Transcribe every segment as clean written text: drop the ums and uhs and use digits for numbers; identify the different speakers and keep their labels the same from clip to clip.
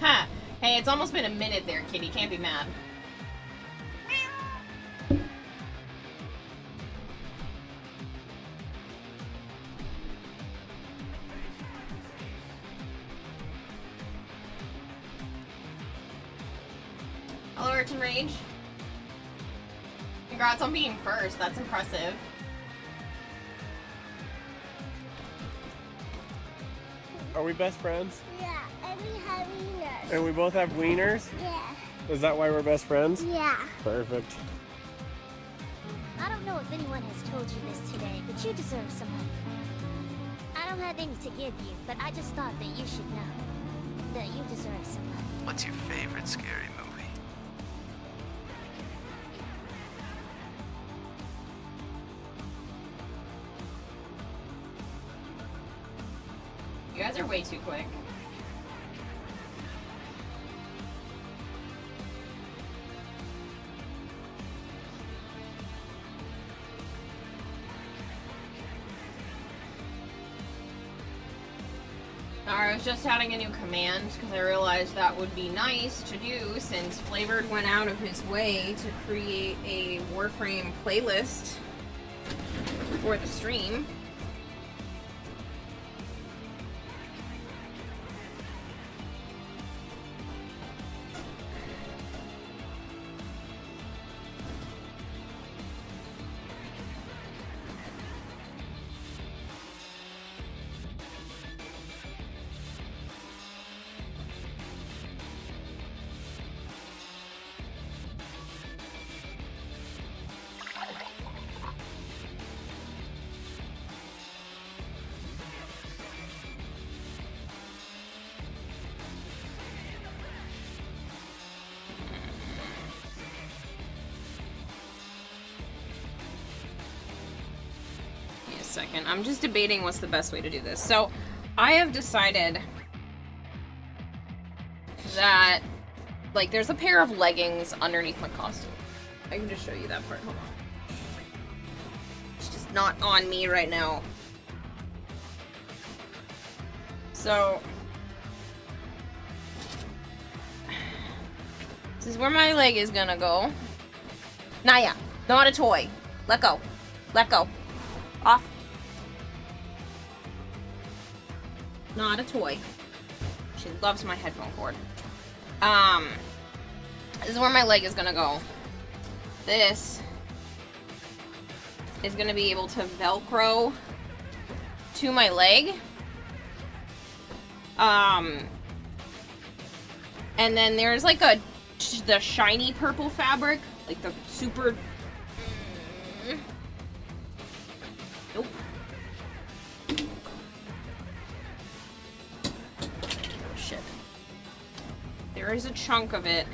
Speaker 1: Hey, it's almost been a minute there, kitty. Can't be mad. Hello, Urchin Rage. Congrats on being first. That's impressive.
Speaker 2: Are we best friends?
Speaker 3: Yeah, and we have wieners.
Speaker 2: And we both have wieners?
Speaker 3: Yeah.
Speaker 2: Is that why we're best friends?
Speaker 3: Yeah.
Speaker 2: Perfect.
Speaker 4: I don't know if anyone has told you this today, but you deserve some help. I don't have any to give you, but I just thought that you should know that you deserve some help.
Speaker 5: What's your favorite scary movie?
Speaker 1: You guys are way too quick. I was just adding a new command because I realized that would be nice to do since Flavored went out of his way to create a Warframe playlist for the stream. Second. I'm just debating what's the best way to do this. So, I have decided that, like, there's a pair of leggings underneath my costume. I can just show you that part. Hold on. It's just not on me right now. So, this is where my leg is gonna go. Naya, not a toy. Let go. Let go. Off. Not a toy. She loves my headphone cord. This is where my leg is gonna go. This is gonna be able to Velcro to my leg. And then there's like the shiny purple fabric, like the super. Nope. Shit. There is a chunk of it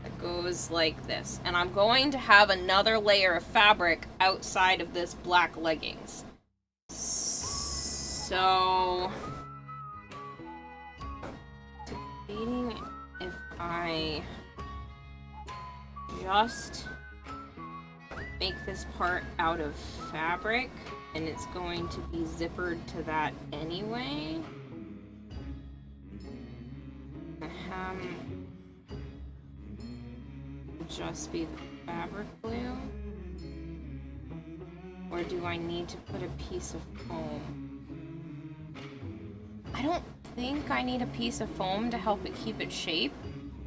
Speaker 1: that goes like this. And I'm going to have another layer of fabric outside of this black leggings. So, debating if I just make this part out of fabric and it's going to be zippered to that anyway. Just be the fabric glue, or do I need to put a piece of foam? I don't think I need a piece of foam to help it keep its shape,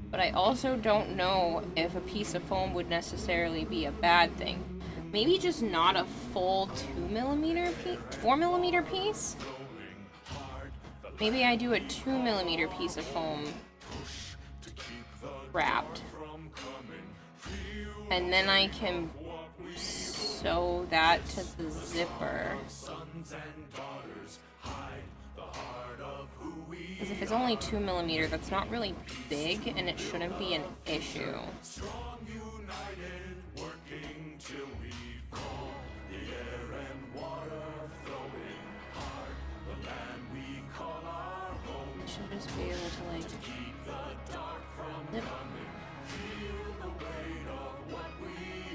Speaker 1: but I also don't know if a piece of foam would necessarily be a bad thing. Maybe just not a full 4mm piece? Maybe I do a 2mm piece of foam wrapped. And then I can sew that to the zipper. Because if it's only 2mm, that's not really big, and it shouldn't be an issue. I should just be able to, like, zip.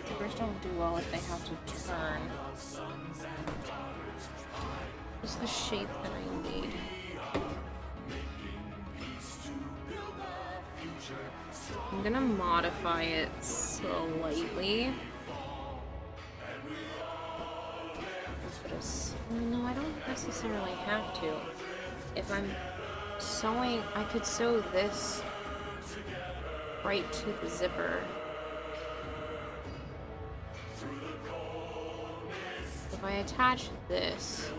Speaker 1: Zippers don't do well if they have to turn. Just the shape that I need. I'm gonna modify it slightly. No, I don't necessarily have to. If I'm sewing, I could sew this right to the zipper. If I attach this,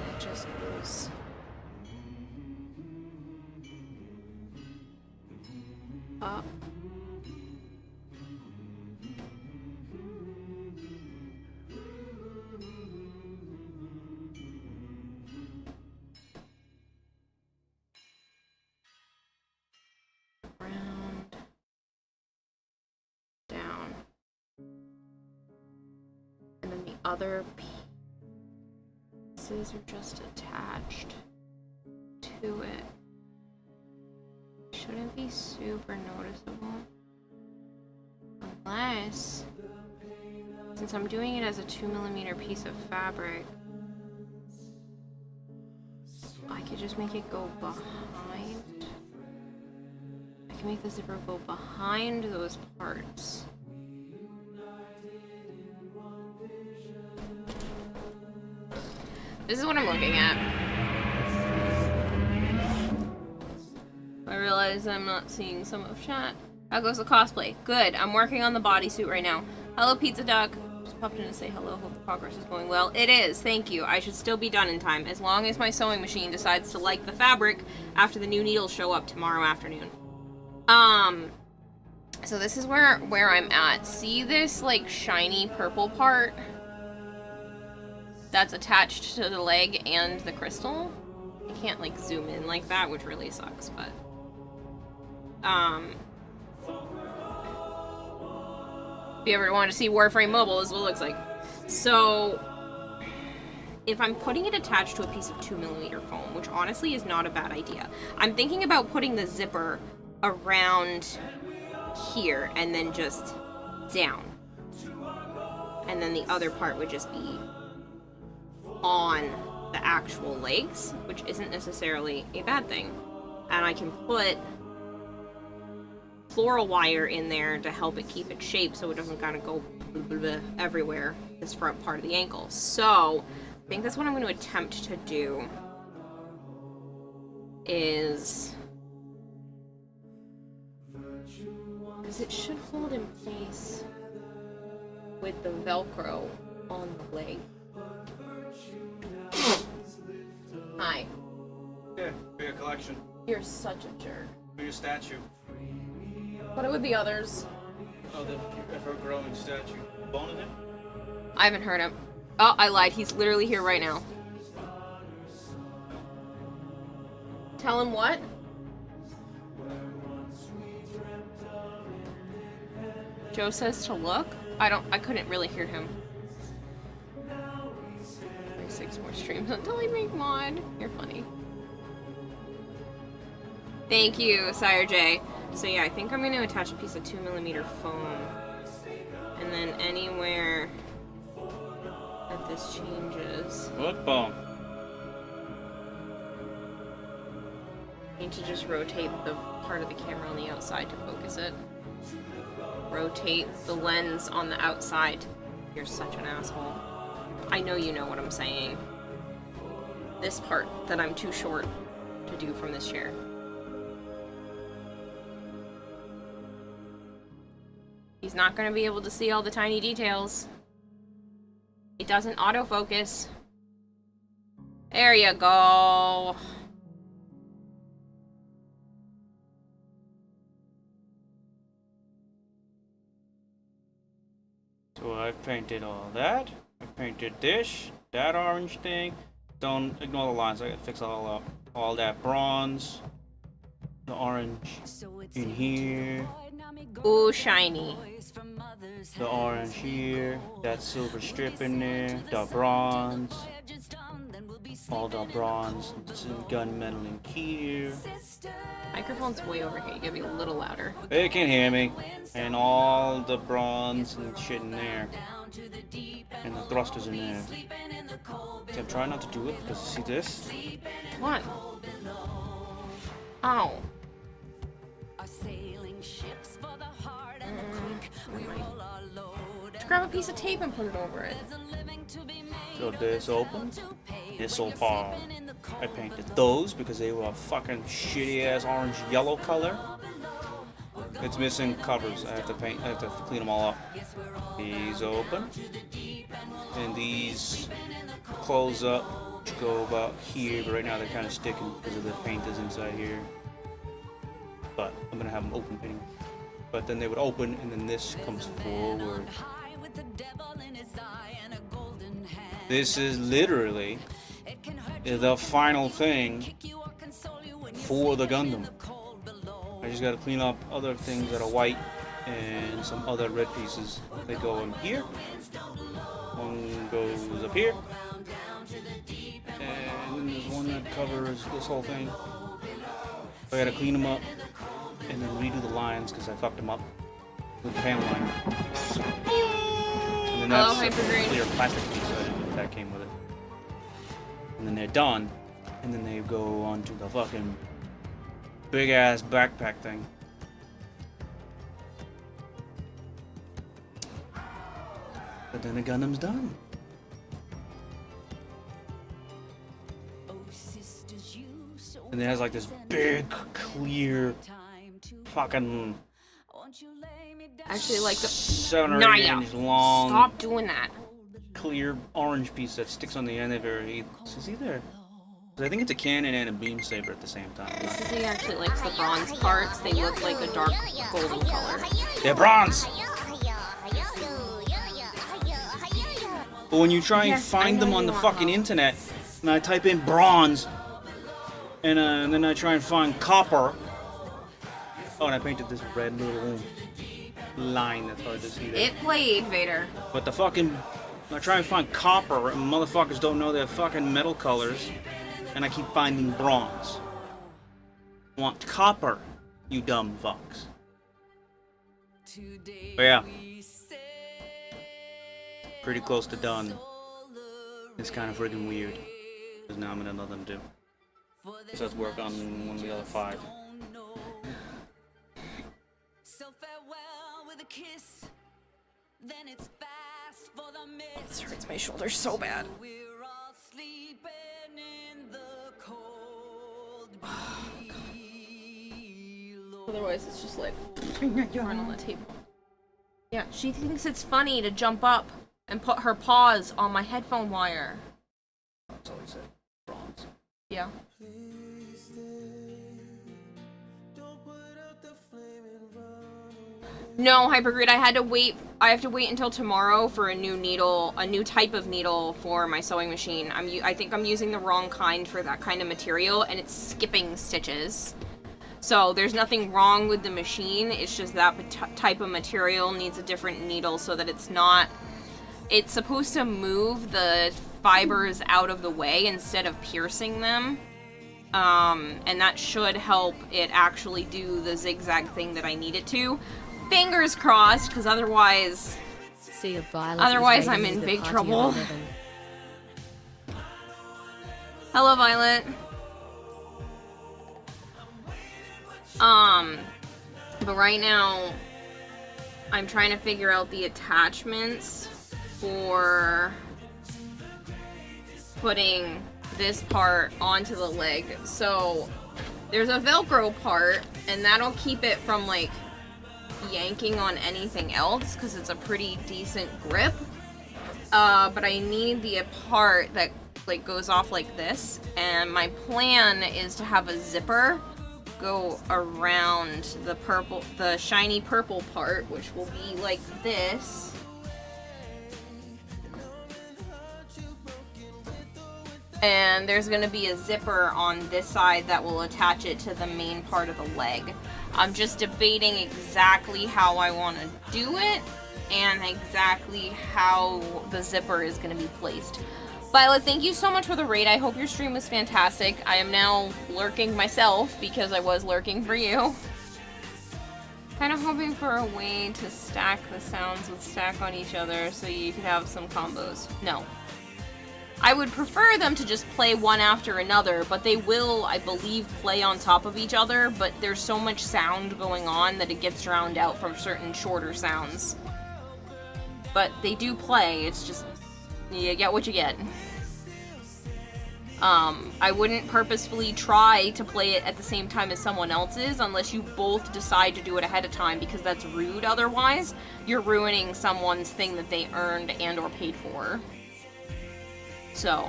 Speaker 1: it just goes up. Round, down, and then the other pieces are just attached to it. Shouldn't be super noticeable, unless, since I'm doing it as a 2mm piece of fabric, I could just make it go behind. I can make the zipper go behind those parts. This is what I'm looking at. I realize I'm not seeing some of chat. How goes the cosplay? Good. I'm working on the bodysuit right now. Hello, Pizza Duck. Just popped in to say hello. Hope the progress is going well. It is. Thank you. I should still be done in time, as long as my sewing machine decides to like the fabric after the new needles show up tomorrow afternoon. So this is where I'm at. See this, like, shiny purple part that's attached to the leg and the crystal? I can't, like, zoom in like that, which really sucks, but... if you ever want to see Warframe Mobile, this is what it looks like. So, if I'm putting it attached to a piece of 2mm foam, which honestly is not a bad idea, I'm thinking about putting the zipper around here and then just down. And then the other part would just be on the actual legs, which isn't necessarily a bad thing. And I can put floral wire in there to help it keep its shape so it doesn't kind of go everywhere, this front part of the ankle. So, I think that's what I'm going to attempt to do, is... because it should hold in place with the Velcro on the leg. Hi.
Speaker 6: Yeah, for your collection.
Speaker 1: You're such a jerk.
Speaker 6: For your statue.
Speaker 1: What would the others?
Speaker 6: Oh, the ever-growing statue. Bone in it?
Speaker 1: I haven't heard him. Oh, I lied. He's literally here right now. Tell him what? Joe says to look. I couldn't really hear him. 6 more streams until I make mod. You're funny. Thank you, Sire J. So yeah, I think I'm going to attach a piece of 2mm foam. And then anywhere that this changes...
Speaker 6: What bone?
Speaker 1: Need to just rotate the part of the camera on the outside to focus it. Rotate the lens on the outside. You're such an asshole. I know you know what I'm saying. This part that I'm too short to do from this chair. He's not going to be able to see all the tiny details. It doesn't autofocus. There you go.
Speaker 6: So I've painted all that. I painted this, that orange thing. Don't ignore the lines, I gotta fix it all up. All that bronze, the orange in here,
Speaker 1: Ooh, shiny.
Speaker 6: the orange here, that silver strip in there, the bronze, all the bronze, gunmetal in here.
Speaker 1: Microphone's way over here. You gotta be a little louder.
Speaker 6: They can hear me. And all the bronze and shit in there. And the thrusters in there. See, I'm trying not to do it because see this?
Speaker 1: What? Ow. Just grab a piece of tape and put it over it.
Speaker 6: So this open, this will fall. I painted those because they were a fucking shitty ass orange yellow color. It's missing covers. I have to clean them all up. These open, and these close up, which go about here. But right now they're kind of sticking because of the paint is inside here. But I'm gonna have them open painting. But then they would open, and then this comes forward. This is literally the final thing for the Gundam. I just gotta clean up other things that are white and some other red pieces. They go in here. One goes up here. And then there's one that covers this whole thing. I gotta clean them up and then redo the lines because I fucked them up with the panel line. And then that's a clear plastic piece that came with it. And then they're done. And then they go on to the fucking big ass backpack thing. But then the Gundam's done. And it has like this big, clear, fucking
Speaker 1: Actually, like the
Speaker 6: 7 or 8 inch long.
Speaker 1: Stop doing that.
Speaker 6: Clear orange piece that sticks on the end of it. Is he there? I think it's a cannon and a beam saber at the same time.
Speaker 1: This is he actually likes the bronze parts. They look like a dark golden color.
Speaker 6: They're bronze! But when you try and find them on the fucking internet, and I type in bronze, and then I try and find copper. Oh, and I painted this red little line that's hard to see there.
Speaker 1: It played, Vader.
Speaker 6: But the fucking... I try and find copper, and motherfuckers don't know their fucking metal colors, and I keep finding bronze. I want copper, you dumb fucks. But yeah. Pretty close to done. It's kind of friggin' weird. Because now I'm gonna let them do. So let's work on one of the other 5.
Speaker 1: This hurts my shoulder so bad. Otherwise, it's just like run on the table. Yeah, she thinks it's funny to jump up and put her paws on my headphone wire.
Speaker 6: That's all he said. Bronze.
Speaker 1: Yeah. No, Hypergrid, I have to wait until tomorrow for a new needle, a new type of needle for my sewing machine. I think I'm using the wrong kind for that kind of material, and it's skipping stitches. So there's nothing wrong with the machine, it's just that type of material needs a different needle so that it's supposed to move the fibers out of the way instead of piercing them. And that should help it actually do the zigzag thing that I need it to. Fingers crossed, because otherwise I'm in big trouble. Hello, Violet. But right now, I'm trying to figure out the attachments for putting this part onto the leg. So, there's a Velcro part, and that'll keep it from, like, yanking on anything else, because it's a pretty decent grip. But I need the part that, like, goes off like this, and my plan is to have a zipper go around the shiny purple part, which will be like this. And there's gonna be a zipper on this side that will attach it to the main part of the leg. I'm just debating exactly how I want to do it and exactly how the zipper is gonna be placed. Violet, thank you so much for the raid. I hope your stream was fantastic. I am now lurking myself because I was lurking for you. Kind of hoping for a way to stack the sounds with stack on each other so you could have some combos. No. I would prefer them to just play one after another, but they will, I believe, play on top of each other, but there's so much sound going on that it gets drowned out from certain shorter sounds. But they do play, it's just, you get what you get. I wouldn't purposefully try to play it at the same time as someone else's unless you both decide to do it ahead of time, because that's rude otherwise. You're ruining someone's thing that they earned and or paid for. So,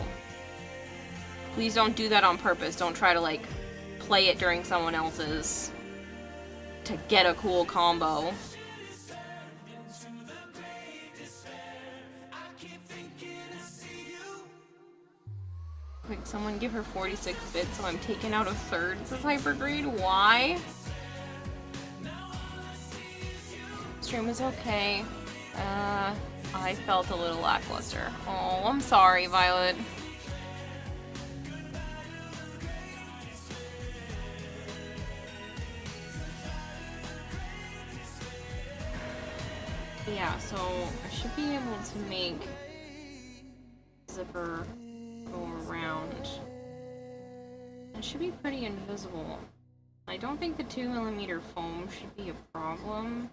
Speaker 1: please don't do that on purpose. Don't try to, like, play it during someone else's to get a cool combo. Quick, someone give her 46 bits, so I'm taking out a third, says Hypergrade. Why? Stream was okay. I felt a little lackluster. Oh, I'm sorry, Violet. Yeah, so I should be able to make zipper go around. It should be pretty invisible. I don't think the 2mm foam should be a problem.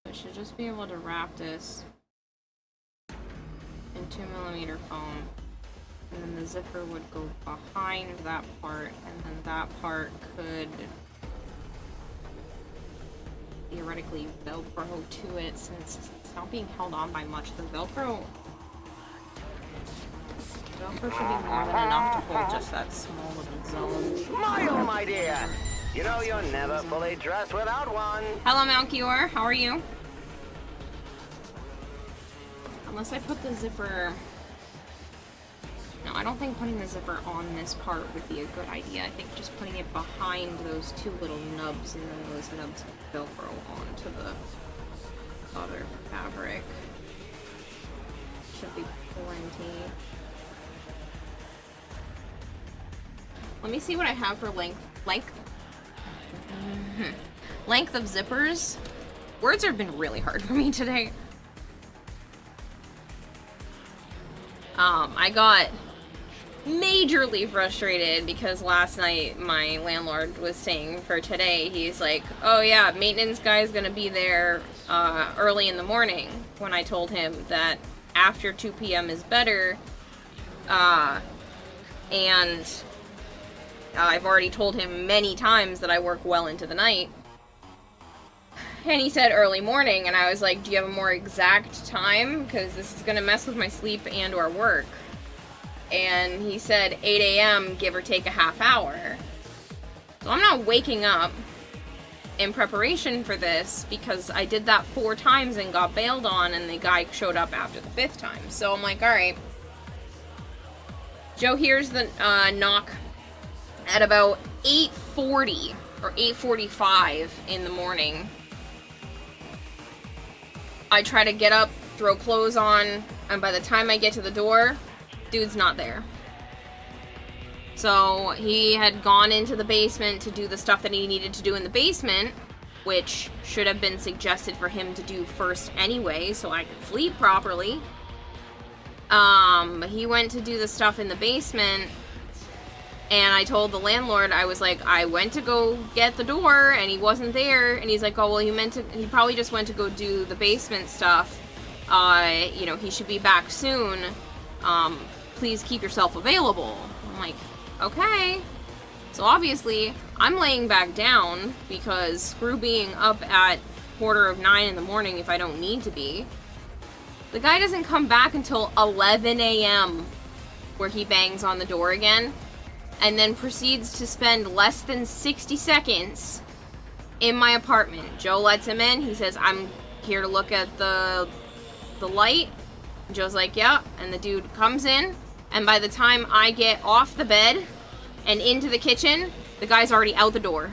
Speaker 1: I should just be able to wrap this in 2mm foam, and then the zipper would go behind that part, and then that part could theoretically Velcro to it since it's not being held on by much. The Velcro should be more than enough to hold just that small little zone.
Speaker 7: My oh my dear! You know you're never fully dressed without one.
Speaker 1: Hello, Malchior. How are you? Unless I put the zipper... No, I don't think putting the zipper on this part would be a good idea. I think just putting it behind those two little nubs, and then those nubs Velcro onto the other fabric. Should be plenty. Let me see what I have for length of zippers. Words have been really hard for me today. I got majorly frustrated because last night my landlord was saying for today, he's like, oh yeah, maintenance guy's gonna be there early in the morning, when I told him that after 2 p.m. is better, and I've already told him many times that I work well into the night. And he said early morning, and I was like, do you have a more exact time? Because this is going to mess with my sleep and or work. And he said 8 a.m., give or take a half hour. So I'm not waking up in preparation for this, because I did that 4 times and got bailed on, and the guy showed up after the 5th time. So I'm like, alright. Joe hears the knock at about 8:40 or 8:45 in the morning. I try to get up, throw clothes on, and by the time I get to the door, dude's not there. So he had gone into the basement to do the stuff that he needed to do in the basement, which should have been suggested for him to do first anyway, so I could sleep properly. He went to do the stuff in the basement, and I told the landlord, I was like, I went to go get the door, and he wasn't there, and he's like, oh, well, he probably just went to go do the basement stuff. You know, he should be back soon. Please keep yourself available. I'm like, okay. So obviously, I'm laying back down, because screw being up at 8:45 in the morning if I don't need to be. The guy doesn't come back until 11 a.m., where he bangs on the door again, and then proceeds to spend less than 60 seconds in my apartment. Joe lets him in. He says, I'm here to look at the light. Joe's like, yeah. And the dude comes in, and by the time I get off the bed and into the kitchen, the guy's already out the door.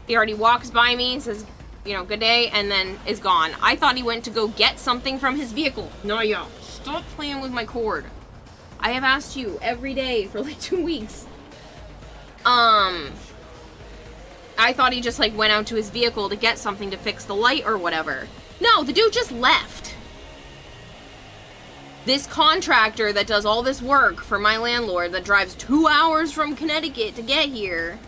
Speaker 1: He already walks by me, says, you know, good day, and then is gone. I thought he went to go get something from his vehicle. No, yo. Stop playing with my cord. I have asked you every day for like 2 weeks. I thought he just like went out to his vehicle to get something to fix the light or whatever. No, the dude just left. This contractor that does all this work for my landlord that drives 2 hours from Connecticut to get here.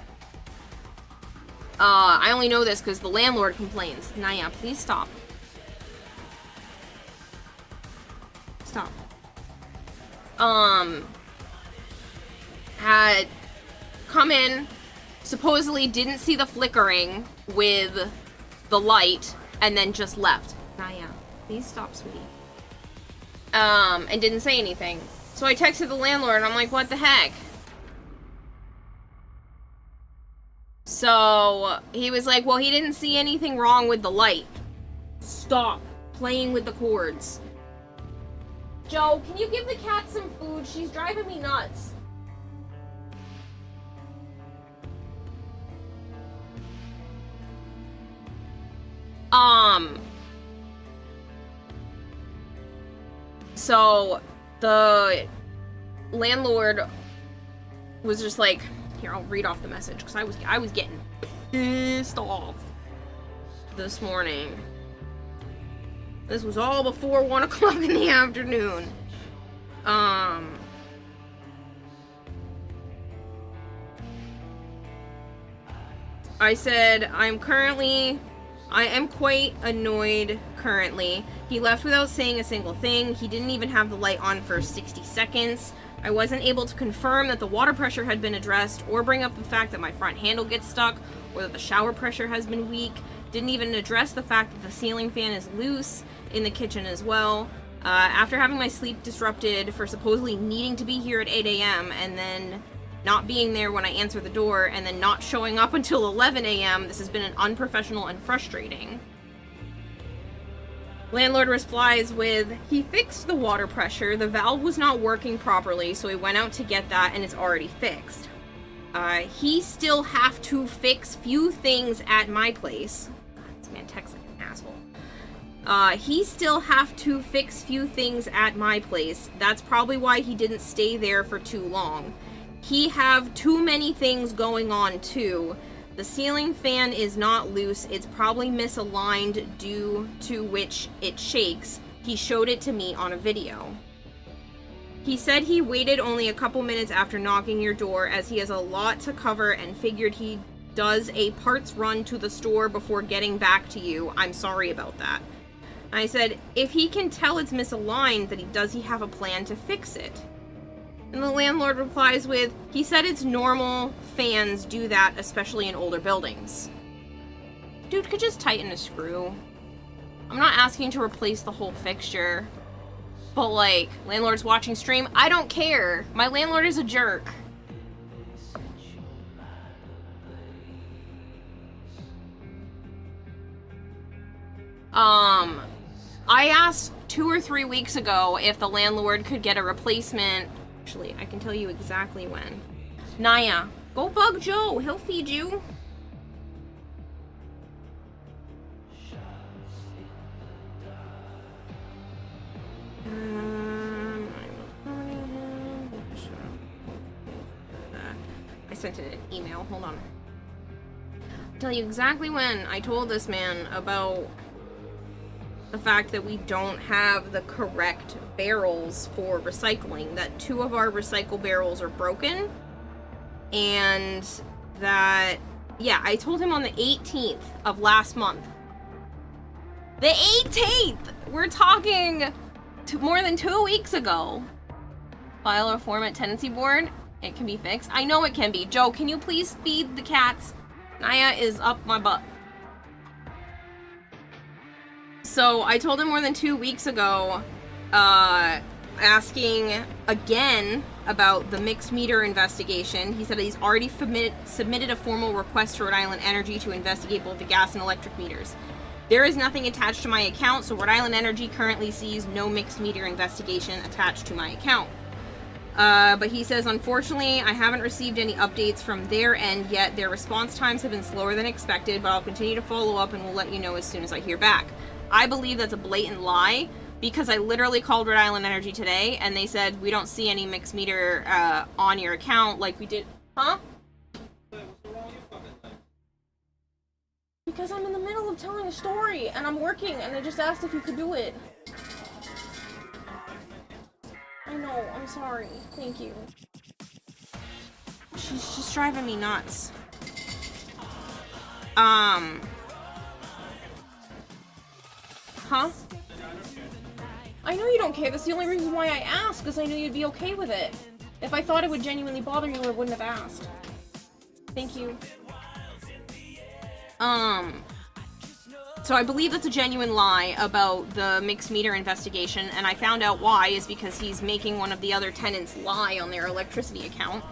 Speaker 1: I only know this because the landlord complains. Naya, please stop. Stop. Had come in, supposedly didn't see the flickering with the light, and then just left. Naya, please stop, sweetie. And didn't say anything. So I texted the landlord, and I'm like, what the heck? So he was like, well, he didn't see anything wrong with the light. Stop playing with the cords. Joe, can you give the cat some food? She's driving me nuts. So the landlord was just like, here, I'll read off the message, because I was getting pissed off this morning. This was all before 1 o'clock in the afternoon. I said, I am quite annoyed currently. He left without saying a single thing. He didn't even have the light on for 60 seconds. I wasn't able to confirm that the water pressure had been addressed or bring up the fact that my front handle gets stuck or that the shower pressure has been weak. Didn't even address the fact that the ceiling fan is loose in the kitchen as well. After having my sleep disrupted for supposedly needing to be here at 8 a.m. and then not being there when I answer the door and then not showing up until 11 a.m., this has been an unprofessional and frustrating. Landlord replies with, he fixed the water pressure, the valve was not working properly, so he went out to get that and it's already fixed. He still have to fix few things at my place. God, this man texts like an asshole. He still have to fix few things at my place. That's probably why he didn't stay there for too long. He have too many things going on too. The ceiling fan is not loose. It's probably misaligned due to which it shakes. He showed it to me on a video. He said he waited only a couple minutes after knocking your door as he has a lot to cover and figured he does a parts run to the store before getting back to you. I'm sorry about that. I said, if he can tell it's misaligned, then does he have a plan to fix it? And the landlord replies with, he said it's normal, fans do that, especially in older buildings. Dude could just tighten a screw. I'm not asking to replace the whole fixture. But like, landlord's watching stream, I don't care. My landlord is a jerk. I asked 2 or 3 weeks ago if the landlord could get a replacement. Actually, I can tell you exactly when. Naya, go bug Joe. He'll feed you. I sent it an email. Hold on. I'll tell you exactly when I told this man about the fact that we don't have the correct barrels for recycling, that 2 of our recycle barrels are broken, and that, yeah, I told him on the 18th of last month. The 18th! We're talking more than 2 weeks ago. File or format tenancy board. It can be fixed. I know it can be. Joe, can you please feed the cats? Naya is up my butt. So I told him more than 2 weeks ago, asking again about the mixed meter investigation. He said he's already submitted a formal request to Rhode Island Energy to investigate both the gas and electric meters. There is nothing attached to my account, so Rhode Island Energy currently sees no mixed meter investigation attached to my account. But he says, unfortunately, I haven't received any updates from their end yet. Their response times have been slower than expected, but I'll continue to follow up and will let you know as soon as I hear back. I believe that's a blatant lie, because I literally called Rhode Island Energy today, and they said, we don't see any mixed meter on your account like we did. Huh? Because I'm in the middle of telling a story, and I'm working, and I just asked if you could do it. I know, I'm sorry. Thank you. She's just driving me nuts. Huh? I know you don't care. That's the only reason why I asked, because I knew you'd be okay with it. If I thought it would genuinely bother you, I wouldn't have asked. Thank you. So I believe that's a genuine lie about the mixed meter investigation, and I found out why is because he's making one of the other tenants lie on their electricity account.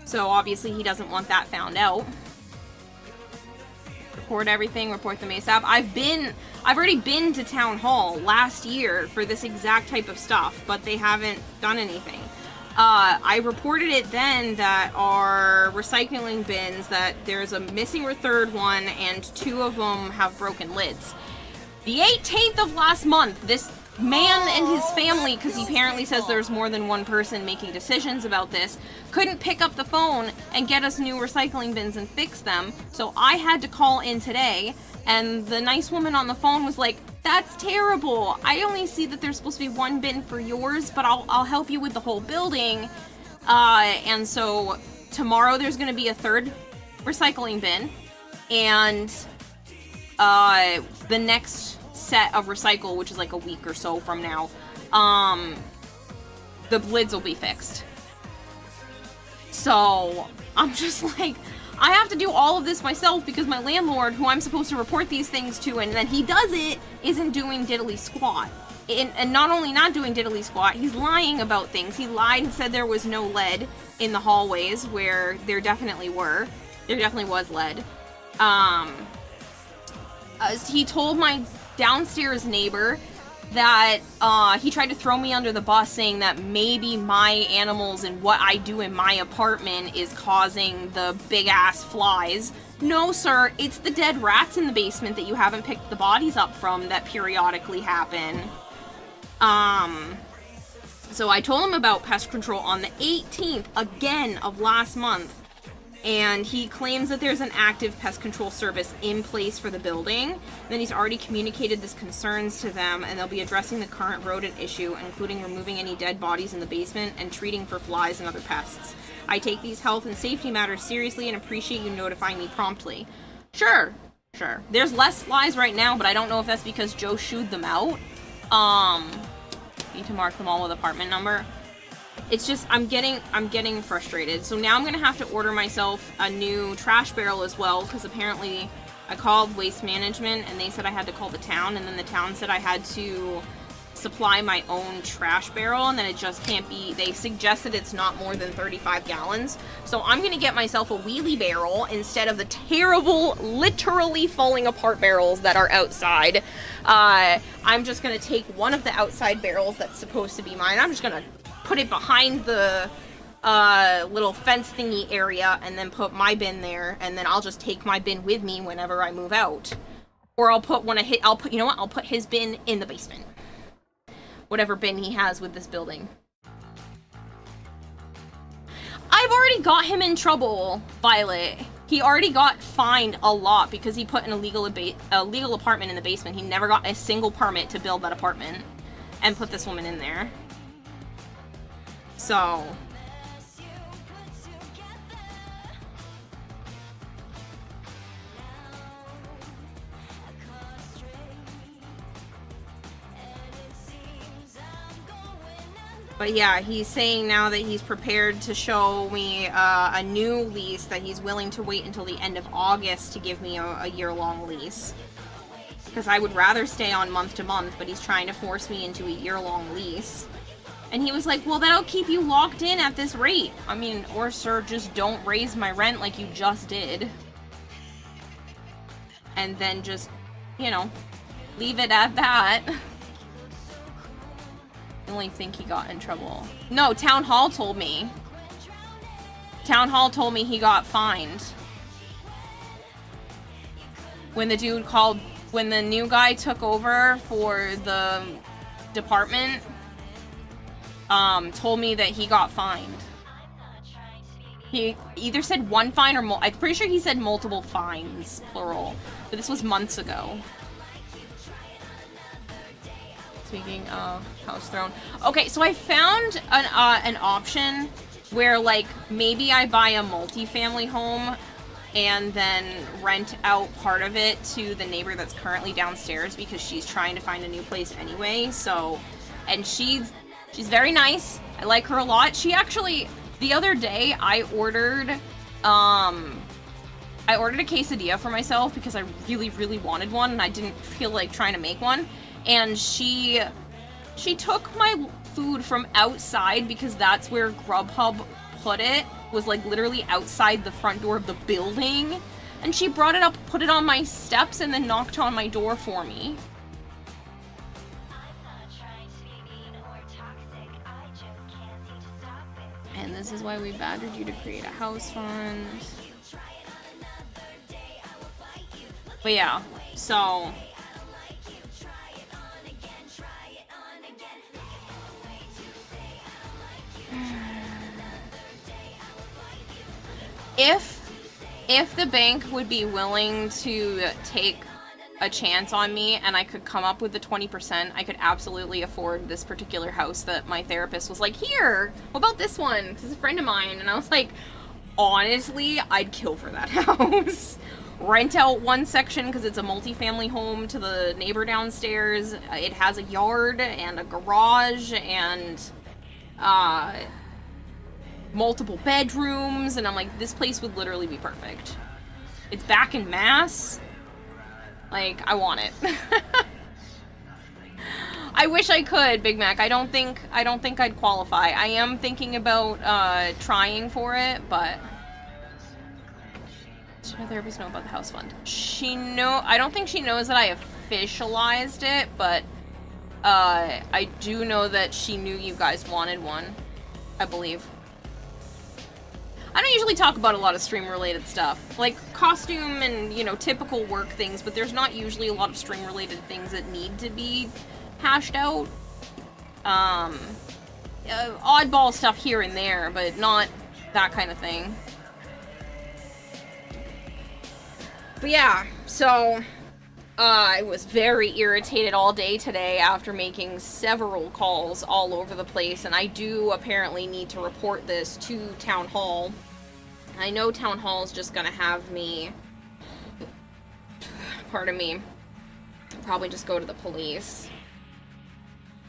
Speaker 1: So obviously he doesn't want that found out. Report everything, report them ASAP. I've already been to town hall last year for this exact type of stuff, but they haven't done anything. I reported it then that our recycling bins, that there's a missing or third one, and 2 of them have broken lids. The 18th of last month, this man and his family, because he apparently says there's more than one person making decisions about this, couldn't pick up the phone and get us new recycling bins and fix them, so I had to call in today, and the nice woman on the phone was like, "That's terrible. I only see that there's supposed to be 1 bin for yours, but I'll help you with the whole building." And so tomorrow there's going to be a 3rd recycling bin, and the next set of recycle, which is like a week or so from now, the lids will be fixed. So I'm just like, I have to do all of this myself because my landlord, who I'm supposed to report these things to, and then he does it, isn't doing diddly squat. And not only not doing diddly squat, he's lying about things. He lied and said there was no lead in the hallways where there definitely were. There definitely was lead. He told my downstairs neighbor that he tried to throw me under the bus, saying that maybe my animals and what I do in my apartment is causing the big ass flies. No, sir, it's the dead rats in the basement that you haven't picked the bodies up from that periodically happen. So I told him about pest control on the 18th, again, of last month. And he claims that there's an active pest control service in place for the building. And then he's already communicated this concerns to them, and they'll be addressing the current rodent issue, including removing any dead bodies in the basement and treating for flies and other pests. I take these health and safety matters seriously and appreciate you notifying me promptly. Sure. There's less flies right now, but I don't know if that's because Joe shooed them out. Need to mark them all with apartment number. It's just, I'm getting frustrated. So now I'm gonna have to order myself a new trash barrel as well, because apparently I called Waste Management and they said I had to call the town, and then the town said I had to supply my own trash barrel, and then it just can't be, they suggested it's not more than 35 gallons. So I'm gonna get myself a wheelie barrel instead of the terrible, literally falling apart barrels that are outside. I'm just gonna take one of the outside barrels that's supposed to be mine. I'm just gonna put it behind the little fence thingy area, and then put my bin there, and then I'll just take my bin with me whenever I move out. Or I'll put you know what? I'll put his bin in the basement. Whatever bin he has with this building. I've already got him in trouble, Violet. He already got fined a lot because he put an illegal apartment in the basement. He never got a single permit to build that apartment and put this woman in there. So but yeah, he's saying now that he's prepared to show me a new lease, that he's willing to wait until the end of August to give me a year-long lease. Because I would rather stay on month to month, but he's trying to force me into a year-long lease. And he was like, well, that'll keep you locked in at this rate. I mean, or sir, just don't raise my rent like you just did. And then just, you know, leave it at that. I only think he got in trouble. No, Town Hall told me. Town Hall told me he got fined. When the dude called, when the new guy took over for the department, told me that he got fined. He either said one fine or I'm pretty sure he said multiple fines, plural. But this was months ago. Speaking of House Throne. Okay, so I found an option where, like, maybe I buy a multi-family home and then rent out part of it to the neighbor that's currently downstairs because she's trying to find a new place anyway. So, and she's very nice. I like her a lot. She actually, the other day, I ordered a quesadilla for myself because I really, really wanted one and I didn't feel like trying to make one. And she took my food from outside because that's where Grubhub put it, was like literally outside the front door of the building. And she brought it up, put it on my steps, and then knocked on my door for me. And this is why we badgered you to create a house fund. But yeah, so... If the bank would be willing to take a chance on me and I could come up with the 20%, I could absolutely afford this particular house that my therapist was like, here, what about this one? Because it's a friend of mine. And I was like, honestly, I'd kill for that house. Rent out one section because it's a multi-family home to the neighbor downstairs. It has a yard and a garage and multiple bedrooms, and I'm like, this place would literally be perfect. It's back in Mass. Like, I want it. I wish I could, Big Mac. I don't think I'd qualify. I am thinking about trying for it, but should my therapist know about the house fund? I don't think she knows that I officialized it, but I do know that she knew you guys wanted one, I believe. I don't usually talk about a lot of stream-related stuff, like costume and, you know, typical work things, but there's not usually a lot of stream-related things that need to be hashed out. Oddball stuff here and there, but not that kind of thing. But yeah, so I was very irritated all day today after making several calls all over the place, and I do apparently need to report this to Town Hall. I know Town Hall is just gonna have me, pardon me, probably just go to the police.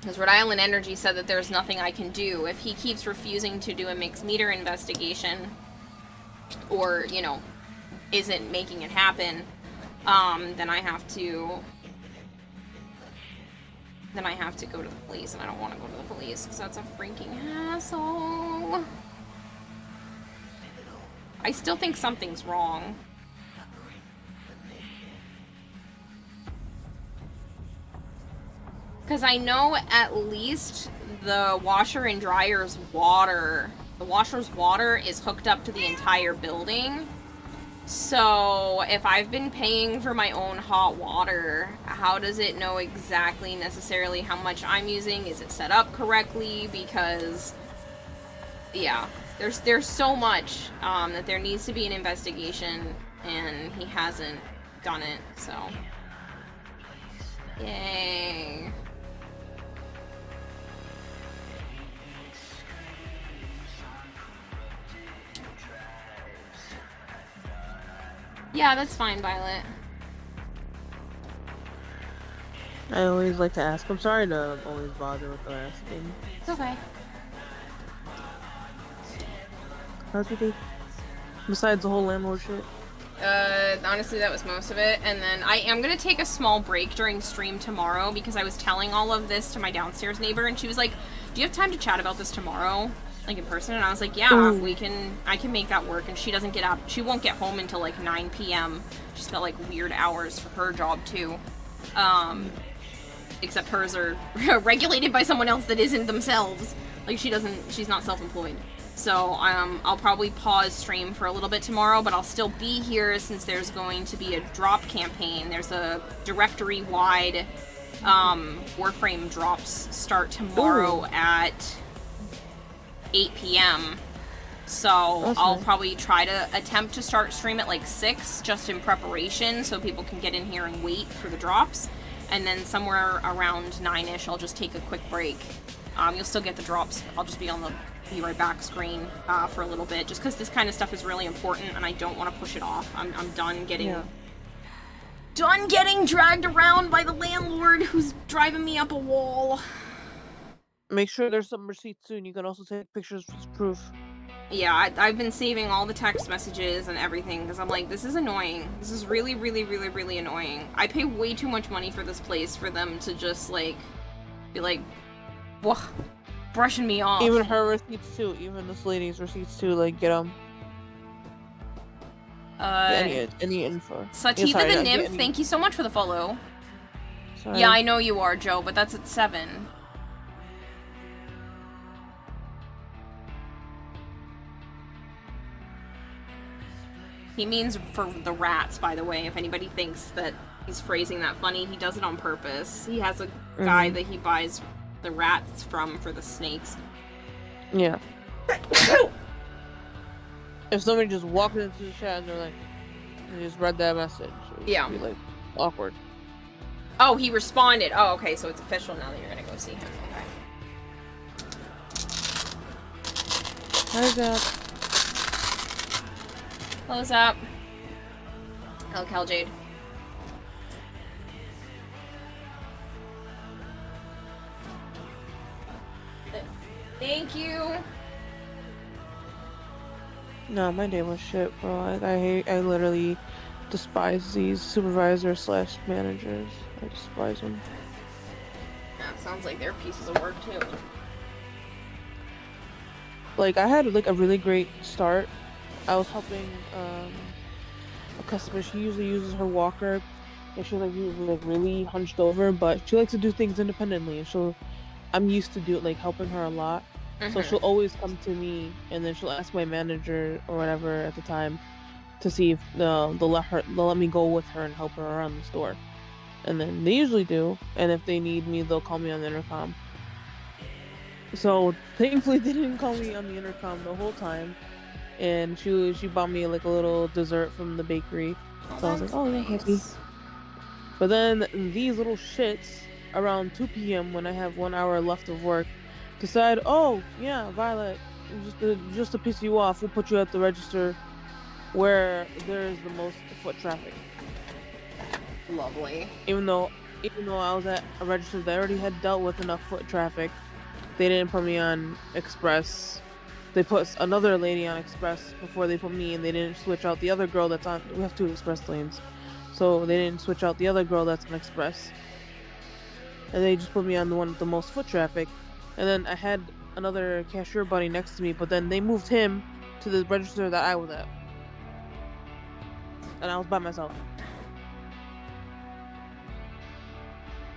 Speaker 1: Because Rhode Island Energy said that there's nothing I can do. If he keeps refusing to do a mixed meter investigation, or, you know, isn't making it happen, then I have to go to the police, and I don't want to go to the police, because that's a freaking hassle. I still think something's wrong. Because I know at least the washer and dryer's water, the washer's water is hooked up to the entire building. So if I've been paying for my own hot water, how does it know exactly necessarily how much I'm using? Is it set up correctly? Because, yeah, there's so much that there needs to be an investigation, and he hasn't done it, so. Yay. Yeah, that's fine, Violet.
Speaker 8: I always like to ask. I'm sorry to always bother with the asking.
Speaker 1: It's okay.
Speaker 8: How's your day? Besides the whole landlord shit?
Speaker 1: Honestly, that was most of it. And then I am gonna take a small break during stream tomorrow because I was telling all of this to my downstairs neighbor, and she was like, do you have time to chat about this tomorrow? Like, in person? And I was like, yeah, I can make that work. And she won't get home until like 9 p.m. She's got like weird hours for her job too. Except hers are regulated by someone else that isn't themselves. Like, she's not self-employed. So, I'll probably pause stream for a little bit tomorrow, but I'll still be here since there's going to be a drop campaign. There's a directory-wide, Warframe drops start tomorrow at 8 p.m. So
Speaker 8: That's
Speaker 1: I'll
Speaker 8: nice.
Speaker 1: probably try to attempt to start stream at like 6, just in preparation, so people can get in here and wait for the drops. And then somewhere around 9ish, I'll just take a quick break. You'll still get the drops. I'll just be on the be right back screen for a little bit, just because this kind of stuff is really important, and I don't want to push it off. I'm done getting done getting dragged around by the landlord who's driving me up a wall.
Speaker 8: Make sure there's some receipts soon. You can also take pictures as proof.
Speaker 1: Yeah, I've been saving all the text messages and everything, because I'm like, this is annoying. This is really, really, really, really annoying. I pay way too much money for this place for them to just, like, be like, whoa, brushing me off.
Speaker 8: Even her receipts too. Even this lady's receipts too. Like, get them. Any info.
Speaker 1: Sativa
Speaker 8: sorry,
Speaker 1: the
Speaker 8: get
Speaker 1: Nymph,
Speaker 8: any-
Speaker 1: thank you so much for the follow.
Speaker 8: Sorry.
Speaker 1: Yeah, I know you are, Joe, but that's at 7. He means for the rats, by the way, if anybody thinks that he's phrasing that funny, he does it on purpose. He has a guy that he buys the rats from for the snakes.
Speaker 8: Yeah. If somebody just walked into the chat and they're like, they just read that message, it would
Speaker 1: Yeah.
Speaker 8: be like awkward.
Speaker 1: Oh, he responded. Oh, okay, so it's official now that you're gonna go see him. Okay.
Speaker 8: How's that?
Speaker 1: Close up. Oh, Caljade. Thank you.
Speaker 8: No, my day was shit, bro. I literally despise these supervisors / managers. I despise them.
Speaker 1: Yeah, sounds like they're pieces of work too.
Speaker 8: Like, I had like a really great start. I was helping a customer. She usually uses her walker, and she's like really hunched over, but she likes to do things independently. And I'm used to helping her a lot. So she'll always come to me, and then she'll ask my manager or whatever at the time to see if they'll let me go with her and help her around the store. And then they usually do. And if they need me, they'll call me on the intercom. So thankfully they didn't call me on the intercom the whole time. And she bought me like a little dessert from the bakery. So I was like, oh yeah, happy. But then these little shits around 2 p.m. when I have 1 hour left of work decide, oh yeah, Violet, just to piss you off, we'll put you at the register where there's the most foot traffic.
Speaker 1: Lovely.
Speaker 8: Even though I was at a register that already had dealt with enough foot traffic, they didn't put me on express. They put another lady on express before they put me, and they didn't switch out the other girl that's on. We have 2 express lanes, so they didn't switch out the other girl that's on express, and they just put me on the one with the most foot traffic. And then I had another cashier buddy next to me, but then they moved him to the register that I was at, and I was by myself.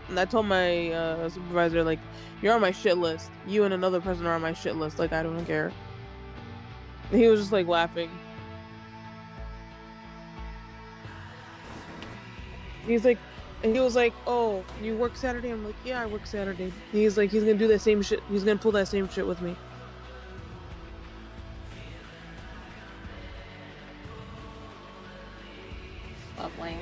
Speaker 8: And I told my supervisor, like, you're on my shit list. You and another person are on my shit list. Like, I don't care. And he was just like laughing. He was like, oh, you work Saturday? I'm like, yeah, I work Saturday. He's like, he's gonna do that same shit. He's gonna pull that same shit with me.
Speaker 1: Lovely.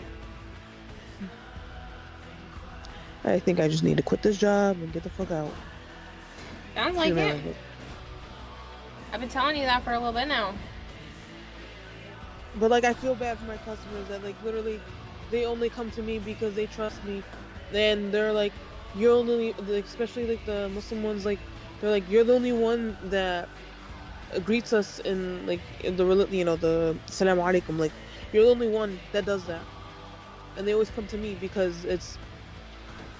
Speaker 8: I think I just need to quit this job and get the fuck out.
Speaker 1: Sounds like it. I've been telling you that for a little bit now.
Speaker 8: But like, I feel bad for my customers that like literally they only come to me because they trust me. And they're like, you're only, like, especially like the Muslim ones, like they're like, you're the only one that greets us in like in the the Assalamu alaikum, like you're the only one that does that. And they always come to me because it's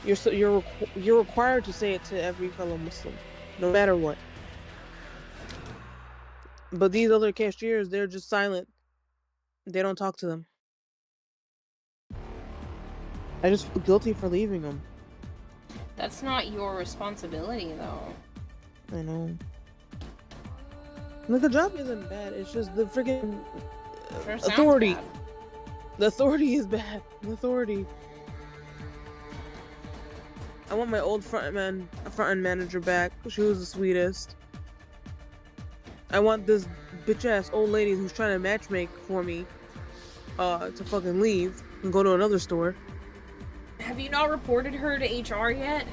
Speaker 8: you're required to say it to every fellow Muslim, no matter what. But these other cashiers, they're just silent. They don't talk to them. I just feel guilty for leaving them.
Speaker 1: That's not your responsibility, though.
Speaker 8: I know. Like, the job isn't bad. It's just the freaking
Speaker 1: Sure sounds
Speaker 8: authority.
Speaker 1: bad.
Speaker 8: The authority is bad. The authority. I want my old front end manager back. She was the sweetest. I want this bitch ass old lady who's trying to matchmake for me to fucking leave and go to another store.
Speaker 1: Have you not reported her to HR yet?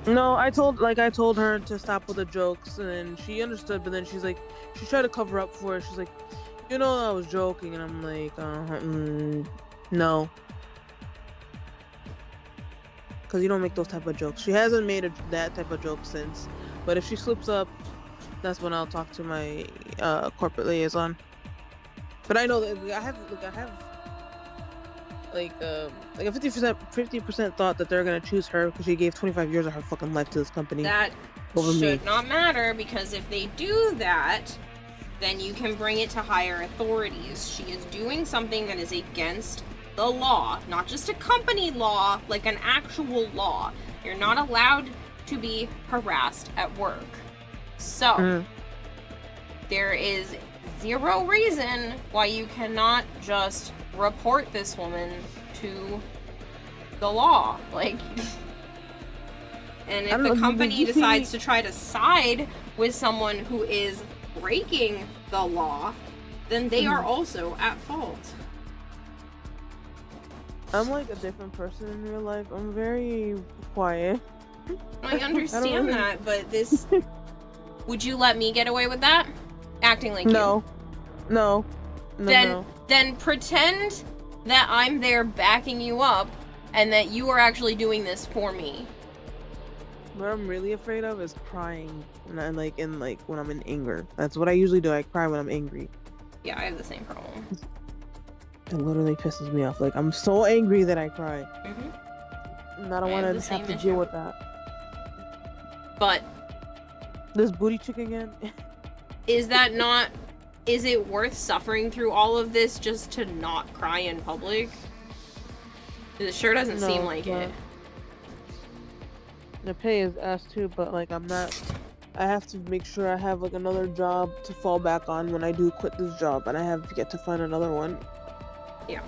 Speaker 8: No, I told her to stop with the jokes, and she understood, but then she's like, she tried to cover up for it. She's like, you know, I was joking, and I'm like, no. Because you don't make those type of jokes. She hasn't made that type of joke since. But if she slips up, that's when I'll talk to my corporate liaison. But I know that I have like a 50% thought that they're gonna choose her because she gave 25 years of her fucking life to this company.
Speaker 1: That
Speaker 8: over
Speaker 1: should
Speaker 8: me.
Speaker 1: not matter, because if they do that, then you can bring it to higher authorities. She is doing something that is against the law, not just a company law, like an actual law. You're not allowed to be harassed at work. So, there is zero reason why you cannot just report this woman to the law. Like, and if the company decides to try to side with someone who is breaking the law, then they are also at fault.
Speaker 8: I'm like a different person in real life. I'm very quiet.
Speaker 1: I understand that, but this... Would you let me get away with that? Acting like you?
Speaker 8: No.
Speaker 1: Then pretend that I'm there backing you up, and that you are actually doing this for me.
Speaker 8: What I'm really afraid of is crying, and when I'm in anger. That's what I usually do. I cry when I'm angry.
Speaker 1: Yeah, I have the same problem.
Speaker 8: It literally pisses me off. Like, I'm so angry that I cry. And I don't want to have to deal with that.
Speaker 1: But
Speaker 8: this booty chick again.
Speaker 1: Is it worth suffering through all of this just to not cry in public? It sure doesn't seem like it.
Speaker 8: The pay is ass too, but like I have to make sure I have like another job to fall back on when I do quit this job, and I have to get to find another one.
Speaker 1: Yeah.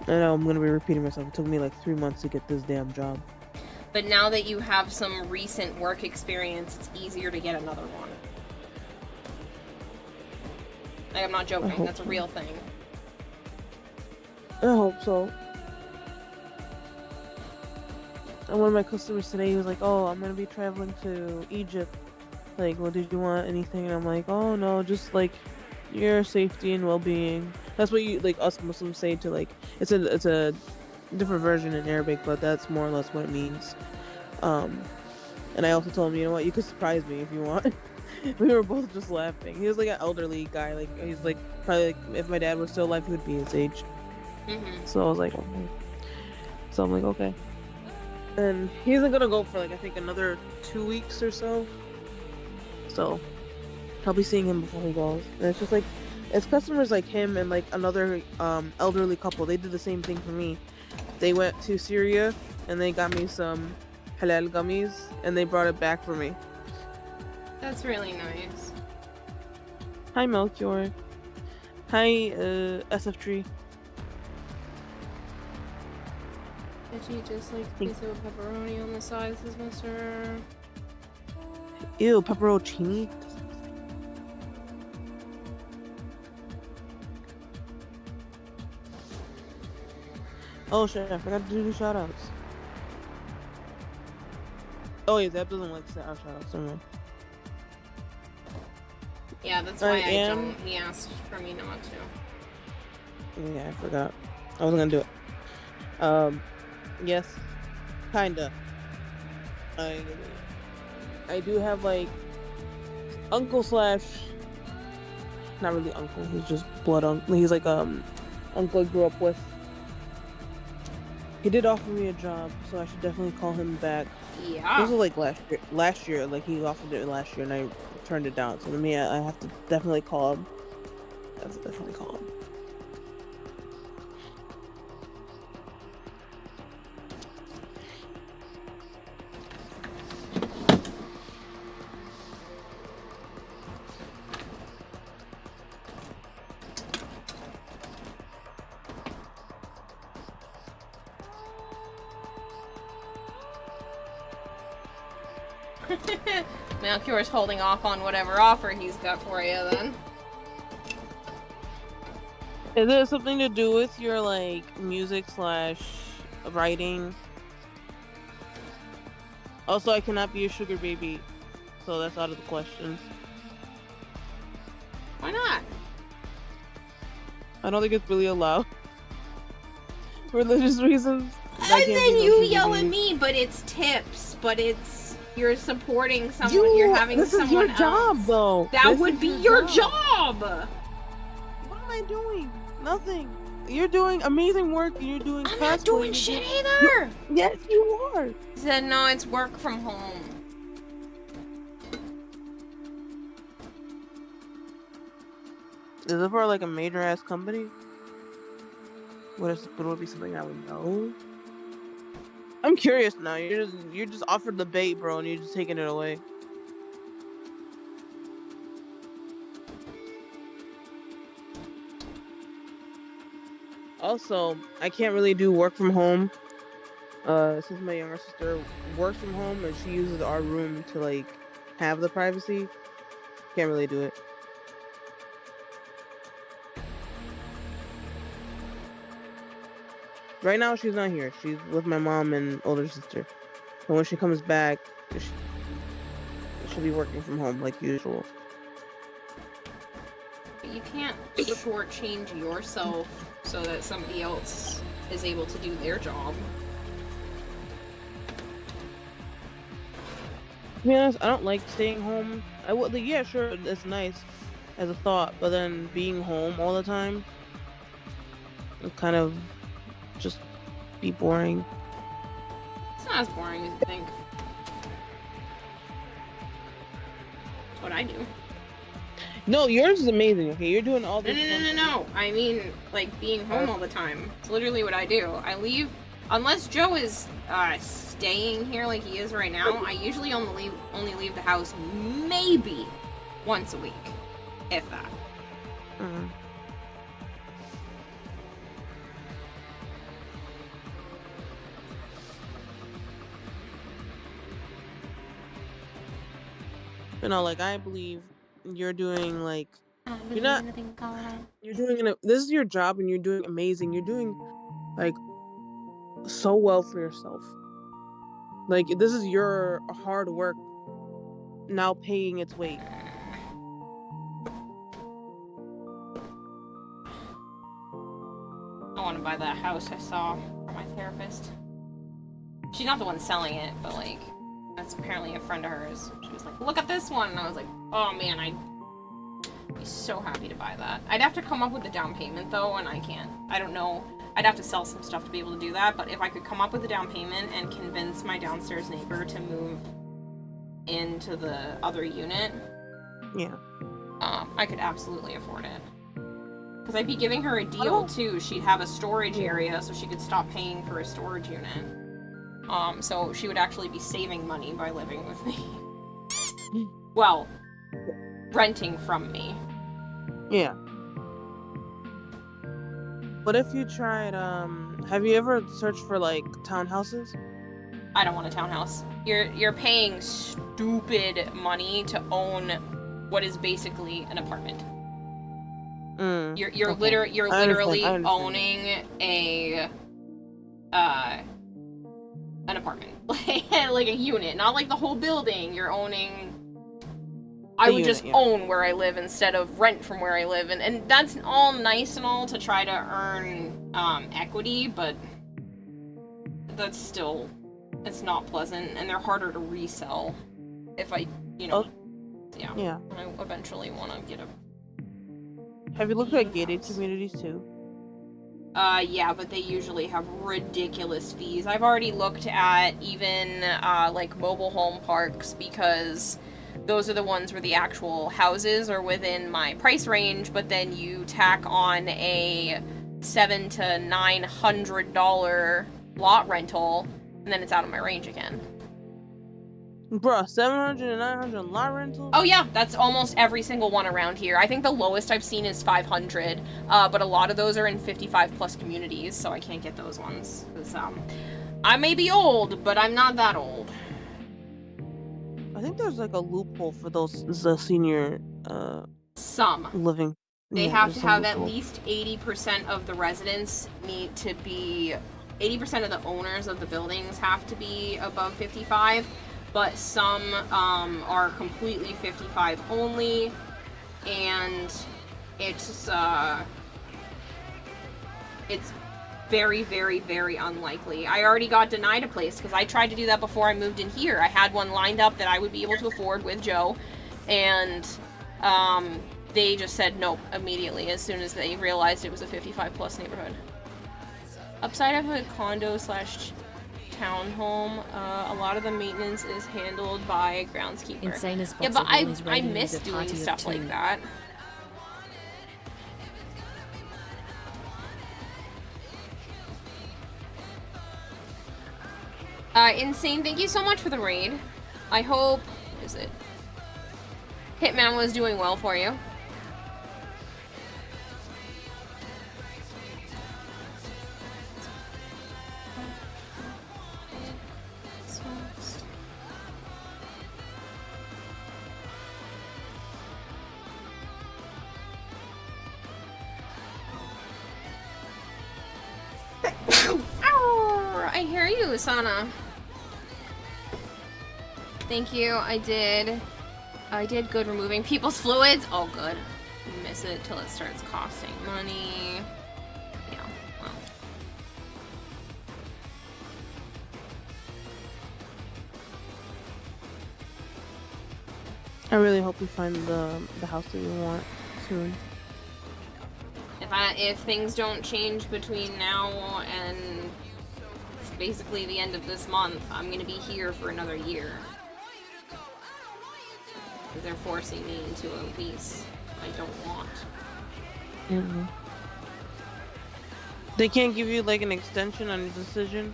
Speaker 8: I know I'm gonna be repeating myself. It took me like 3 months to get this damn job.
Speaker 1: But now that you have some recent work experience, it's easier to get another one. Like, I'm not joking, that's a real thing.
Speaker 8: I hope so. And one of my customers today, he was like, oh, I'm gonna be traveling to Egypt. Like, well, did you want anything? And I'm like, oh no, just like your safety and well-being. That's what you, like, us Muslims say to, like, it's a different version in Arabic, but that's more or less what it means. And I also told him, you know what, you could surprise me if you want. We were both just laughing. He was like an elderly guy, like he's like probably like, if my dad was still alive, he would be his age. So I was like, okay. So I'm like, okay. And he isn't gonna go for like I think another 2 weeks or so. So I'll be seeing him before he goes. And it's just like, it's customers like him and like another elderly couple. They did the same thing for me. They went to Syria and they got me some halal gummies and they brought it back for me.
Speaker 1: That's really nice.
Speaker 8: Hi Melchior. Hi SF Tree.
Speaker 1: Veggie just like a piece of pepperoni on the sides, says Mr.
Speaker 8: Ew, pepperoni. Oh shit, I forgot to do shoutouts. Oh yeah, Zeb doesn't like our shoutouts, don't know.
Speaker 1: Yeah, that's why I don't. He asked for me not to.
Speaker 8: Yeah, I forgot. I wasn't gonna do it. Yes, kinda. I do have like uncle slash, not really uncle. He's just blood uncle. He's like uncle I grew up with. He did offer me a job, so I should definitely call him back.
Speaker 1: Yeah.
Speaker 8: This was like last year. Like he offered it last year, and I turned it down. So I have to definitely call him.
Speaker 1: Melchior's holding off on whatever offer he's got for you then.
Speaker 8: Is it something to do with your like music slash writing? Also, I cannot be a sugar baby, so that's out of the question.
Speaker 1: Why not?
Speaker 8: I don't think it's really allowed. Religious reasons.
Speaker 1: And then you yell at me, but it's tips, but it's you're supporting someone, you're having
Speaker 8: this
Speaker 1: someone
Speaker 8: is your
Speaker 1: else.
Speaker 8: job, though.
Speaker 1: That
Speaker 8: This
Speaker 1: would
Speaker 8: is
Speaker 1: be your job.
Speaker 8: What am I doing? Nothing. You're doing amazing work, and you're doing.
Speaker 1: I'm not doing shit either.
Speaker 8: Yes, you are.
Speaker 1: He said no, it's work from home.
Speaker 8: Is it for like a major ass company? Would it be something I would know? I'm curious now. You're just offered the bait, bro, and you're just taking it away. Also, I can't really do work from home. Since my younger sister works from home and she uses our room to like have the privacy, can't really do it. Right now, she's not here. She's with my mom and older sister. And when she comes back, she'll be working from home like usual.
Speaker 1: You can't shortchange yourself so that somebody else is able to do their job.
Speaker 8: To be honest, I don't like staying home. I would like, yeah, sure, it's nice as a thought, but then being home all the time, it kind of just be boring.
Speaker 1: It's not as boring as you think. That's what I do.
Speaker 8: No, yours is amazing. Okay, you're doing all this.
Speaker 1: No. I mean, like, being home all the time. It's literally what I do. I leave, unless Joe is staying here like he is right now, I usually only leave the house maybe once a week, if that.
Speaker 8: Mm-hmm. But no, like, I believe you're doing, like, you're not, you're doing, this is your job and you're doing amazing. You're doing, like, so well for yourself. Like, this is your hard work now paying its weight.
Speaker 1: I want to buy that house I saw for my therapist. She's not the one selling it, but, like, that's apparently a friend of hers. She was like, look at this one! And I was like, oh man, I'd be so happy to buy that. I'd have to come up with the down payment, though, and I can't. I don't know. I'd have to sell some stuff to be able to do that, but if I could come up with the down payment and convince my downstairs neighbor to move into the other unit,
Speaker 8: Yeah.
Speaker 1: I could absolutely afford it. Because I'd be giving her a deal, too. She'd have a storage area, so she could stop paying for a storage unit. So she would actually be saving money by living with me. Well, renting from me.
Speaker 8: Yeah. What if you tried, have you ever searched for, like, townhouses?
Speaker 1: I don't want a townhouse. You're paying stupid money to own what is basically an apartment. You're
Speaker 8: Okay.
Speaker 1: literally
Speaker 8: I understand.
Speaker 1: owning an apartment. Like a unit, not like the whole building. You're owning I would just own where I live instead of rent from where I live, and that's all nice and all to try to earn equity, but that's still, it's not pleasant, and they're harder to resell if I, yeah. I eventually want to get a...
Speaker 8: Have you looked at gated communities too?
Speaker 1: Yeah, but they usually have ridiculous fees. I've already looked at even, like, mobile home parks, because those are the ones where the actual houses are within my price range, but then you tack on a $700 to $900 lot rental, and then it's out of my range again.
Speaker 8: Bruh, $700 to $900 lot rental?
Speaker 1: Oh yeah, that's almost every single one around here. I think the lowest I've seen is 500, but a lot of those are in 55 plus communities, so I can't get those ones. 'Cause, I may be old, but I'm not that old.
Speaker 8: I think there's like a loophole for the senior
Speaker 1: Some.
Speaker 8: living.
Speaker 1: They
Speaker 8: Yeah,
Speaker 1: have
Speaker 8: there's
Speaker 1: to
Speaker 8: some
Speaker 1: have at
Speaker 8: loophole.
Speaker 1: least 80% of the residents need to be 80% of the owners of the buildings have to be above 55, but some are completely 55 only, and it's very, very, very unlikely. I already got denied a place because I tried to do that before I moved in here. I had one lined up that I would be able to afford with Joe, and they just said nope immediately as soon as they realized it was a 55 plus neighborhood. Upside of a condo slash townhome, a lot of the maintenance is handled by a groundskeeper.
Speaker 9: Insane as
Speaker 1: Yeah, but
Speaker 9: possible is
Speaker 1: I
Speaker 9: raiding
Speaker 1: miss
Speaker 9: with a
Speaker 1: doing
Speaker 9: party of
Speaker 1: stuff like
Speaker 9: two.
Speaker 1: that. Insane, thank you so much for the raid. I hope, what is it? Hitman was doing well for you. Ow, I hear you, Sana. Thank you. I did good removing people's fluids. Oh, good. You miss it till it starts costing money. Yeah, well.
Speaker 8: I really hope we find the house that we want soon.
Speaker 1: If things don't change between now and basically the end of this month, I'm gonna be here for another year. Because they're forcing me into a lease I don't want.
Speaker 8: Mm-hmm. They can't give you like an extension on your decision.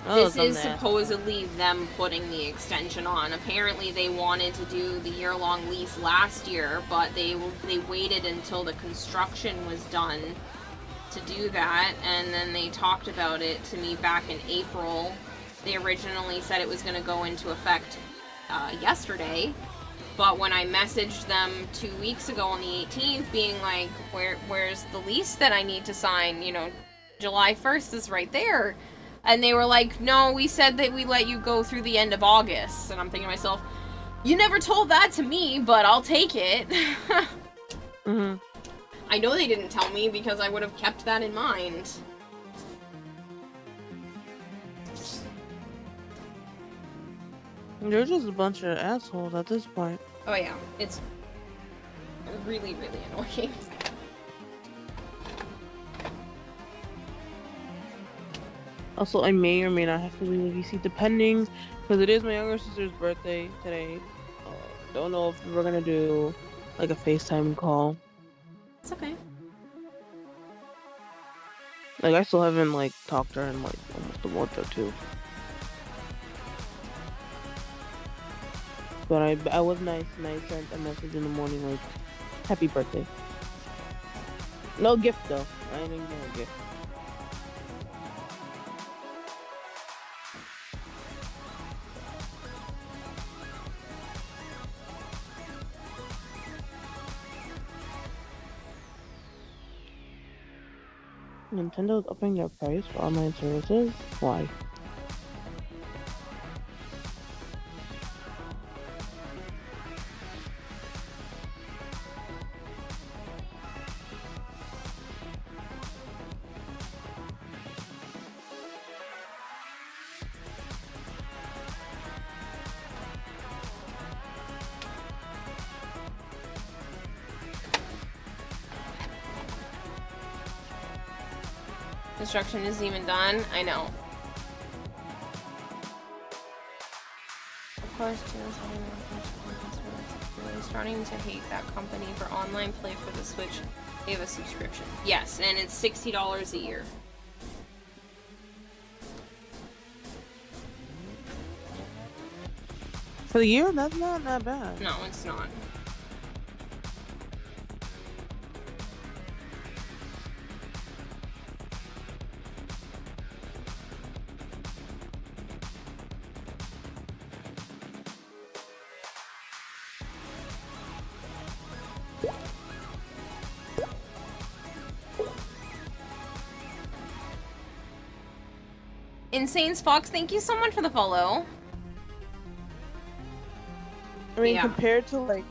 Speaker 1: This is supposedly them putting the extension on. Apparently they wanted to do the year-long lease last year, but they waited until the construction was done to do that, and then they talked about it to me back in April. They originally said it was going to go into effect yesterday, but when I messaged them 2 weeks ago on the 18th being like, where's the lease that I need to sign? You know, July 1st is right there. And they were like, no, we said that we let you go through the end of August. And I'm thinking to myself, you never told that to me, but I'll take it.
Speaker 8: Mm-hmm.
Speaker 1: I know they didn't tell me because I would have kept that in mind.
Speaker 8: They're just a bunch of assholes at this point.
Speaker 1: Oh yeah, it's really, really annoying.
Speaker 8: Also, I may or may not have to leave a VC depending, because it is my younger sister's birthday today. Don't know if we're gonna do like a FaceTime call.
Speaker 1: It's okay.
Speaker 8: Like, I still haven't like talked to her in like almost a month or two. But I was nice and I sent a message in the morning like, happy birthday. No gift though. I didn't get a gift. Nintendo's upping their price for online services? Why?
Speaker 1: Construction isn't even done. I know. Of course, really starting to hate that company for online play for the Switch. They have a subscription. Yes, and it's $60 a year.
Speaker 8: For the year? That's not that bad.
Speaker 1: No, it's not. Insane's Fox, thank you so much for the follow.
Speaker 8: I mean,
Speaker 1: Yeah.
Speaker 8: compared to like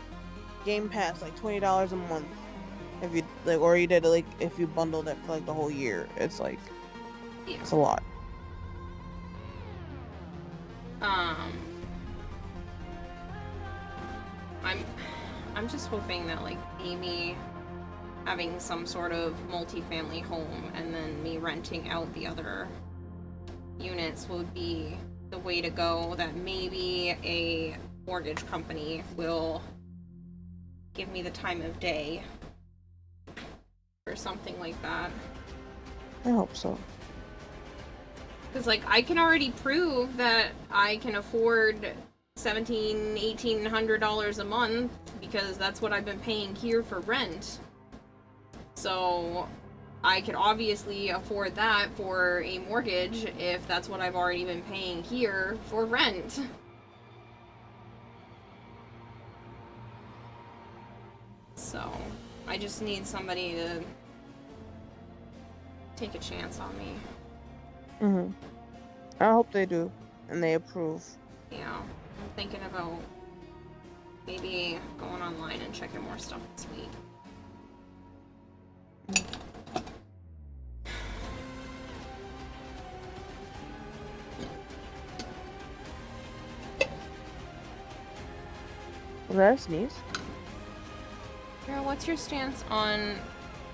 Speaker 8: Game Pass, like $20 a month, if you like, or you did it like if you bundled it for like the whole year, it's like
Speaker 1: Yeah.
Speaker 8: it's a lot.
Speaker 1: I'm just hoping that like maybe having some sort of multi-family home and then me renting out the other units would be the way to go, that maybe a mortgage company will give me the time of day or something like that.
Speaker 8: I hope so.
Speaker 1: Because like I can already prove that I can afford $1,800 a month because that's what I've been paying here for rent. So I could obviously afford that for a mortgage if that's what I've already been paying here for rent. So I just need somebody to take a chance on me.
Speaker 8: Mhm. I hope they do, and they approve.
Speaker 1: Yeah, I'm thinking about maybe going online and checking more stuff this week.
Speaker 8: Was that a sneeze?
Speaker 1: Girl, what's your stance on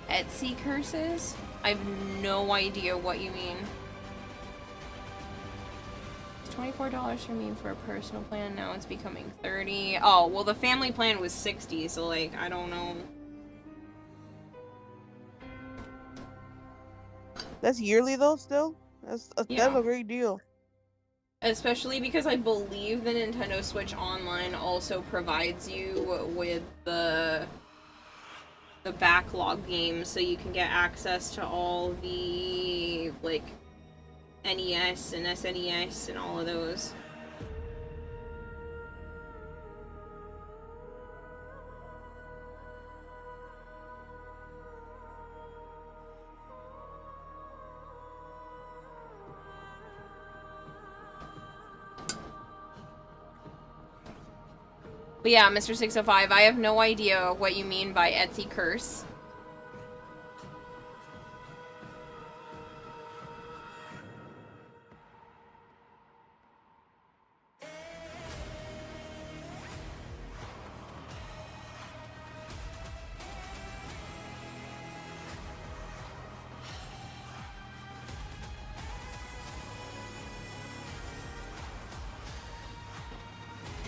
Speaker 1: Etsy curses? I have no idea what you mean. It's $24 for me for a personal plan, now it's becoming $30. Oh, well the family plan was $60, so like, I don't know.
Speaker 8: That's yearly though. Still, that's a great deal.
Speaker 1: Especially because I believe the Nintendo Switch Online also provides you with the backlog games, so you can get access to all the like NES and SNES and all of those. But yeah, Mr. 605, I have no idea what you mean by Etsy curse.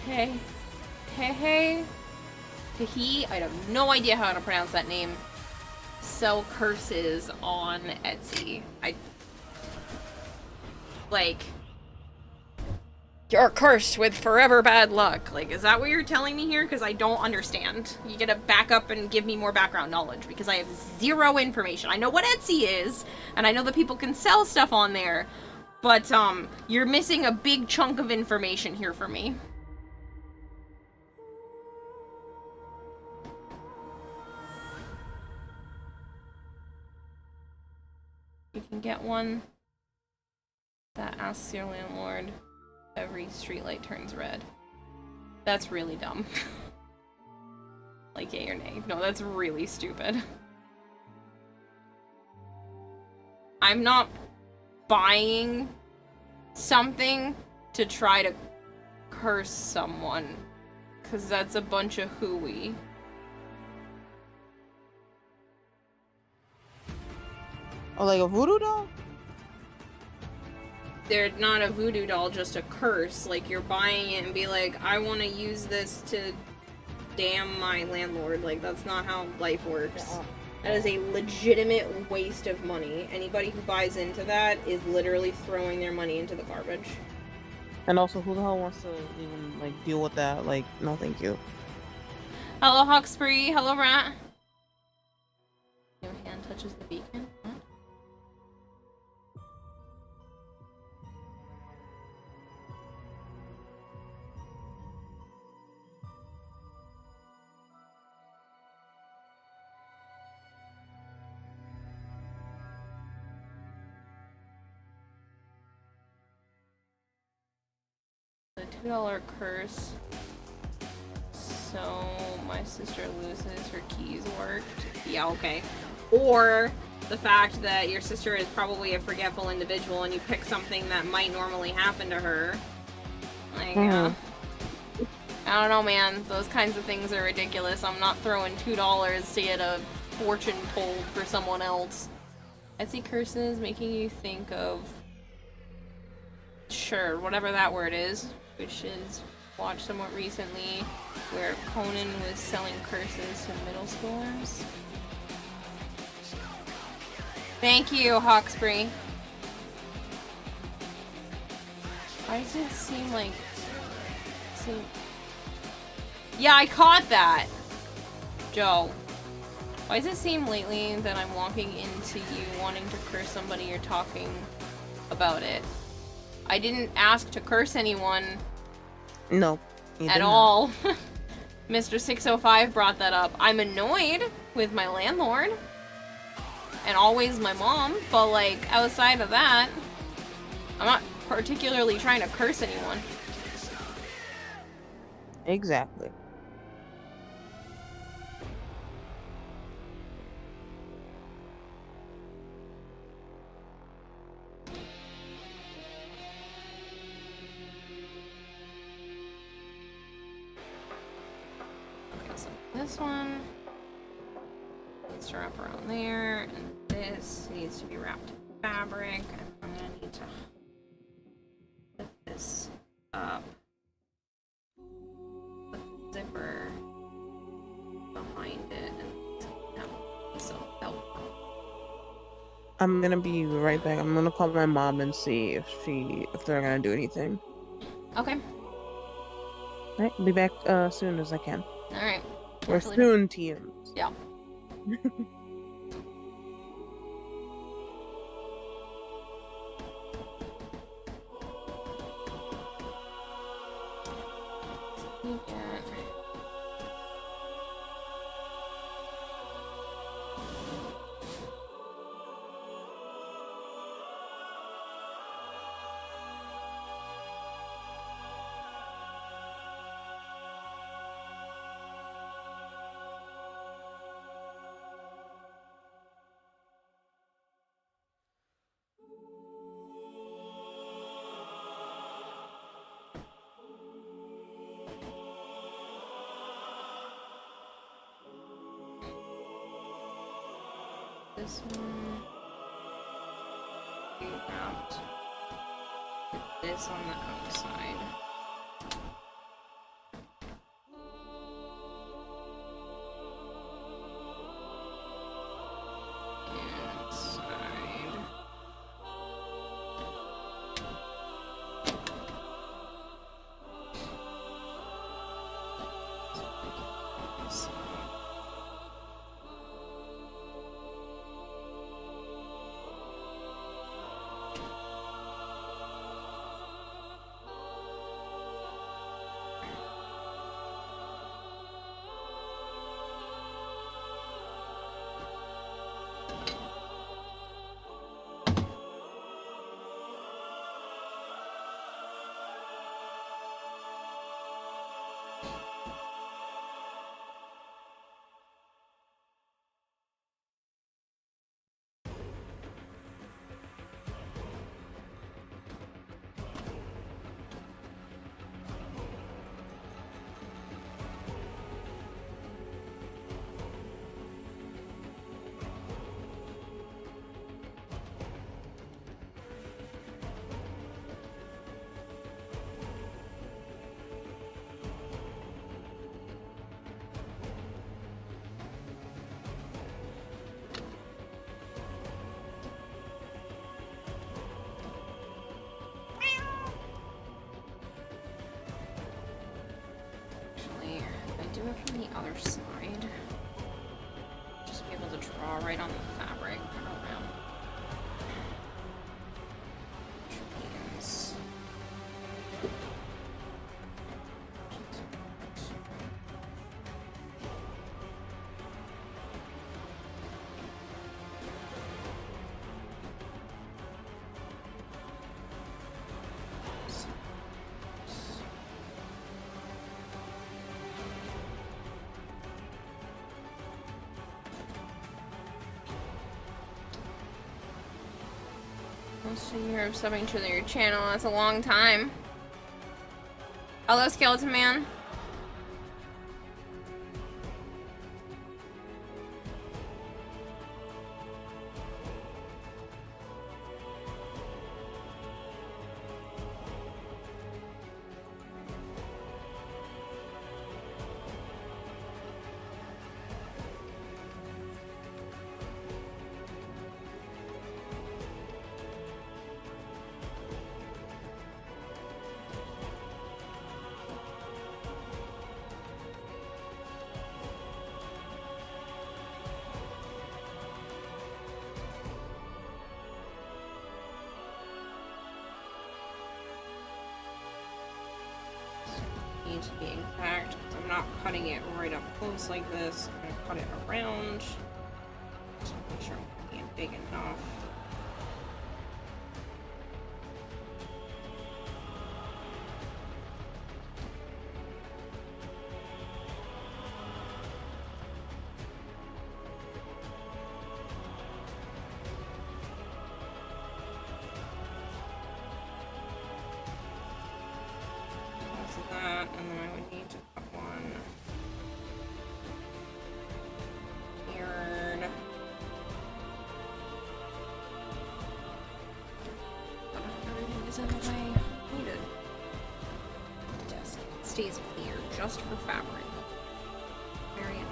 Speaker 1: Hey. Tahi, I have no idea how to pronounce that name. Sell curses on Etsy. Like, you're cursed with forever bad luck. Like, is that what you're telling me here? Because I don't understand. You gotta back up and give me more background knowledge, because I have zero information. I know what Etsy is, and I know that people can sell stuff on there, but, you're missing a big chunk of information here for me. You can get one that asks your landlord every streetlight turns red. That's really dumb. Like, yay or nay. No, that's really stupid. I'm not buying something to try to curse someone, because that's a bunch of hooey.
Speaker 8: Oh, like a voodoo doll?
Speaker 1: They're not a voodoo doll, just a curse. Like, you're buying it and be like, I want to use this to damn my landlord. Like, that's not how life works. That is a legitimate waste of money. Anybody who buys into that is literally throwing their money into the garbage.
Speaker 8: And also, who the hell wants to even like deal with that? Like, no, thank you.
Speaker 1: Hello, Hawkspree. Hello, Rat. Your hand touches the beacon. What? $2 curse. So my sister loses her keys worked. Yeah, okay. Or the fact that your sister is probably a forgetful individual and you pick something that might normally happen to her. Like, I don't know, man. Those kinds of things are ridiculous. I'm not throwing $2 to get a fortune told for someone else. Etsy curses making you think of... Sure, whatever that word is. Which is watched somewhat recently where Conan was selling curses to middle schoolers. Thank you, Hawksbury. Why does it seem like... Yeah, I caught that! Joe. Why does it seem lately that I'm walking into you wanting to curse somebody or talking about it? I didn't ask to curse anyone.
Speaker 8: No.
Speaker 1: At all. Mr. 605 brought that up. I'm annoyed with my landlord. And always my mom. But, like, outside of that, I'm not particularly trying to curse anyone.
Speaker 8: Exactly.
Speaker 1: Okay, so this one needs to wrap around there, and this needs to be wrapped in fabric, and I'm gonna need to lift this up. Put the zipper behind it, and have a piece of Velcro.
Speaker 8: I'm gonna be right back. I'm gonna call my mom and see if they're gonna do anything.
Speaker 1: Okay.
Speaker 8: Right, be back as soon as I can.
Speaker 1: Alright.
Speaker 8: Or soon, TMs.
Speaker 1: Yeah. This one be wrapped with this on the outside. Inside. Almost a year of subbing to your channel. That's a long time. Hello, Skeleton Man. To be exact, because I'm not cutting it right up close like this. I'm gonna cut it around. Just make sure I'm cutting it big enough. That, and then I would need to cut one here. Everything is in the way. Needed. Desk. It stays here just for fabric. Very annoying.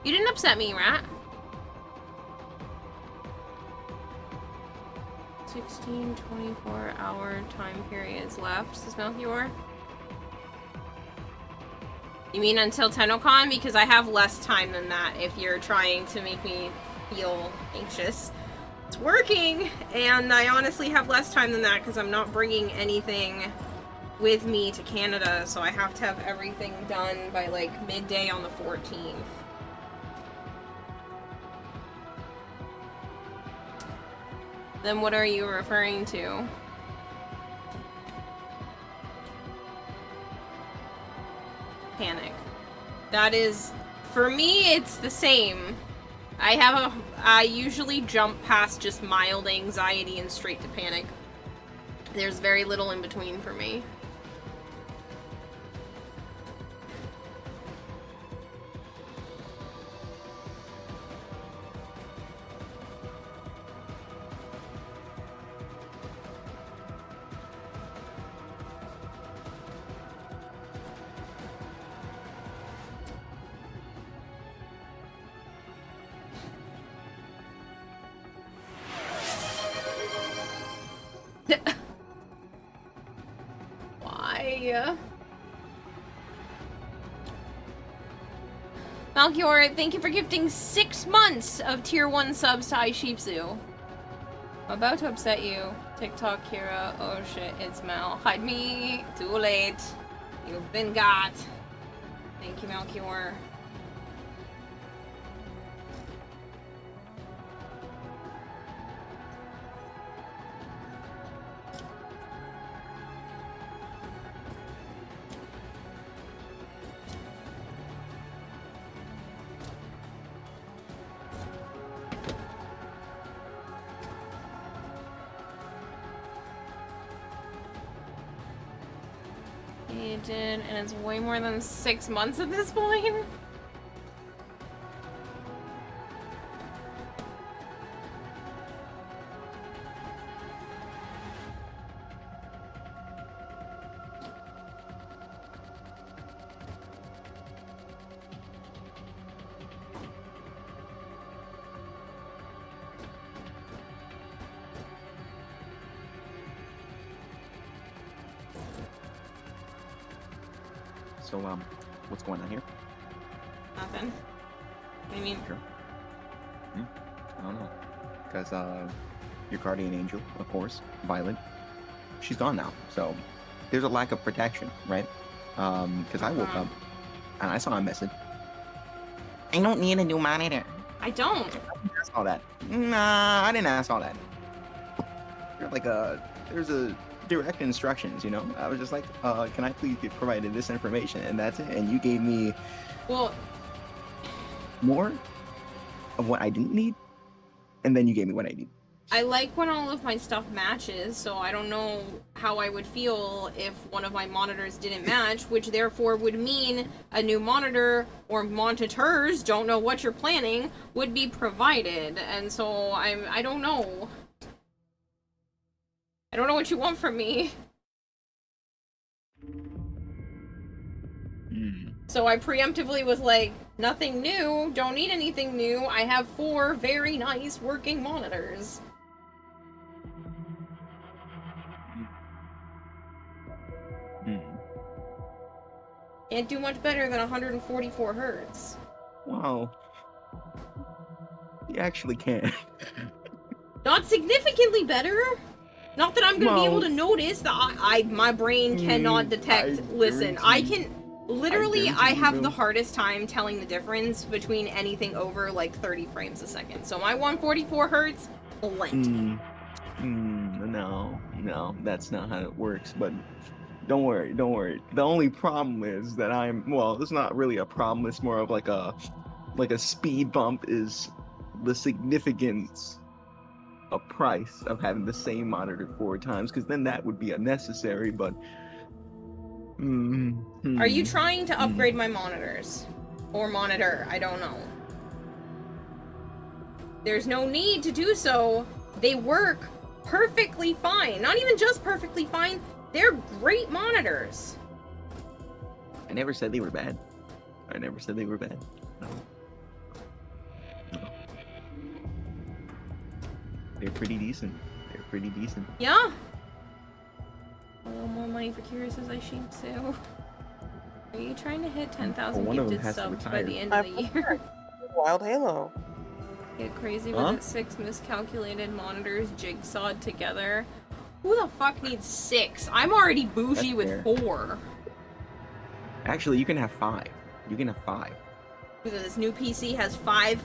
Speaker 1: You didn't upset me, rat. 16 24-hour time periods left, says Melchior. You mean until TennoCon? Because I have less time than that if you're trying to make me feel anxious. It's working, and I honestly have less time than that because I'm not bringing anything with me to Canada, so I have to have everything done by like midday on the 14th. Then what are you referring to? Panic. That is, for me, it's the same. I usually jump past just mild anxiety and straight to panic. There's very little in between for me. ya. Malchior, thank you for gifting 6 months of tier 1 subs to iSheepzu. I'm about to upset you. TikTok, Kira. Oh shit, it's Mal. Hide me. Too late. You've been got. Thank you, Malchior. He did, and it's way more than 6 months at this point.
Speaker 9: So, what's going on here?
Speaker 1: Nothing. What do you mean?
Speaker 9: Sure. I don't know. Because, your guardian angel, of course, Violet, she's gone now. So, there's a lack of protection, right? Because I woke up and I saw a message. I don't need a new monitor.
Speaker 1: I don't.
Speaker 9: I didn't ask all that. Nah, I didn't ask all that. There's a direct instructions, you know? I was just like, can I please get provided this information? And that's it. And you gave me more of what I didn't need. And then you gave me what I need.
Speaker 1: I like when all of my stuff matches, so I don't know how I would feel if one of my monitors didn't match, which therefore would mean a new monitor or monitors, don't know what you're planning, would be provided. And so I don't know. I don't know what you want from me. So I preemptively was like, nothing new, don't need anything new, I have 4 very nice working monitors. Can't do much better than 144 hertz.
Speaker 9: Wow. You actually can.
Speaker 1: Not significantly better. Not that I'm gonna be able to notice that my brain cannot detect. Listen, I can literally I have the hardest time telling the difference between anything over like 30 frames a second. So my 144 hertz, plenty.
Speaker 9: No, that's not how it works. But don't worry. The only problem is that it's not really a problem. It's more of like a speed bump is the significance a price of having the same monitor 4 times, because then that would be unnecessary. But
Speaker 1: Are you trying to upgrade my monitors or monitor? I don't know. There's no need to do so. They work perfectly fine. Not even just perfectly fine, they're great monitors.
Speaker 9: I never said they were bad. No. They're pretty decent.
Speaker 1: Yeah. A little more money for Curious as I sheep too. Are you trying to hit 10,000 gifted subs by the end of the year?
Speaker 8: Wild Halo.
Speaker 1: Get crazy with it. 6 miscalculated monitors jigsawed together. Who the fuck needs 6? I'm already bougie with 4.
Speaker 9: Actually, you can have 5.
Speaker 1: This new PC has 5?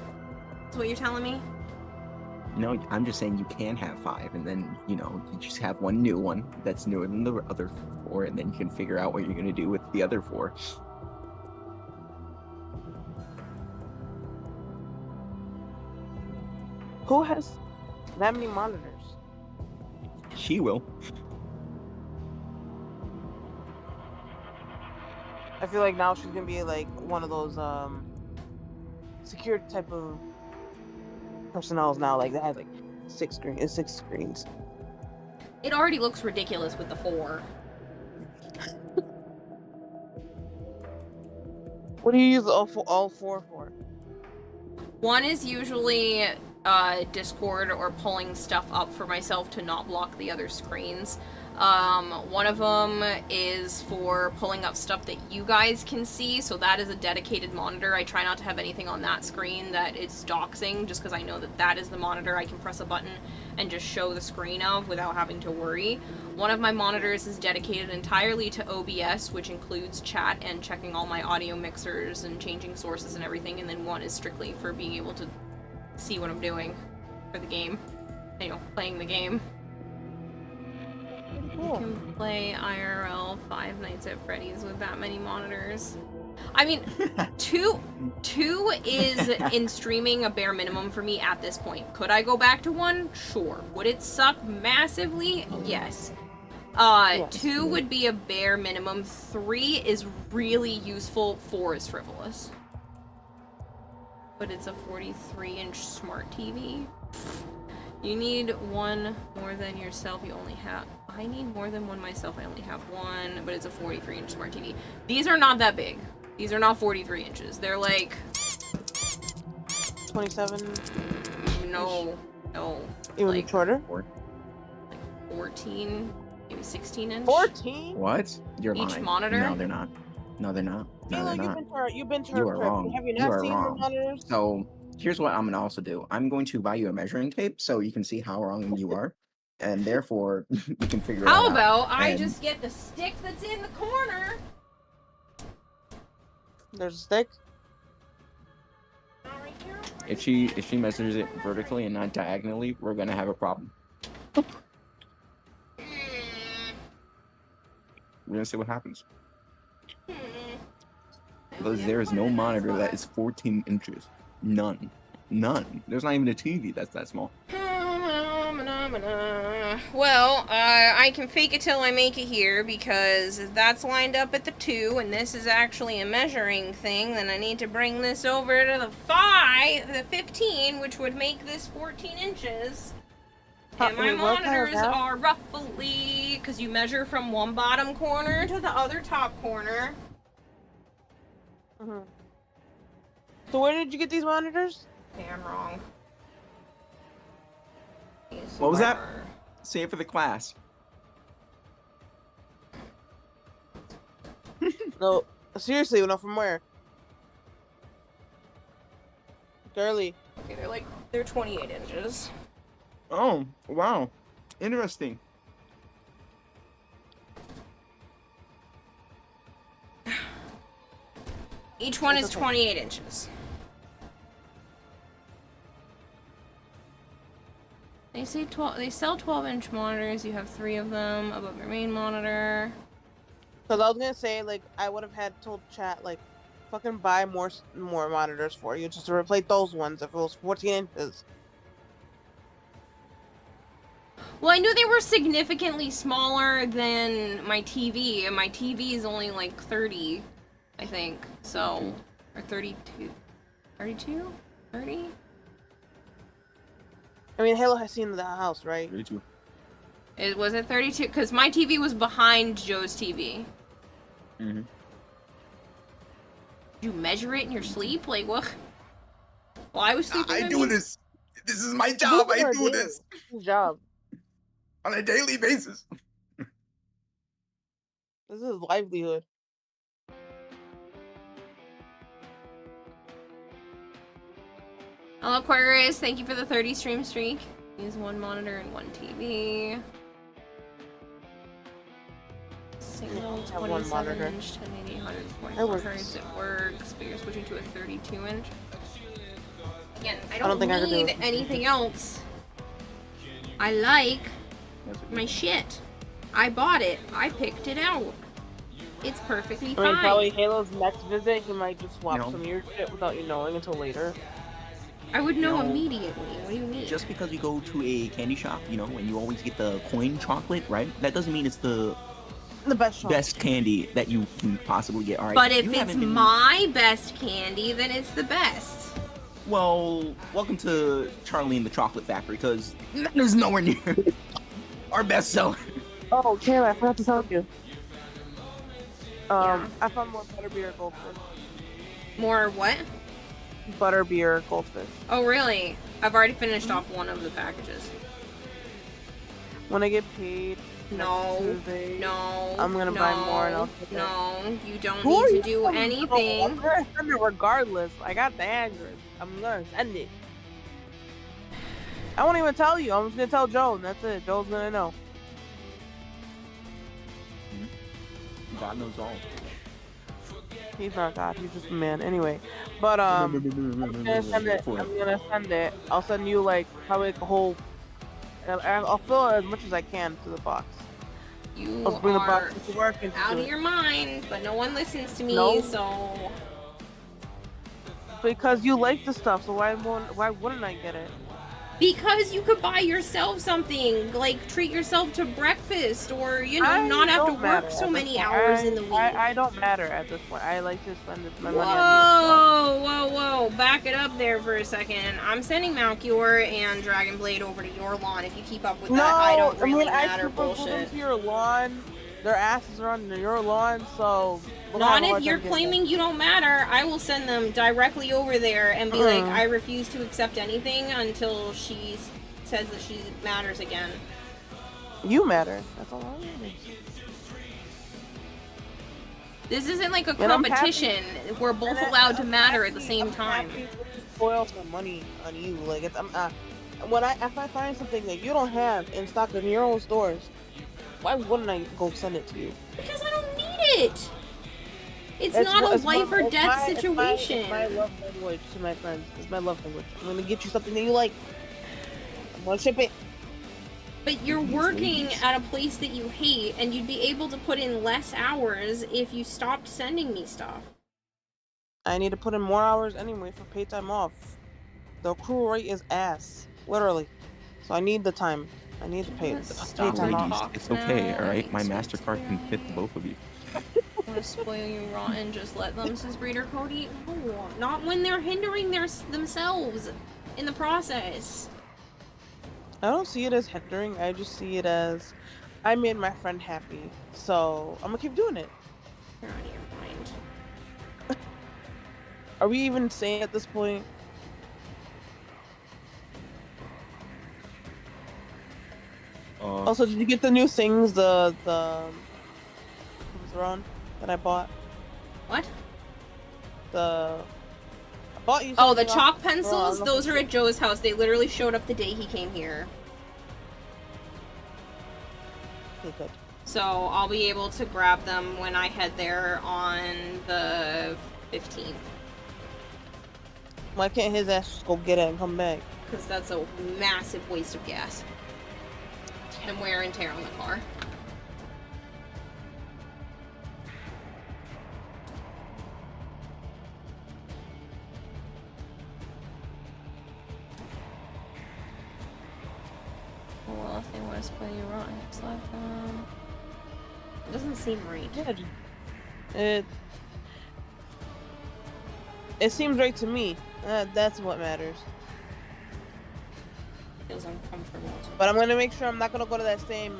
Speaker 1: That's what you're telling me?
Speaker 9: No, I'm just saying you can have 5, and then, you just have one new one that's newer than the other 4, and then you can figure out what you're going to do with the other 4.
Speaker 8: Who has that many monitors?
Speaker 9: She will.
Speaker 8: I feel like now she's gonna be like one of those secure type of personnel now, like that has like 6 screens.
Speaker 1: It already looks ridiculous with the 4.
Speaker 8: What do you use all 4 for?
Speaker 1: One is usually Discord or pulling stuff up for myself to not block the other screens. One of them is for pulling up stuff that you guys can see, so that is a dedicated monitor. I try not to have anything on that screen that is doxing, just because I know that that is the monitor I can press a button and just show the screen of without having to worry. One of my monitors is dedicated entirely to OBS, which includes chat and checking all my audio mixers and changing sources and everything, and then one is strictly for being able to see what I'm doing for the game. You know, playing the game. You can play IRL Five Nights at Freddy's with that many monitors. I mean, two is in streaming a bare minimum for me at this point. Could I go back to one? Sure. Would it suck massively? Yes. Two would be a bare minimum. 3 is really useful. 4 is frivolous. But it's a 43-inch smart TV. You need one more than yourself. You only have... I need more than one myself. I only have one, but it's a 43-inch smart TV. These are not that big. These are not 43 inches. They're like...
Speaker 8: 27?
Speaker 1: No.
Speaker 8: Even
Speaker 1: like,
Speaker 8: shorter?
Speaker 1: Like 14, maybe 16 inch.
Speaker 8: 14?
Speaker 9: What? You're lying.
Speaker 1: Each monitor?
Speaker 9: No, they're not. No, they're not. No, they're not.
Speaker 8: You've been to
Speaker 9: You are wrong.
Speaker 8: Have you
Speaker 9: You
Speaker 8: not
Speaker 9: are
Speaker 8: seen the
Speaker 9: wrong.
Speaker 8: monitors?
Speaker 9: So here's what I'm gonna also do. I'm going to buy you a measuring tape so you can see how wrong you are, and therefore you can figure it out.
Speaker 1: How about I
Speaker 9: And
Speaker 1: just get the stick that's in the corner?
Speaker 8: There's a stick?
Speaker 9: if she measures it vertically and not diagonally, we're gonna have a problem. We're gonna see what happens. Because there is no monitor that is 14 inches. None. There's not even a TV that's that small.
Speaker 1: Well, I can fake it till I make it here, because if that's lined up at the 2 and this is actually a measuring thing, then I need to bring this over to the 15, which would make this 14 inches. And my monitors are roughly, because you measure from one bottom corner to the other top corner.
Speaker 8: Mm-hmm. So where did you get these monitors?
Speaker 1: Okay, I'm wrong.
Speaker 9: What was that? Say it for the class.
Speaker 8: No, seriously, no, from where? Girly.
Speaker 1: Okay, they're 28 inches.
Speaker 9: Oh, wow. Interesting.
Speaker 1: Each one is 28 inches. They say 12. They sell 12-inch monitors. You have 3 of them above your main monitor.
Speaker 8: Because I was gonna say, I would have had told chat, fucking buy more monitors for you, just to replace those ones if it was 14 inches.
Speaker 1: Well, I knew they were significantly smaller than my TV, and my TV is only 30, I think. So, or 32, 32, 30.
Speaker 8: I mean, Halo has seen the house, right?
Speaker 9: 32.
Speaker 1: Was it 32? Because my TV was behind Joe's TV.
Speaker 9: Mm-hmm.
Speaker 1: Did you measure it in your sleep? What? Well, I was sleeping.
Speaker 9: I do this. This is my job. I do this.
Speaker 8: Good job.
Speaker 9: On a daily basis.
Speaker 8: This is livelihood.
Speaker 1: Hello, Aquarius. Thank you for the 30 stream streak. Use 1 monitor and 1 TV. Single 27-inch, 1080, 144 hertz. It works, but you're switching to a 32-inch. Again, I don't
Speaker 8: think I could do
Speaker 1: need
Speaker 8: it.
Speaker 1: anything else. I like my shit. I bought it. I picked it out. It's perfectly fine.
Speaker 8: I mean, probably Halo's next visit, he might just swap
Speaker 9: No.
Speaker 8: some of your shit without you knowing until later.
Speaker 1: I would know
Speaker 9: No.
Speaker 1: immediately. What do you mean?
Speaker 9: Just because you go to a candy shop, and you always get the coin chocolate, right? That doesn't mean it's the
Speaker 8: best chocolate.
Speaker 9: best candy that you can possibly get. All right.
Speaker 1: But if
Speaker 9: you
Speaker 1: it's
Speaker 9: haven't been-
Speaker 1: my best candy, then it's the best.
Speaker 9: Well, welcome to Charlie and the Chocolate Factory, because that is nowhere near our best seller.
Speaker 8: Oh, Taylor, I forgot to tell you.
Speaker 1: Yeah.
Speaker 8: I found more butterbeer goldfish.
Speaker 1: More what?
Speaker 8: Butterbeer goldfish.
Speaker 1: Oh, really? I've already finished off one of the packages.
Speaker 8: When I get paid,
Speaker 1: No,
Speaker 8: Tuesday.
Speaker 1: no.
Speaker 8: I'm gonna buy more and I'll take it.
Speaker 1: No, you don't
Speaker 8: Who are
Speaker 1: need
Speaker 8: you
Speaker 1: to do
Speaker 8: telling? No,
Speaker 1: anything.
Speaker 8: I'm gonna send it regardless. I got the address. I'm gonna send it. I won't even tell you. I'm just gonna tell Joe, and that's it. Joe's gonna know.
Speaker 9: God knows all.
Speaker 8: He's not God. He's just a man. Anyway, but I'm gonna send it. I'm gonna send it. I'll send you like probably like a whole. I'll fill it as much as I can to the box.
Speaker 1: You
Speaker 8: I'll bring the
Speaker 1: are
Speaker 8: box to work and
Speaker 1: out
Speaker 8: do
Speaker 1: of
Speaker 8: it.
Speaker 1: your mind, but no one listens to me,
Speaker 8: No.
Speaker 1: so...
Speaker 8: Because you like the stuff, so why wouldn't I get it?
Speaker 1: Because you could buy yourself something, like treat yourself to breakfast, or, you know, not have to work so many hours in the week.
Speaker 8: I don't matter at this point. I like to spend my money on
Speaker 1: Whoa, whoa, whoa. Back it up there for a second. I'm sending Malcure and Dragonblade over to your lawn. If you keep up with that, I don't really matter bullshit.
Speaker 8: To your lawn. Their asses are on your lawn, so...
Speaker 1: Not if you're claiming you don't matter. I will send them directly over there and be like, I refuse to accept anything until she says that she matters again.
Speaker 8: You matter. That's all I need.
Speaker 1: This isn't like a competition. We're both allowed to matter at the same time.
Speaker 8: Spoil some money on you. Like it's if I find something that you don't have in stock in your own stores, why wouldn't I go send it to you?
Speaker 1: Because I don't need it. It's not a life or death situation.
Speaker 8: It's my love language to my friends. It's my love language. I'm gonna get you something that you like. I'm gonna ship it.
Speaker 1: But you're working at a place that you hate, and you'd be able to put in less hours if you stopped sending me stuff.
Speaker 8: I need to put in more hours anyway for paid time off. The accrual rate is ass, literally. So I need the time. I need to pay time off.
Speaker 9: It's okay, all right. My MasterCard can fit both of you.
Speaker 1: I'm gonna spoil you rotten. Just let them, says Breeder Cody. No, not when they're hindering themselves in the process.
Speaker 8: I don't see it as hindering. I just see it as I made my friend happy, so I'm gonna keep doing it.
Speaker 1: You're out of your mind.
Speaker 8: Are we even sane at this point? Also, did you get the new things? The Throne that I bought.
Speaker 1: What?
Speaker 8: I bought you.
Speaker 1: Oh, the chalk pencils. Those are at Joe's house. They literally showed up the day he came here.
Speaker 8: Okay, good.
Speaker 1: So I'll be able to grab them when I head there on the 15th.
Speaker 8: Why can't his ass just go get it and come back?
Speaker 1: Because that's a massive waste of gas. And wear and tear on the car. Well, if they want to spoil you rotten, just let them. It doesn't seem right.
Speaker 8: Yeah, it seems right to me. That's what matters.
Speaker 1: Feels uncomfortable.
Speaker 8: But I'm gonna make sure I'm not gonna go to that same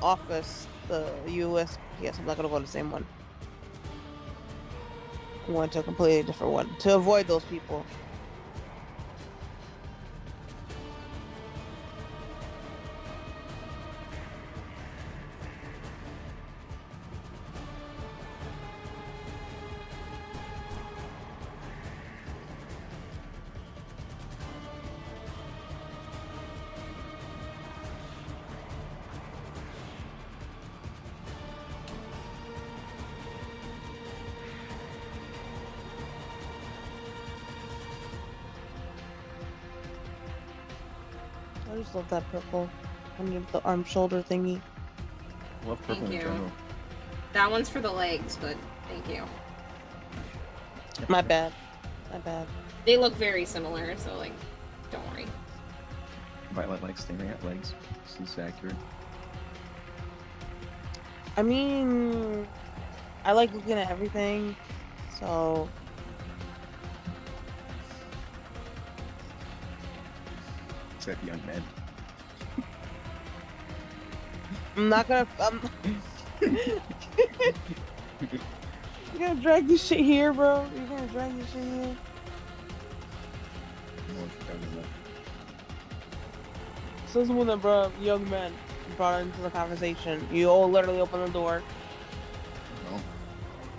Speaker 8: office, the USPS. I'm not gonna go to the same one. I went to a completely different one to avoid those people. I just love that purple under the arm shoulder thingy.
Speaker 9: I love purple in general.
Speaker 1: That one's for the legs, but thank you.
Speaker 8: My bad. My bad.
Speaker 1: They look very similar, so like, don't worry.
Speaker 9: Violet likes staring at legs. This is accurate.
Speaker 8: I mean, I like looking at everything, so.
Speaker 9: Except young men.
Speaker 8: I'm not gonna. You're gonna drag this shit here, bro. You're gonna drag this shit here. Says the one that brought up young men. brought into the conversation. You all literally open the door.
Speaker 10: No,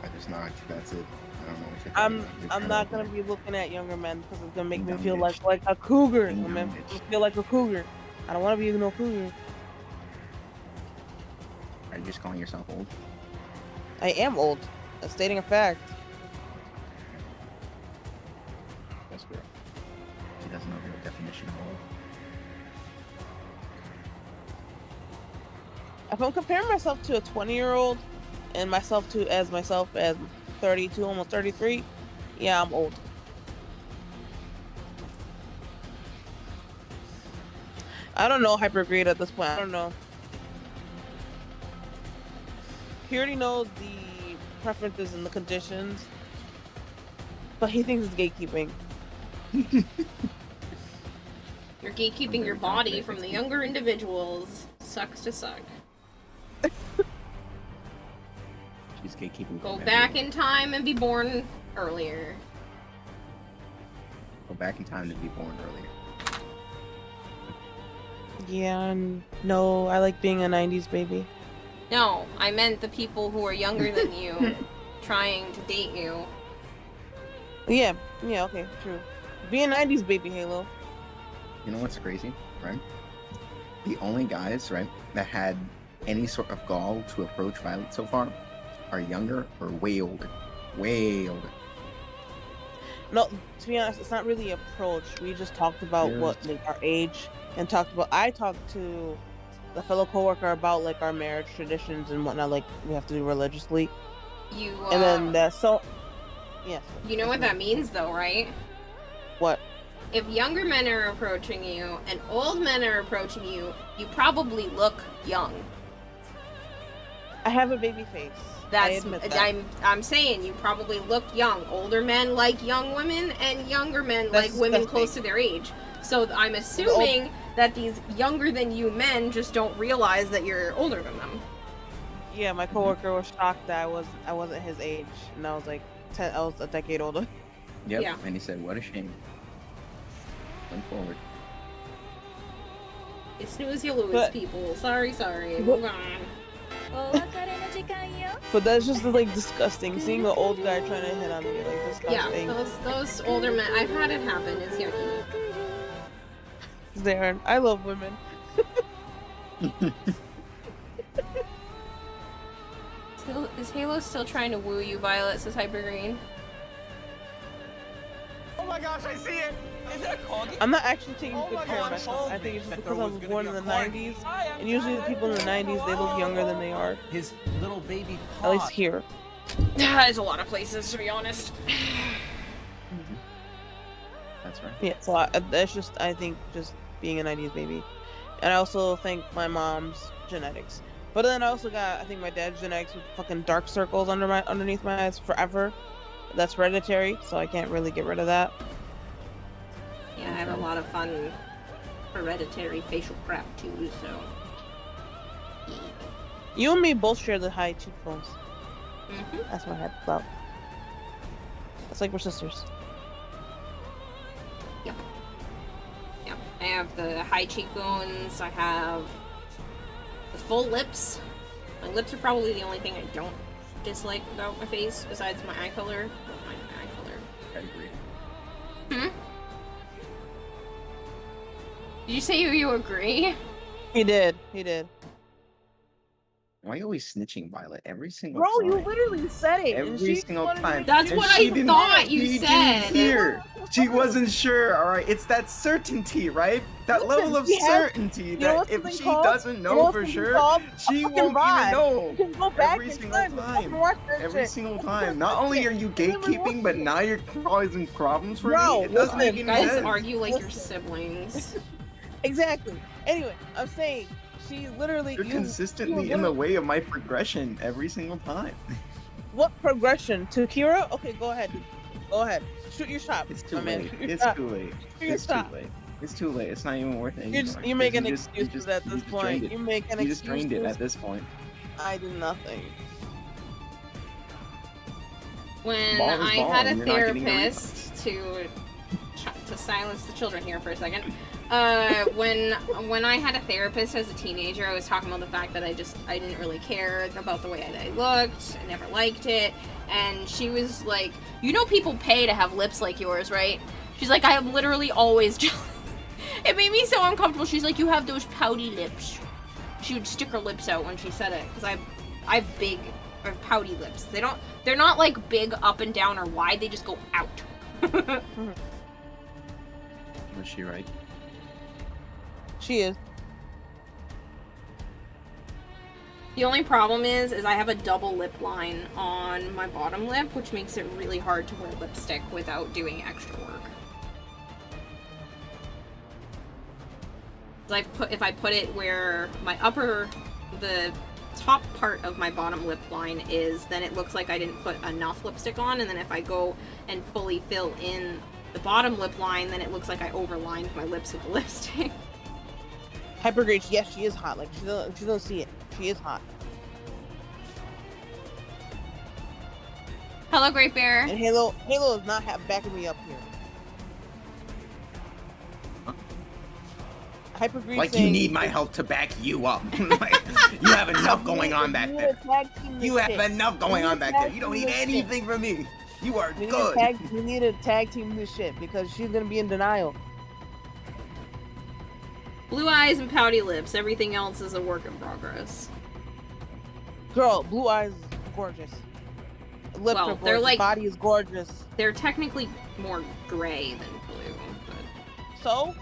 Speaker 10: I just knocked. That's it. I don't know what you're
Speaker 8: I'm
Speaker 10: talking about.
Speaker 8: I'm not gonna be looking at younger men because it's gonna make me
Speaker 10: Ding
Speaker 8: feel
Speaker 10: dong,
Speaker 8: like
Speaker 10: bitch.
Speaker 8: a cougar.
Speaker 10: Ding
Speaker 8: I'm
Speaker 10: dong,
Speaker 8: gonna
Speaker 10: bitch.
Speaker 8: feel like a cougar. I don't want to be no cougar.
Speaker 10: Are you just calling yourself old?
Speaker 8: I am old. That's stating a fact.
Speaker 10: Yes, girl. She doesn't know the definition of old.
Speaker 8: If I'm comparing myself to a 20-year-old and myself as 32, almost 33, yeah, I'm old. I don't know hypergrade at this point. I don't know. He already knows the preferences and the conditions, but he thinks it's gatekeeping.
Speaker 1: You're gatekeeping your body from the younger individuals. Sucks to suck.
Speaker 10: She's gatekeeping.
Speaker 1: Go
Speaker 10: from
Speaker 1: back
Speaker 10: everyone.
Speaker 1: in time and be born earlier.
Speaker 10: Go back in time to be born earlier.
Speaker 8: Yeah, no, I like being a 90s baby.
Speaker 1: No, I meant the people who are younger than you trying to date you.
Speaker 8: Yeah, okay, true. Be a 90s baby, Halo.
Speaker 10: You know what's crazy, right? The only guys, right, that had any sort of gall to approach Violet so far are younger or way older. Way older.
Speaker 8: No, to be honest, it's not really approach. We just talked about what like our age and I talked to the fellow coworker about like our marriage traditions and whatnot, like we have to do religiously.
Speaker 1: You
Speaker 8: And then yes.
Speaker 1: You know what that means though, right?
Speaker 8: What?
Speaker 1: If younger men are approaching you and old men are approaching you, you probably look young.
Speaker 8: I have a baby face. I admit that.
Speaker 1: I'm saying you probably look young. Older men like young women, and younger men like women close to their age. So I'm assuming that these younger than you men just don't realize that you're older than them.
Speaker 8: Yeah, my coworker was shocked that I wasn't his age, and I was like I was a decade older.
Speaker 10: Yep.
Speaker 1: Yeah.
Speaker 10: And he said, "What a shame." Going forward.
Speaker 1: You snooze, you lose, people. Sorry. Move on.
Speaker 8: But that's just like disgusting. Seeing an old guy trying to hit on me, like disgusting.
Speaker 1: Yeah, those older men. I've had it happen. It's yucky.
Speaker 8: There, I love women.
Speaker 1: Is Halo still trying to woo you, Violet? Says Hyper Green.
Speaker 11: Oh my gosh, I see it! Is that Corgi?
Speaker 8: I'm not actually taking good care of myself. I think it's just because I was born in the 90s, and usually the people in the 90s, they look younger than they are.
Speaker 11: His little baby paw.
Speaker 8: At least here.
Speaker 1: There's a lot of places, to be honest.
Speaker 10: That's right.
Speaker 8: Yeah, so that's just, I think, just being a 90s baby. And I also think my mom's genetics. But then I also got, I think my dad's genetics with fucking dark circles underneath my eyes forever. That's hereditary, so I can't really get rid of that.
Speaker 1: Yeah, I have a lot of fun hereditary facial crap too, so.
Speaker 8: You and me both share the high cheekbones.
Speaker 1: Mm-hmm.
Speaker 8: That's what I had about. It's like we're sisters.
Speaker 1: Yep. I have the high cheekbones, I have the full lips. My lips are probably the only thing I don't dislike about my face, besides my eye color. My eye color.
Speaker 10: I agree.
Speaker 1: Hmm? Did you say you agree?
Speaker 8: He did.
Speaker 10: Why are you always snitching, Violet? Every single
Speaker 8: Bro,
Speaker 10: time.
Speaker 8: you literally said it.
Speaker 10: Every single time.
Speaker 1: That's
Speaker 10: And
Speaker 1: what
Speaker 10: she
Speaker 1: I
Speaker 10: didn't-
Speaker 1: thought you
Speaker 10: she
Speaker 1: said.
Speaker 10: Didn't hear. She wasn't sure, alright? It's that certainty, right? That level of certainty that if she doesn't know for sure, she won't even know. Every single time. Every single time. Not only are you gatekeeping, but now you're causing problems for me. It doesn't make
Speaker 1: You
Speaker 10: any
Speaker 1: guys
Speaker 10: sense.
Speaker 1: argue like your siblings.
Speaker 8: Exactly. Anyway, I'm saying she literally.
Speaker 10: You're consistently in the way of my progression every single time.
Speaker 8: What progression to Kira? Okay, go ahead. Shoot your shot.
Speaker 10: It's too
Speaker 8: my man.
Speaker 10: late.
Speaker 8: Shoot your
Speaker 10: It's
Speaker 8: shot.
Speaker 10: too late.
Speaker 8: Shoot your
Speaker 10: It's too
Speaker 8: shot.
Speaker 10: late. It's too late. It's not even worth it anymore.
Speaker 8: You're making
Speaker 10: You just-
Speaker 8: excuses at this
Speaker 10: you just
Speaker 8: point.
Speaker 10: drained it.
Speaker 8: You're making
Speaker 10: You just
Speaker 8: excuses.
Speaker 10: drained it at this point.
Speaker 8: I did nothing.
Speaker 1: When
Speaker 10: Ball is
Speaker 1: I
Speaker 10: ball,
Speaker 1: had a
Speaker 10: and you're not getting a
Speaker 1: therapist to silence the children here for a second, when I had a therapist as a teenager, I was talking about the fact that I didn't really care about the way that I looked. I never liked it. And she was like, you know people pay to have lips like yours, right? She's like, I am literally always jealous. It made me so uncomfortable. She's like, you have those pouty lips. She would stick her lips out when she said it, because I have big or pouty lips. They're not like big up and down or wide, they just go out.
Speaker 10: Was she right?
Speaker 8: She is.
Speaker 1: The only problem is I have a double lip line on my bottom lip, which makes it really hard to wear lipstick without doing extra work. If I put it where the top part of my bottom lip line is, then it looks like I didn't put enough lipstick on, and then if I go and fully fill in the bottom lip line, then it looks like I overlined my lips with the lipstick.
Speaker 8: Hypergrade, yes, she is hot. Like, she don't see it. She is hot.
Speaker 1: Hello, Great Bear.
Speaker 8: And Halo is not backing me up here. Hypergrade
Speaker 10: like you need my help to back you up. Like, you have enough going on back there. You have enough going on back there. You don't need anything from me. You are good.
Speaker 8: We need to tag team this shit because she's gonna be in denial.
Speaker 1: Blue eyes and pouty lips. Everything else is a work in progress.
Speaker 8: Girl, blue eyes is gorgeous. Lips are gorgeous. They're like, body is gorgeous.
Speaker 1: They're technically more gray than blue, but...
Speaker 8: So?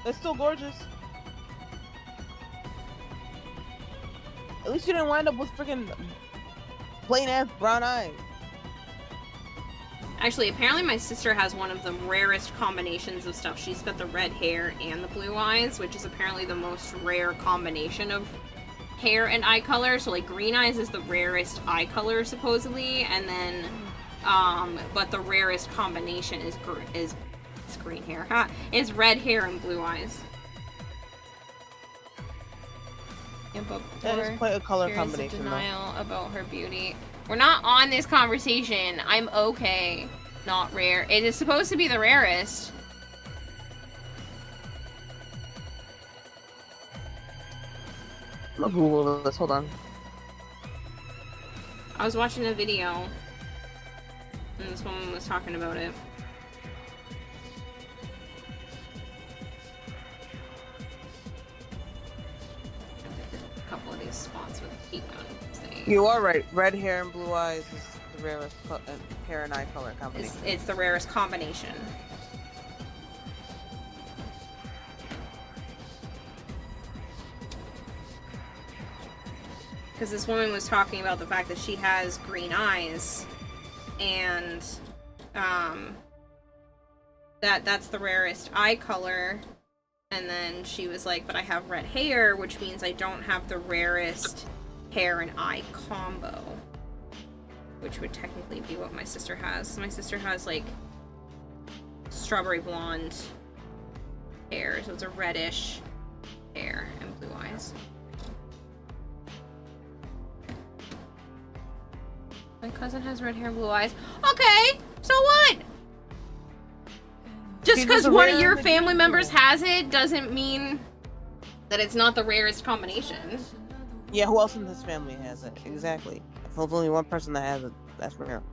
Speaker 8: It's still gorgeous. At least you didn't wind up with freaking plain ass brown eyes.
Speaker 1: Actually, apparently my sister has one of the rarest combinations of stuff. She's got the red hair and the blue eyes, which is apparently the most rare combination of hair and eye color. So, like, green eyes is the rarest eye color, supposedly, and then, but the rarest combination is green hair, is red hair and blue eyes. Yeah, but
Speaker 8: that is quite a color combination.
Speaker 1: Denial about her beauty. We're not on this conversation. I'm okay. Not rare. It is supposed to be the rarest.
Speaker 8: I'm gonna Google this. Hold on.
Speaker 1: I was watching a video, and this woman was talking about it. A couple of these spots with heat gun.
Speaker 8: You are right. Red hair and blue eyes is the rarest hair and eye color combination.
Speaker 1: It's the rarest combination. Because this woman was talking about the fact that she has green eyes, and that's the rarest eye color. And then she was like, but I have red hair, which means I don't have the rarest hair and eye combo, which would technically be what my sister has. My sister has like strawberry blonde hair, so it's a reddish hair and blue eyes. My cousin has red hair and blue eyes. Okay, so what? Just because one of your family members has it doesn't mean that it's not the rarest combination.
Speaker 8: Yeah, who else in this family has it? Exactly. If there's only one person that has it, that's rare.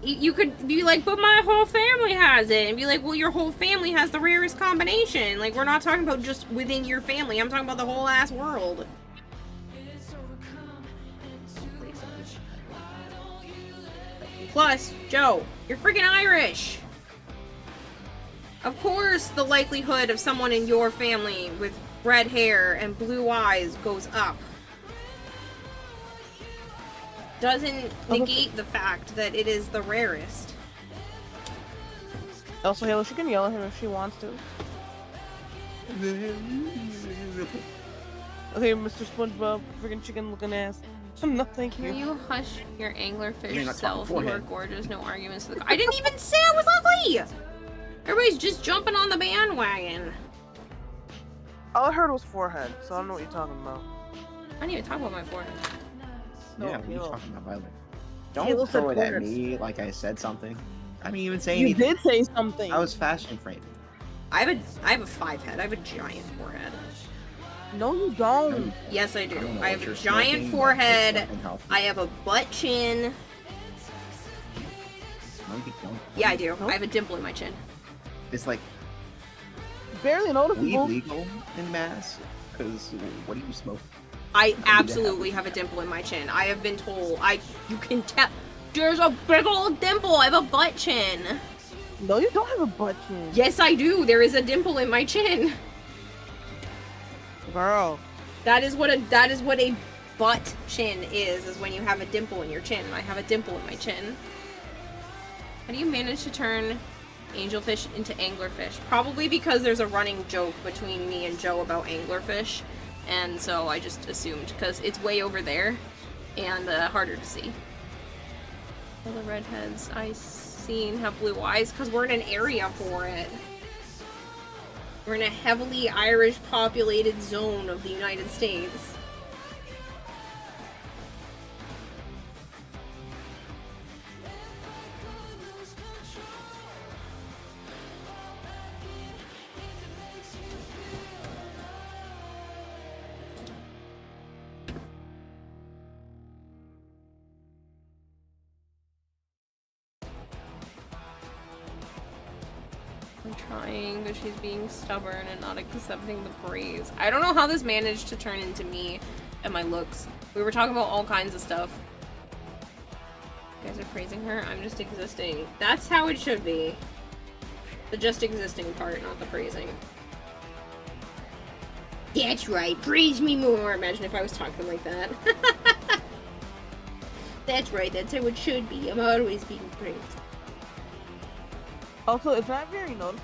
Speaker 1: You could be like, but my whole family has it. And be like, well, your whole family has the rarest combination. Like, we're not talking about just within your family. I'm talking about the whole ass world. Plus, Joe, you're freaking Irish. Of course, the likelihood of someone in your family with red hair and blue eyes goes up. Doesn't negate the fact that it is the rarest.
Speaker 8: Also, Halo, she can yell at him if she wants to. Okay, Mr. SpongeBob, freaking chicken-looking ass. No, thank you.
Speaker 1: Can you hush your anglerfish self? You are gorgeous. No arguments to the. I didn't even say I was ugly. Everybody's just jumping on the bandwagon.
Speaker 8: All I heard was forehead, so I don't know what you're talking about.
Speaker 1: I didn't even talk about my forehead.
Speaker 10: Yeah, what are you talking about, Violet? Don't throw it at me like I said something. I didn't even say
Speaker 8: You
Speaker 10: anything.
Speaker 8: did say something.
Speaker 10: I was fashion framing.
Speaker 1: I have a 5 head. I have a giant forehead.
Speaker 8: No, you don't.
Speaker 1: Yes, I do.
Speaker 10: don't know
Speaker 1: I
Speaker 10: what
Speaker 1: have a
Speaker 10: you're
Speaker 1: giant
Speaker 10: smoking,
Speaker 1: forehead.
Speaker 10: but it's unhealthy.
Speaker 1: I have a butt chin.
Speaker 10: No, you don't.
Speaker 1: Yeah, I do.
Speaker 8: Nope.
Speaker 1: I have a dimple in my chin.
Speaker 10: It's like
Speaker 8: Barely
Speaker 10: weed
Speaker 8: noticeable.
Speaker 10: legal in Mass? Because what do you smoke?
Speaker 1: I absolutely have a dimple in my chin. I have been told. You can tell. There's a big old dimple. I have a butt chin.
Speaker 8: No, you don't have a butt chin.
Speaker 1: Yes, I do. There is a dimple in my chin.
Speaker 8: Girl.
Speaker 1: That is what a butt chin is when you have a dimple in your chin. I have a dimple in my chin. How do you manage to turn angelfish into anglerfish? Probably because there's a running joke between me and Joe about anglerfish, and so I just assumed because it's way over there and harder to see. All the redheads I seen have blue eyes because we're in an area for it. We're in a heavily Irish populated zone of the United States. I'm trying, but she's being stubborn and not accepting the praise. I don't know how this managed to turn into me and my looks. We were talking about all kinds of stuff. You guys are praising her? I'm just existing. That's how it should be. The just existing part, not the praising. That's right, praise me more. Imagine if I was talking like that. That's right, that's how it should be. I'm always being praised.
Speaker 8: Also, it's not very noticeable.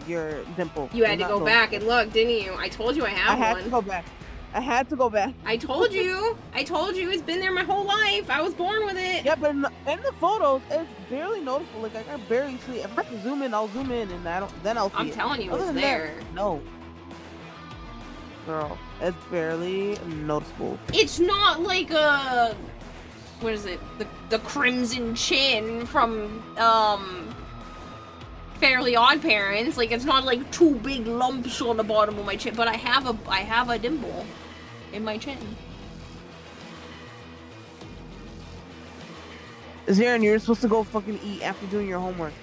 Speaker 8: Your dimple.
Speaker 1: You had to go back and look, didn't you? I told you I have one.
Speaker 8: I had to go back. I had to go back.
Speaker 1: I told you. I told you. It's been there my whole life. I was born with it.
Speaker 8: Yeah, but in the photos, it's barely noticeable. Like I can barely see it. If I can zoom in, I'll zoom in, and then I'll see
Speaker 1: I'm
Speaker 8: it.
Speaker 1: telling you,
Speaker 8: Other
Speaker 1: it's
Speaker 8: than
Speaker 1: there.
Speaker 8: That, no. Girl, it's barely noticeable.
Speaker 1: It's not like a... What is it? The Crimson Chin from, Fairly Odd Parents. Like, it's not like 2 big lumps on the bottom of my chin, but I have a dimple in my chin.
Speaker 8: Zarin, you're supposed to go fucking eat after doing your homework.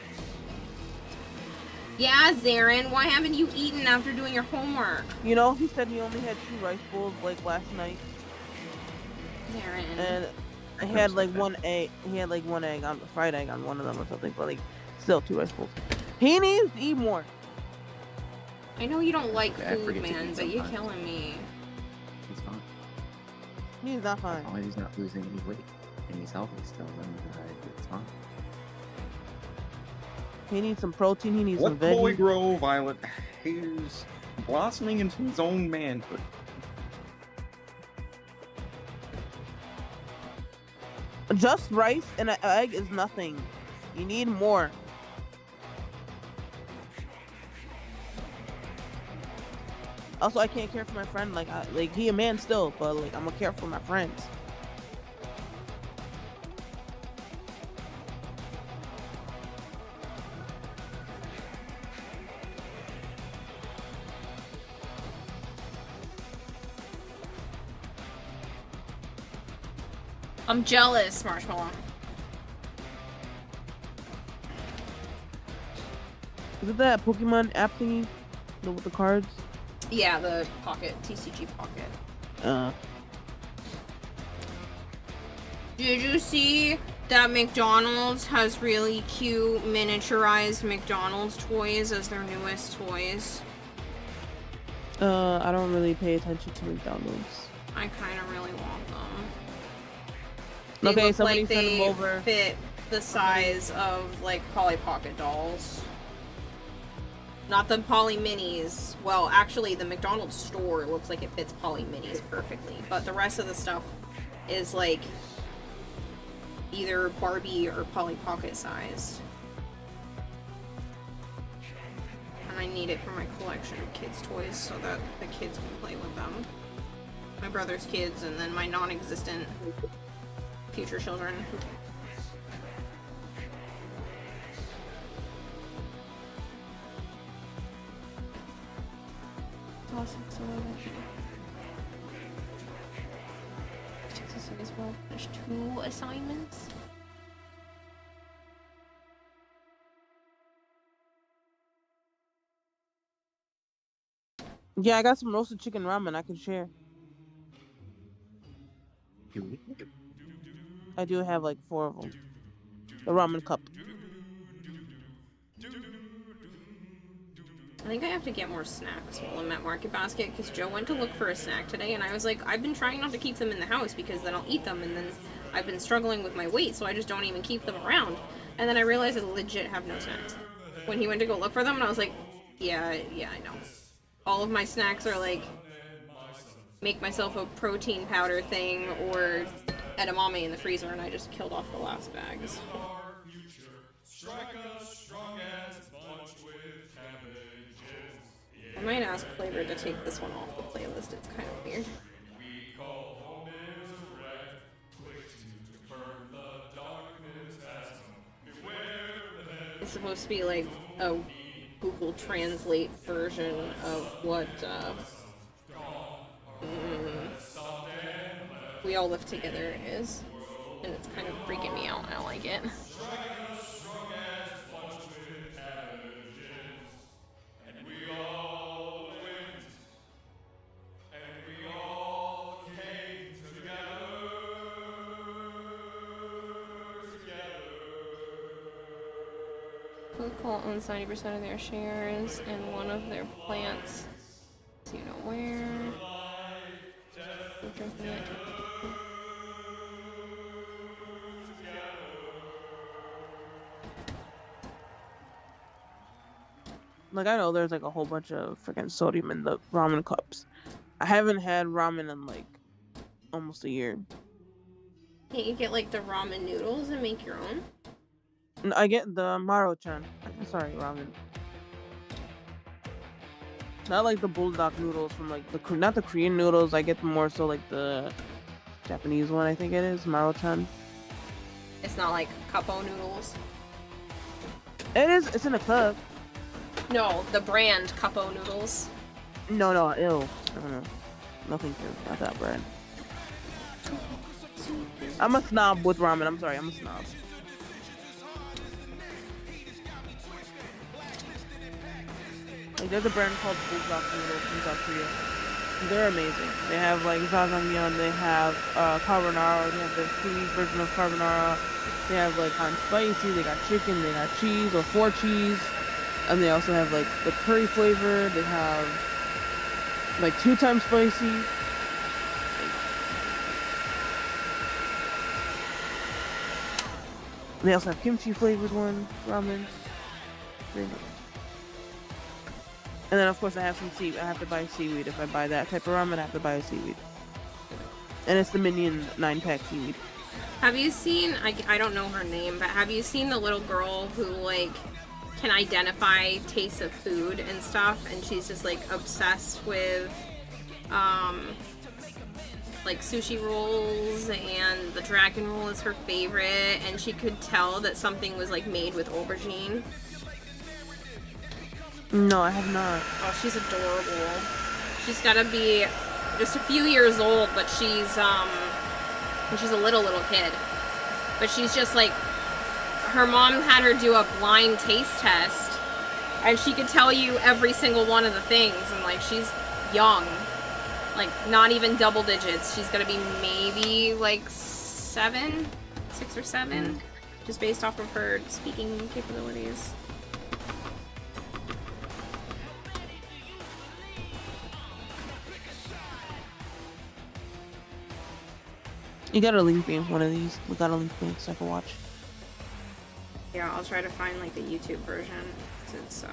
Speaker 1: Yeah, Zarin, why haven't you eaten after doing your homework?
Speaker 8: You know, he said he only had 2 rice bowls, like, last night.
Speaker 1: Zarin.
Speaker 8: And I had, like, 1 egg. He had, like, 1 egg, on fried egg on one of them or something, but, like, still 2 rice bowls. He needs to eat more.
Speaker 1: I know you don't like
Speaker 10: Yeah, I
Speaker 1: food,
Speaker 10: forget to
Speaker 1: man,
Speaker 10: eat
Speaker 1: but you're
Speaker 10: sometimes.
Speaker 1: killing me.
Speaker 10: He's fine.
Speaker 8: He's not fine.
Speaker 10: Oh, he's not losing any weight. And he's healthy still. Then it's fine.
Speaker 8: He needs some protein. He needs some
Speaker 10: Let the boy
Speaker 8: veggies.
Speaker 10: grow, Violet. He's blossoming into his own manhood.
Speaker 8: Just rice and an egg is nothing. You need more. Also, I can't care for my friend. Like he a man still, but like I'm gonna care for my friends.
Speaker 1: I'm jealous, Marshmallow.
Speaker 8: Is it that Pokemon app thingy? With the cards?
Speaker 1: Yeah, the pocket, TCG pocket. Did you see that McDonald's has really cute miniaturized McDonald's toys as their newest toys?
Speaker 8: I don't really pay attention to McDonald's.
Speaker 1: I kind of really want them.
Speaker 8: Okay,
Speaker 1: look
Speaker 8: somebody
Speaker 1: like
Speaker 8: send
Speaker 1: they
Speaker 8: them over.
Speaker 1: fit the size of like Polly Pocket dolls. Not the Polly Minis. Well, actually, the McDonald's store looks like it fits Polly Minis perfectly, but the rest of the stuff is like either Barbie or Polly Pocket sized. And I need it for my collection of kids' toys so that the kids can play with them. My brother's kids and then my non-existent future children. 6, 11. Texas as well. There's 2 assignments.
Speaker 8: Yeah, I got some roasted chicken ramen I can share. I do have like 4 of them. The ramen cup.
Speaker 1: I think I have to get more snacks while I'm at Market Basket because Joe went to look for a snack today and I was like, I've been trying not to keep them in the house because then I'll eat them and then I've been struggling with my weight, so I just don't even keep them around. And then I realized I legit have no snacks. When he went to go look for them and I was like, yeah, I know. All of my snacks are like make myself a protein powder thing or edamame in the freezer, and I just killed off the last bags. I might ask Flavor to take this one off the playlist, it's kind of weird. It's supposed to be like a Google Translate version of what We All Live Together is, and it's kind of freaking me out. I don't like it. Coca-Cola owns 90% of their shares in one of their plants. So you know where.
Speaker 8: Like, I know there's like a whole bunch of freaking sodium in the ramen cups. I haven't had ramen in like almost a year.
Speaker 1: Can't you get like the ramen noodles and make your own?
Speaker 8: I get the Maro-chan. Sorry, ramen. Not like the bulldog noodles from like not the Korean noodles. I get more so like the Japanese one. I think it is Maro-chan.
Speaker 1: It's not like Capo noodles.
Speaker 8: It is. It's in a cup.
Speaker 1: No, the brand Capo noodles.
Speaker 8: No, ew. No. Nothing to not that brand. I'm a snob with ramen. I'm sorry, I'm a snob. Like, there's a brand called Bulldog Noodles from South Korea. They're amazing. They have like jjajangmyeon, they have carbonara, they have the seaweed version of carbonara. They have like hot and spicy, they got chicken, they got cheese or 4 cheese. And they also have like the curry flavor, they have like 2 times spicy. They also have kimchi flavored one, ramen. Very nice. And then of course I have some seaweed. I have to buy seaweed. If I buy that type of ramen, I have to buy a seaweed. And it's the Minion 9-pack seaweed.
Speaker 1: Have you seen, I don't know her name, but have you seen the little girl who like can identify tastes of food and stuff, and she's just like obsessed with like sushi rolls, and the dragon roll is her favorite, and she could tell that something was like made with aubergine?
Speaker 8: No, I have not.
Speaker 1: Oh, she's adorable. She's gotta be just a few years old, but she's a little kid. But she's just like, her mom had her do a blind taste test, and she could tell you every single one of the things, and like, she's young. Like, not even double digits. She's gonna be maybe like 6 or 7, just based off of her speaking capabilities.
Speaker 8: You gotta link me one of these. We gotta link me so I can watch.
Speaker 1: Yeah, I'll try to find like the YouTube version, since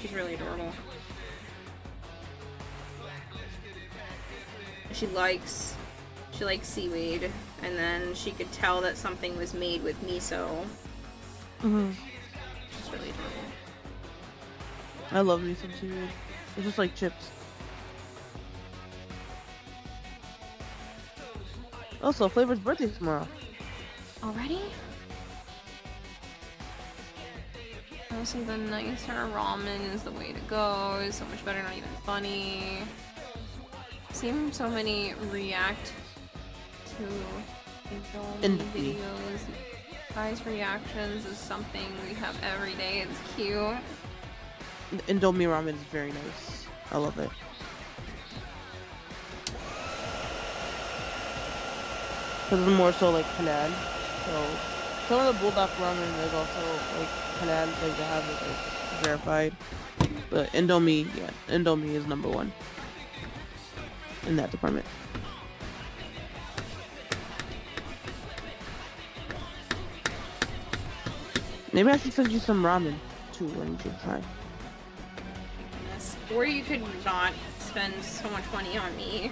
Speaker 1: she's really adorable. She likes seaweed, and then she could tell that something was made with miso. She's really adorable.
Speaker 8: I love me some seaweed. It's just like chips. Also, Flavor's birthday tomorrow.
Speaker 1: Already? Honestly, the nicer ramen is the way to go. It's so much better, not even funny. Seen so many react to Indomie videos. Guys' reactions is something we have every day. It's cute.
Speaker 8: Indomie ramen is very nice. I love it. Because it's more so like halal. So some of the bulldog ramen is also like halal, like they have it like verified. But Indomie, yeah, Indomie is number one in that department. Maybe I should send you some ramen too, and you should try.
Speaker 1: Or you could not spend so much money on me.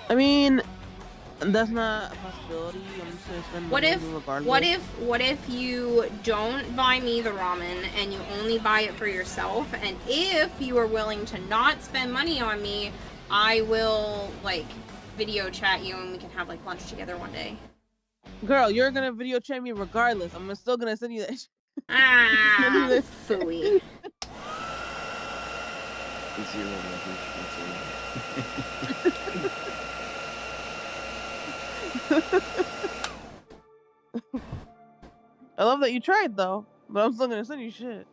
Speaker 8: I mean, that's not a possibility. I'm just gonna spend money regardless.
Speaker 1: What if you don't buy me the ramen and you only buy it for yourself? And if you are willing to not spend money on me, I will like video chat you and we can have like lunch together one day.
Speaker 8: Girl, you're gonna video chat me regardless. I'm still gonna send you that.
Speaker 1: Ah, phooey.
Speaker 8: I love that you tried though, but I'm still gonna send you shit.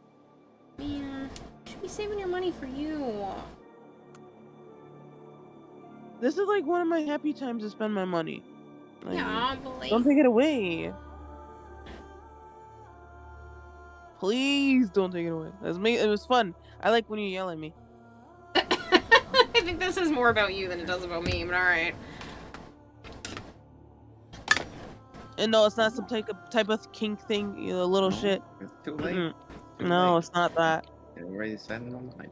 Speaker 1: Man, you should be saving your money for you.
Speaker 8: This is like one of my happy times to spend my money. Like,
Speaker 1: yeah, but like...
Speaker 8: don't take it away. Please don't take it away. It was fun. I like when you yell at me.
Speaker 1: I think this is more about you than it does about me, but alright.
Speaker 8: And no, it's not some type of kink thing, you know, little shit.
Speaker 10: It's too late.
Speaker 8: No, it's not that.
Speaker 10: You're already setting on mine.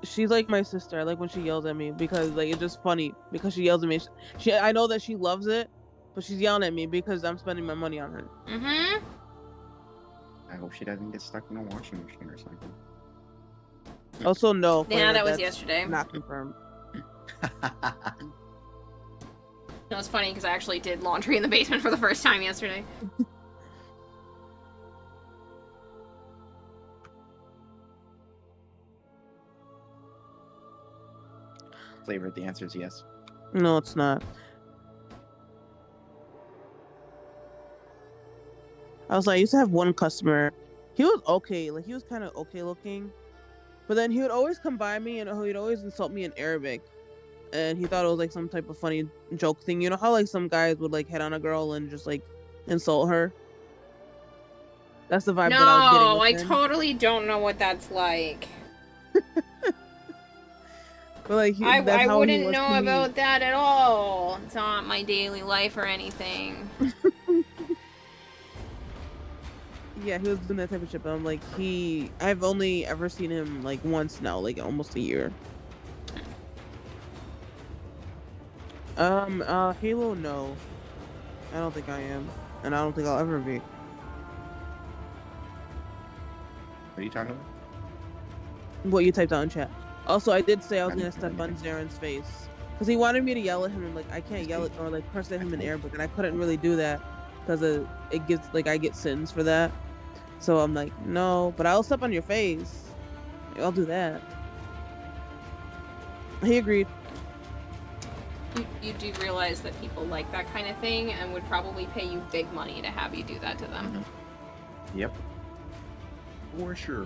Speaker 8: She's like my sister. I like when she yells at me because like it's just funny because she yells at me. I know that she loves it, but she's yelling at me because I'm spending my money on her.
Speaker 1: Mm-hmm.
Speaker 10: I hope she doesn't get stuck in a washing machine or something.
Speaker 8: Also, no.
Speaker 1: Yeah, that was yesterday.
Speaker 8: Not confirmed.
Speaker 1: No, it's funny because I actually did laundry in the basement for the first time yesterday.
Speaker 10: Flavor, the answer is yes.
Speaker 8: No, it's not. I used to have one customer. He was okay. Like, he was kind of okay looking. But then he would always come by me and he'd always insult me in Arabic. And he thought it was like some type of funny joke thing. You know how like some guys would like hit on a girl and just like insult her? That's the vibe that I was getting.
Speaker 1: No, I totally don't know what that's like.
Speaker 8: But like
Speaker 1: I wouldn't know about that at all. It's not my daily life or anything.
Speaker 8: Yeah, he was doing that type of shit, but I'm like, I've only ever seen him like once now, like almost a year. Halo, no. I don't think I am. And I don't think I'll ever be.
Speaker 10: What are you talking about?
Speaker 8: What you typed out in chat. Also, I did say I was gonna step on Zaren's face. Because he wanted me to yell at him, and like, I can't yell at or like curse at him in Arabic, and I couldn't really do that. Because it gets, like, I get sins for that. So I'm like, no, but I'll step on your face. I'll do that. He agreed.
Speaker 1: You do realize that people like that kind of thing and would probably pay you big money to have you do that to them.
Speaker 10: Yep. For sure.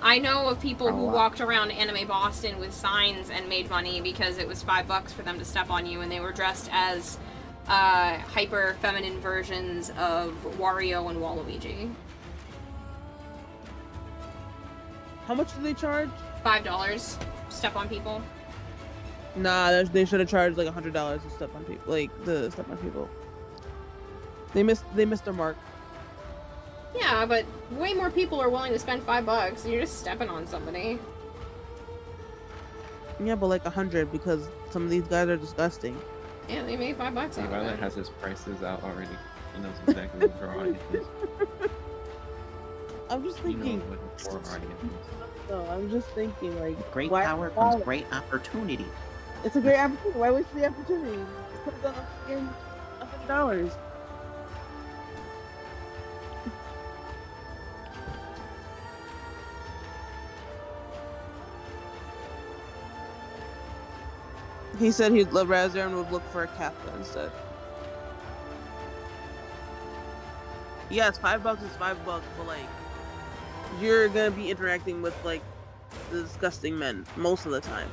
Speaker 1: I know of people who walked around Anime Boston with signs and made money because it was $5 for them to step on you, and they were dressed as hyper feminine versions of Wario and Waluigi.
Speaker 8: How much do they charge?
Speaker 1: $5. Step on people.
Speaker 8: Nah, they should have charged like $100 to step on people. They missed their mark.
Speaker 1: Yeah, but way more people are willing to spend $5. You're just stepping on somebody.
Speaker 8: Yeah, but like 100 because some of these guys are disgusting.
Speaker 1: Yeah, they made $5 out of it.
Speaker 10: Violet has his prices out already. He knows exactly what her audience is.
Speaker 8: I'm just thinking. No, I'm just thinking like.
Speaker 10: Great power comes great opportunity.
Speaker 8: It's a great opportunity. Why waste the opportunity? Just put it on $100. He said he'd love Razaren would look for a Kafka instead. Yes, $5 is $5, but like you're gonna be interacting with like the disgusting men most of the time.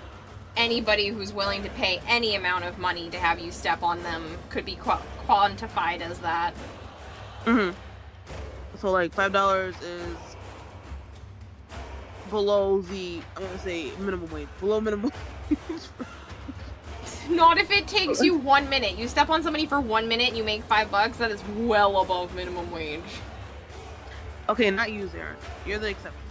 Speaker 1: Anybody who's willing to pay any amount of money to have you step on them could be quantified as that.
Speaker 8: So like $5 is below the, I'm gonna say minimum wage. Below minimum wage.
Speaker 1: Not if it takes you 1 minute. You step on somebody for 1 minute and you make $5. That is well above minimum wage.
Speaker 8: Okay, not you, Zaren. You're the exception.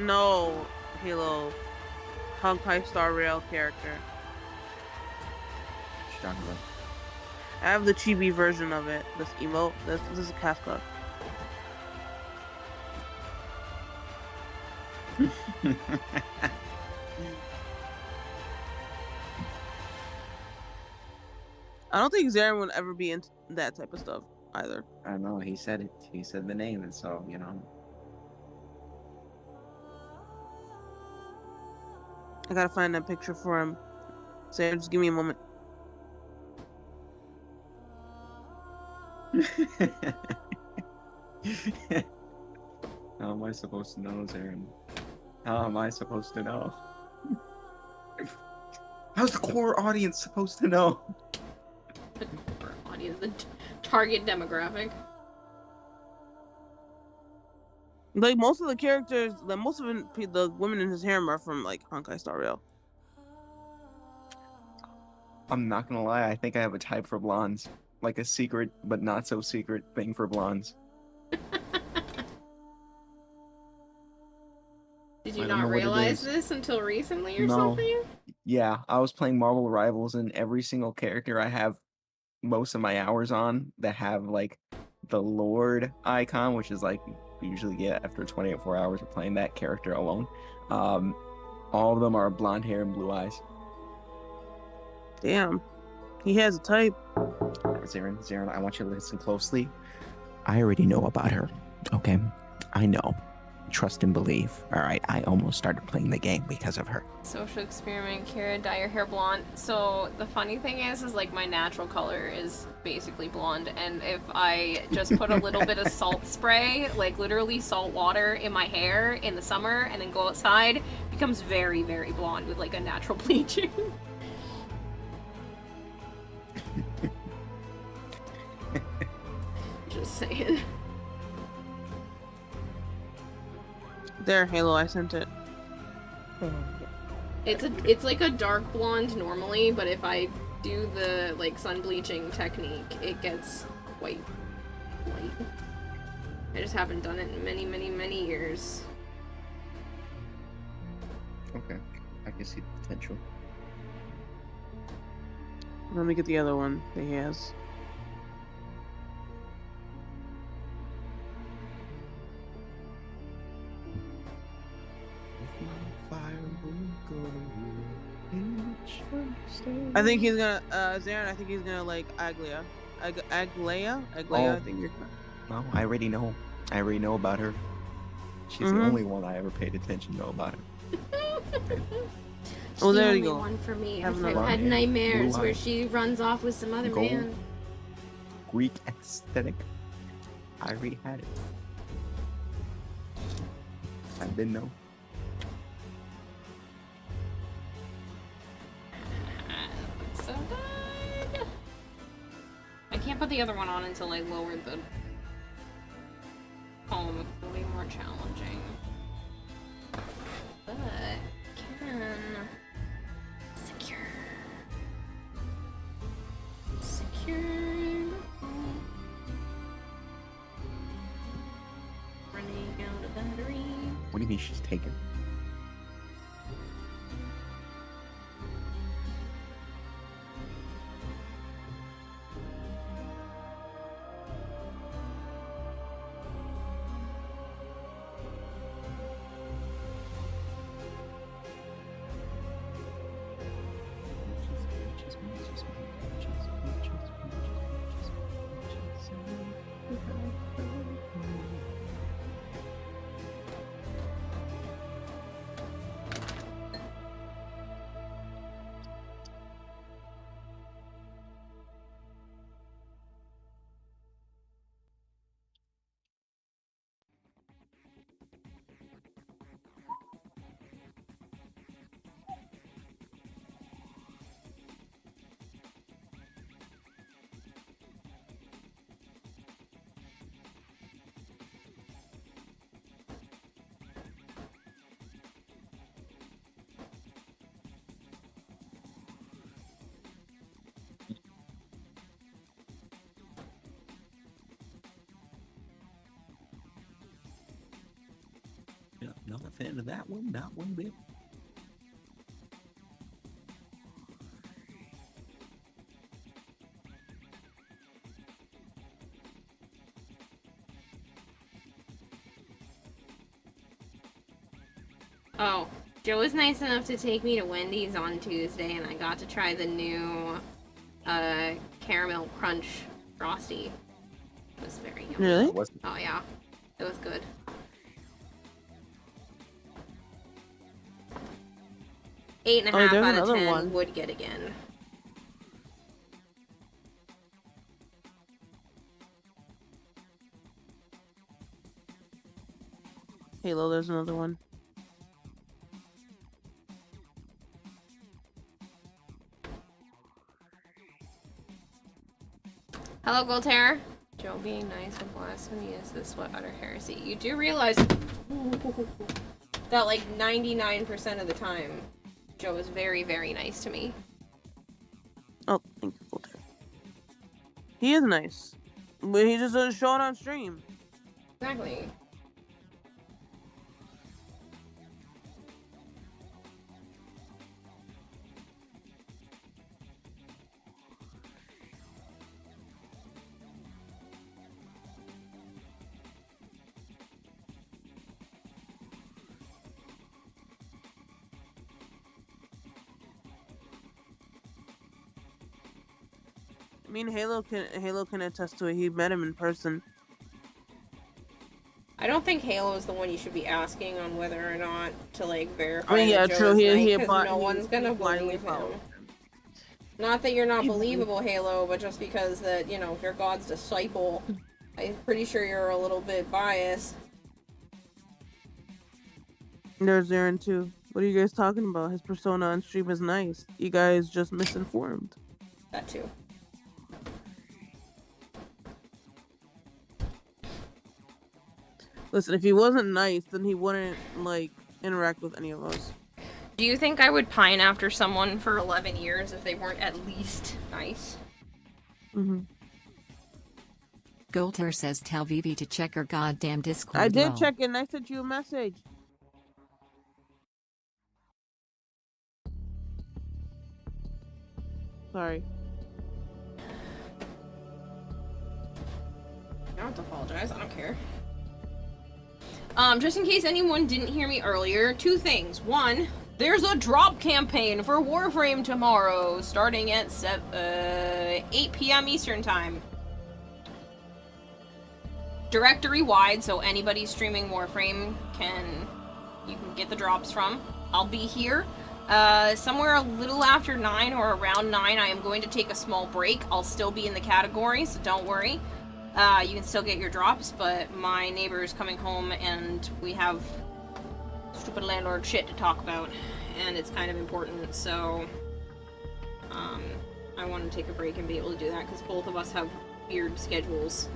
Speaker 8: No, Halo. Honkai Star Rail character. I have the chibi version of it. This emote. This is Kafka. I don't think Zaren would ever be into that type of stuff either.
Speaker 10: I know, he said it. He said the name, and so, you know.
Speaker 8: I gotta find that picture for him. Zaren, just give me a moment.
Speaker 10: How am I supposed to know, Zaren? How am I supposed to know? How's the core audience supposed to know?
Speaker 1: The core audience, the target demographic.
Speaker 8: Like most of the characters, like most of the women in his harem are from like Honkai Star Rail.
Speaker 9: I'm not gonna lie, I think I have a type for blondes. Like a secret, but not so secret thing for blondes.
Speaker 1: Did you not realize this until recently or something?
Speaker 9: Yeah, I was playing Marvel Rivals, and every single character I have most of my hours on that have like the Lord icon, which is like you usually get after 24 hours of playing that character alone. All of them are blonde hair and blue eyes.
Speaker 8: Damn, he has a type.
Speaker 9: Zaren, I want you to listen closely. I already know about her. Okay, I know. Trust and believe. All right, I almost started playing the game because of her.
Speaker 1: Social experiment, Kira, dye your hair blonde. So the funny thing is like my natural color is basically blonde, and if I just put a little bit of salt spray, like literally salt water in my hair in the summer, and then go outside, it becomes very, very blonde with like a natural bleaching. Just saying.
Speaker 8: There, Halo, I sent it.
Speaker 1: It's like a dark blonde normally, but if I do the like sun bleaching technique, it gets quite light. I just haven't done it in many, many, many years.
Speaker 9: Okay, I can see the potential.
Speaker 8: Let me get the other one that he has. I think he's gonna, Zaren, I think he's gonna like Aglia. Aglia, I think you're...
Speaker 9: No, I already know. I already know about her. She's the only one I ever paid attention to about her.
Speaker 8: Oh, there you
Speaker 1: go.
Speaker 8: go.
Speaker 1: One for me.
Speaker 8: Have
Speaker 1: I've had nightmares where she runs off with some other man.
Speaker 9: Greek aesthetic. I already had it. I didn't know.
Speaker 1: So good. I can't put the other one on until I lower the home. It'll be more challenging. But can secure. Running out of battery.
Speaker 9: What do you mean she's taken?
Speaker 12: Not a fan of that one, not one bit.
Speaker 1: Oh, Joe was nice enough to take me to Wendy's on Tuesday, and I got to try the new caramel crunch frosty. It was very yummy.
Speaker 8: Really?
Speaker 1: Oh yeah, it was good. Eight and a half out of 10 would get again.
Speaker 8: Halo, there's another one.
Speaker 1: Hello, Goltaire. Joe being nice and blasphemy is this what utter heresy? You do realize that like 99% of the time, Joe is very, very nice to me.
Speaker 8: Oh, thank you, Goltaire. He is nice, but he just doesn't show it on stream.
Speaker 1: Exactly.
Speaker 8: I mean, Halo can attest to it. He met him in person.
Speaker 1: I don't think Halo is the one you should be asking on whether or not to like verify.
Speaker 8: I mean, yeah,
Speaker 1: that
Speaker 8: true.
Speaker 1: Joe is
Speaker 8: He
Speaker 1: nice, 'cause no one's gonna believe him. Not that you're not believable, Halo, but just because that, you know, you're God's disciple, I'm pretty sure you're a little bit biased.
Speaker 8: There's Aaron too. What are you guys talking about? His persona on stream is nice. You guys just misinformed.
Speaker 1: That too.
Speaker 8: Listen, if he wasn't nice, then he wouldn't, like, interact with any of us.
Speaker 1: Do you think I would pine after someone for 11 years if they weren't at least nice?
Speaker 8: Mm-hmm.
Speaker 13: Golter says tell Vivi to check her goddamn Discord.
Speaker 8: I did check it and I sent you a message. Sorry.
Speaker 1: I don't have to apologize, I don't care. Just in case anyone didn't hear me earlier, two things. One, there's a drop campaign for Warframe tomorrow, starting at 8 p.m. Eastern Time. Directory-wide, so anybody streaming Warframe you can get the drops from. I'll be here. Somewhere a little after 9 or around 9, I am going to take a small break. I'll still be in the category, so don't worry. You can still get your drops, but my neighbor is coming home and we have stupid landlord shit to talk about, and it's kind of important, so I want to take a break and be able to do that because both of us have weird schedules.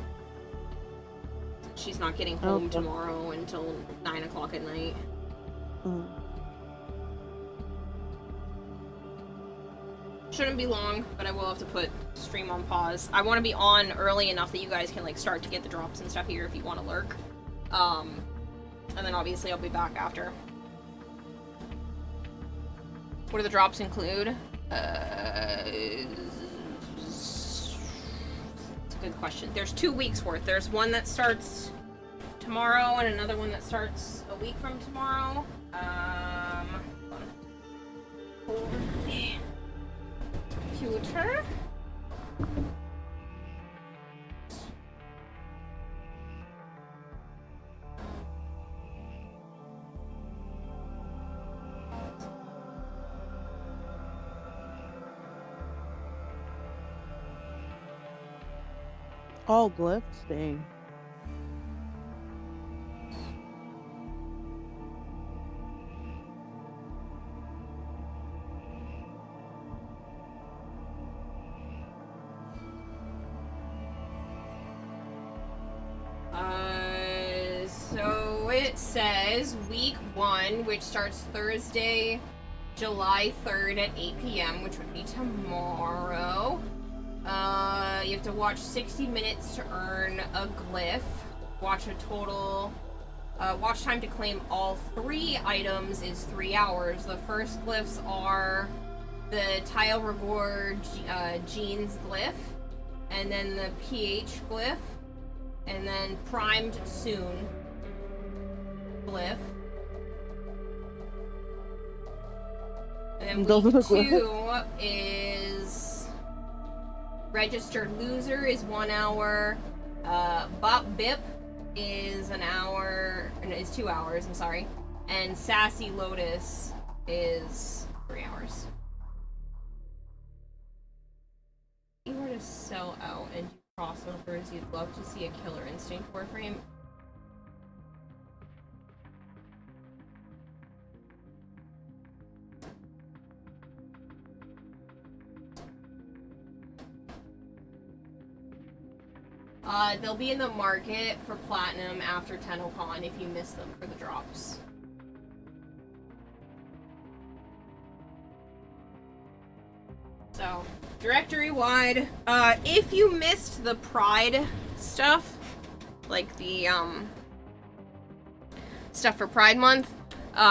Speaker 1: She's not getting home tomorrow until 9 o'clock at night.
Speaker 8: Mm.
Speaker 1: Shouldn't be long, but I will have to put stream on pause. I want to be on early enough that you guys can like start to get the drops and stuff here if you want to lurk. And then obviously I'll be back after. What do the drops include? It's a good question. There's 2 weeks worth. There's one that starts tomorrow and another one that starts a week from tomorrow. Hold on. Computer.
Speaker 8: All glyphs? Dang.
Speaker 1: So it says week 1, which starts Thursday, July 3rd at 8 p.m., which would be tomorrow. You have to watch 60 minutes to earn a glyph. Watch a total Watch time to claim all 3 items is 3 hours. The first glyphs are the Tile Rigor Jeans glyph, and then the PH glyph, and then Primed Soon glyph. And then week 2 is Registered Loser is 1 hour. Bop Bip is 1 hour, is 2 hours, I'm sorry. And Sassy Lotus is 3 hours. If you were to sell out and do crossovers, you'd love to see a Killer Instinct Warframe. They'll be in the market for platinum after TennoCon if you miss them for the drops. So, directory-wide, if you missed the Pride stuff, like the, stuff for Pride Month,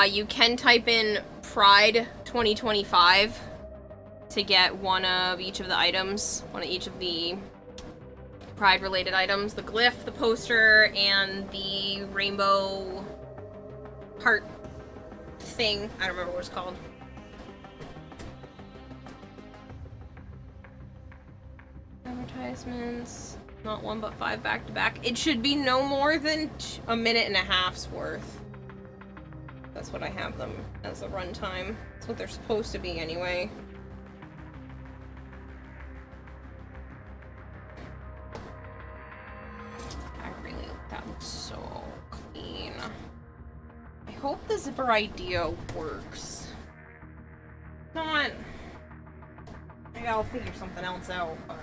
Speaker 1: you can type in Pride 2025 to get one of each of the items, one of each of the Pride-related items. The glyph, the poster, and the rainbow heart thing. I don't remember what it's called. Advertisements. Not 1 but 5 back to back. It should be no more than a minute and a half's worth. That's what I have them as a runtime. That's what they're supposed to be anyway. That looks so clean. I hope the zipper idea works. Not. Maybe I'll figure something else out, but.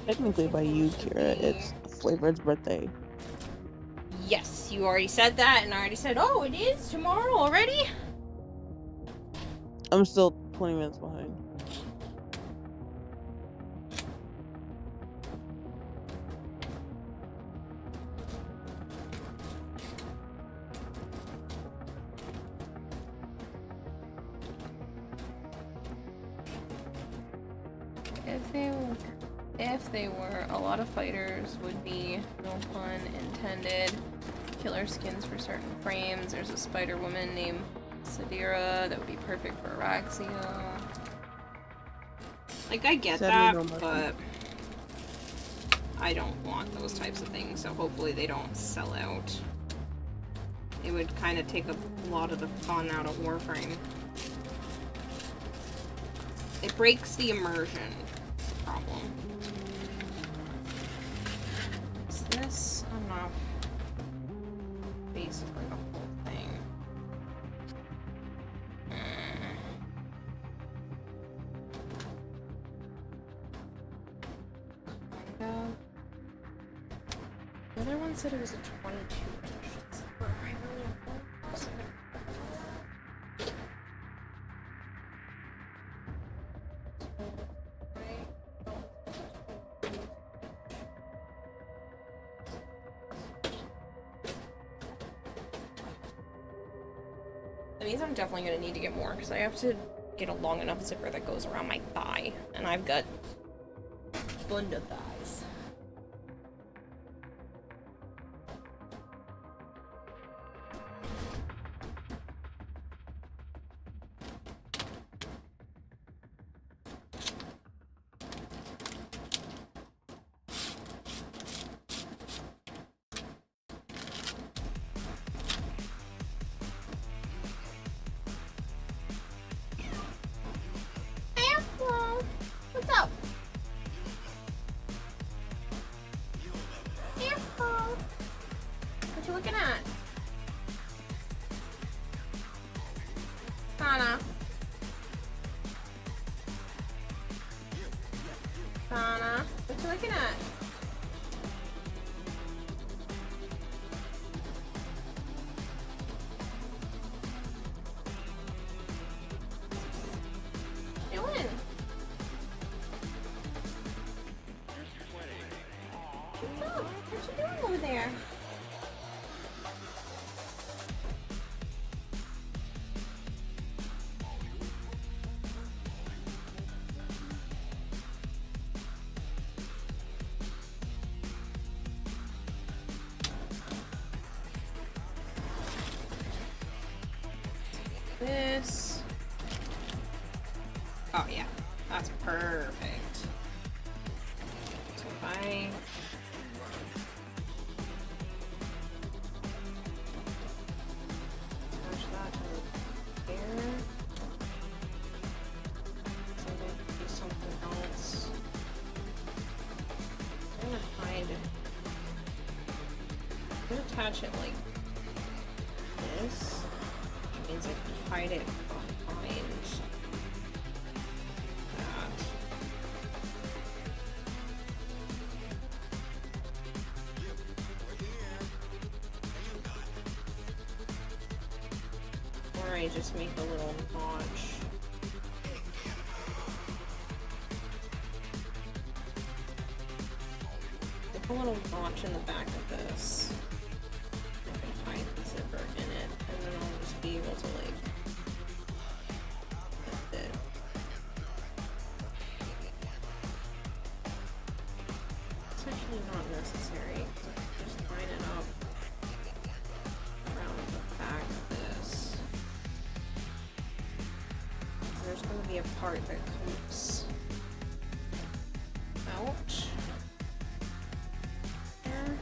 Speaker 8: Technically by you, Kira, it's Flavor's birthday.
Speaker 1: Yes, you already said that, and I already said, oh, it is tomorrow already?
Speaker 8: I'm still 20 minutes behind.
Speaker 1: If they were, a lot of fighters would be, no pun intended, killer skins for certain frames. There's a spider woman named Sadira that would be perfect for Araxia. Like, I get that, but I don't want those types of things, so hopefully they don't sell out. It would kind of take a lot of the fun out of Warframe. It breaks the immersion. That's the problem. Is this enough? Basically the whole thing. The other one said it was a 22 inch. That means I'm definitely going to need to get more, because I have to get a long enough zipper that goes around my thigh, and I've got bunda thighs. What's up? What you looking at? Sana. Sana. What you looking at? Doing? What's up? What you doing over there? This. Oh yeah, that's perfect. So if I attach that to there, so there could be something else. I'm gonna hide it. I'm gonna attach it like this. Means I can hide it behind that. Or I just make a little notch. Make a little notch in the back of this. I can hide the zipper in it, and then I'll just be able to like lift it. It's actually not necessary. Just line it up around the back of this. So there's going to be a part that comes out. There.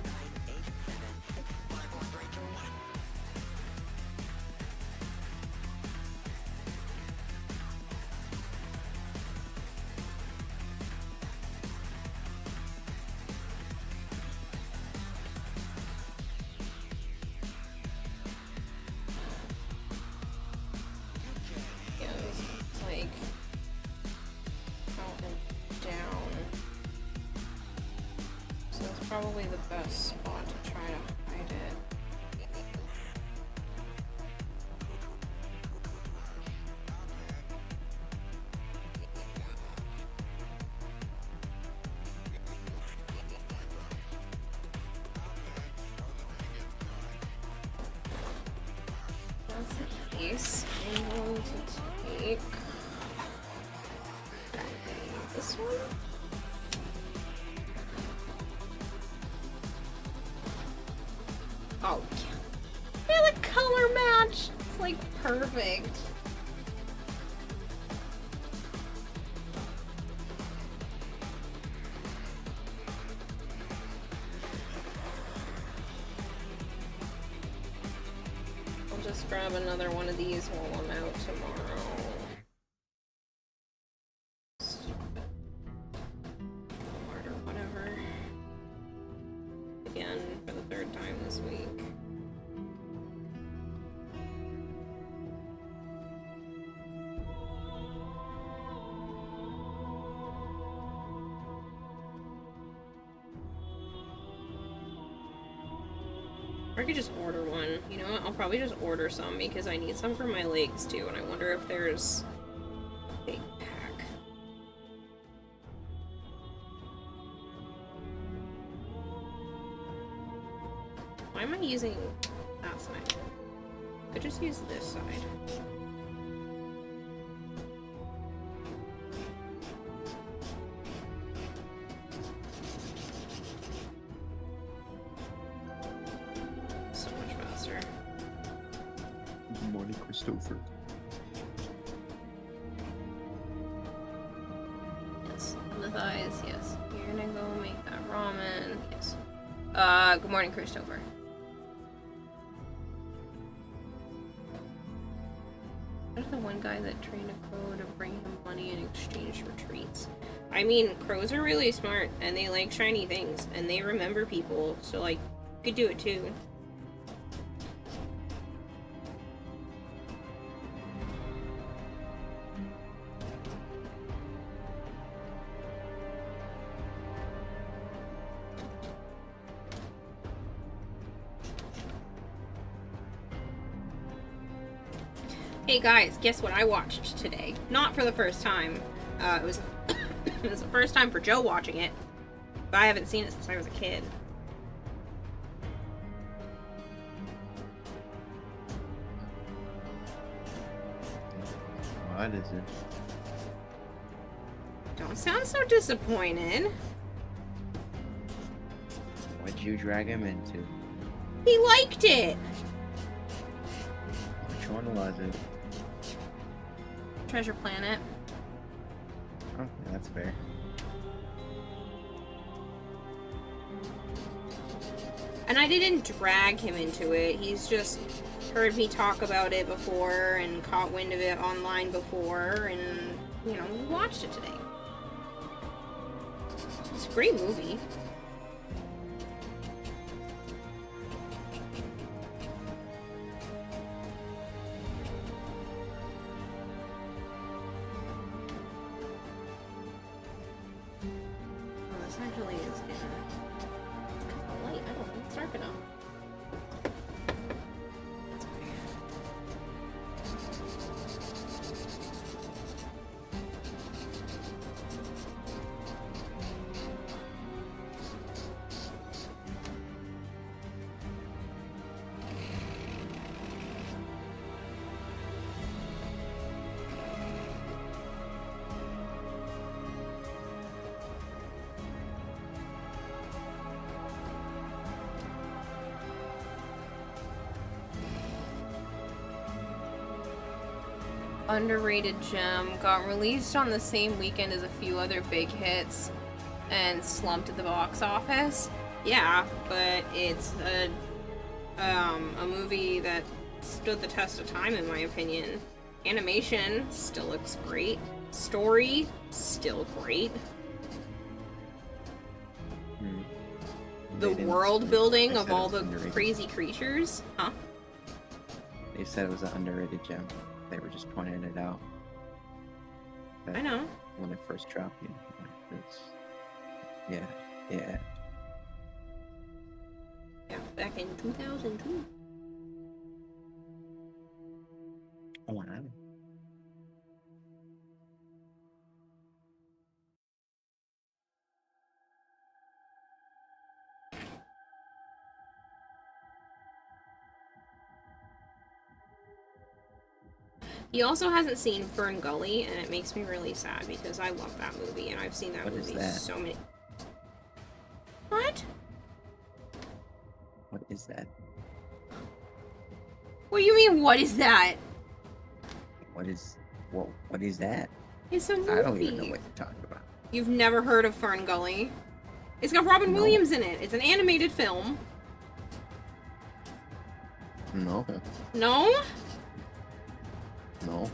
Speaker 1: Yeah, it's like out and down. So that's probably the best spot to try to hide it. That's the case. I'm going to take this one. Oh, yeah, the color match. It's like perfect. I'll just grab another one of these while I'm out tomorrow. Walmart or whatever. Again, for the third time this week. Or I could just order one. You know what? I'll probably just order some because I need some for my legs too, and I wonder if there's a big pack. Why am I using that side? I could just use this side. So much faster.
Speaker 9: Good morning, Christopher.
Speaker 1: Yes, on the thighs, yes. You're gonna go make that ramen, yes. Good morning, Christopher. There's the one guy that trained a crow to bring him money in exchange for treats. I mean, crows are really smart, and they like shiny things, and they remember people, so, like, you could do it too. Hey guys, guess what I watched today? Not for the first time. It was it was the first time for Joe watching it, but I haven't seen it since I was a kid.
Speaker 14: What is it?
Speaker 1: Don't sound so disappointed.
Speaker 14: What'd you drag him into?
Speaker 1: He liked it!
Speaker 14: Which one was it?
Speaker 1: Treasure Planet.
Speaker 14: Oh, that's fair.
Speaker 1: And I didn't drag him into it. He's just heard me talk about it before and caught wind of it online before and, you know, watched it today. It's a great movie. Oh, this actually is getting light. I don't think it's dark enough. That's okay. Underrated gem got released on the same weekend as a few other big hits and slumped at the box office. Yeah, but it's a movie that stood the test of time in my opinion. Animation still looks great. Story still great. The world building of all the crazy creatures, huh?
Speaker 14: They said it was an underrated gem. They were just pointing it out.
Speaker 1: I know.
Speaker 14: When it first dropped, you know, yeah.
Speaker 1: Yeah, back in 2002.
Speaker 14: Wow.
Speaker 1: He also hasn't seen Fern Gully, and it makes me really sad because I love that movie, and I've seen that movie so many. What?
Speaker 14: What is that?
Speaker 1: What do you mean? What is that?
Speaker 14: What is that?
Speaker 1: It's a movie.
Speaker 14: I don't even know what you're talking about.
Speaker 1: You've never heard of Fern Gully? It's got Robin Williams in it. It's an animated film.
Speaker 14: No.
Speaker 1: No?
Speaker 14: No.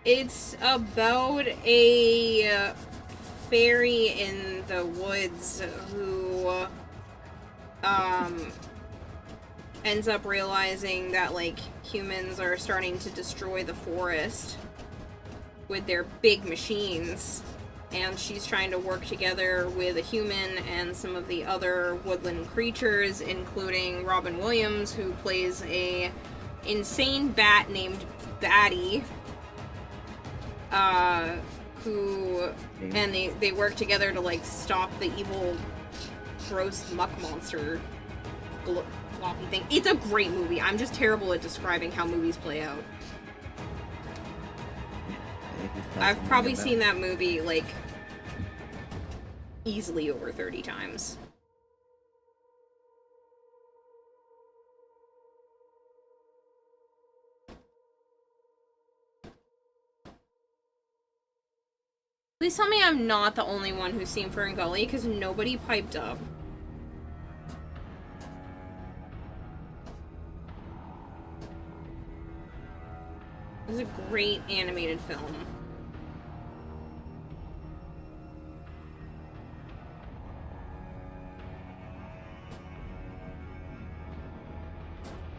Speaker 1: It's about a fairy in the woods who ends up realizing that like humans are starting to destroy the forest with their big machines, and she's trying to work together with a human and some of the other woodland creatures, including Robin Williams, who plays a insane bat named Batty, and they work together to like stop the evil gross muck monster floppy thing. It's a great movie. I'm just terrible at describing how movies play out. I've probably seen that movie like easily over 30 times. Please tell me I'm not the only one who's seen Fern Gully, because nobody piped up. It was a great animated film.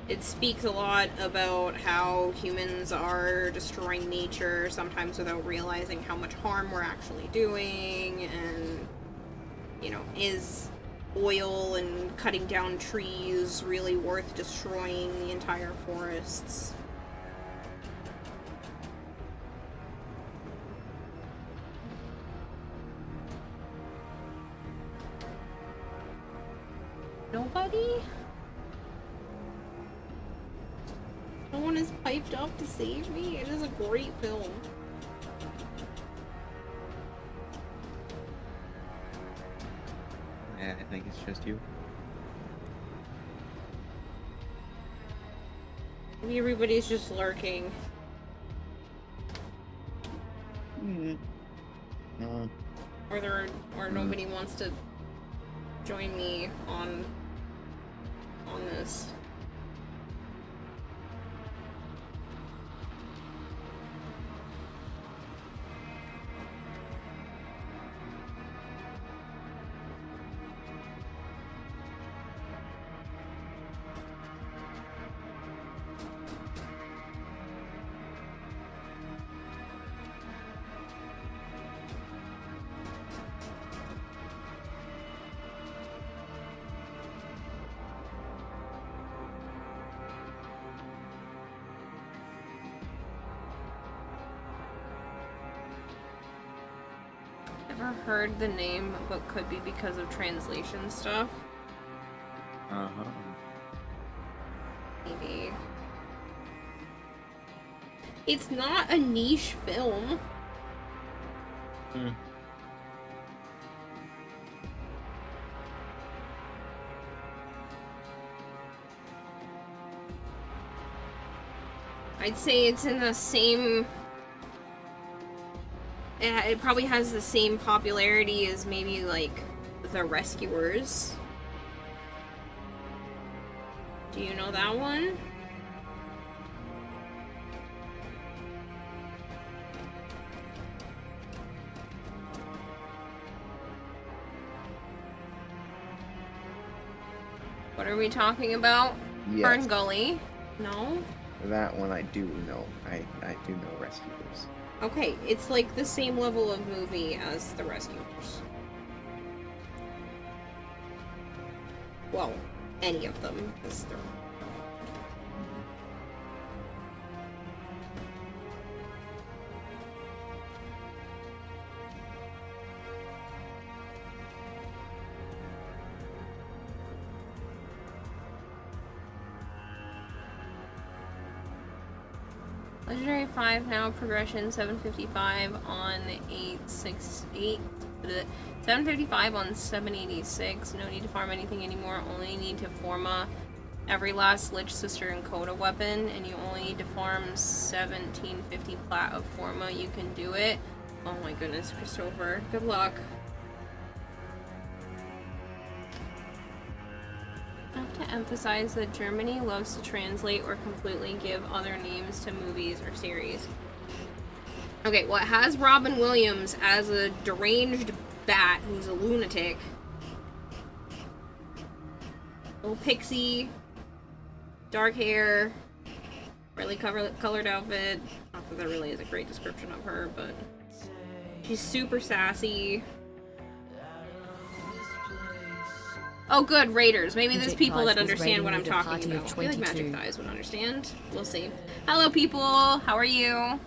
Speaker 1: It speaks a lot about how humans are destroying nature, sometimes without realizing how much harm we're actually doing, and, you know, is oil and cutting down trees really worth destroying the entire forests? Nobody? No one is piped up to save me? It is a great film.
Speaker 14: Yeah, I think it's just you.
Speaker 1: Maybe everybody's just lurking. Or nobody wants to join me on this. Never heard the name, but could be because of translation stuff.
Speaker 14: Uh-huh.
Speaker 1: Maybe. It's not a niche film. I'd say it's in the same... It probably has the same popularity as maybe, like, The Rescuers. Do you know that one? What are we talking about?
Speaker 14: Yes.
Speaker 1: Fern Gully? No?
Speaker 14: That one I do know. I do know Rescuers.
Speaker 1: Okay, it's like the same level of movie as The Rescuers. Well, any of them, because they're... Legendary 5 now, progression 755 on 868. 755 on 786. No need to farm anything anymore. Only need to forma every last Lich Sister and Coda weapon, and you only need to farm 1750 plat of forma. You can do it. Oh my goodness, Christopher. Good luck. I have to emphasize that Germany loves to translate or completely give other names to movies or series. Okay, well, it has Robin Williams as a deranged bat who's a lunatic. Little pixie. Dark hair. Really colored outfit. Not that really is a great description of her, but... she's super sassy. Oh good, Raiders. Maybe there's people that understand what I'm talking about. I feel like Magic Thighs would understand. We'll see. Hello people! How are you? I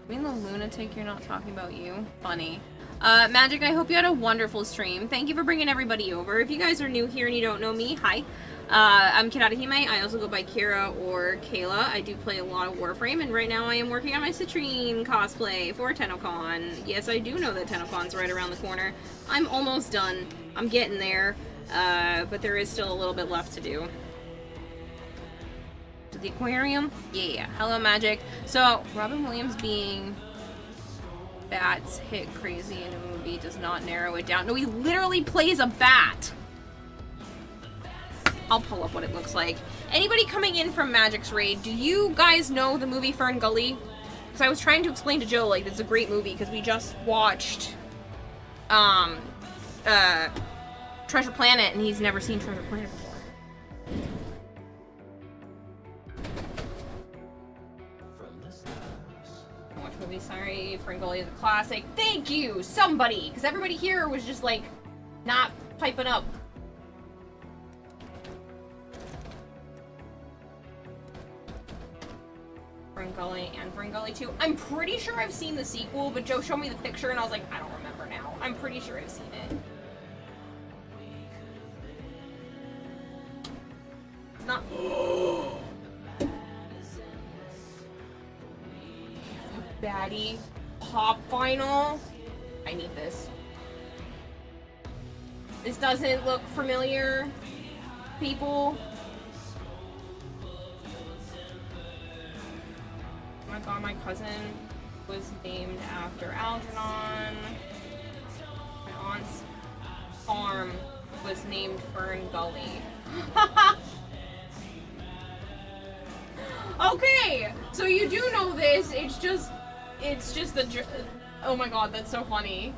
Speaker 1: mean the lunatic, you're not talking about you. Funny. Magic, I hope you had a wonderful stream. Thank you for bringing everybody over. If you guys are new here and you don't know me, hi. I'm Kirarahime. I also go by Kira or Kayla. I do play a lot of Warframe, and right now I am working on my Citrine cosplay for TennoCon. Yes, I do know that TennoCon's right around the corner. I'm almost done. I'm getting there, but there is still a little bit left to do. To the aquarium? Yeah. Hello, Magic. So, Robin Williams being bats hit crazy in a movie does not narrow it down. No, he literally plays a bat! I'll pull up what it looks like. Anybody coming in from Magic's raid, do you guys know the movie Fern Gully? Because I was trying to explain to Joe, like, it's a great movie, because we just watched, Treasure Planet, and he's never seen Treasure Planet before. Don't watch movies, sorry. Fern Gully is a classic. Thank you, somebody! Because everybody here was just, like, not piping up. Fern Gully and Fern Gully 2. I'm pretty sure I've seen the sequel, but Joe showed me the picture and I was like, I don't remember now. I'm pretty sure I've seen it. not. Baddie pop final. I need this. This doesn't look familiar, people. Oh my god, my cousin was named after Algernon. My aunt's farm was named Fern Gully. Okay, so you do know this. It's just the. Oh my god, that's so funny.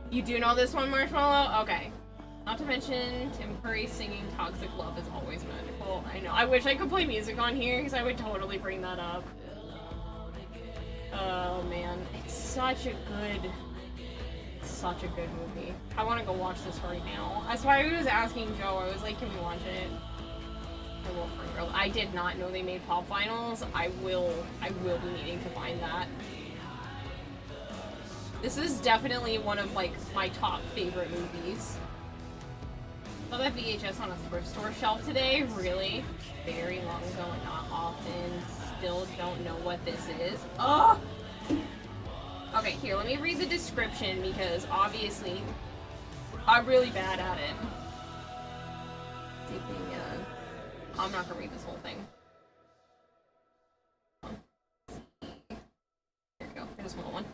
Speaker 1: You do know this one, Marshmallow? Okay. Not to mention, Tim Curry singing Toxic Love is always magical. I know. I wish I could play music on here because I would totally bring that up. Oh man, it's such a good movie. I want to go watch this right now. That's why I was asking Joe. I was like, can we watch it? I will for girl. I did not know they made pop finals. I will be needing to find that. This is definitely one of like my top favorite movies. Saw that VHS on a thrift store shelf today. Really? Very long ago and not often. Still don't know what this is. Ugh! Okay, here, let me read the description because obviously I'm really bad at it. I'm not gonna read this whole thing. There we go. There's one one.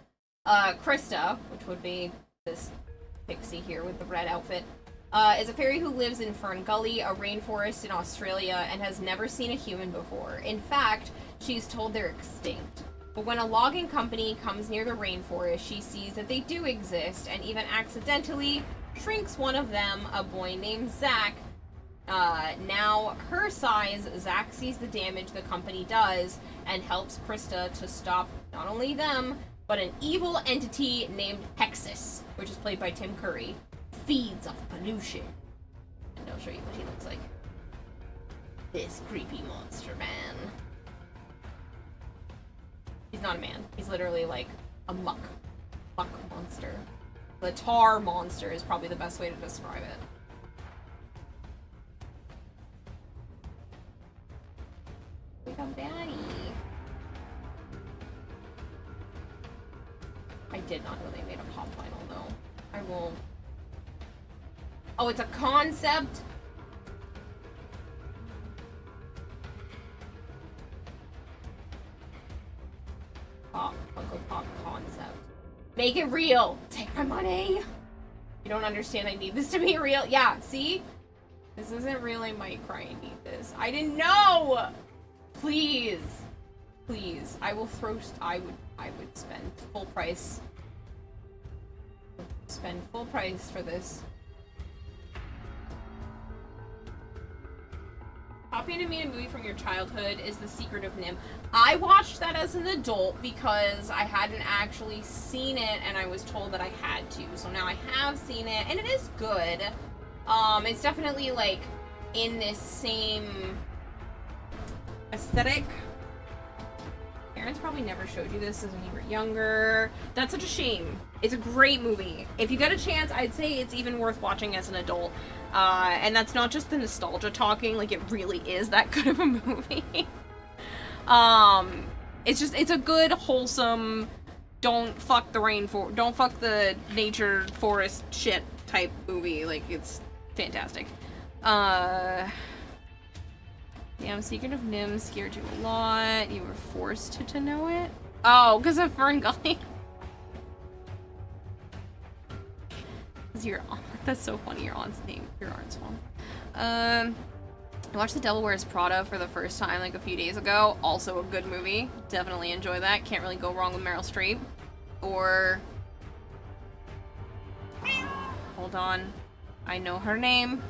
Speaker 1: Krista, which would be this pixie here with the red outfit, is a fairy who lives in Fern Gully, a rainforest in Australia, and has never seen a human before. In fact, she's told they're extinct. But when a logging company comes near the rainforest, she sees that they do exist, and even accidentally shrinks one of them, a boy named Zach. Now her size, Zach sees the damage the company does, and helps Krista to stop not only them, but an evil entity named Hexus, which is played by Tim Curry, feeds off pollution. And I'll show you what he looks like. This creepy monster man. He's not a man. He's literally like a muck monster. The tar monster is probably the best way to describe it. We got Daddy. I did not know they made a pop final though. I will. Oh, it's a concept? Funko Pop concept. Make it real! Take my money! You don't understand, I need this to be real. Yeah, see? This isn't really my cry, I need this. I didn't know! Please. Please. I will throw, I would spend full price. Spend full price for this. Copying to me a movie from your childhood is The Secret of Nim. I watched that as an adult because I hadn't actually seen it and I was told that I had to. So now I have seen it and it is good. It's definitely like in this same aesthetic. Parents probably never showed you this as when you were younger. That's such a shame. It's a great movie. If you get a chance, I'd say it's even worth watching as an adult. And that's not just the nostalgia talking, like it really is that good of a movie. It's a good, wholesome, don't fuck the nature forest shit type movie. Like, it's fantastic. Damn, Secret of Nim scared you a lot. You were forced to know it? Oh, because of Fern Gully. That's so funny, your aunt's name. Your aunt's mom. I watched The Devil Wears Prada for the first time like a few days ago. Also a good movie. Definitely enjoy that. Can't really go wrong with Meryl Streep. Or... hold on. I know her name.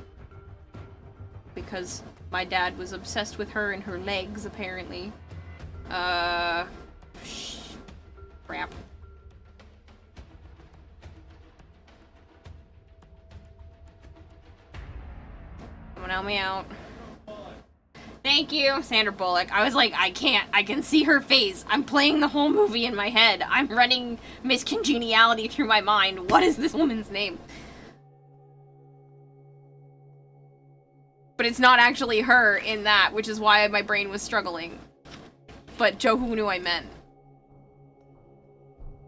Speaker 1: Because my dad was obsessed with her and her legs, apparently. Crap. Someone help me out. Thank you, Sandra Bullock. I was like, I can't. I can see her face. I'm playing the whole movie in my head. I'm running Miss Congeniality through my mind. What is this woman's name? But it's not actually her in that, which is why my brain was struggling. But Joe who knew I meant.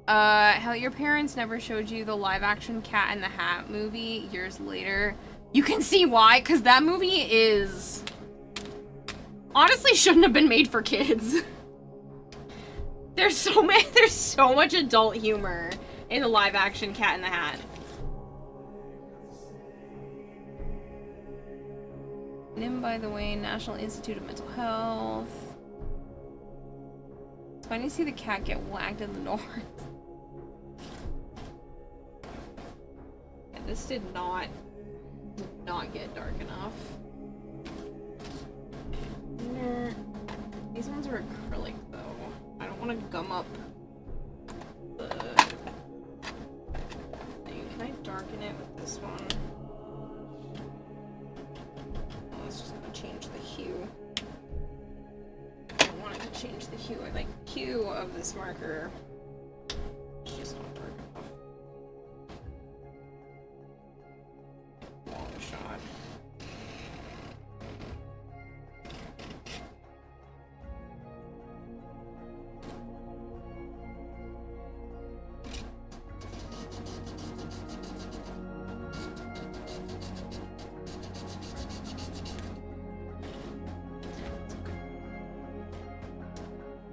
Speaker 1: Hell, your parents never showed you the live-action Cat in the Hat movie years later. You can see why, because that movie is... honestly shouldn't have been made for kids. There's so much adult humor in the live-action Cat in the Hat. NIM, by the way, National Institute of Mental Health. It's funny to see the cat get whacked in the north. Yeah, this did not get dark enough. These ones are acrylic though. I don't want to gum up the thing. Can I darken it with this one? Oh, it's just gonna change the hue. I don't want it to change the hue. I like the hue of this marker. It's just not dark enough. Long shot.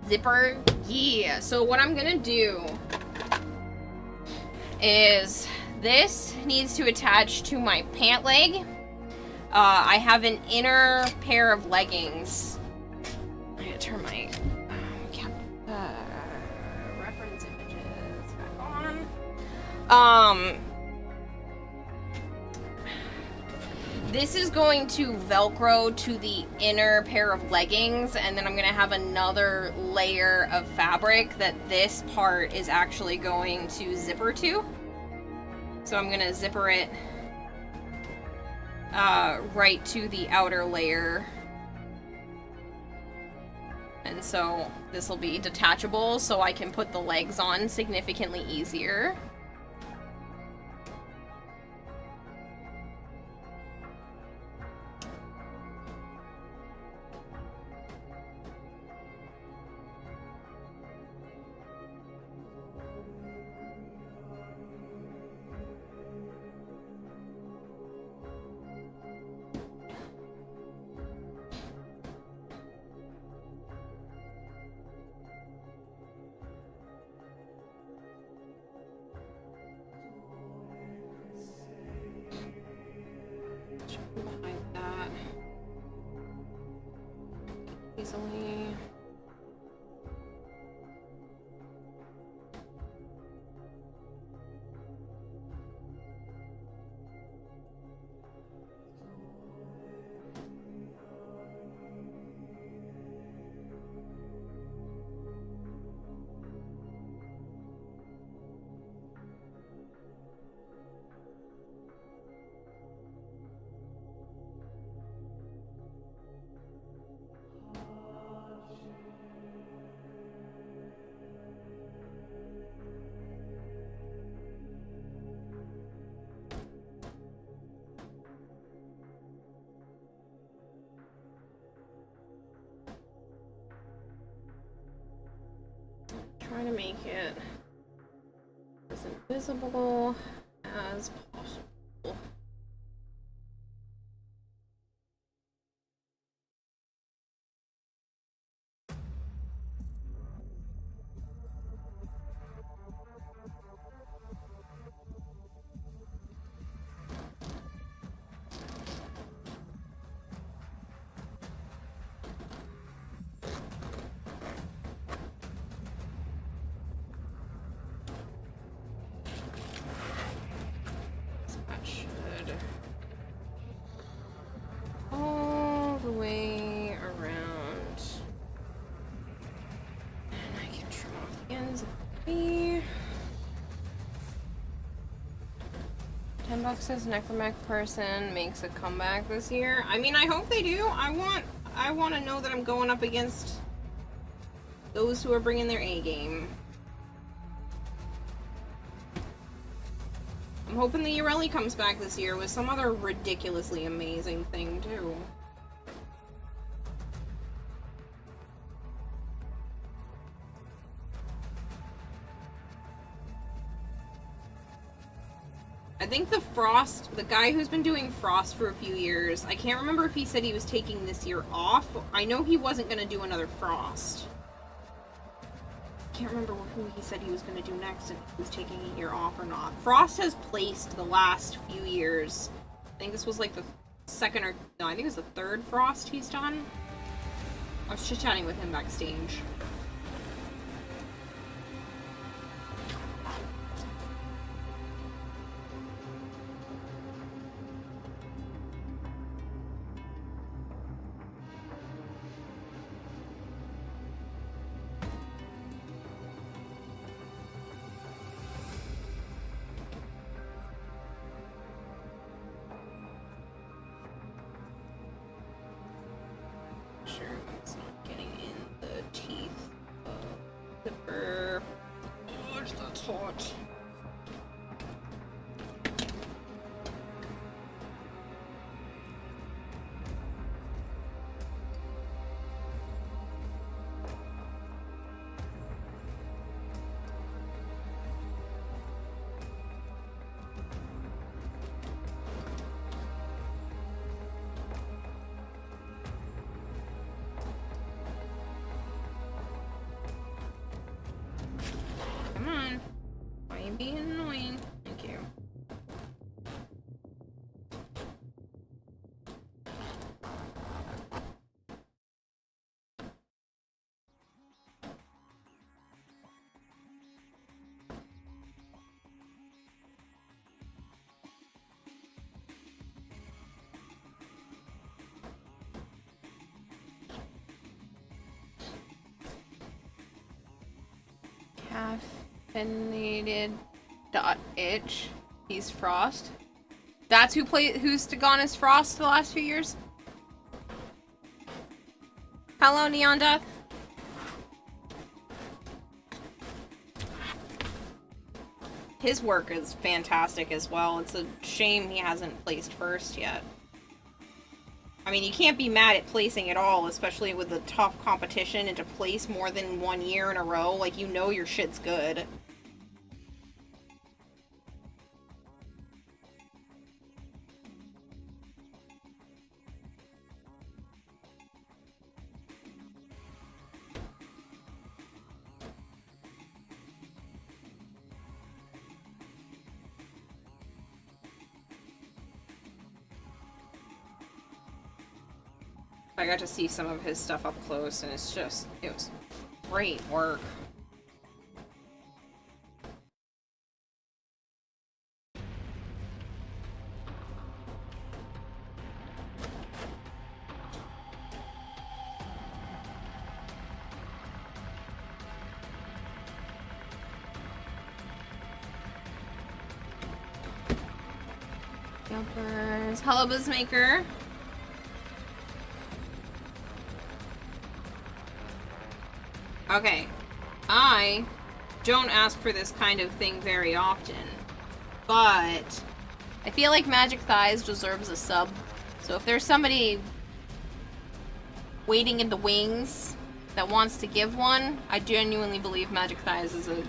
Speaker 1: Zipper, yeah. So what I'm gonna do is this needs to attach to my pant leg. I have an inner pair of leggings. I gotta turn my reference images back on. This is going to Velcro to the inner pair of leggings, and then I'm gonna have another layer of fabric that this part is actually going to zipper to. So I'm gonna zipper it right to the outer layer. And so this will be detachable, so I can put the legs on significantly easier. Behind that easily. Trying to make it as invisible as possible. All the way around. And I can trim off the ends of the bee. $10 says Necromech person makes a comeback this year. I mean, I hope they do. I want to know that I'm going up against those who are bringing their A game. I'm I'm hoping the Urelli comes back this year with some other ridiculously amazing thing, too. I think the guy who's been doing Frost for a few years, I can't remember if he said he was taking this year off. I know he wasn't going to do another Frost. I can't remember who he said he was going to do next and if he was taking a year off or not. Frost has placed the last few years. I think this was like the second or... No, I think it was the third Frost he's done. I was chit-chatting with him backstage. Being annoying. Thank you. Caffeinated .itch. He's Frost. That's who's gone as Frost the last few years? Hello, Neon Death. His work is fantastic as well. It's a shame he hasn't placed first yet. I mean, you can't be mad at placing at all, especially with the tough competition, and to place more than 1 year in a row, like, you know your shit's good. I got to see some of his stuff up close, and it was great work. Jumpers. Hello, Buzzmaker. Okay, I don't ask for this kind of thing very often, but I feel like Magic Thighs deserves a sub. So if there's somebody waiting in the wings that wants to give one, I genuinely believe Magic Thighs is a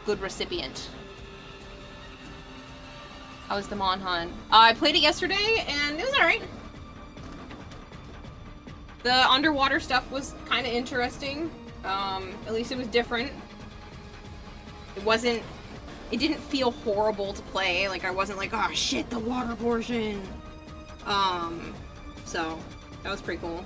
Speaker 1: good recipient. How was the Monhan? I played it yesterday, and it was alright. The underwater stuff was kind of interesting. At least it was different. It didn't feel horrible to play. Like, I wasn't like, oh shit, the water portion. So, that was pretty cool.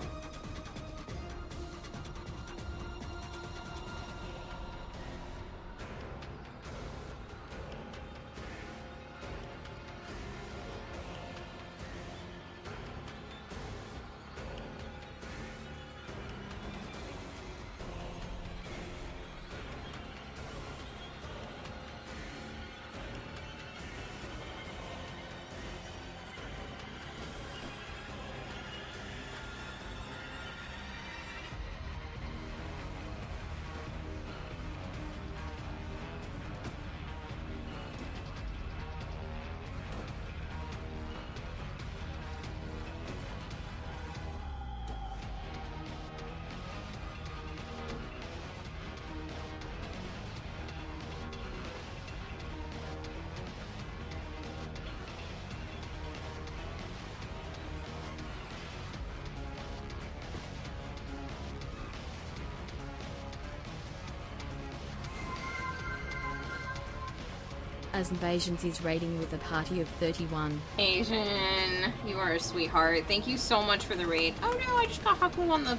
Speaker 13: as Asians is rating with a party of 31.
Speaker 1: Asian, you are a sweetheart. Thank you so much for the raid. Oh no, I just got Haku on the...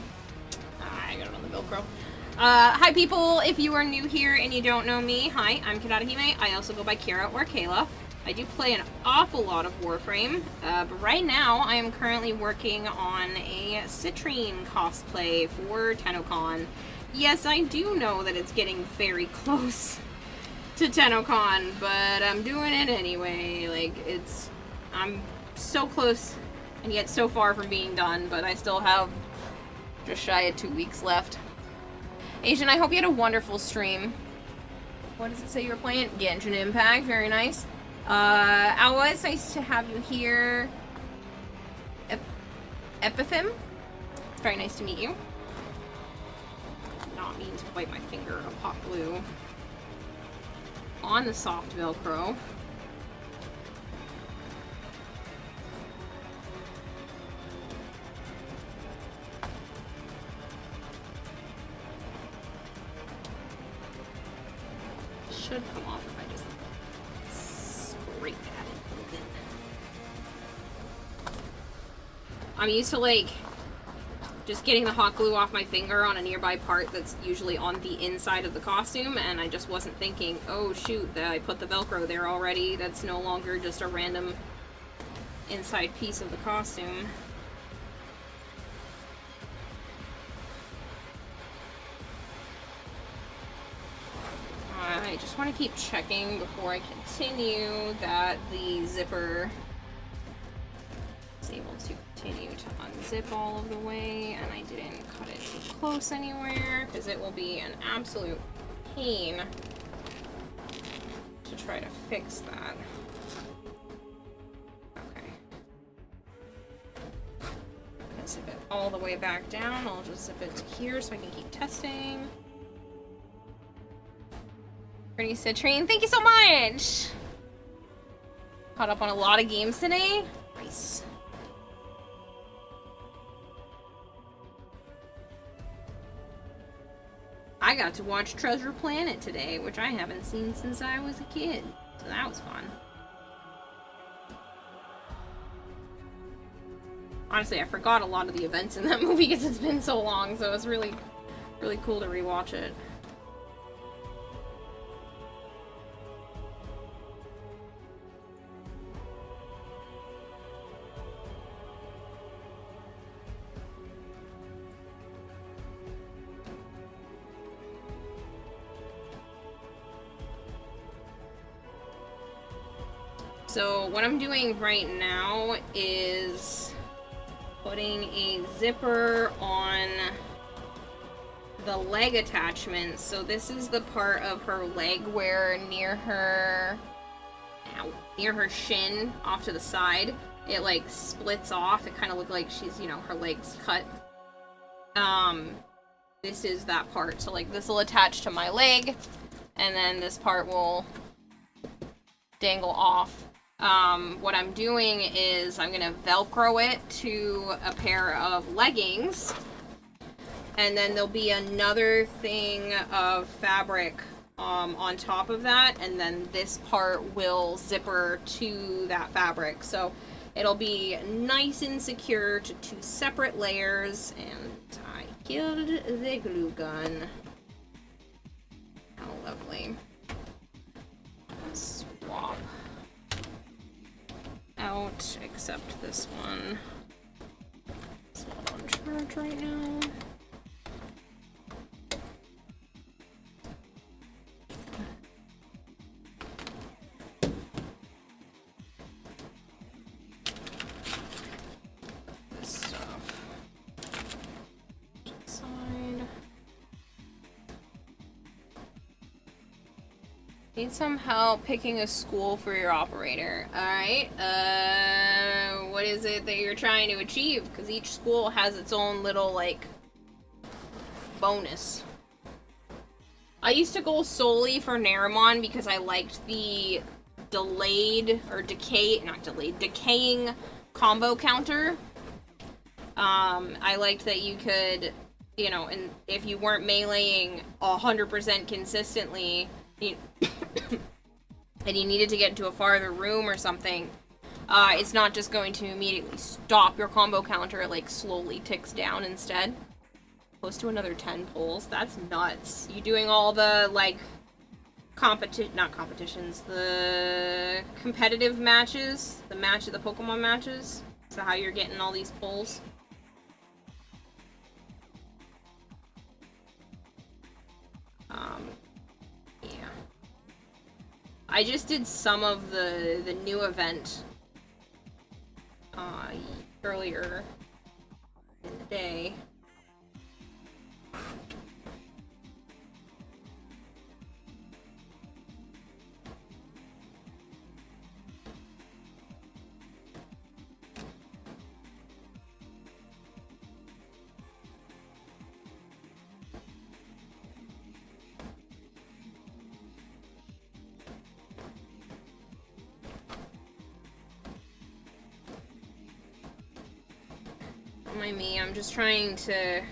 Speaker 1: I got it on the Velcro. Hi people, if you are new here and you don't know me, hi, I'm Kirarahime. I also go by Kira or Kayla. I do play an awful lot of Warframe, but right now I am currently working on a Citrine cosplay for TennoCon. Yes, I do know that it's getting very close to TennoCon, but I'm doing it anyway. Like, I'm so close and yet so far from being done, but I still have just shy of 2 weeks left. Asian, I hope you had a wonderful stream. What does it say you were playing? Genshin Impact, very nice. Awa, it's nice to have you here. Epithim, it's very nice to meet you. Not mean to wipe my finger of hot glue on the soft Velcro. Should come off if I just scrape at it a little bit. I'm used to like just getting the hot glue off my finger on a nearby part that's usually on the inside of the costume, and I just wasn't thinking, oh shoot, that I put the Velcro there already. That's no longer just a random inside piece of the costume. I just want to keep checking before I continue that the zipper is able to continue to unzip all of the way, and I didn't cut it too close anywhere, because it will be an absolute pain to try to fix that. Okay. I'm gonna zip it all the way back down. I'll just zip it to here so I can keep testing. Pretty Citrine, thank you so much! Caught up on a lot of games today. Nice. I got to watch Treasure Planet today, which I haven't seen since I was a kid. So that was fun. Honestly, I forgot a lot of the events in that movie because it's been so long, so it was really, really cool to rewatch it. So what I'm doing right now is putting a zipper on the leg attachment. So this is the part of her leg where near her shin off to the side, it like splits off. It kind of looks like she's, you know, her leg's cut. This is that part. So like this will attach to my leg, and then this part will dangle off. What I'm doing is I'm gonna Velcro it to a pair of leggings, and then there'll be another thing of fabric on top of that, and then this part will zipper to that fabric. So it'll be nice and secure to 2 separate layers, and I killed the glue gun. How lovely. Swap out, except this one. It's not on charge right now. This stuff to the side. Need some help picking a school for your operator. Alright, what is it that you're trying to achieve? Because each school has its own little, like, bonus. I used to go solely for Naramon because I liked the decaying combo counter. I liked that you could, you know, and if you weren't meleeing 100% consistently, and you needed to get into a farther room or something, it's not just going to immediately stop your combo counter, it like slowly ticks down instead. Close to another 10 pulls. That's nuts. You doing all the like not competitions, the competitive matches, the Pokemon matches? Is that how you're getting all these pulls? Yeah. I just did some of the new event earlier in the day. Don't mind me, I'm just trying to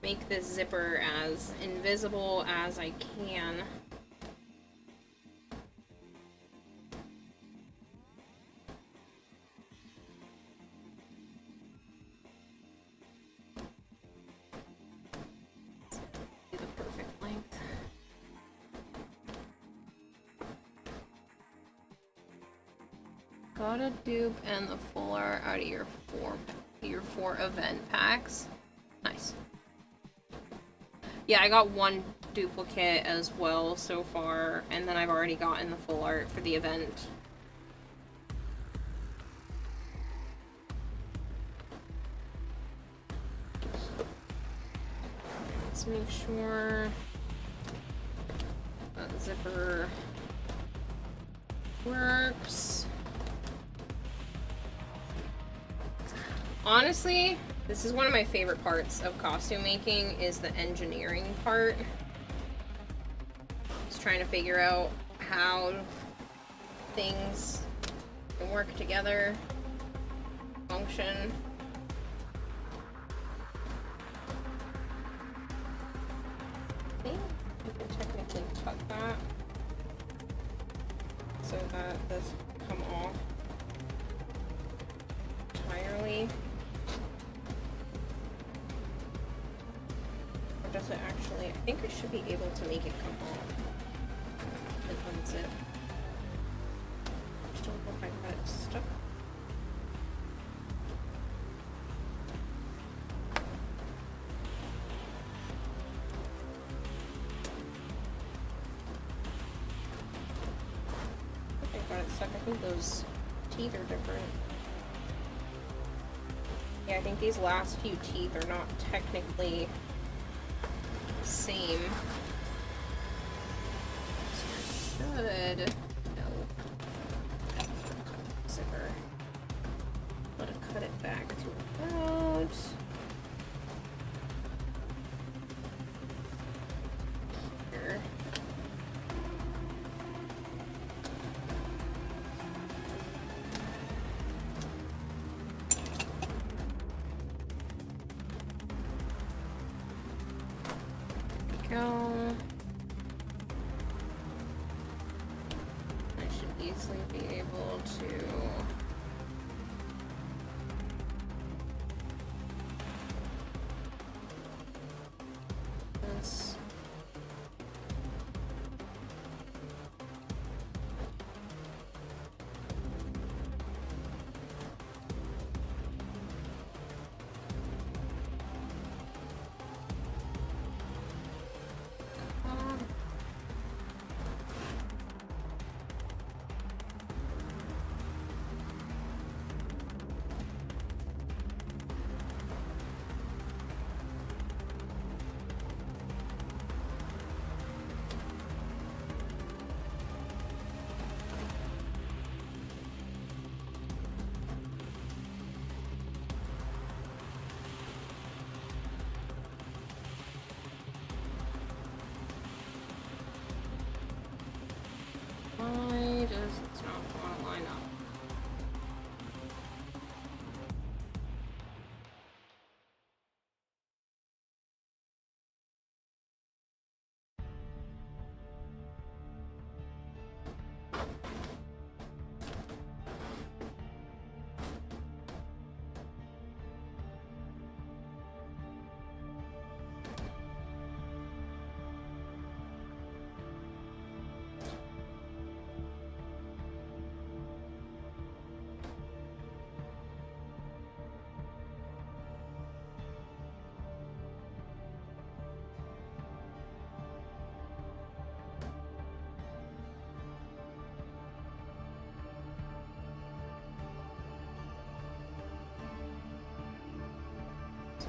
Speaker 1: make this zipper as invisible as I can. The perfect length. Got a dupe and the full art out of your four event packs. Nice. Yeah, I got one duplicate as well so far, and then I've already gotten the full art for the event. Let's make sure that zipper works. Honestly, this is one of my favorite parts of costume making, is the engineering part. Just trying to figure out how things can work together, function. I think you can technically tuck that so that this can come off entirely. Or does it actually? I think I should be able to make it come off and unzip. I just don't know if I got it stuck. I think I got it stuck. I think those teeth are different. Yeah, I think these last few teeth are not technically the same. So I should... No. Zipper. I'm gonna cut it back to about... here. Go. I should easily be able to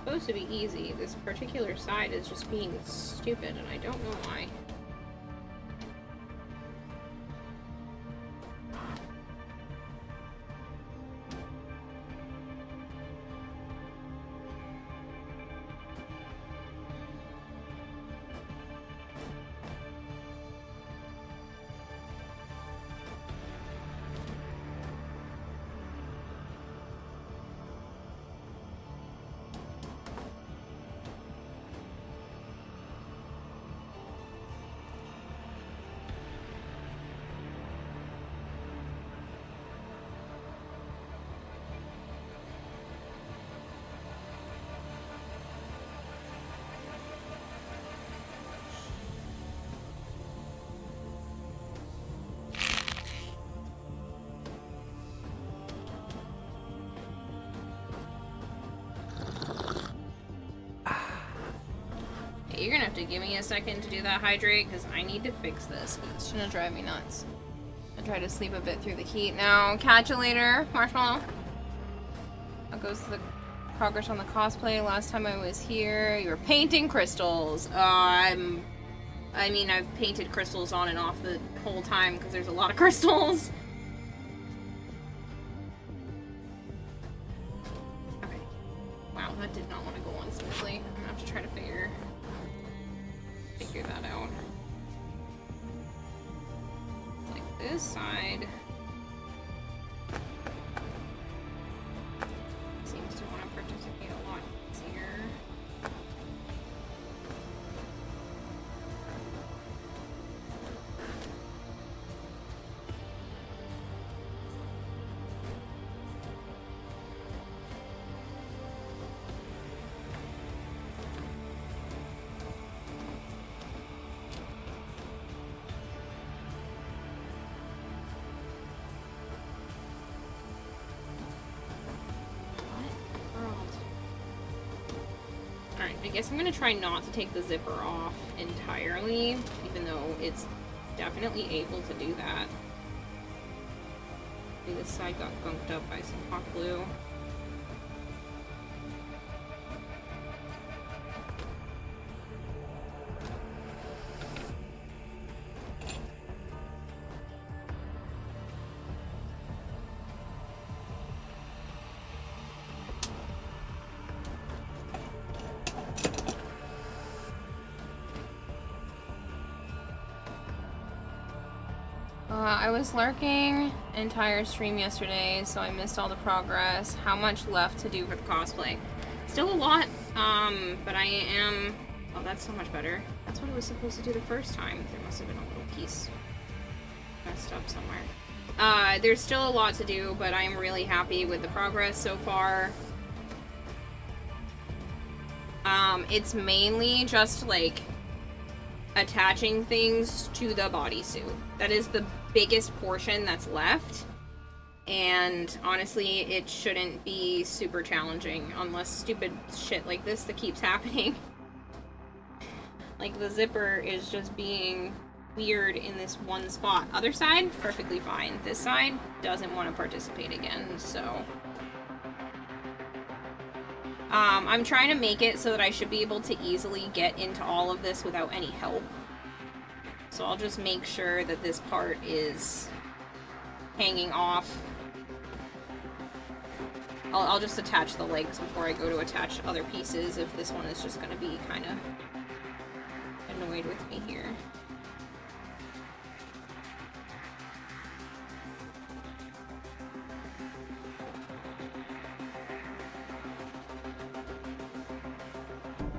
Speaker 1: supposed to be easy. This particular side is just being stupid, and I don't know why. You're gonna have to give me a second to do that hydrate, because I need to fix this. It's gonna drive me nuts. I try to sleep a bit through the heat now. Catch you later, Marshmallow. That goes to the progress on the cosplay. Last time I was here, you were painting crystals. I mean, I've painted crystals on and off the whole time, because there's a lot of crystals. Okay. Wow, that did not want to go on smoothly. I'm gonna have to try to figure that out. Like this side seems to want to participate a lot easier. Alright, I guess I'm gonna try not to take the zipper off entirely, even though it's definitely able to do that. Maybe this side got gunked up by some hot glue. I was lurking entire stream yesterday, so I missed all the progress. How much left to do for the cosplay? Still a lot, but I am... Oh, that's so much better. That's what I was supposed to do the first time. There must have been a little piece messed up somewhere. There's still a lot to do, but I'm really happy with the progress so far. It's mainly just, like, attaching things to the bodysuit. That is the biggest portion that's left, and honestly it shouldn't be super challenging unless stupid shit like this that keeps happening. Like the zipper is just being weird in this one spot. Other side, perfectly fine. This side doesn't want to participate again, so I'm trying to make it so that I should be able to easily get into all of this without any help. So I'll just make sure that this part is hanging off. I'll just attach the legs before I go to attach other pieces if this one is just going to be kind of annoyed with me here.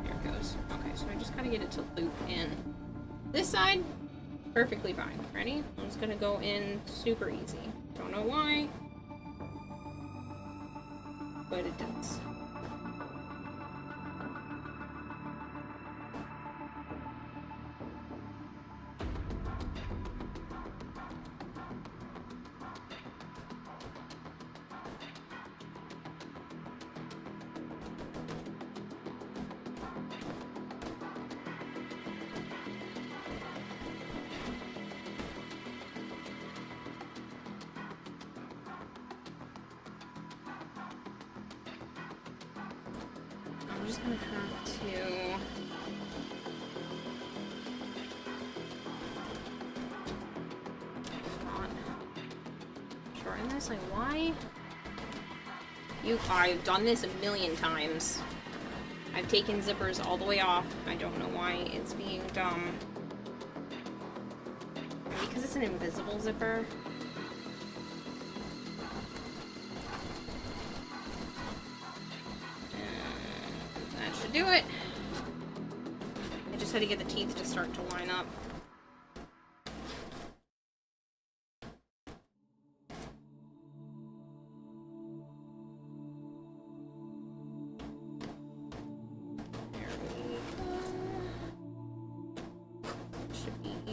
Speaker 1: There it goes. Okay, so I just gotta get it to loop in. This side, perfectly fine. Ready? I'm just gonna go in super easy. Don't know why, but it does. just gonna have to... Shorten this? Like, why? I've done this a million times. I've taken zippers all the way off. I don't know why it's being dumb. Because it's an invisible zipper. That should do it. I just had to get the teeth to start to line up.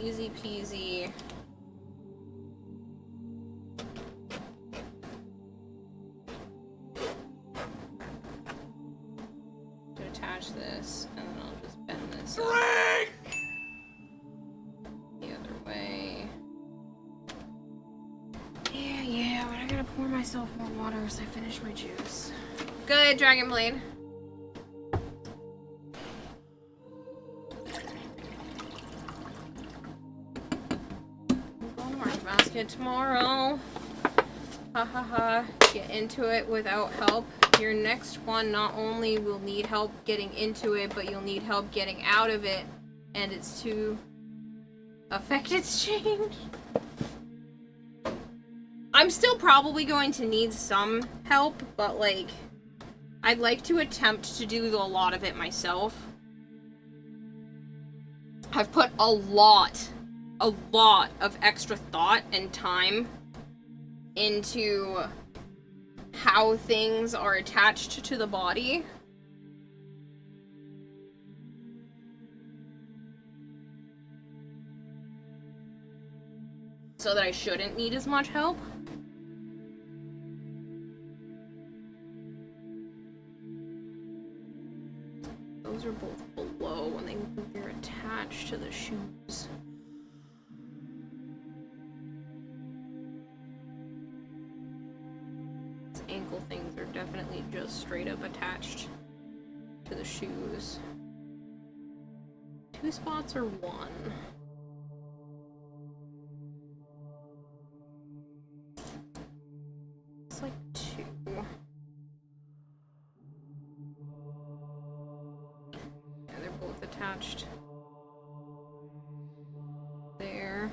Speaker 1: Easy peasy. To attach this, and then I'll just bend this up. The other way. Yeah, but I gotta pour myself more water as I finish my juice. Good, Dragon Blade. Tomorrow. Ha ha ha. Get into it without help. Your next one not only will need help getting into it, but you'll need help getting out of it. And it's to affect its change. I'm still probably going to need some help, but like, I'd like to attempt to do a lot of it myself. I've put a lot of extra thought and time into how things are attached to the body. So that I shouldn't need as much help. Those are both below and they're attached to the shoes. Ankle things are definitely just straight up attached to the shoes. 2 spots or 1? It's like 2. Yeah, they're both attached there.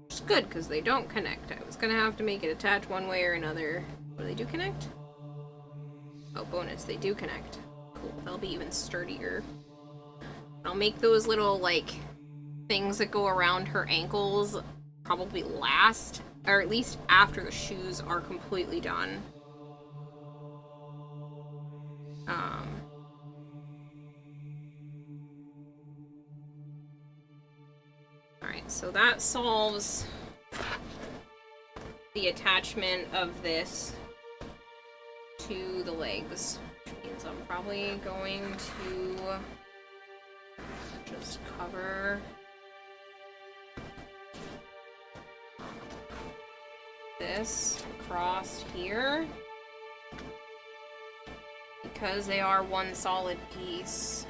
Speaker 1: Which is good, because they don't connect. I was gonna have to make it attach one way or another. What, do they do connect? Oh, bonus, they do connect. Cool, they'll be even sturdier. I'll make those little, like, things that go around her ankles probably last, or at least after the shoes are completely done. Alright, so that solves the attachment of this to the legs, which means I'm probably going to just cover this across here because they are one solid piece.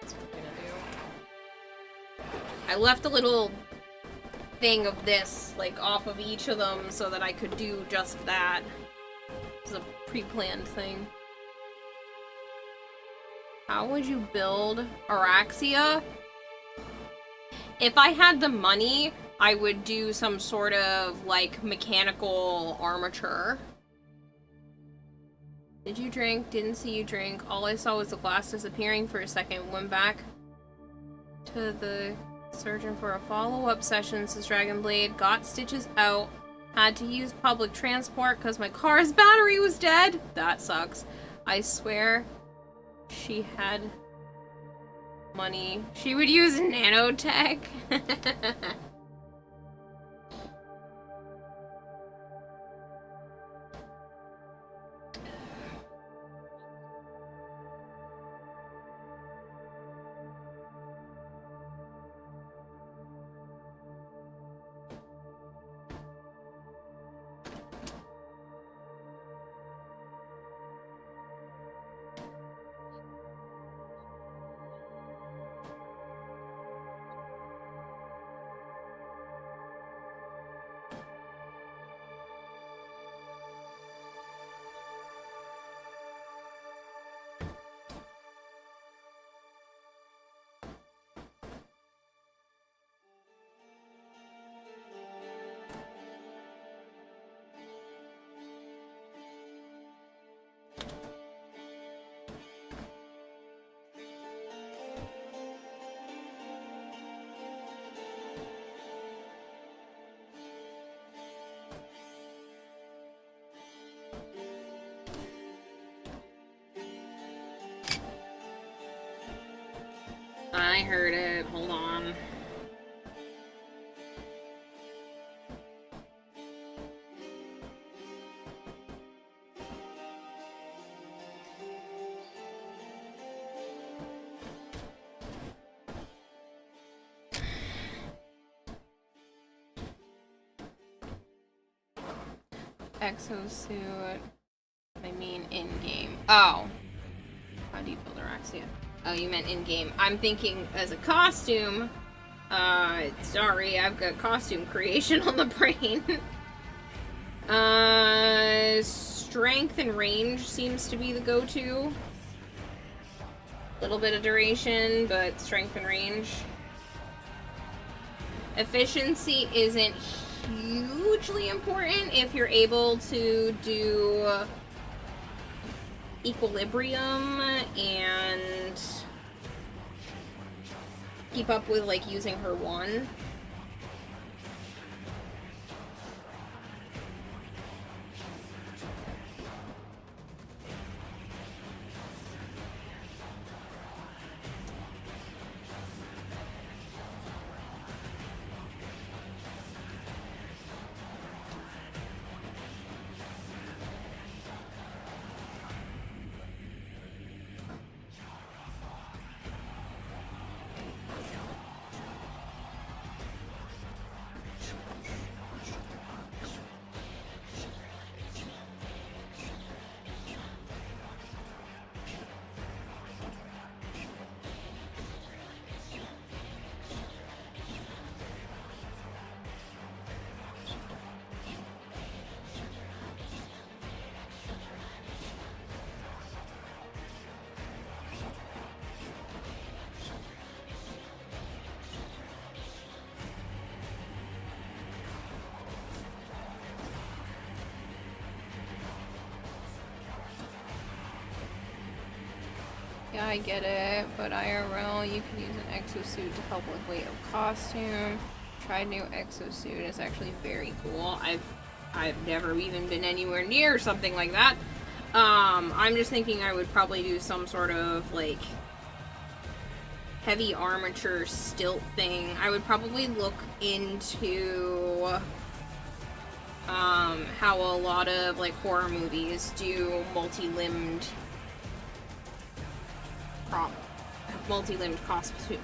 Speaker 1: That's what I'm gonna do. I left a little thing of this, like, off of each of them so that I could do just that. It's a pre-planned thing. How would you build Araxia? If I had the money, I would do some sort of, like, mechanical armature. Did you drink? Didn't see you drink. All I saw was the glass disappearing for a second. Went back to the surgeon for a follow-up session, says Dragonblade. Got stitches out. Had to use public transport because my car's battery was dead. That sucks. I swear she had money. She would use nanotech. I heard it. Hold on. Exosuit. I mean in-game. Oh. How do you build Araxia? Oh, you meant in-game. I'm thinking as a costume. Sorry, I've got costume creation on the brain. Strength and range seems to be the go-to. Little bit of duration, but strength and range. Efficiency isn't hugely important if you're able to do equilibrium and keep up with like using her one. Yeah, I get it, but IRL, you can use an exosuit to help with weight of costume. Tried new exosuit, it's actually very cool. I've never even been anywhere near something like that. I'm just thinking I would probably do some sort of, like, heavy armature stilt thing. I would probably look into, how a lot of, like, horror movies do multi-limbed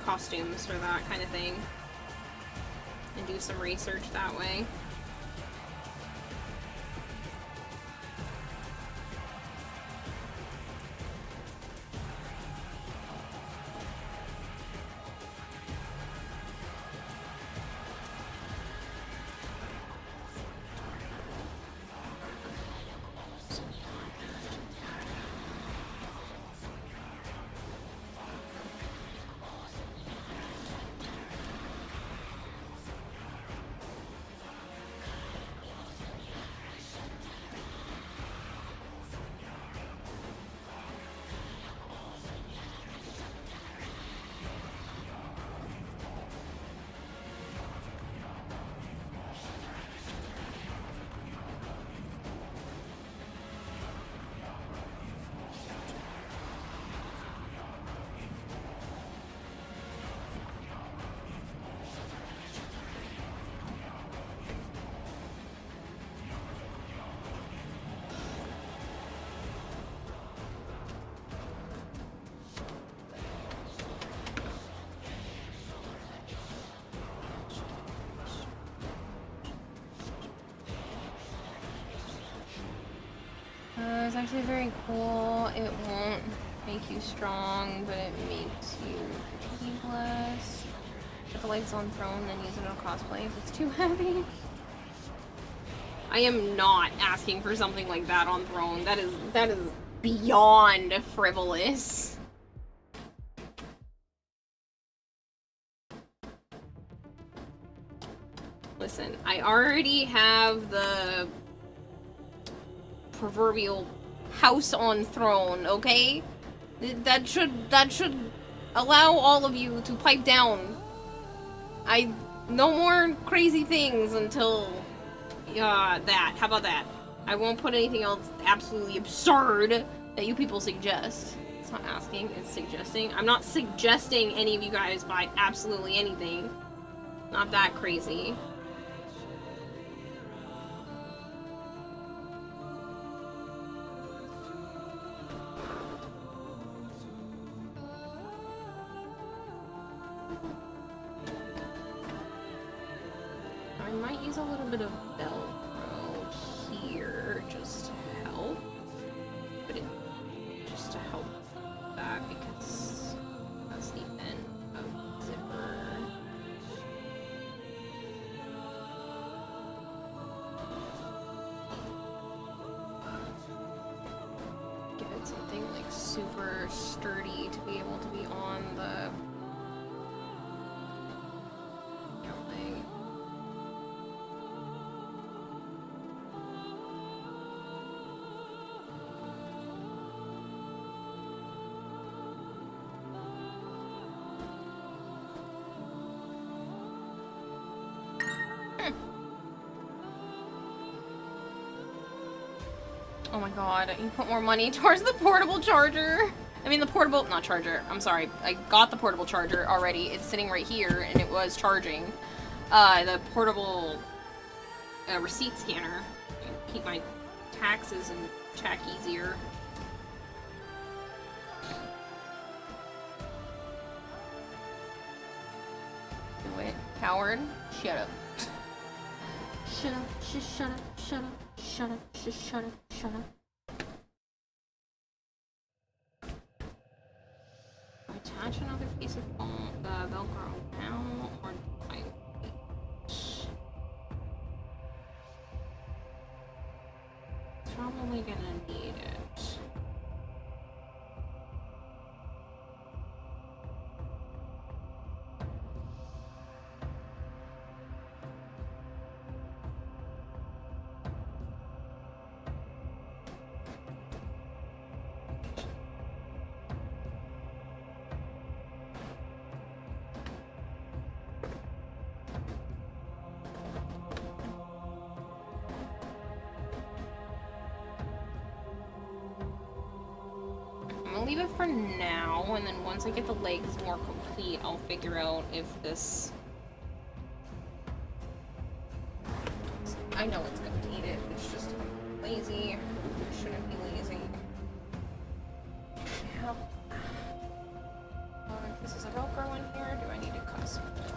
Speaker 1: costumes for that kind of thing, and do some research that way. It's actually very cool. It won't make you strong, but it makes you fatigue less. Put the legs on throne, then use it on cosplay if it's too heavy. I am not asking for something like that on throne. That is beyond frivolous. Listen, I already have the proverbial house on throne, okay? That should allow all of you to pipe down. No more crazy things until that. How about that? I won't put anything else absolutely absurd that you people suggest. It's not asking, it's suggesting. I'm not suggesting any of you guys buy absolutely anything. Not that crazy. I might use a little bit of Velcro here just to help. But just to help that because that's the end of the zipper. Give it something like super sturdy to be able to be on the thing. Oh my god, you put more money towards the portable charger. I mean the portable, not charger, I'm sorry. I got the portable charger already. It's sitting right here and it was charging. The portable receipt scanner. Keep my taxes in check easier. Do it. Coward. Shut up. Shut up, shut up, shut up, shut up, shut up, shut up. Attach another piece of foam, Velcro now, or do I wait? Probably gonna need it. I'm gonna leave it for now, and then once I get the legs more complete, I'll figure out if this... I know it's gonna need it, it's just lazy. I shouldn't be lazy. Yep. If this is a Velcro in here, do I need to cut some more?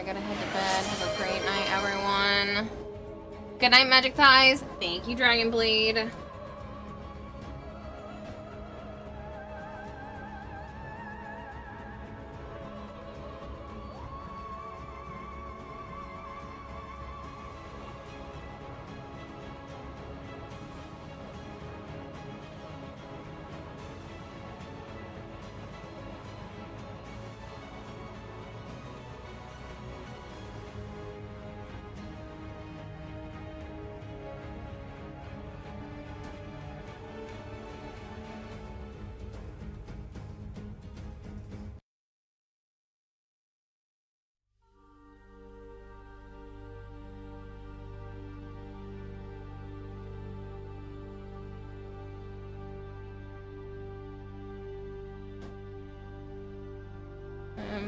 Speaker 1: gotta head to bed. Have a great night, everyone. Good night, Magic Thighs. Thank you, Dragonbleed.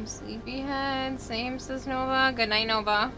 Speaker 1: Sleepyhead. Same, says Nova. Good night, Nova.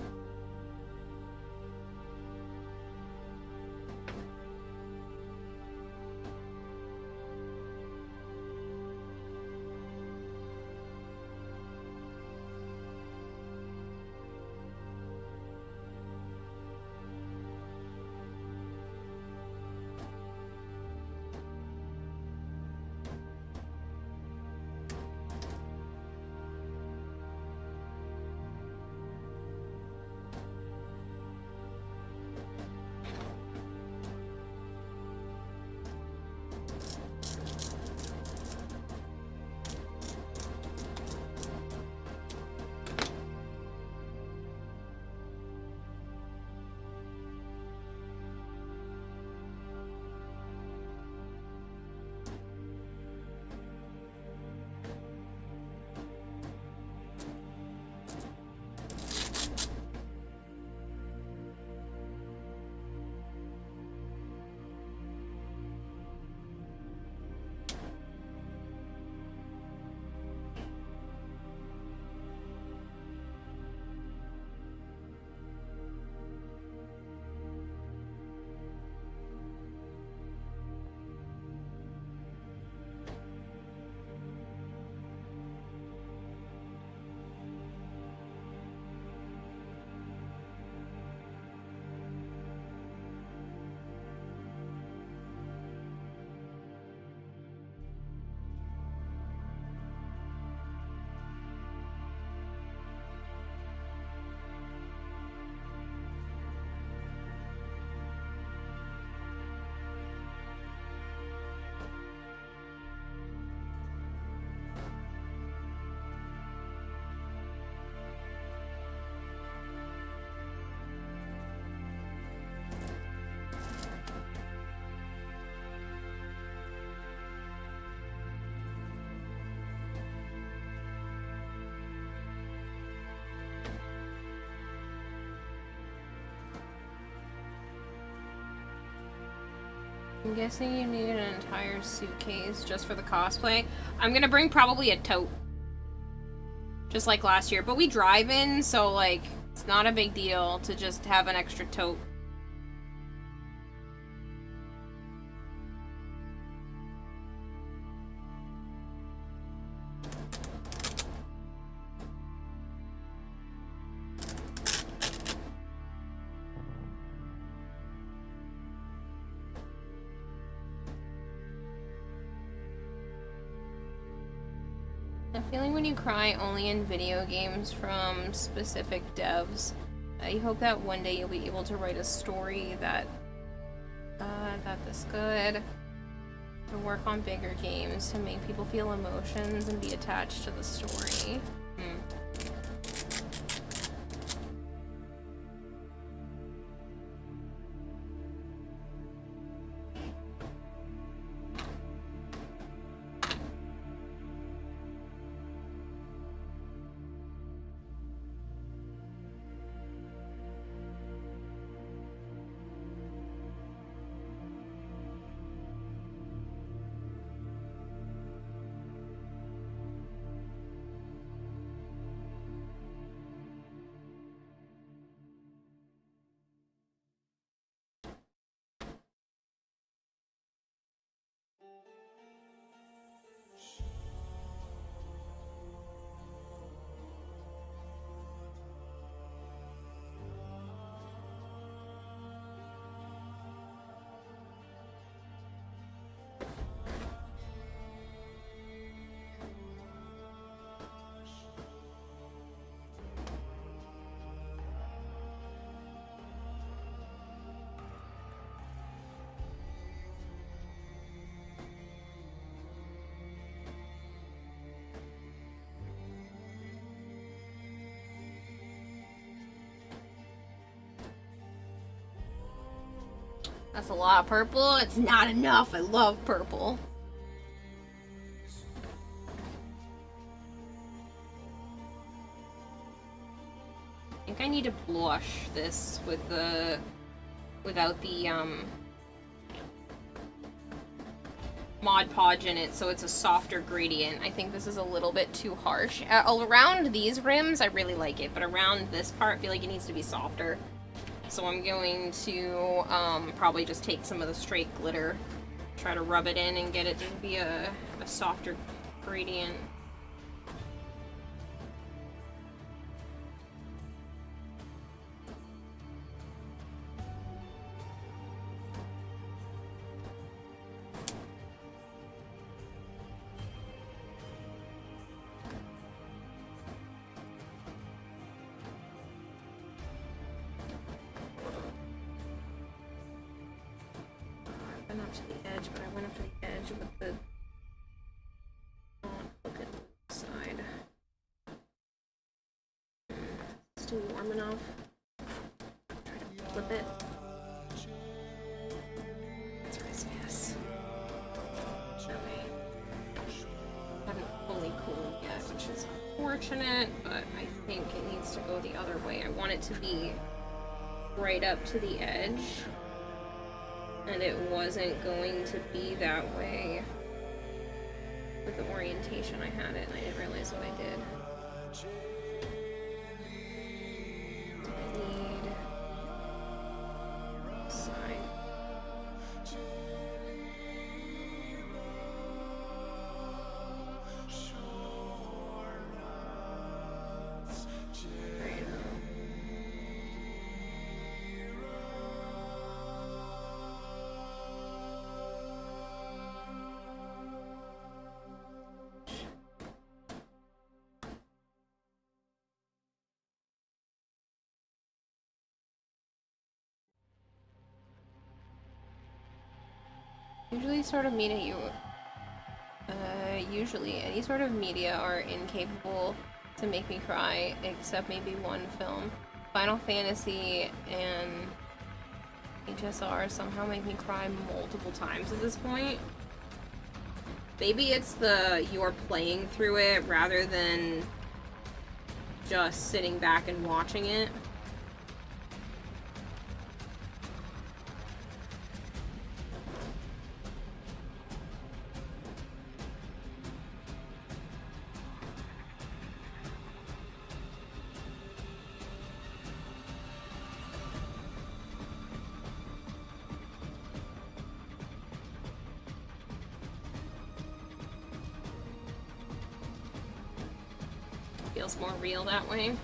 Speaker 1: I'm guessing you need an entire suitcase just for the cosplay. I'm gonna bring probably a tote. Just like last year. But we drive in, so like, it's not a big deal to just have an extra tote. I'm feeling when you cry only in video games from specific devs. I hope that one day you'll be able to write a story that this good. To work on bigger games to make people feel emotions and be attached to the story. That's a lot of purple. It's not enough. I love purple. I think I need to blush this with the... without the, Mod Podge in it, so it's a softer gradient. I think this is a little bit too harsh. Around these rims, I really like it, but around this part, I feel like it needs to be softer. So I'm going to probably just take some of the straight glitter, try to rub it in and get it to be a softer gradient. Up to the edge, but I went up to the edge with the hook at the side. Still warm enough. Try to flip it. That's nice, yes. Okay. Haven't fully cooled yet, which is unfortunate, but I think it needs to go the other way. I want it to be right up to the edge. And it wasn't going to be that way with the orientation I had it, and I didn't realize what I did. I need side. Right. Usually sort of media usually any sort of media are incapable to make me cry, except maybe one film. Final Fantasy and HSR somehow make me cry multiple times at this point. Maybe it's the you're playing through it rather than just sitting back and watching it. Feels more real that way.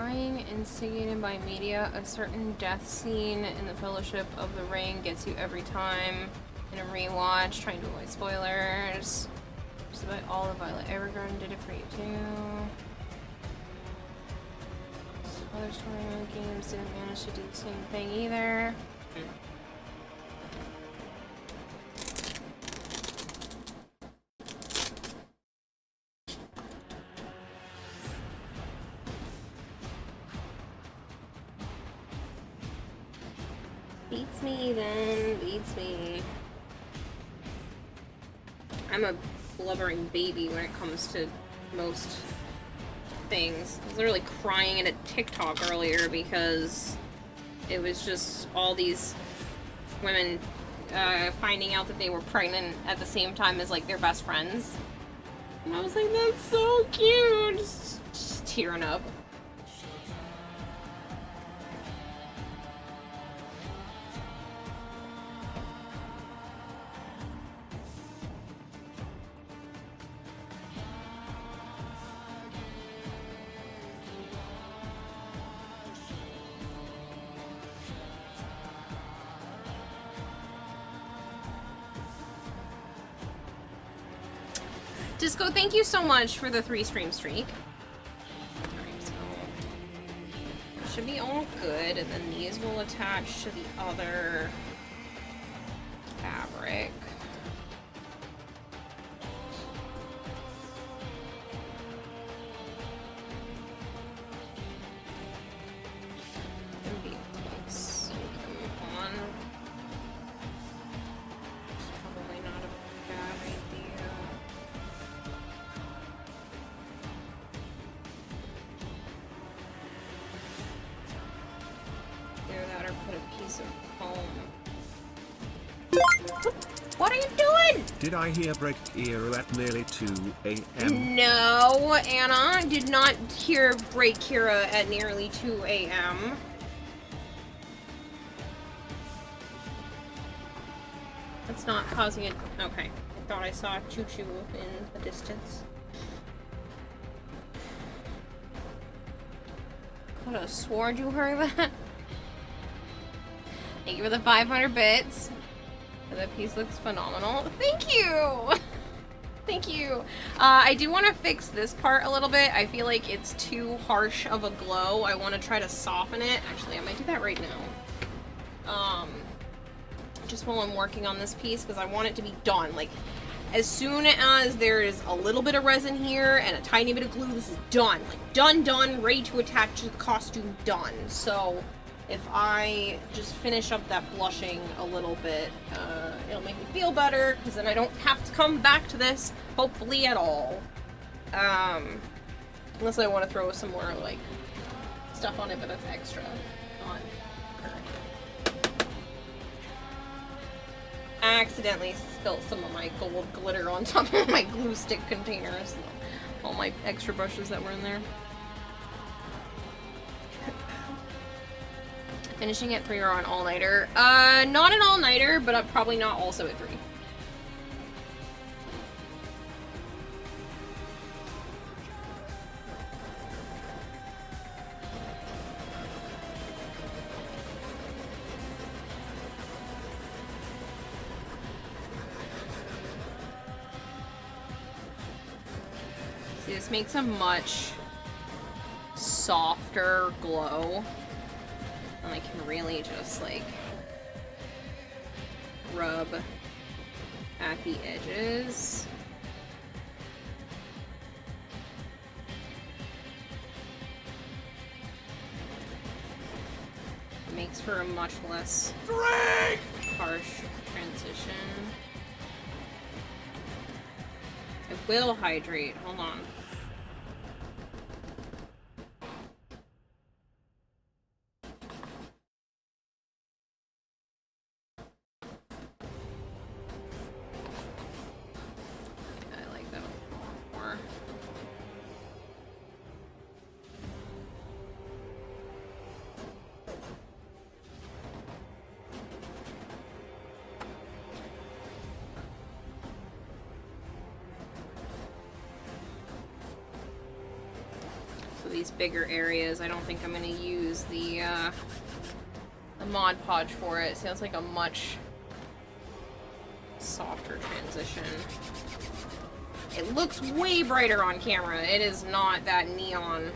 Speaker 1: Crying instigated by media. A certain death scene in the Fellowship of the Ring gets you every time in a rewatch. Trying to avoid spoilers. Just about all of Violet Evergarden did it for you too. Other story mode games didn't manage to do the same thing either. Beats me then, beats me. I'm a blubbering baby when it comes to most things. I was literally crying at a TikTok earlier because it was just all these women finding out that they were pregnant at the same time as like their best friends. And I was like, that's so cute! Just tearing up. Disco, thank you so much for the 3 stream streak. Alright, so it should be all good, and then these will attach to the other fabric. Maybe like sew them on. It's probably not a bad idea. Either that or put a piece of foam. What are you doing?
Speaker 12: Did I hear break Kira at nearly 2 a.m.?
Speaker 1: No, Anna did not hear break Kira at nearly 2 a.m. That's not causing it. Okay. I thought I saw Choo Choo in the distance. Could have sworn you heard that. Thank you for the 500 bits. That piece looks phenomenal. Thank you! Thank you. I do want to fix this part a little bit. I feel like it's too harsh of a glow. I want to try to soften it. Actually, I might do that right now. Just while I'm working on this piece, because I want it to be done. Like, as soon as there is a little bit of resin here and a tiny bit of glue, this is done. Like, done, ready to attach to the costume, done. So, if I just finish up that blushing a little bit, it'll make me feel better, because then I don't have to come back to this, hopefully, at all. Unless I want to throw some more, like, stuff on it, but that's extra on current. I accidentally spilled some of my gold glitter on top of my glue stick containers. All my extra brushes that were in there. Finishing at 3 or an all-nighter. Not an all-nighter, but I'm probably not also at 3. See, this makes a much softer glow. And I can really just, like, rub at the edges. It makes for a much less harsh transition. I will hydrate. Hold on. So these bigger areas, I don't think I'm gonna use the Mod Podge for it. Sounds like a much softer transition. It looks way brighter on camera. It is not that neon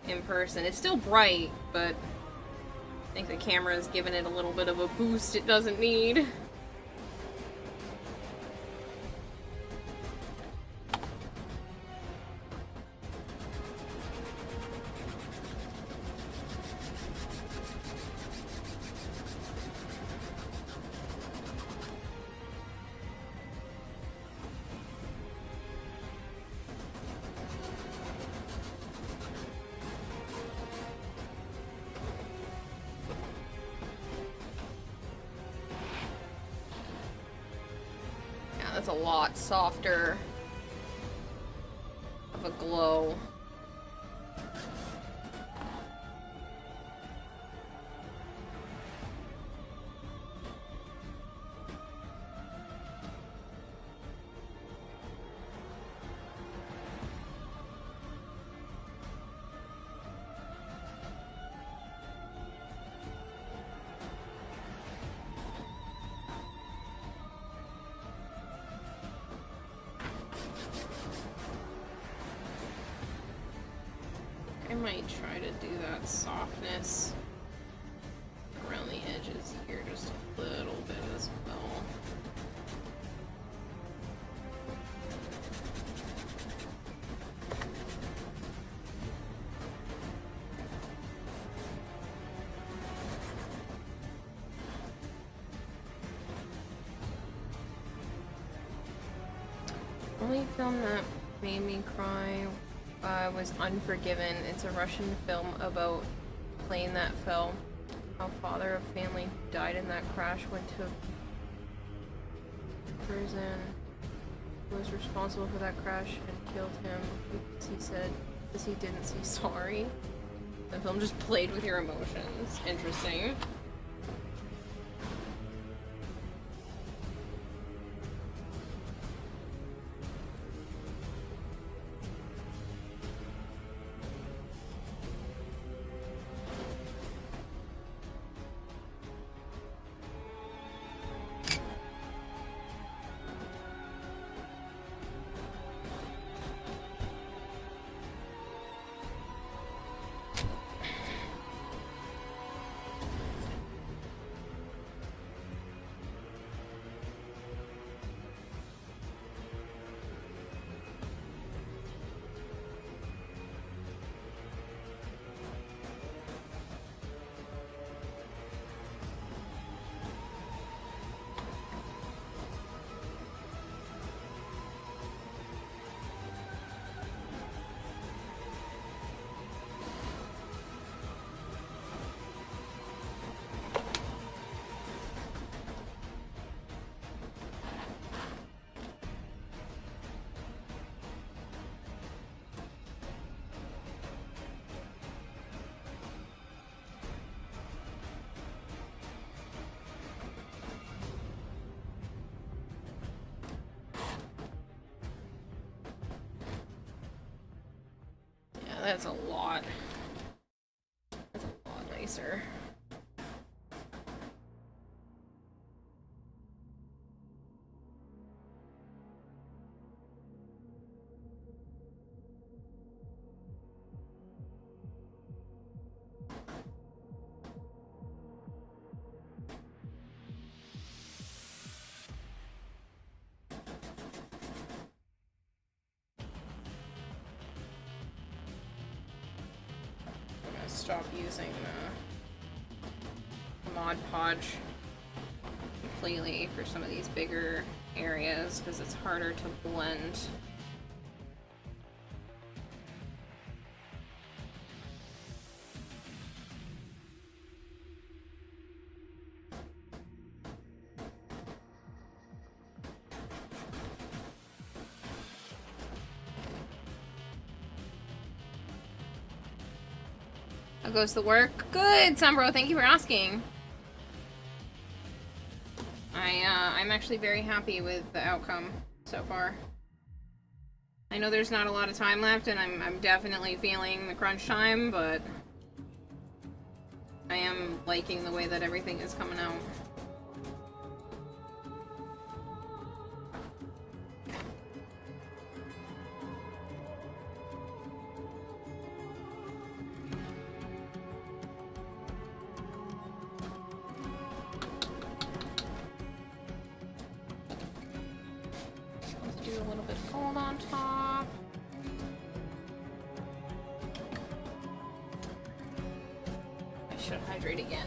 Speaker 1: in person. It's still bright, but I think the camera has given it a little bit of a boost it doesn't need. That's a lot softer of a glow. I might try to do that softness around the edges here just a little bit as well. Only film that made me cry was Unforgiven. It's a Russian film about a plane that fell. A father of family died in that crash, went to prison, was responsible for that crash and killed him because he said, because he didn't say sorry. The film just played with your emotions. Interesting. That's a lot. That's a lot nicer. Stop using the Mod Podge completely for some of these bigger areas because it's harder to blend. How goes the work? Good, Sumbro. Thank you for asking. I'm actually very happy with the outcome so far. I know there's not a lot of time left, and I'm definitely feeling the crunch time, but I am liking the way that everything is coming out. Let's do a little bit of gold on top. I should hydrate again.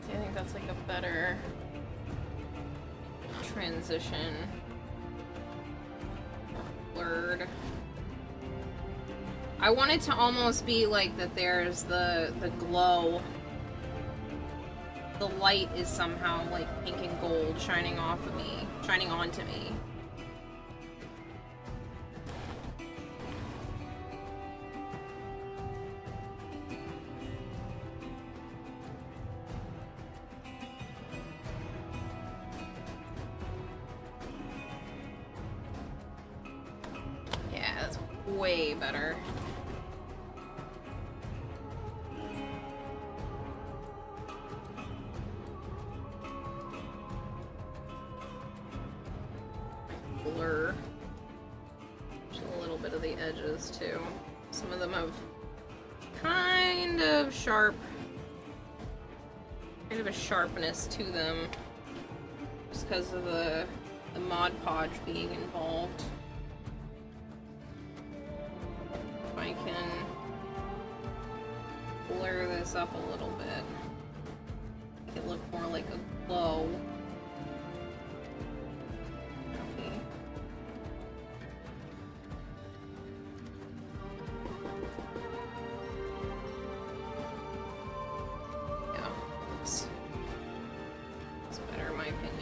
Speaker 1: I think that's like a better transition. Blurred. I want it to almost be like that there's the glow. The light is somehow like pink and gold shining off of me, shining onto me. Way better. Blur. Just a little bit of the edges too. Some of them have kind of sharp, kind of a sharpness to them, just because of the Mod Podge being involved. I can blur this up a little bit, make it look more like a glow. Yeah, it's better in my opinion.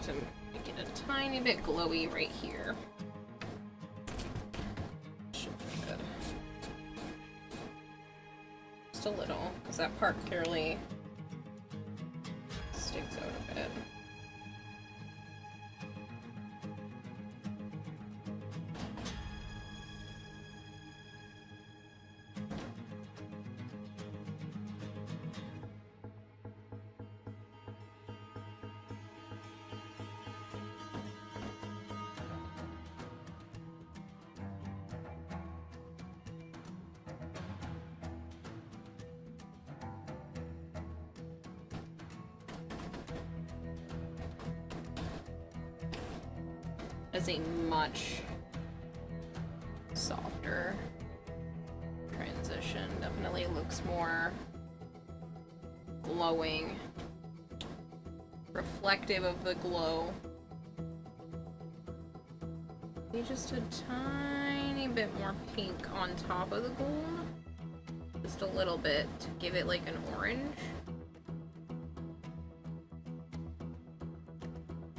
Speaker 1: to make it a tiny bit glowy right here. Should be good. Just a little, because that part clearly sticks out a bit. Is a much softer transition. Definitely looks more glowing, reflective of the glow. Maybe just a tiny bit more pink on top of the gold. Just a little bit to give it like an orange.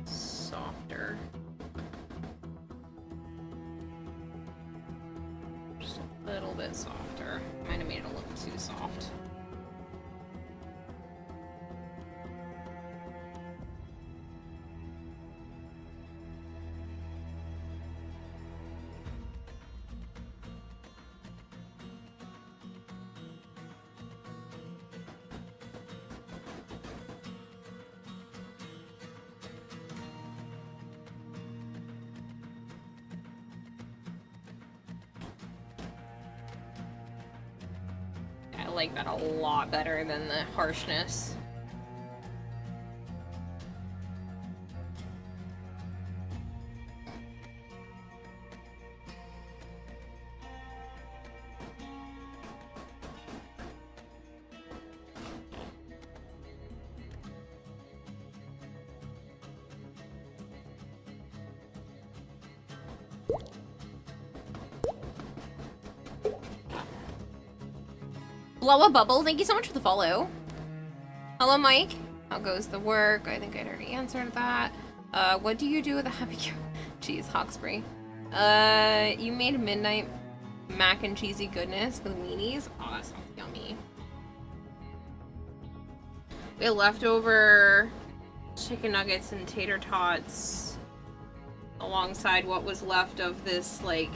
Speaker 1: Softer. A little bit softer. Might have made it a little too soft. I like that a lot better than the harshness. Blow a bubble, thank you so much for the follow. Hello, Mike. How goes the work? I think I'd already answered that. What do you do with a happy cheese, Hawkesbury? You made midnight mac and cheesy goodness with weenies. Oh, that sounds yummy. We had leftover chicken nuggets and tater tots alongside what was left of this, like,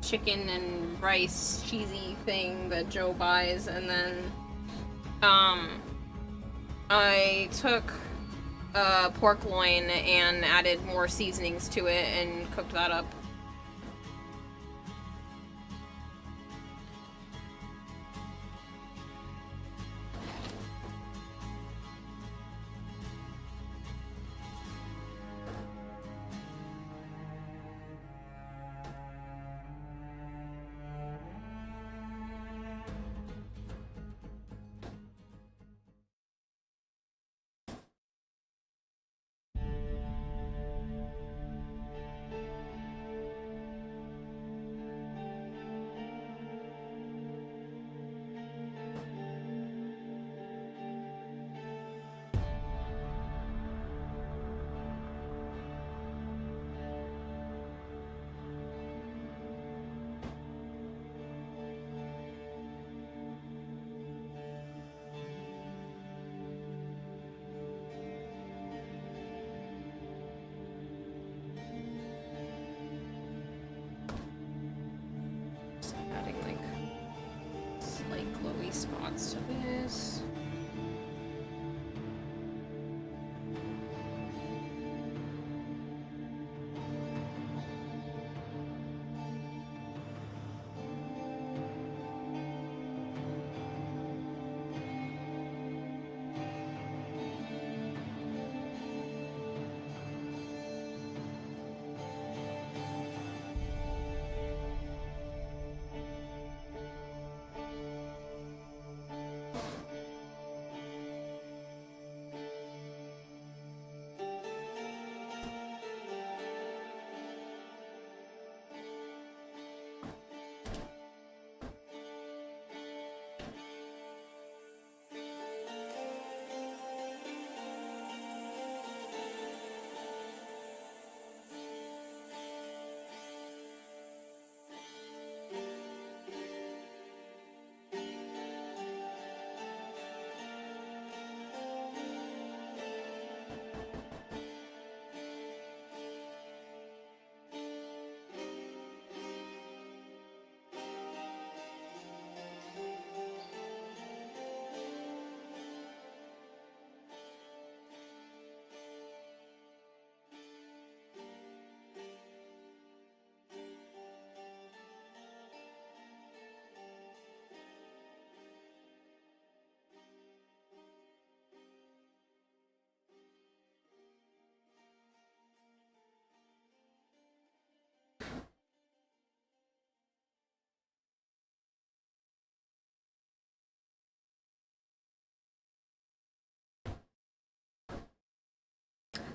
Speaker 1: chicken and rice cheesy thing that Joe buys, and then I took pork loin and added more seasonings to it and cooked that up. Spots to this.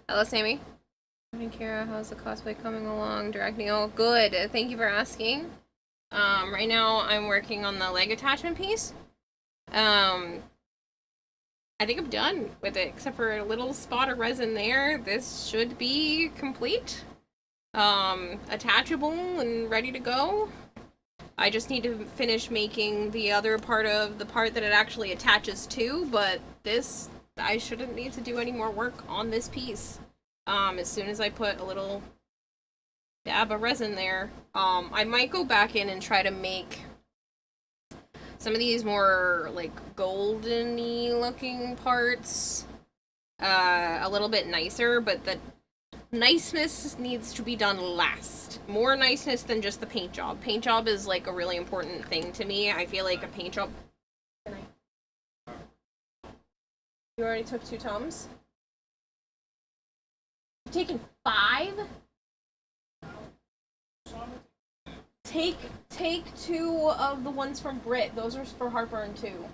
Speaker 1: Hello, Sammy. Morning, Kira. How's the cosplay coming along? Direct Neil. Good. Thank you for asking. Right now I'm working on the leg attachment piece. I think I'm done with it, except for a little spot of resin there. This should be complete. Attachable and ready to go. I just need to finish making the other part of the part that it actually attaches to, but this, I shouldn't need to do any more work on this piece. As soon as I put a little dab of resin there, I might go back in and try to make some of these more, like, golden-y looking parts a little bit nicer, but the niceness needs to be done last. More niceness than just the paint job. Paint job is, like, a really important thing to me. I feel like a paint job... You already took 2 Tums? You've taken 5? Take 2 of the ones from Brit. Those are for heartburn too.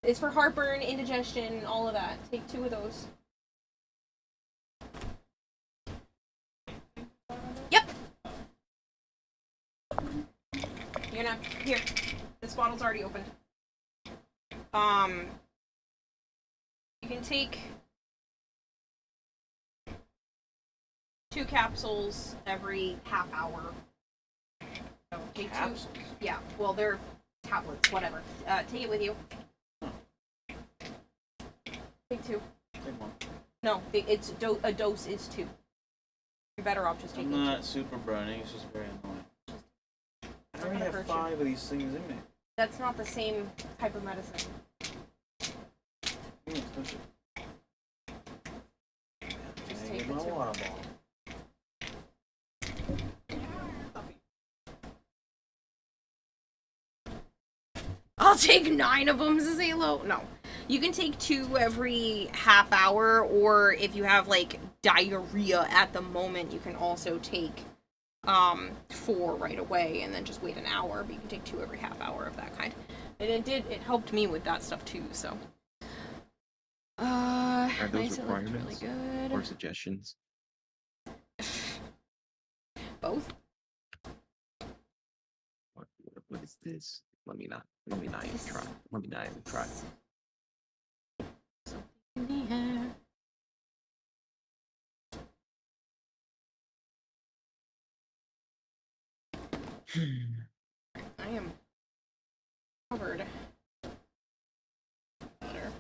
Speaker 1: It's for heartburn, indigestion, all of that. Take 2 of those. Yep. You're gonna here. This bottle's already opened. You can take 2 capsules every half hour. So take capsules? 2. Yeah, well, they're tablets, whatever. Take it with you. Take 2.
Speaker 6: Take 1.
Speaker 1: No, it's a dose is 2. You're better off just taking 2.
Speaker 6: I'm not super burning, it's just very annoying. I already have 5 of these things in me.
Speaker 1: That's not the same type of medicine.
Speaker 6: Expensive.
Speaker 1: Just
Speaker 6: I
Speaker 1: take
Speaker 6: get my
Speaker 1: the 2.
Speaker 6: water bottle.
Speaker 1: I'll take 9 of them, Zalo. No. You can take 2 every half hour, or if you have, like, diarrhea at the moment, you can also take 4 right away, and then just wait an hour, but you can take 2 every half hour of that kind. And it helped me with that stuff too, so.
Speaker 9: Are those
Speaker 1: nice,
Speaker 9: requirements
Speaker 1: really good.
Speaker 9: or suggestions?
Speaker 1: Both.
Speaker 9: What is this? Let me not even try. Let me not even try.
Speaker 1: Yeah. I am covered. Better.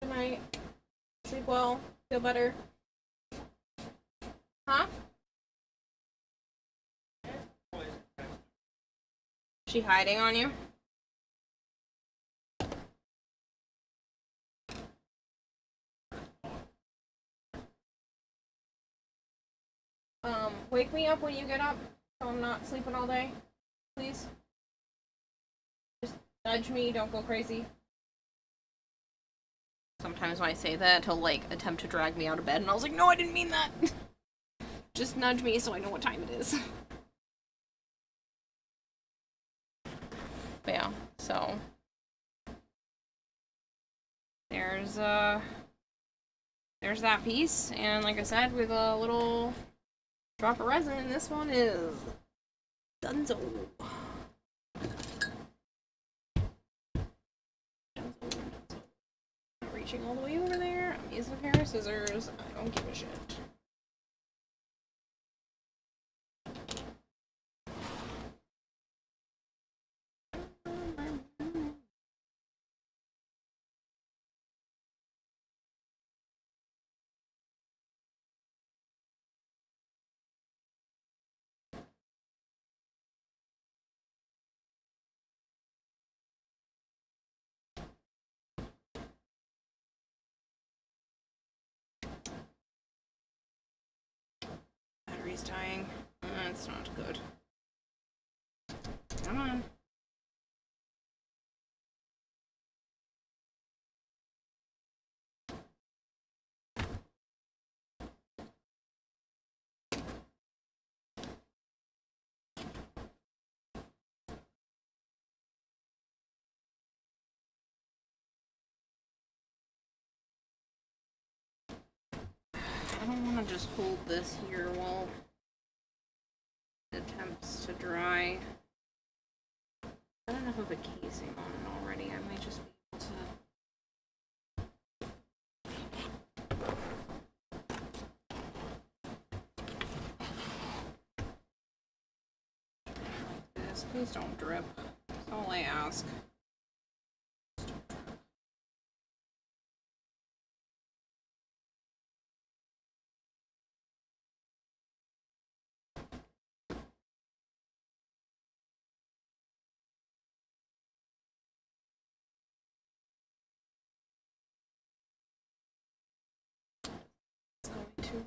Speaker 1: Good night. Sleep well. Feel better. Huh? She hiding on you? Wake me up when you get up, so I'm not sleeping all day. Please. Just nudge me, don't go crazy. Sometimes when I say that, he'll, like, attempt to drag me out of bed, and I was like, no, I didn't mean that! Just nudge me so I know what time it is. But yeah, so... There's that piece, and like I said, with a little drop of resin, this one is donezo. Not reaching all the way over there. I'm using a pair of scissors. I don't give a shit. Battery's dying. That's not good. Come on. I don't want to just hold this here while it attempts to dry. I don't have a casing on it already. I might just be able to. Like this. Please don't drip. That's all I ask.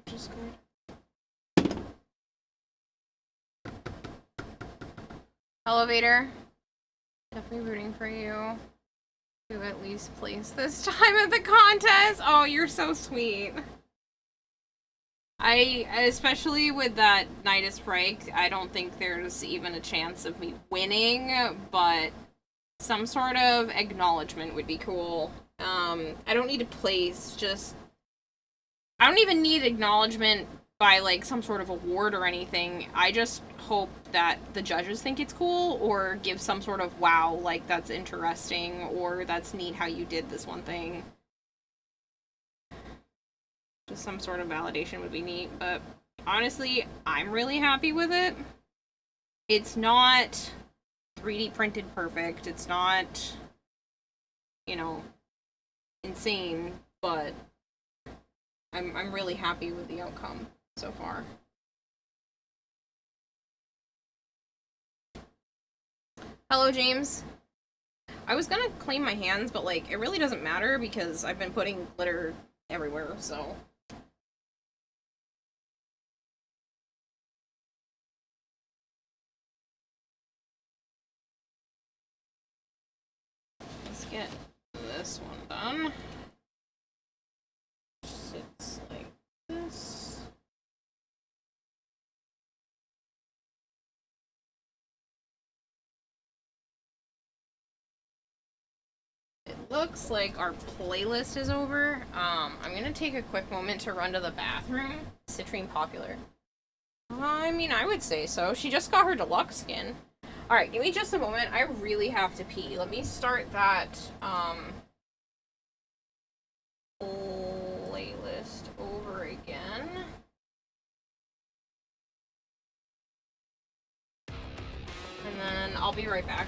Speaker 1: Just good. Elevator. Definitely rooting for you to at least place this time at the contest. Oh, you're so sweet. Especially with that Nidus Sprite, I don't think there's even a chance of me winning, but some sort of acknowledgement would be cool. I don't need to place, just I don't even need acknowledgement by, like, some sort of award or anything. I just hope that the judges think it's cool, or give some sort of, wow, like, that's interesting, or that's neat how you did this one thing. Just some sort of validation would be neat, but honestly, I'm really happy with it. It's not 3D printed perfect. It's not, you know, insane, but I'm really happy with the outcome so far. Hello, James. I was gonna clean my hands, but, like, it really doesn't matter because I've been putting glitter everywhere, so. Let's get this one done. Sits like this. It looks like our playlist is over. I'm gonna take a quick moment to run to the bathroom. Citrine popular. I mean, I would say so. She just got her deluxe skin. Alright, give me just a moment. I really have to pee. Let me start that, playlist over again. And then I'll be right back.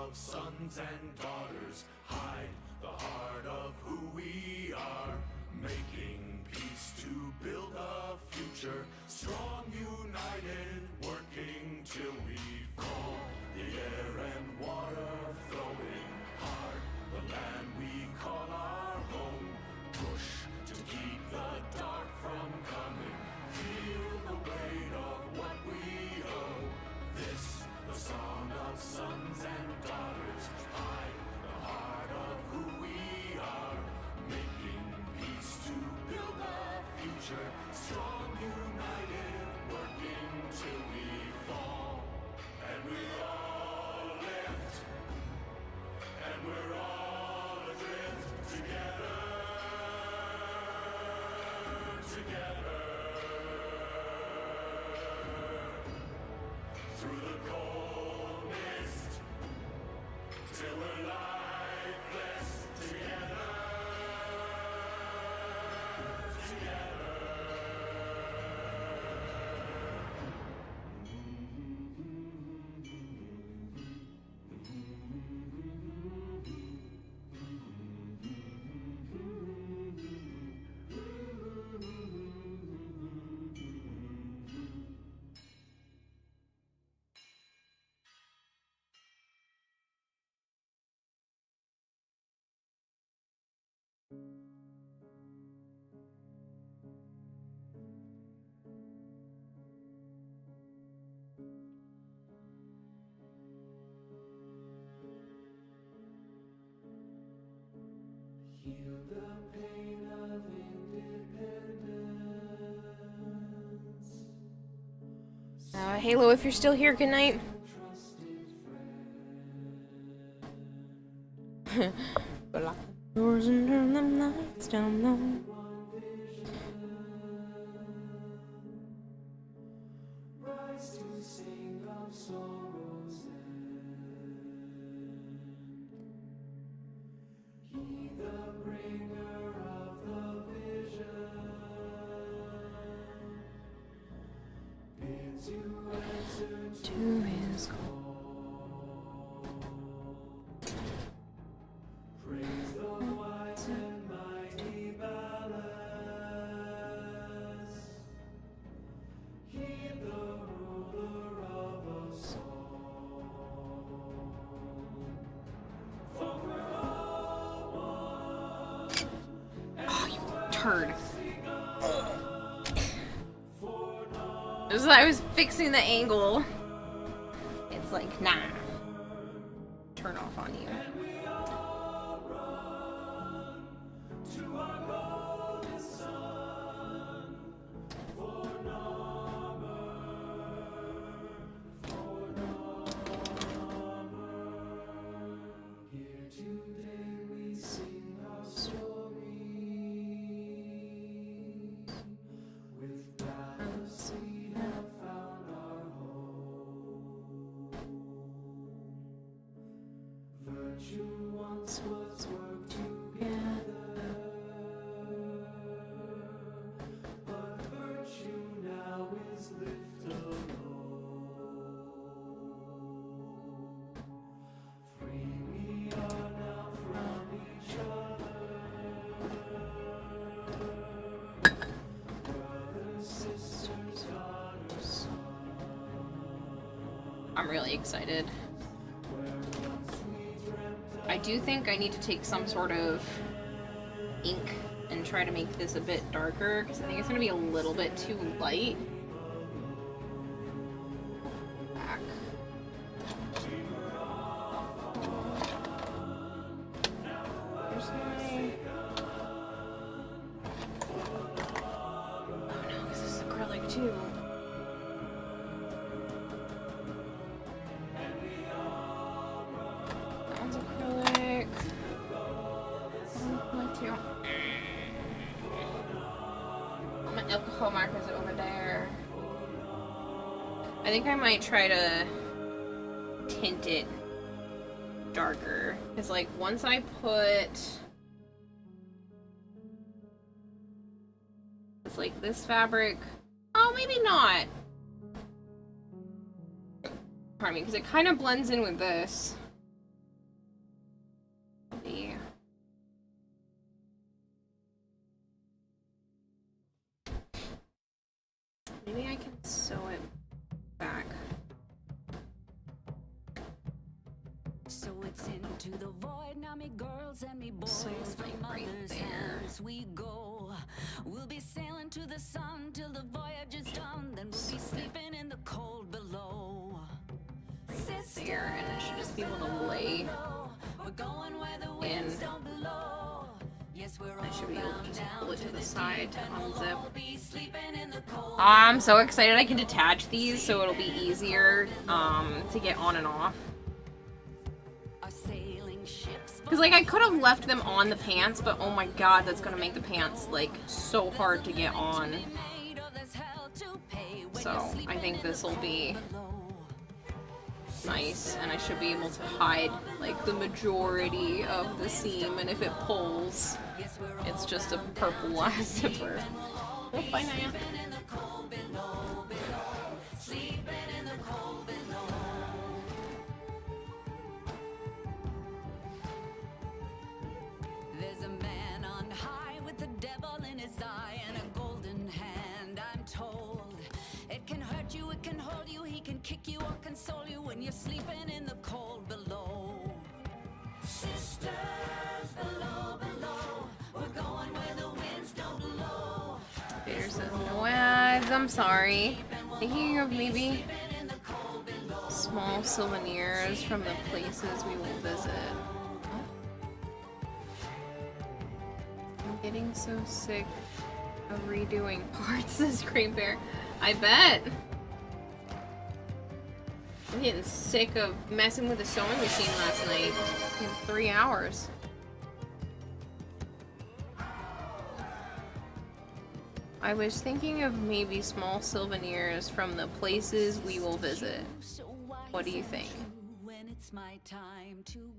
Speaker 15: of sons and daughters hide the heart of who we are, making peace to build a future, strong, united, working till we fall. The air and water flowing hard, the land we call our home. Push to keep the dark from coming, feel the weight of what we owe. This, the song of sons and daughters, hide the heart of who we are, making peace to build a future, strong, united, working till we fall. And we're all lift, and we're all adrift together, together. Through the cold mist, till we're lifeless together, together. Heal the pain of independence.
Speaker 1: Halo, if you're still here, good night. Lock the doors and turn the lights down low.
Speaker 15: Rise to sing of sorrows end. He the bringer of the vision bids you answer to
Speaker 1: his call.
Speaker 15: Praise the wise and mighty balance. Heed the ruler of us all. For we're all one.
Speaker 1: Oh, you turd. I was fixing the angle. It's like, nah. Turn off on you.
Speaker 15: To our golden sun. For Norma. For Norma. Here today we sing our story. With balance we have found our home. Virtue once was worked together, but virtue now is lived alone. Free we are now from each other, brothers, sisters, daughters,
Speaker 1: I'm really excited. I do think I need to take some sort of ink and try to make this a bit darker, because I think it's going to be a little bit too light. Back. There's my... Oh no, because this is acrylic too. That one's acrylic. My alcohol markers are over there. I think I might try to tint it darker. Because, like, once I put... It's like this fabric... Oh, maybe not. Pardon me, because it kind of blends in with this.
Speaker 16: So it's into the void now, me girls and me boys from mother's hands we go. We'll be sailing to the sun till the voyage is done. Then we'll be sleeping in the cold below.
Speaker 1: There, and it should just be able to lay
Speaker 16: We're going where the winds don't blow. Yes, we're
Speaker 1: I should be able to just pull it to the side to unzip.
Speaker 16: be sleeping in the cold.
Speaker 1: I'm so excited I can detach these so it'll be easier to get on and off. Because, like, I could have left them on the pants, but oh my god, that's gonna make the pants, like, so hard to get on. So, I think this will be nice, and I should be able to hide, like, the majority of the seam, and if it pulls, it's just a purple last zipper. Oh, bye, Naya.
Speaker 16: There's a man on high with the devil in his eye and a golden hand, I'm told. It can hurt you, it can hold you, he can kick you or console you when you're sleeping in the cold below. Sisters below, below, we're going where the winds don't blow.
Speaker 1: Peter says, no ads, I'm sorry. Thinking of maybe small souvenirs from the places we will visit. I'm getting so sick of redoing parts, says Cream Bear. I bet. I'm getting sick of messing with the sewing machine last night in 3 hours. I was thinking of maybe small souvenirs from the places we will visit. What do you think?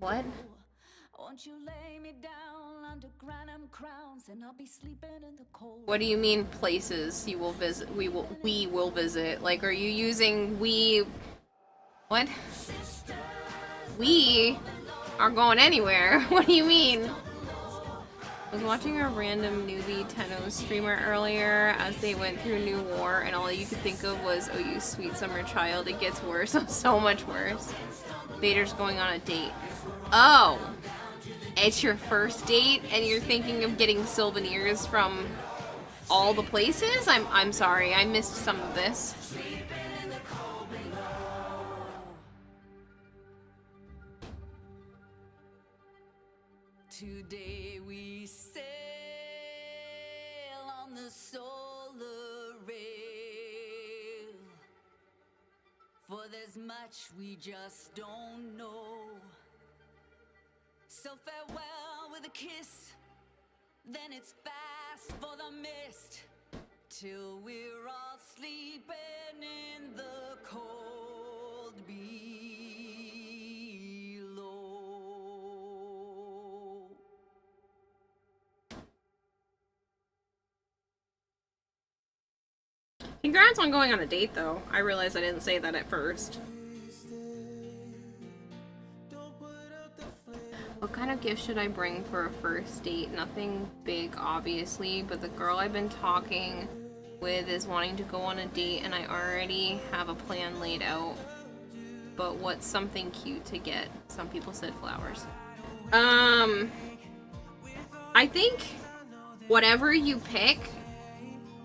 Speaker 1: What? What do you mean places you will visit? We will visit. Like, are you using we? What? We are going anywhere. What do you mean? I was watching a random newbie Tenno streamer earlier as they went through New War, and all you could think of was, oh, you sweet summer child, it gets worse. So much worse. Vader's going on a date. Oh! It's your first date, and you're thinking of getting souvenirs from all the places? I'm sorry, I missed some of this.
Speaker 16: Today we sail on the solar rail, for there's much we just don't know. So farewell with a kiss, then it's fast for the mist, till we're all sleeping in the cold below.
Speaker 1: Congrats on going on a date, though. I realized I didn't say that at first. What kind of gift should I bring for a first date? Nothing big, obviously, but the girl I've been talking with is wanting to go on a date, and I already have a plan laid out. But what's something cute to get? Some people said flowers. I think whatever you pick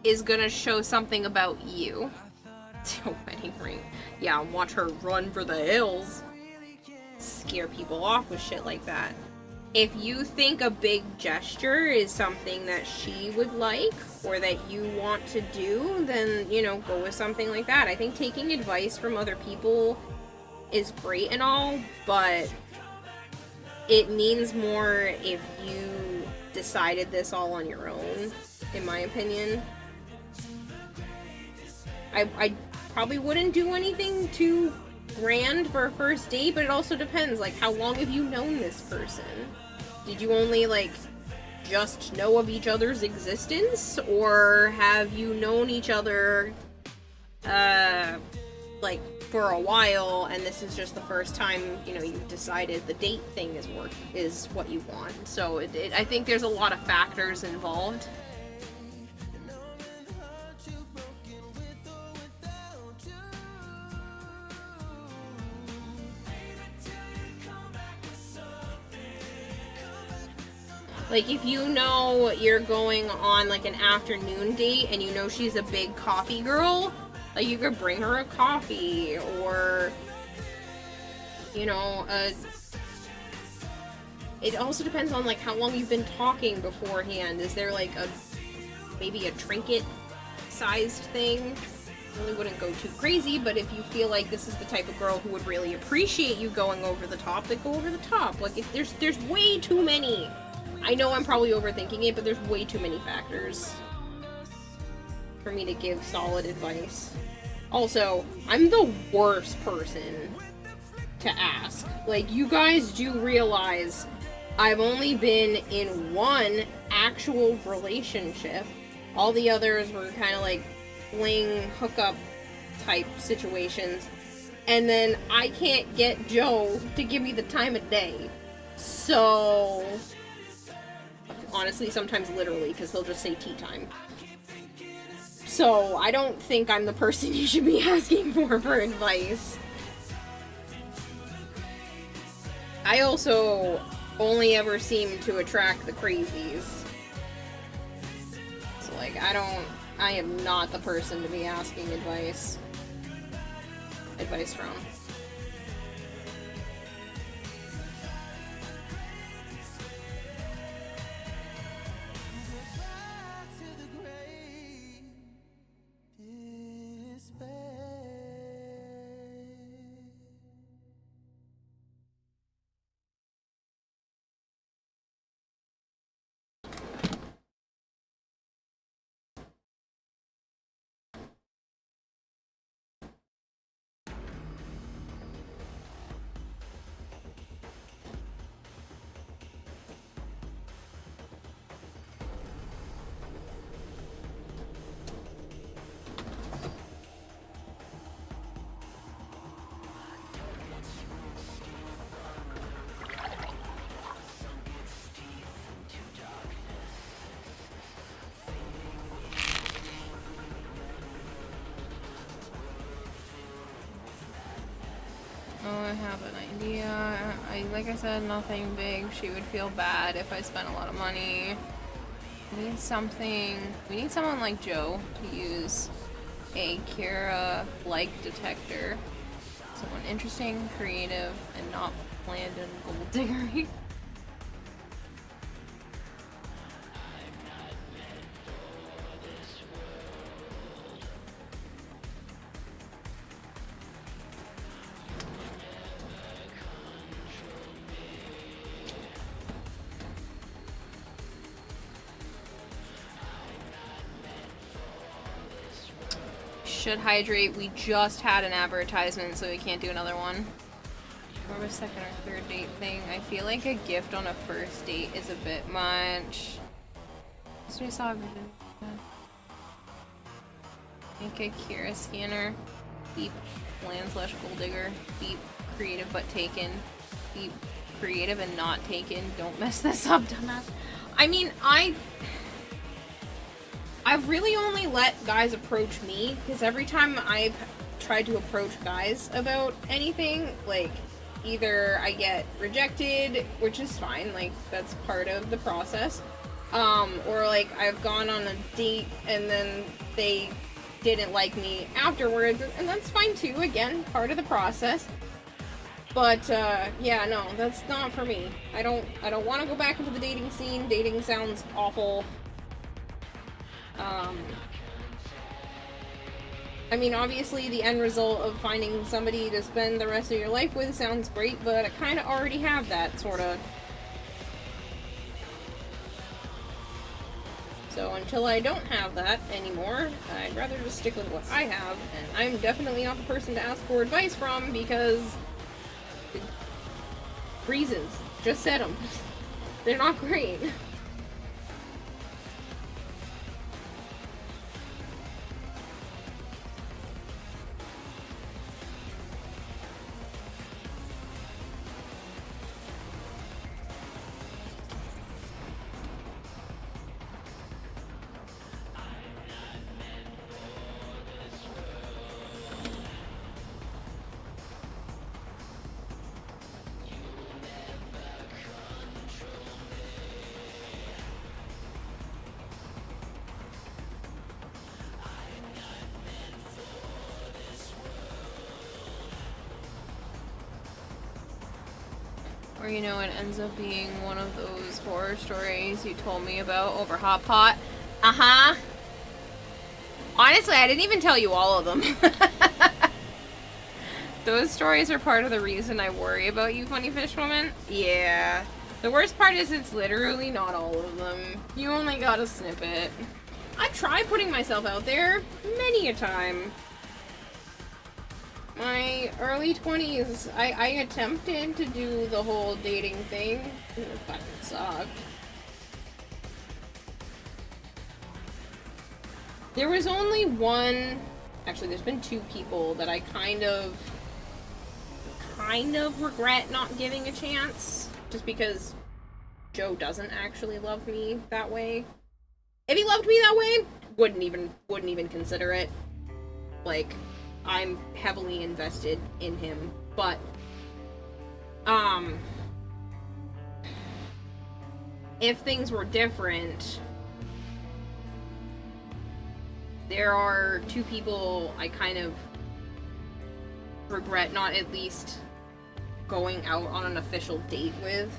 Speaker 1: is gonna show something about you. Wedding ring. Yeah, watch her run for the hills. Scare people off with shit like that. If you think a big gesture is something that she would like or that you want to do, then, you know, go with something like that. I think taking advice from other people is great and all, but it means more if you decided this all on your own, in my opinion. I probably wouldn't do anything too grand for a first date, but it also depends, like, how long have you known this person? Did you only, like, just know of each other's existence, or have you known each other, like, for a while, and this is just the first time, you know, you've decided the date thing is what you want? So I think there's a lot of factors involved. Like, if you know you're going on, like, an afternoon date and you know she's a big coffee girl, like, you could bring her a coffee, or, you know, it also depends on, like, how long you've been talking beforehand. Is there, like, maybe a trinket-sized thing? Really wouldn't go too crazy, but if you feel like this is the type of girl who would really appreciate you going over the top, then go over the top. Like, if there's way too many. I know I'm probably overthinking it, but there's way too many factors for me to give solid advice. Also, I'm the worst person to ask. Like, you guys do realize I've only been in one actual relationship. All the others were kind of like fling, hookup type situations. And then I can't get Joe to give me the time of day. So, honestly, sometimes literally, because he'll just say tea time. So, I don't think I'm the person you should be asking for advice. I also only ever seem to attract the crazies. So, like, I am not the person to be asking advice from. I have an idea. Like I said, nothing big. She would feel bad if I spent a lot of money. We need someone like Joe to use a Kira-like detector. Someone interesting, creative, and not bland and gold diggery. Should hydrate. We just had an advertisement, so we can't do another one. More of a second or third date thing. I feel like a gift on a first date is a bit much. So we saw make a Kira scanner. Beep land/gold digger. Beep creative but taken. Beep creative and not taken. Don't mess this up, dumbass. I mean, I've really only let guys approach me, because every time I've tried to approach guys about anything, like, either I get rejected, which is fine, like, that's part of the process, or, like, I've gone on a date and then they didn't like me afterwards, and that's fine too, again, part of the process. But, yeah, no, that's not for me. I don't want to go back into the dating scene. Dating sounds awful. I mean, obviously the end result of finding somebody to spend the rest of your life with sounds great, but I kind of already have that, sort of. So until I don't have that anymore, I'd rather just stick with what I have, and I'm definitely not the person to ask for advice from, because reasons. Just said them. They're not great. Or, you know, it ends up being one of those horror stories you told me about over Hot Pot. Uh-huh. Honestly, I didn't even tell you all of them. Those stories are part of the reason I worry about you, Funny Fish Woman. Yeah. The worst part is it's literally not all of them. You only got a snippet. I've tried putting myself out there many a time. My early 20s, I attempted to do the whole dating thing. It fucking sucked. There was only one, actually there's been two people that I kind of regret not giving a chance, just because Joe doesn't actually love me that way. If he loved me that way, wouldn't even consider it. Like, I'm heavily invested in him, but if things were different, there are two people I kind of regret not at least going out on an official date with.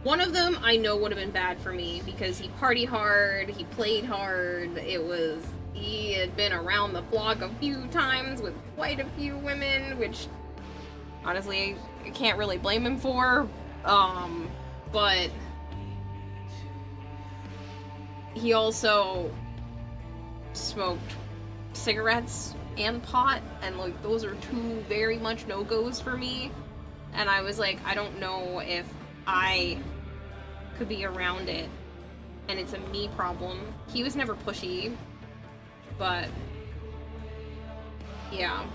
Speaker 1: One of them I know would have been bad for me because he partied hard, he played hard, he had been around the block a few times with quite a few women, which honestly I can't really blame him for, but he also smoked cigarettes and pot, and like those are two very much no-goes for me, and I was like, I don't know if I could be around it, and it's a me problem. He was never pushy, but yeah.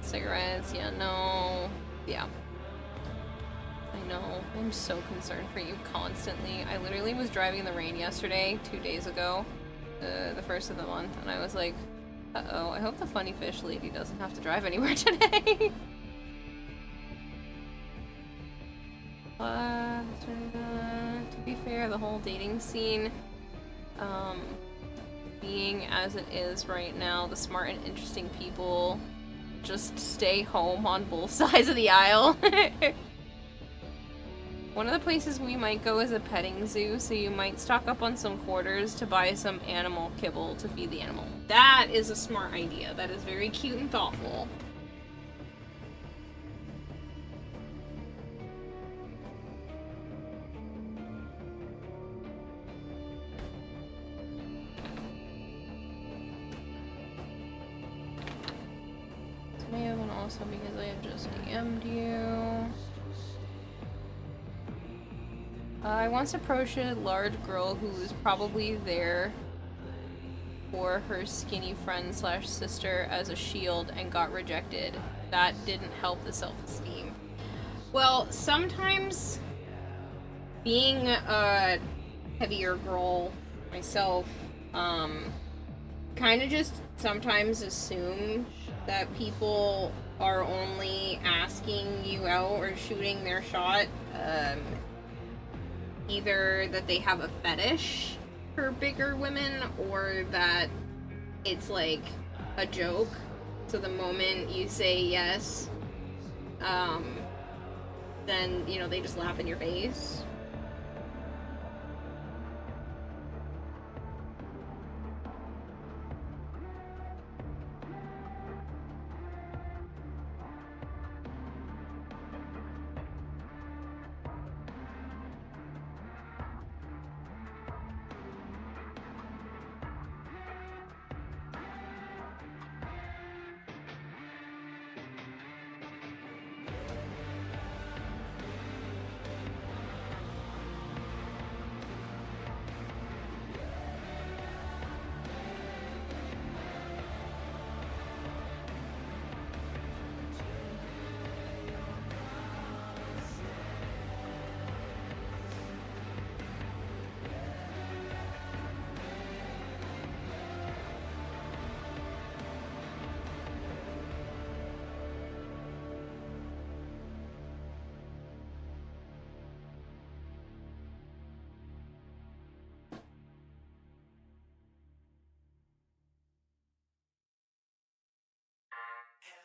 Speaker 1: Cigarettes, yeah, no, yeah. I know, I'm so concerned for you constantly. I literally was driving in the rain yesterday, 2 days ago, the first of the month, and I was like, uh-oh, I hope the funny fish lady doesn't have to drive anywhere today. To be fair, the whole dating scene, being as it is right now, the smart and interesting people just stay home on both sides of the aisle. One of the places we might go is a petting zoo, so you might stock up on some quarters to buy some animal kibble to feed the animal. That is a smart idea. That is very cute and thoughtful. Tomato, and also because I have just DM'd you. I once approached a large girl who was probably there for her skinny friend slash sister as a shield and got rejected. That didn't help the self-esteem. Well, sometimes being a heavier girl myself, kind of just sometimes assume that people are only asking you out or shooting their shot, either that they have a fetish for bigger women or that it's like a joke. So the moment you say yes, then, you know, they just laugh in your face.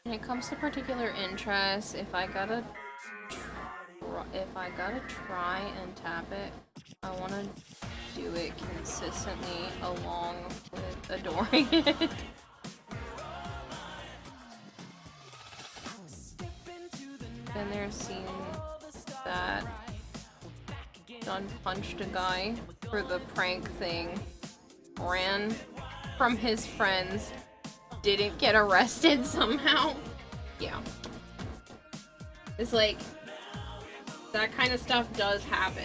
Speaker 1: When it comes to particular interests, if I gotta try and tap it, I want to do it consistently along with adoring it. Been there, seen that. John punched a guy for the prank thing, ran from his friends, didn't get arrested somehow. Yeah. It's like, that kind of stuff does happen.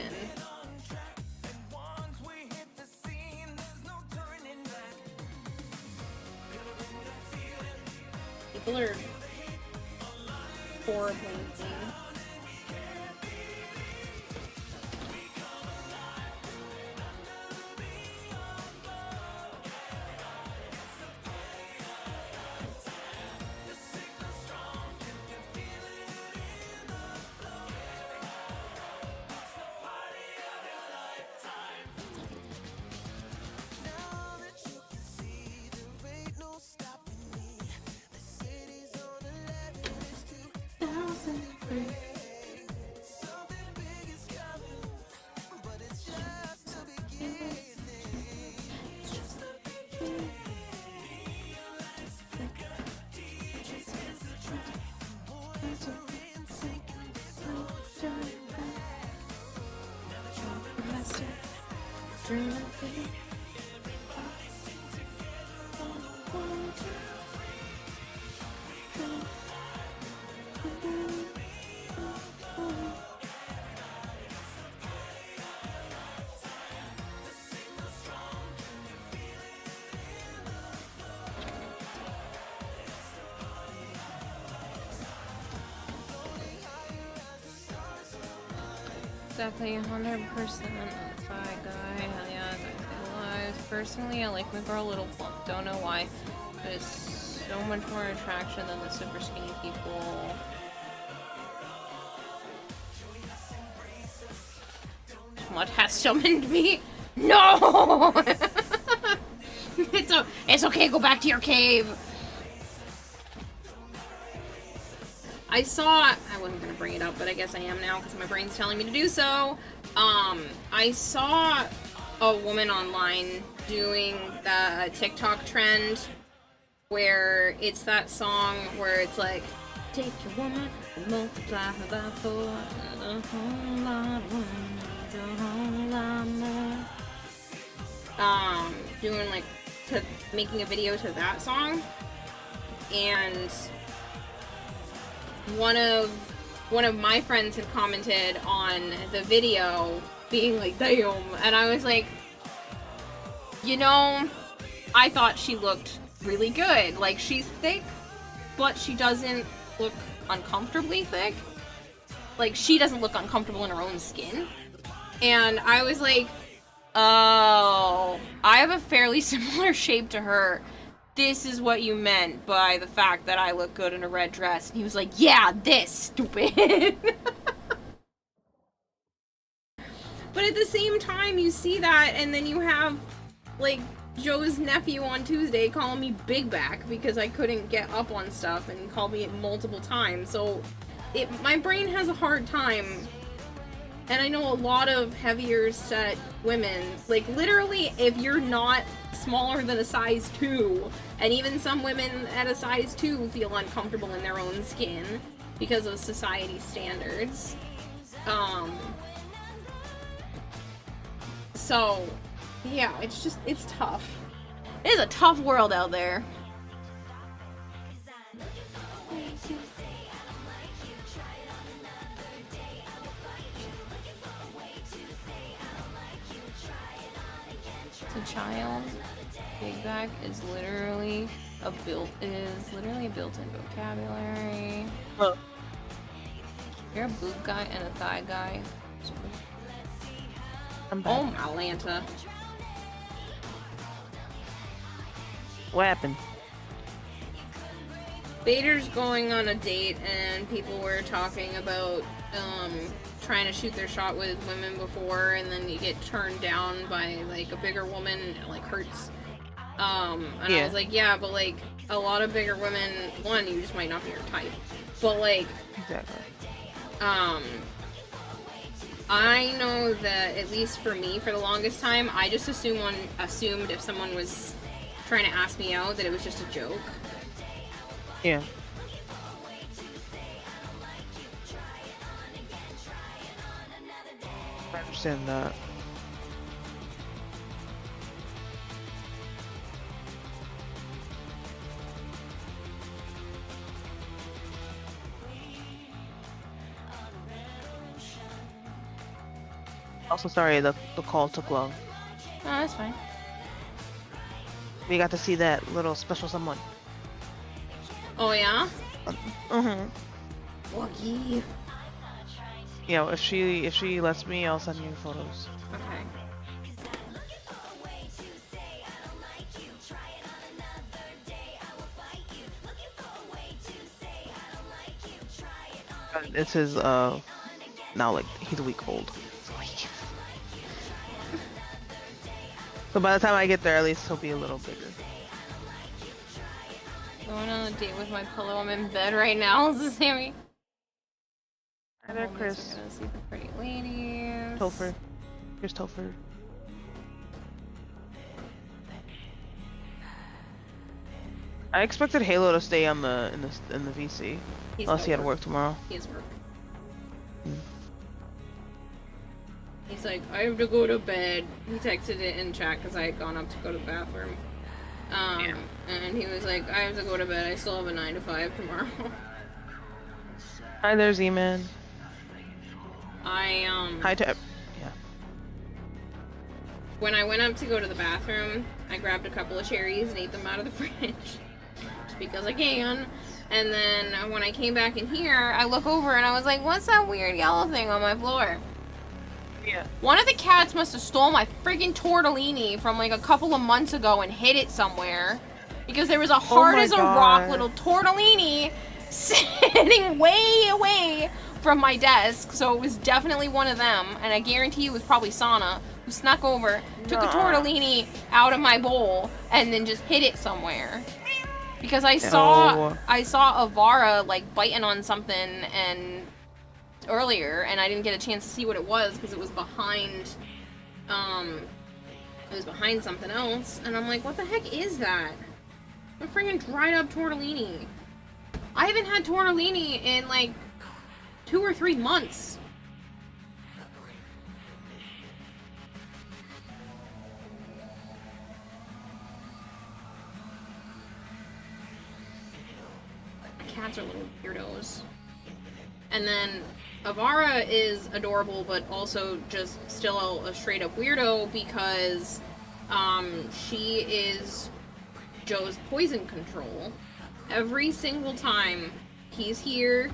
Speaker 1: People are horribly mean. Definitely 100% a thigh guy. Hell yeah, guys. Personally, I like my girl a little plump. Don't know why, but it's so much more attraction than the super skinny people. What has summoned me? No! It's okay, go back to your cave. I wasn't gonna bring it up, but I guess I am now because my brain's telling me to do so. I saw a woman online doing the TikTok trend where it's that song where it's like, take your woman and multiply her by 4, and a whole lot of women needs a whole lot more. Doing like, making a video to that song, and one of my friends had commented on the video being like, damn, and I was like, you know, I thought she looked really good. Like, she's thick, but she doesn't look uncomfortably thick. Like, she doesn't look uncomfortable in her own skin. And I was like, oh, I have a fairly similar shape to her. This is what you meant by the fact that I look good in a red dress. And he was like, yeah, this, stupid. But at the same time, you see that, and then you have, like, Joe's nephew on Tuesday calling me big back because I couldn't get up on stuff, and called me multiple times. So, my brain has a hard time. And I know a lot of heavier set women, like, literally, if you're not smaller than a size 2, and even some women at a size 2 feel uncomfortable in their own skin because of society standards. So, yeah, it's tough. It is a tough world out there. To child, big back is literally a built-in vocabulary.
Speaker 8: Oh.
Speaker 1: You're a boob guy and a thigh guy.
Speaker 8: I'm back.
Speaker 1: Oh, Atlanta.
Speaker 8: What happened?
Speaker 1: Vader's going on a date, and people were talking about trying to shoot their shot with women before, and then you get turned down by like a bigger woman, and it like hurts And I was like, yeah, but like a lot of bigger women, one, you just might not be your type, but like,
Speaker 8: exactly.
Speaker 1: I know that at least for me, for the longest time, I just assumed if someone was trying to ask me out that it was just a joke.
Speaker 8: Yeah. I understand that. Also, sorry the call took long.
Speaker 1: No, that's fine.
Speaker 8: We got to see that little special someone.
Speaker 1: Oh yeah?
Speaker 8: Mm-hmm.
Speaker 1: Lucky.
Speaker 8: Yeah, if she lets me, I'll send you photos.
Speaker 1: Okay.
Speaker 8: It's his now like he's a week old. So by the time I get there, at least he'll be a little bigger.
Speaker 1: Going on a date with my pillow. I'm in bed right now. This is Sammy.
Speaker 8: Hi there, Chris.
Speaker 1: We're gonna see the pretty ladies.
Speaker 8: Topher. Here's Topher. I expected Halo to stay on the in the VC, unless he had work tomorrow.
Speaker 1: He has work. He's like, I have to go to bed. He texted it in chat because I had gone up to go to the bathroom. And he was like, I have to go to bed. I still have a 9 to 5 tomorrow.
Speaker 8: Hi there, Z-Man.
Speaker 1: Hi
Speaker 8: to...
Speaker 1: Yeah. When I went up to go to the bathroom, I grabbed a couple of cherries and ate them out of the fridge. Just because I can. And then when I came back in here, I look over and I was like, what's that weird yellow thing on my floor?
Speaker 8: Yeah.
Speaker 1: One of the cats must have stole my friggin' tortellini from like a couple of months ago and hid it somewhere. Because there was a hard as a rock little tortellini sitting way away from my desk. So it was definitely one of them. And I guarantee it was probably Sana who snuck over, took a tortellini out of my bowl, and then just hid it somewhere. Because I saw Avara like biting on something and earlier, and I didn't get a chance to see what it was because it was behind something else, and I'm like, what the heck is that? A freaking dried up tortellini. I haven't had tortellini in like 2 or 3 months. Cats are little weirdos. And then Avara is adorable, but also just still a straight up weirdo because she is Joe's poison control. Every single time he's here,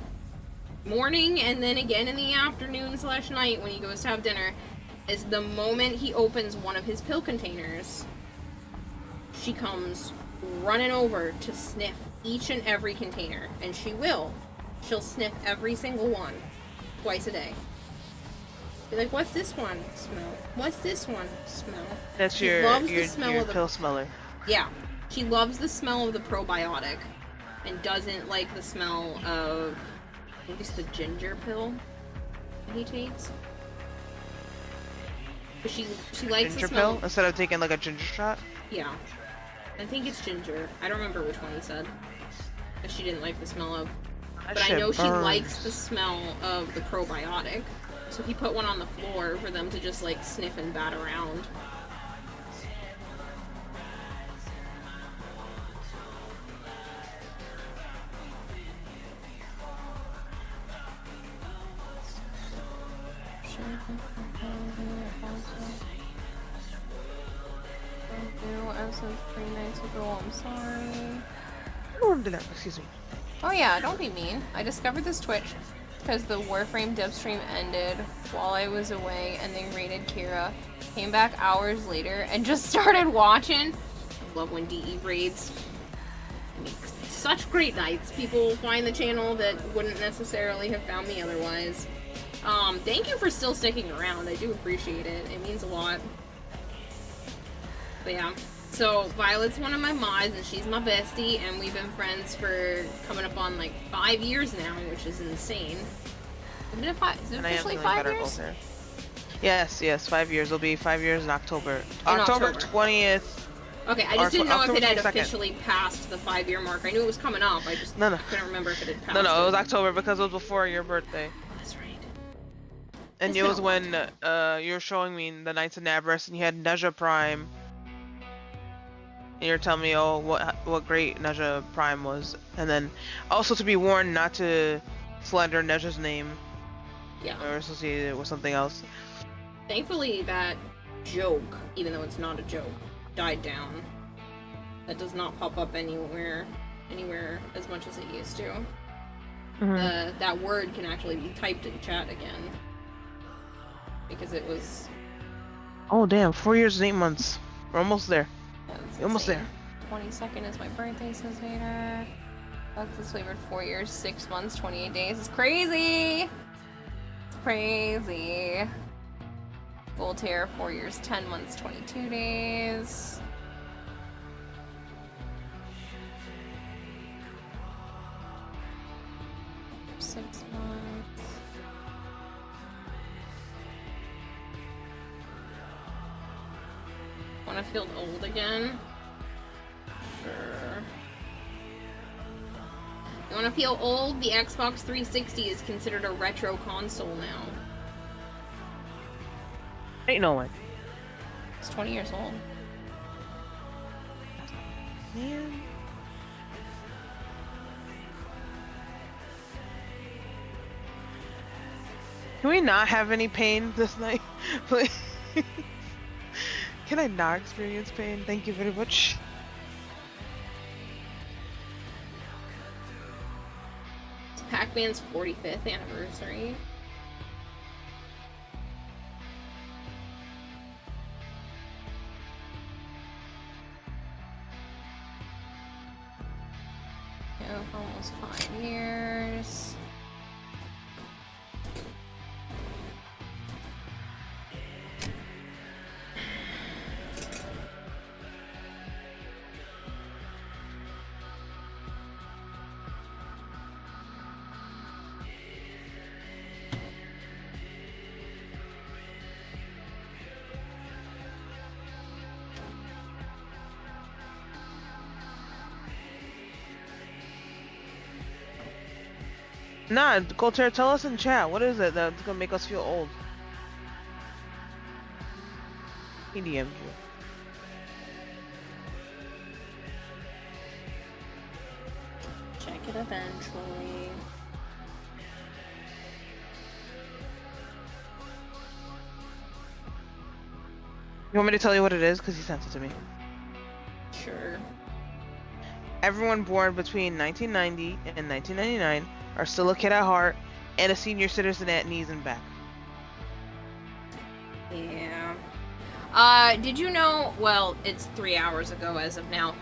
Speaker 1: morning and then again in the afternoon / night when he goes to have dinner, is the moment he opens one of his pill containers, she comes running over to sniff each and every container, and she will. She'll sniff every single one, twice a day. Be like, what's this one? Smell. What's this one? Smell.
Speaker 8: That's your pill smeller.
Speaker 1: Yeah. She loves the smell of the probiotic, and doesn't like the smell of, at least the ginger pill that he takes. But she likes
Speaker 8: ginger
Speaker 1: the smell.
Speaker 8: pill instead of taking like a ginger shot.
Speaker 1: Yeah. I think it's ginger. I don't remember which one he said that she didn't like the smell of. But I know she likes the smell of the probiotic. So he put one on the floor for them to just like sniff and bat around. Since 3 nights ago, I'm sorry.
Speaker 8: Excuse me.
Speaker 1: Oh yeah, don't be mean. I discovered this Twitch because the Warframe dev stream ended while I was away and they raided Kira. Came back hours later and just started watching. I love when DE raids. Such great nights. People find the channel that wouldn't necessarily have found me otherwise. Thank you for still sticking around. I do appreciate it. It means a lot. But yeah. So Violet's one of my mods, and she's my bestie, and we've been friends for coming up on like 5 years now, which is insane. Is it officially 5 years?
Speaker 8: Yes, 5 years. It'll be 5 years in October. October 20th.
Speaker 1: Okay, I just didn't know if it had
Speaker 8: 22nd.
Speaker 1: officially passed the 5-year mark. I knew it was coming up. I just couldn't remember if it had passed.
Speaker 8: No, it was October because it was before your birthday.
Speaker 1: Oh, that's right.
Speaker 8: And it was when you were showing me the Knights of Navras, and you had Neja Prime. And you're telling me, oh, what great Neja Prime was, and then also to be warned not to slander Neja's name.
Speaker 1: Yeah.
Speaker 8: Or associate it with something else.
Speaker 1: Thankfully, that joke, even though it's not a joke, died down. That does not pop up anywhere as much as it used to.
Speaker 8: Mm-hmm.
Speaker 1: That word can actually be typed in chat again. Because it was...
Speaker 8: Oh damn, 4 years and 8 months. We're almost there.
Speaker 1: Yeah,
Speaker 8: Almost there.
Speaker 1: 22nd is my birthday, says Vader. Bugs is flavored 4 years, 6 months, 28 days. It's crazy! It's crazy. Voltaire, 4 years, 10 months, 22 days. Six months. Want to feel old again? Sure. You want to feel old? The Xbox 360 is considered a retro console now.
Speaker 8: Ain't no way.
Speaker 1: It's 20 years old.
Speaker 8: Man. Can we not have any pain this night? Please. Can I not experience pain? Thank you very much.
Speaker 1: It's Pac-Man's 45th anniversary. Yeah, almost 5 years.
Speaker 8: Nah, Colter, tell us in chat. What is it that's gonna make us feel old? He DM'd you.
Speaker 1: Check it eventually.
Speaker 8: You want me to tell you what it is? Because he sent it to me.
Speaker 1: Sure.
Speaker 8: Everyone born between 1990 and 1999 are still a kid at heart and a senior citizen at knees and back.
Speaker 1: Yeah. Did you know, well, it's 3 hours ago as of now,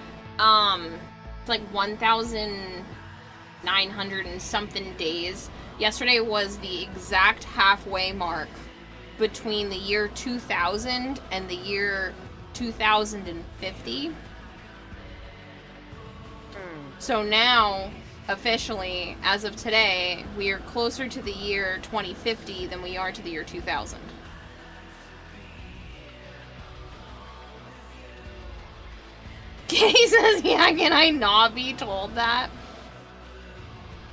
Speaker 1: it's like 1,900 and something days. Yesterday was the exact halfway mark between the year 2000 and the year 2050. So now, officially, as of today, we are closer to the year 2050 than we are to the year 2000. He says, yeah, can I not be told that?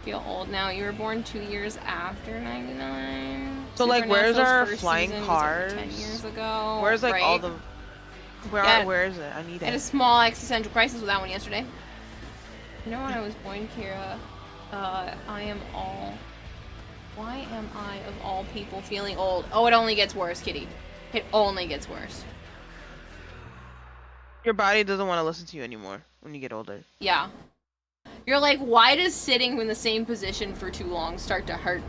Speaker 1: Feel old now. You were born 2 years after 99.
Speaker 8: So, like, where's our
Speaker 1: first
Speaker 8: flying
Speaker 1: season was,
Speaker 8: cars?
Speaker 1: like, 10 years ago.
Speaker 8: Where's, like, all
Speaker 1: right?
Speaker 8: the...
Speaker 1: Yeah.
Speaker 8: Where is it? I need
Speaker 1: I had a
Speaker 8: it.
Speaker 1: small existential crisis with that one yesterday. You know when I was born, Kira, why am I, of all people, feeling old? Oh, it only gets worse, kitty. It only gets worse.
Speaker 8: Your body doesn't want to listen to you anymore when you get older.
Speaker 1: Yeah. You're like, why does sitting in the same position for too long start to hurt?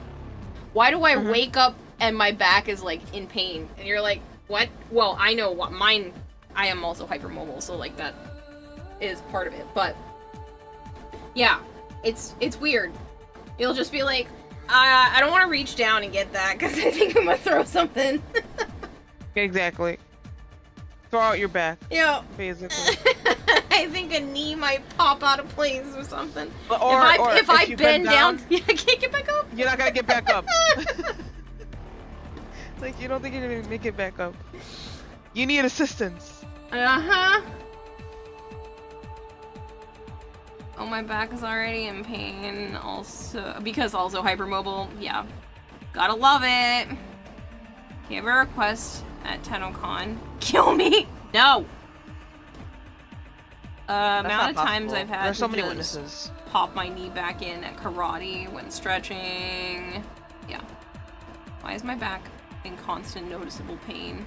Speaker 1: Why do I wake up and my back is, like, in pain? And you're like, what? Well, I know what mine... I am also hypermobile, so, like, that is part of it. But, yeah. It's weird. You'll just be like, I don't want to reach down and get that, because I think I'm going to throw something.
Speaker 8: Exactly. throw out your back.
Speaker 1: Yeah.
Speaker 8: Basically.
Speaker 1: I think a knee might pop out of place or something.
Speaker 8: Or
Speaker 1: if I
Speaker 8: you
Speaker 1: bend down, yeah, I can't get back up.
Speaker 8: You're not gonna get back up. Like, you don't think you're gonna make it back up. You need assistance.
Speaker 1: Uh-huh. Oh, my back is already in pain. Also, because also hypermobile. Yeah. Gotta love it. You have a request at TennoCon. Kill me! No! Amount of times I've had
Speaker 8: There's so
Speaker 1: to
Speaker 8: many
Speaker 1: just
Speaker 8: witnesses.
Speaker 1: pop my knee back in at karate when stretching. Yeah. Why is my back in constant noticeable pain?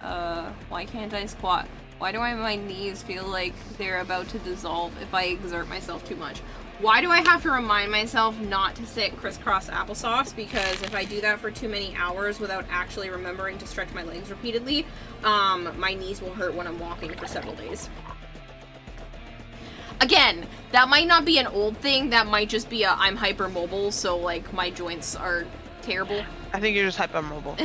Speaker 1: Why can't I squat? Why do my knees feel like they're about to dissolve if I exert myself too much? Why do I have to remind myself not to sit crisscross applesauce? Because if I do that for too many hours without actually remembering to stretch my legs repeatedly, my knees will hurt when I'm walking for several days. Again, that might not be an old thing, that might just be I'm hypermobile, so like my joints are terrible.
Speaker 8: I think you're just hypermobile.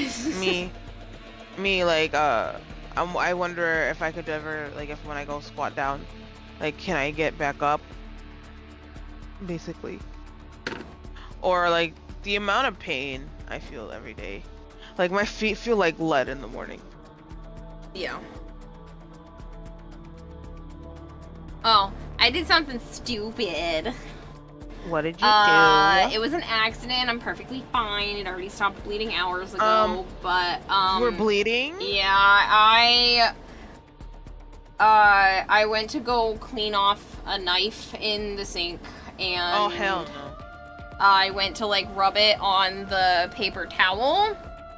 Speaker 8: me, like, I wonder if I could ever, like, if when I go squat down, like, can I get back up? Basically. Or, like, the amount of pain I feel every day. Like, my feet feel like lead in the morning.
Speaker 1: Yeah. Oh, I did something stupid.
Speaker 8: What did you do?
Speaker 1: It was an accident. I'm perfectly fine. It already stopped bleeding hours ago, but,
Speaker 8: You were bleeding?
Speaker 1: Yeah, I went to go clean off a knife in the sink, and...
Speaker 8: Oh, hell no.
Speaker 1: I went to, like, rub it on the paper towel,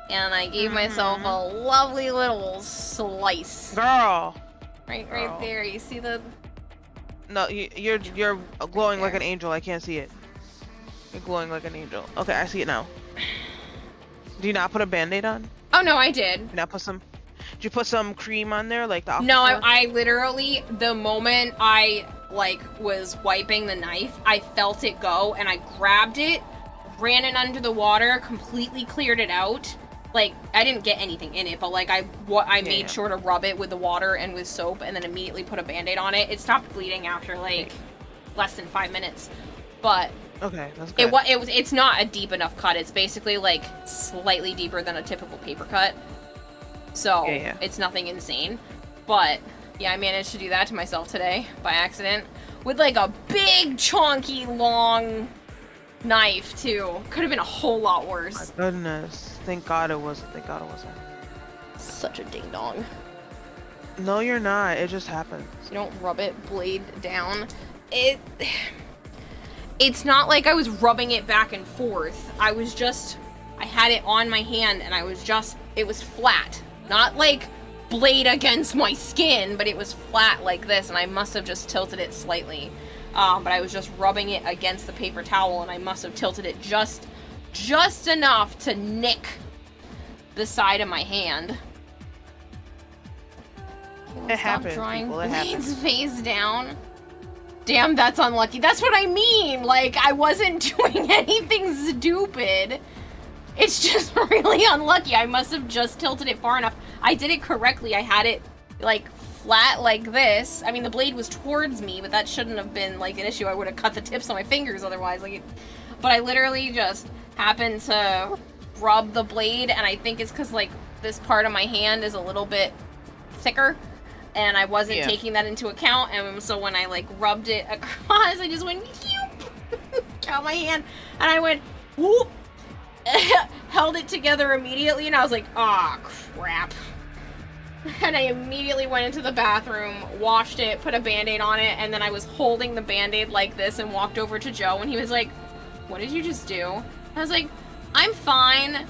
Speaker 1: and I gave myself a lovely little slice.
Speaker 8: Girl!
Speaker 1: Right there. You see the...
Speaker 8: No, you're glowing like an angel. I can't see it. You're glowing like an angel. Okay, I see it now. Do you not put a band-aid on?
Speaker 1: Oh, no, I did.
Speaker 8: Did you put some cream on there, like the
Speaker 1: No, I literally, the moment I, like, was wiping the knife, I felt it go, and I grabbed it, ran it under the water, completely cleared it out. Like, I didn't get anything in it, but, like, I made sure to rub it with the water and with soap, and then immediately put a Band-Aid on it. It stopped bleeding after, like, less than 5 minutes. But...
Speaker 8: Okay, that's good.
Speaker 1: It's not a deep enough cut. It's basically, like, slightly deeper than a typical paper cut. So, it's nothing insane. But, yeah, I managed to do that to myself today, by accident. With, like, a big, chonky, long knife, too. Could have been a whole lot worse.
Speaker 8: My goodness. Thank God it wasn't.
Speaker 1: Such a ding-dong.
Speaker 8: No, you're not. It just happens.
Speaker 1: You don't rub it blade down. It's not like I was rubbing it back and forth. I had it on my hand, and it was flat. Not like blade against my skin, but it was flat like this, and I must have just tilted it slightly. But I was just rubbing it against the paper towel, and I must have tilted it just enough to nick the side of my hand.
Speaker 8: It happens,
Speaker 1: drawing
Speaker 8: people. It happens.
Speaker 1: blades face down. Damn, that's unlucky. That's what I mean. Like, I wasn't doing anything stupid. It's just really unlucky. I must have just tilted it far enough. I did it correctly. I had it, like, flat like this. I mean, the blade was towards me, but that shouldn't have been, like, an issue. I would have cut the tips of my fingers otherwise. But I literally just happened to rub the blade, and I think it's because, like, this part of my hand is a little bit thicker, and I wasn't taking that into account, and so when I, like, rubbed it across, I just went, out my hand, and I went, whoop, held it together immediately, and I was like, aw, crap. And I immediately went into the bathroom, washed it, put a Band-Aid on it, and then I was holding the Band-Aid like this and walked over to Joe, and he was like, what did you just do? I was like, I'm fine.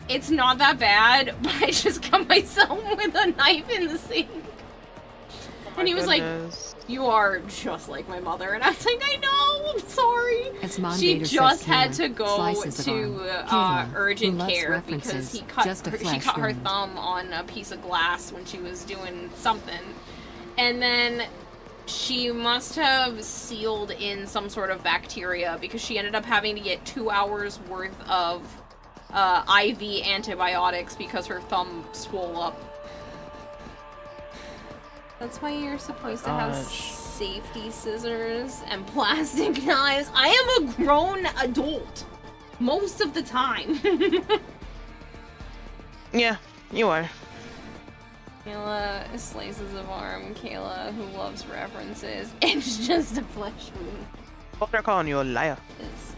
Speaker 1: It's not that bad, but I just cut myself with a knife in the sink. And he was like, you are just like my mother. And I was like, I know, I'm sorry. She just had to go to urgent care because she cut her thumb on a piece of glass when she was doing something. And then she must have sealed in some sort of bacteria because she ended up having to get 2 hours worth of IV antibiotics because her thumb swole up. That's why you're supposed to have safety scissors and plastic knives. I am a grown adult. Most of the time.
Speaker 8: Yeah, you are.
Speaker 1: Kayla slices of arm. Kayla, who loves references. It's just a flesh wound.
Speaker 8: They're calling you a liar.
Speaker 1: Is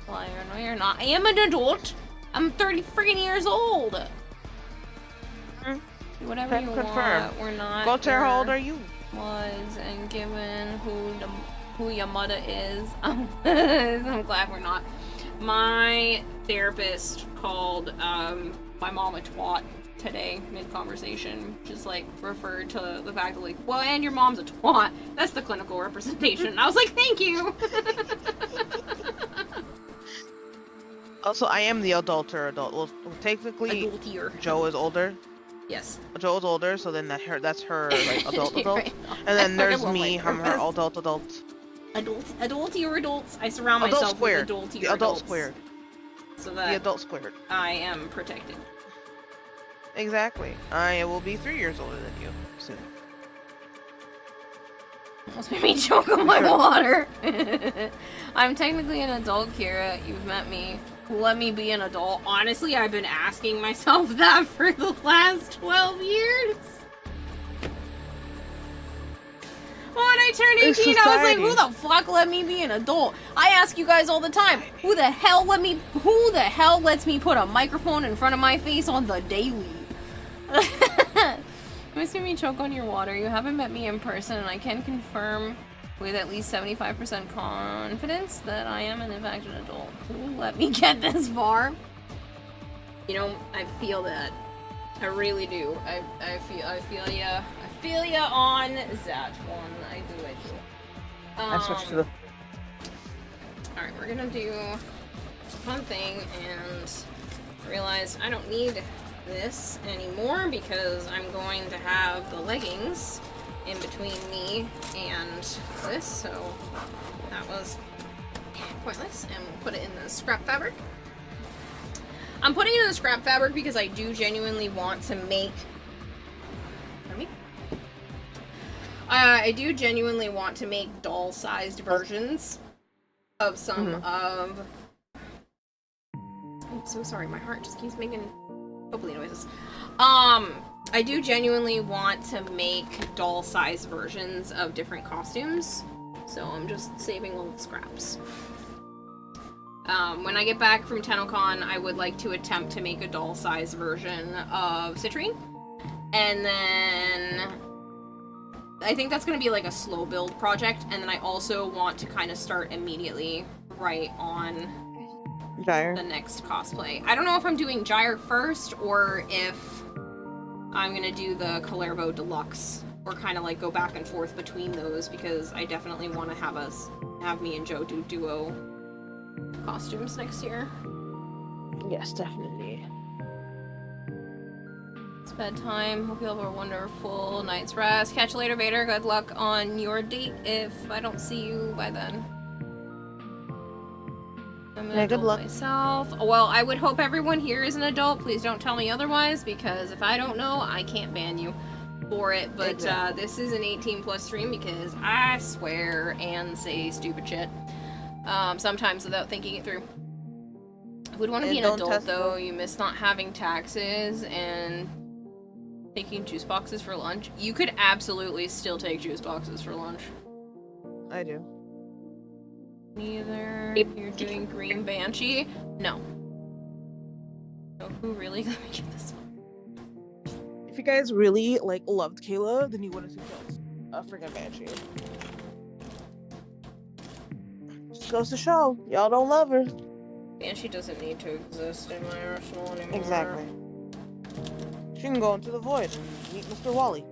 Speaker 1: liar? No, you're not. I am an adult. I'm 30 freaking years old. Do whatever you want. We're not.
Speaker 8: Walter, how old are you?
Speaker 1: Was and given who your mother is, I'm glad we're not. My therapist called my mom a twat today mid-conversation, just like referred to the fact that like, well, and your mom's a twat. That's the clinical representation. And I was like, thank you.
Speaker 8: Also, I am the adulter adult. Well, technically, Joe is older.
Speaker 1: Yes.
Speaker 8: Joe's older, so then that's her like adult. Right. And then there's me. I'm her adult.
Speaker 1: Adulty or adults. I surround myself with adulty or
Speaker 8: adult
Speaker 1: adults.
Speaker 8: Squared.
Speaker 1: So that
Speaker 8: the adult squared.
Speaker 1: I am protected.
Speaker 8: Exactly. I will be 3 years older than you soon.
Speaker 1: Almost made me choke on my water. I'm technically an adult, Kira. You've met me. Let me be an adult. Honestly, I've been asking myself that for the last 12 years. When I turned 18, I was like, who the fuck let me be an adult? I ask you guys all the time, who the hell lets me put a microphone in front of my face on the daily? You see me choke on your water. You haven't met me in person, and I can confirm with at least 75% confidence that I am in fact an adult. Who let me get this far? You know, I feel that. I really do. I feel ya. I feel ya on that one. I do.
Speaker 8: I switched to the.
Speaker 1: Alright, we're gonna do one thing and realize I don't need this anymore because I'm going to have the leggings in between me and this, so that was pointless, and we'll put it in the scrap fabric. I'm putting it in the scrap fabric because I do genuinely want to make I do genuinely want to make doll-sized versions of some of... I'm so sorry, my heart just keeps making hopefully noises. I do genuinely want to make doll-sized versions of different costumes, so I'm just saving old scraps. When I get back from TennoCon, I would like to attempt to make a doll-sized version of Citrine, and then I think that's going to be like a slow build project, and then I also want to kind of start immediately right on
Speaker 8: Gyre.
Speaker 1: The next cosplay. I don't know if I'm doing Gyre first or if I'm gonna do the Kalervo Deluxe, or kind of like go back and forth between those, because I definitely want to have me and Joe do duo costumes next year.
Speaker 8: Yes, definitely.
Speaker 1: It's bedtime. Hope you have a wonderful night's rest. Catch you later, Vader. Good luck on your date if I don't see you by then. I'm an adult
Speaker 8: good luck.
Speaker 1: myself. Well, I would hope everyone here is an adult. Please don't tell me otherwise, because if I don't know, I can't ban you for it. But
Speaker 8: exactly.
Speaker 1: This is an 18+ stream because I swear and say stupid shit. Sometimes without thinking it through. Who would want to be an adult, though? You miss not having taxes and taking juice boxes for lunch. You could absolutely still take juice boxes for lunch.
Speaker 8: I do.
Speaker 1: Neither. You're doing Green Banshee? No. So who really? Let me get this one.
Speaker 8: If you guys really loved Kayla, then you wouldn't have killed a freaking Banshee. Just goes to show, y'all don't love her.
Speaker 1: Banshee doesn't need to exist in my arsenal anymore.
Speaker 8: Exactly. She can go into the void and meet Mr. Wally.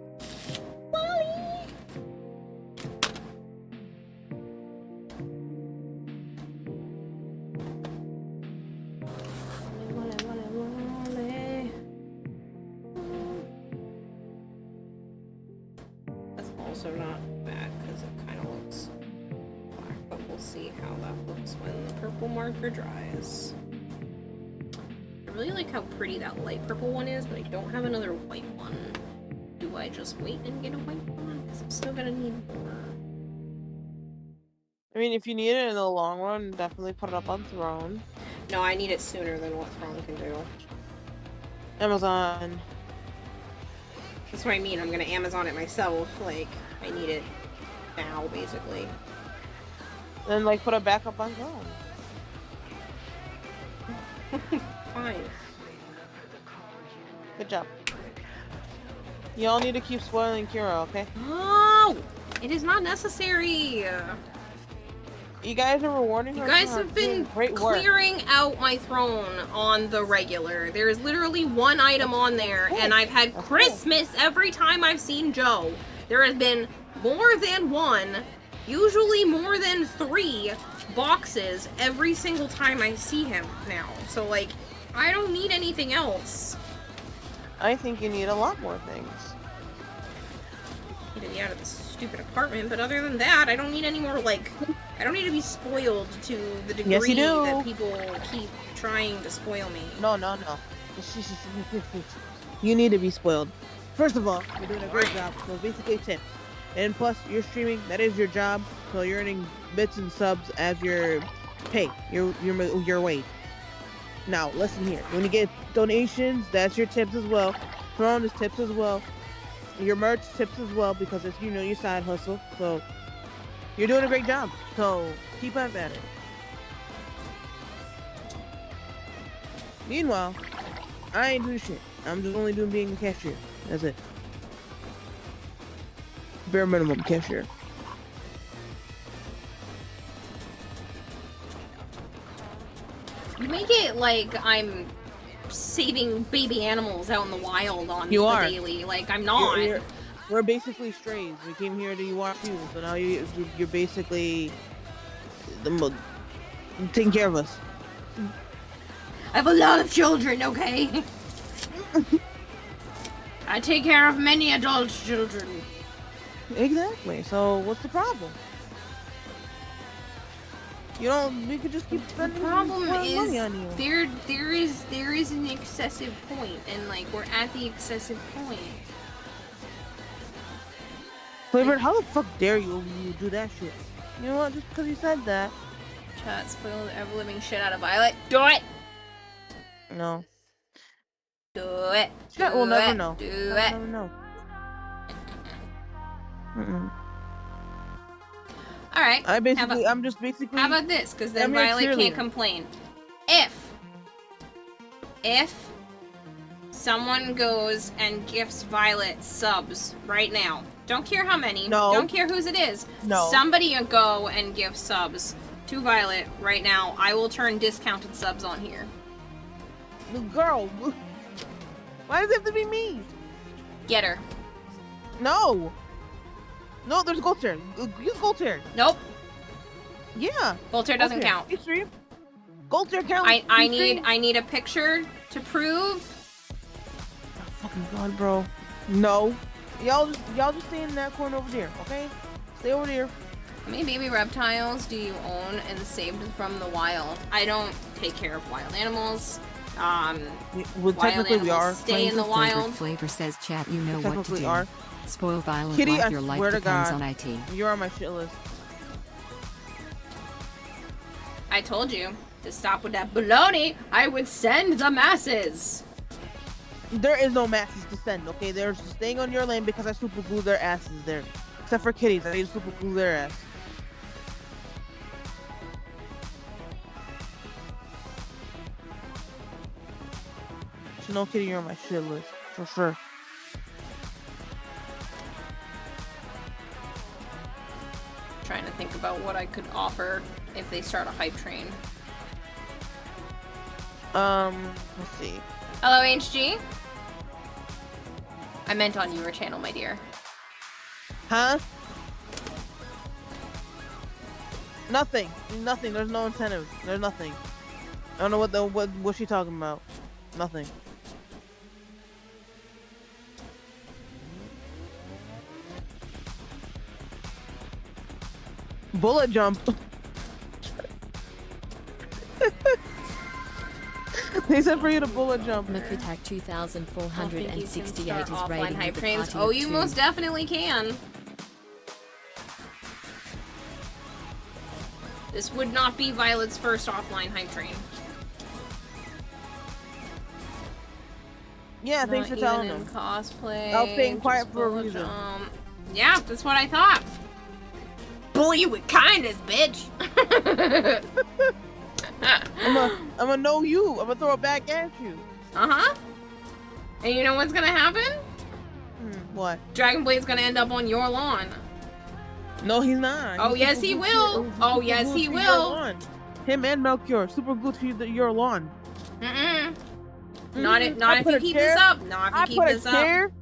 Speaker 1: That's also not bad because it kind of looks black, but we'll see how that looks when the purple marker dries. I really like how pretty that light purple one is, but I don't have another white one. Do do I just wait and get a white one? Because I'm still gonna need more.
Speaker 8: I mean, if you need it in the long run, definitely put it up on Throne.
Speaker 1: No, I need it sooner than what Throne can do.
Speaker 8: Amazon.
Speaker 1: That's what I mean. I'm gonna Amazon it myself. Like, I need it now, basically.
Speaker 8: Then, like, put it back up on Throne.
Speaker 1: Fine.
Speaker 8: Good job. Y'all need to keep spoiling Kira, okay?
Speaker 1: No! It is not necessary!
Speaker 8: You guys are rewarding her.
Speaker 1: You guys have been clearing out my throne on the regular. There is literally one item on there, and I've had Christmas every time I've seen Joe. There has been more than one, usually more than 3 boxes every single time I see him now. So, like, I don't need anything else.
Speaker 8: I think you need a lot more things.
Speaker 1: Need to be out of this stupid apartment, but other than that, I don't need any more, like... I don't need to be spoiled to the degree that people keep trying to spoil me.
Speaker 8: No. You need to be spoiled. First of all, you're doing a great job, so basically tips. And plus, you're streaming, that is your job, so you're earning bits and subs as your pay, your wage. Now, listen here. When you get donations, that's your tips as well. Throne is tips as well. Your merch tips as well, because it's, your side hustle, so... You're doing a great job, so keep up at it. Meanwhile, I ain't doing shit. I'm just only doing being a cashier. That's it. Bare minimum cashier.
Speaker 1: You make it like I'm saving baby animals out in the wild on the daily. Like, I'm not.
Speaker 8: We're basically strays. We came here to watch you, so now you're basically taking care of us.
Speaker 1: I have a lot of children, okay? I take care of many adult children.
Speaker 8: Exactly. So what's the problem? We could just keep spending money on you.
Speaker 1: There is an excessive point, and like we're at the excessive point.
Speaker 8: Flavored, how the fuck dare you do that shit? You know what? Just because you said that.
Speaker 1: Chat, spoil the ever-living shit out of Violet. Do it!
Speaker 8: No.
Speaker 1: Do it.
Speaker 8: Chat will never know.
Speaker 1: Do
Speaker 8: it. Never know.
Speaker 1: Alright.
Speaker 8: I'm just basically...
Speaker 1: How about this? Because then Violet can't complain. If someone goes and gifts Violet subs right now, don't care how many, don't care whose it is, somebody go and give subs to Violet right now, I will turn discounted subs on here.
Speaker 8: Girl, why does it have to be me?
Speaker 1: Get her.
Speaker 8: No, there's gold tier. Use gold tier.
Speaker 1: Nope.
Speaker 8: Yeah.
Speaker 1: Gold tier doesn't count.
Speaker 8: Gold tier counts.
Speaker 1: I need a picture to prove.
Speaker 8: Oh, fucking god, bro. No. Y'all just stay in that corner over there, okay? Stay over there.
Speaker 1: How many baby reptiles do you own and saved from the wild? I don't take care of wild animals. Wild animals stay in the wild.
Speaker 13: Flavor says, chat, you know what to do.
Speaker 8: Are.
Speaker 13: Spoil Violet
Speaker 8: Kitty,
Speaker 13: like
Speaker 8: I
Speaker 13: your life
Speaker 8: swear to
Speaker 13: depends
Speaker 8: God,
Speaker 13: on IT.
Speaker 8: You're on my shit list.
Speaker 1: I told you to stop with that baloney. I would send the masses.
Speaker 8: There is no masses to send, okay? They're just staying on your lane because I super glue their asses there. Except for kitties, I need to super glue their ass. So no kitty, you're on my shit list, for sure.
Speaker 1: Trying to think about what I could offer if they start a hype train.
Speaker 8: Let's see.
Speaker 1: Hello, HG. I meant on your channel, my dear.
Speaker 8: Huh? Nothing. There's no incentive. There's nothing. I don't know what's she talking about. Nothing. Bullet jump. He said for you to bullet jump.
Speaker 13: Makutak 2468 is
Speaker 1: offline
Speaker 13: raiding
Speaker 1: hype
Speaker 13: with a
Speaker 1: trains.
Speaker 13: party
Speaker 1: Oh,
Speaker 13: of
Speaker 1: you
Speaker 13: 2.
Speaker 1: most definitely can. This would not be Violet's first offline hype train.
Speaker 8: Yeah, thanks for telling
Speaker 1: him.
Speaker 8: him.
Speaker 1: Cosplay.
Speaker 8: I was staying quiet for a reason.
Speaker 1: Yeah, that's what I thought. Bully you with kindness, bitch.
Speaker 8: I'm gonna know you. I'm gonna throw it back at you.
Speaker 1: Uh-huh. And you know what's gonna happen?
Speaker 8: What?
Speaker 1: Dragon Blade's gonna end up on your lawn.
Speaker 8: No, he's not.
Speaker 1: Oh, yes, he will. Oh, yes, he will.
Speaker 8: Him and Melchior, super glued to your lawn.
Speaker 1: Not if you keep this up. Not if you keep this up.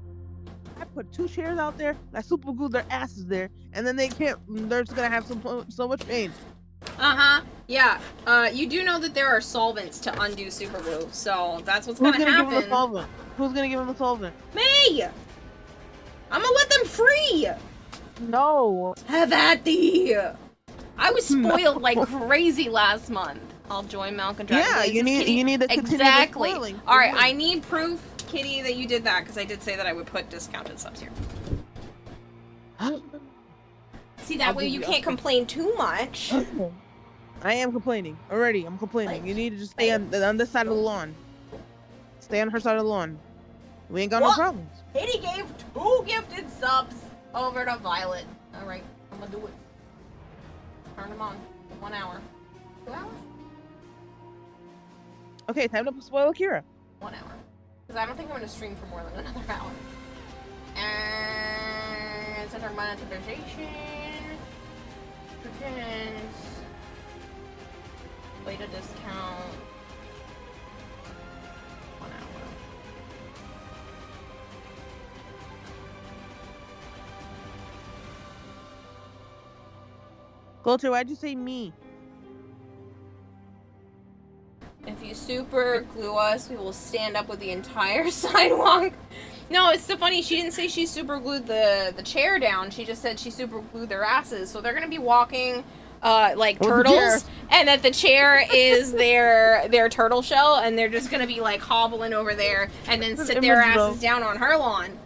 Speaker 8: I put 2 chairs out there. I super glued their asses there, and then they can't. They're just gonna have so much pain.
Speaker 1: Yeah. You do know that there are solvents to undo super glue, so that's what's gonna happen.
Speaker 8: Give him the solvent? Who's gonna give him the solvent?
Speaker 1: Me. I'm gonna let them free.
Speaker 8: No.
Speaker 1: Have at thee. I was spoiled like crazy last month. I'll join Malcolm Dragon.
Speaker 8: Yeah, you need to continue
Speaker 1: exactly.
Speaker 8: The
Speaker 1: All right, I need proof, Kitty, that you did that because I did say that I would put discounted subs here. See, that way you can't complain too much.
Speaker 8: I am complaining already. I'm complaining. You need to just stay on this side of the lawn. Stay on her side of the lawn. We ain't got no problems.
Speaker 1: Kitty gave 2 gifted subs over to Violet. All right, I'm gonna do it. Turn them on. 1 hour. 2 hours?
Speaker 8: Okay, time to spoil Akira.
Speaker 1: 1 hour. Because I don't think I'm gonna stream for more than another hour. And it's under monetization. Pretends. Wait a discount. 1 hour.
Speaker 8: Golter, why'd you say me?
Speaker 1: If you super glue us, we will stand up with the entire sidewalk. No, it's so funny. She didn't say she super glued the chair down. She just said she super glued their asses. So they're gonna be walking like turtles, and that the chair is their turtle shell, and they're just gonna be like hobbling over there, and then sit their asses down on her lawn.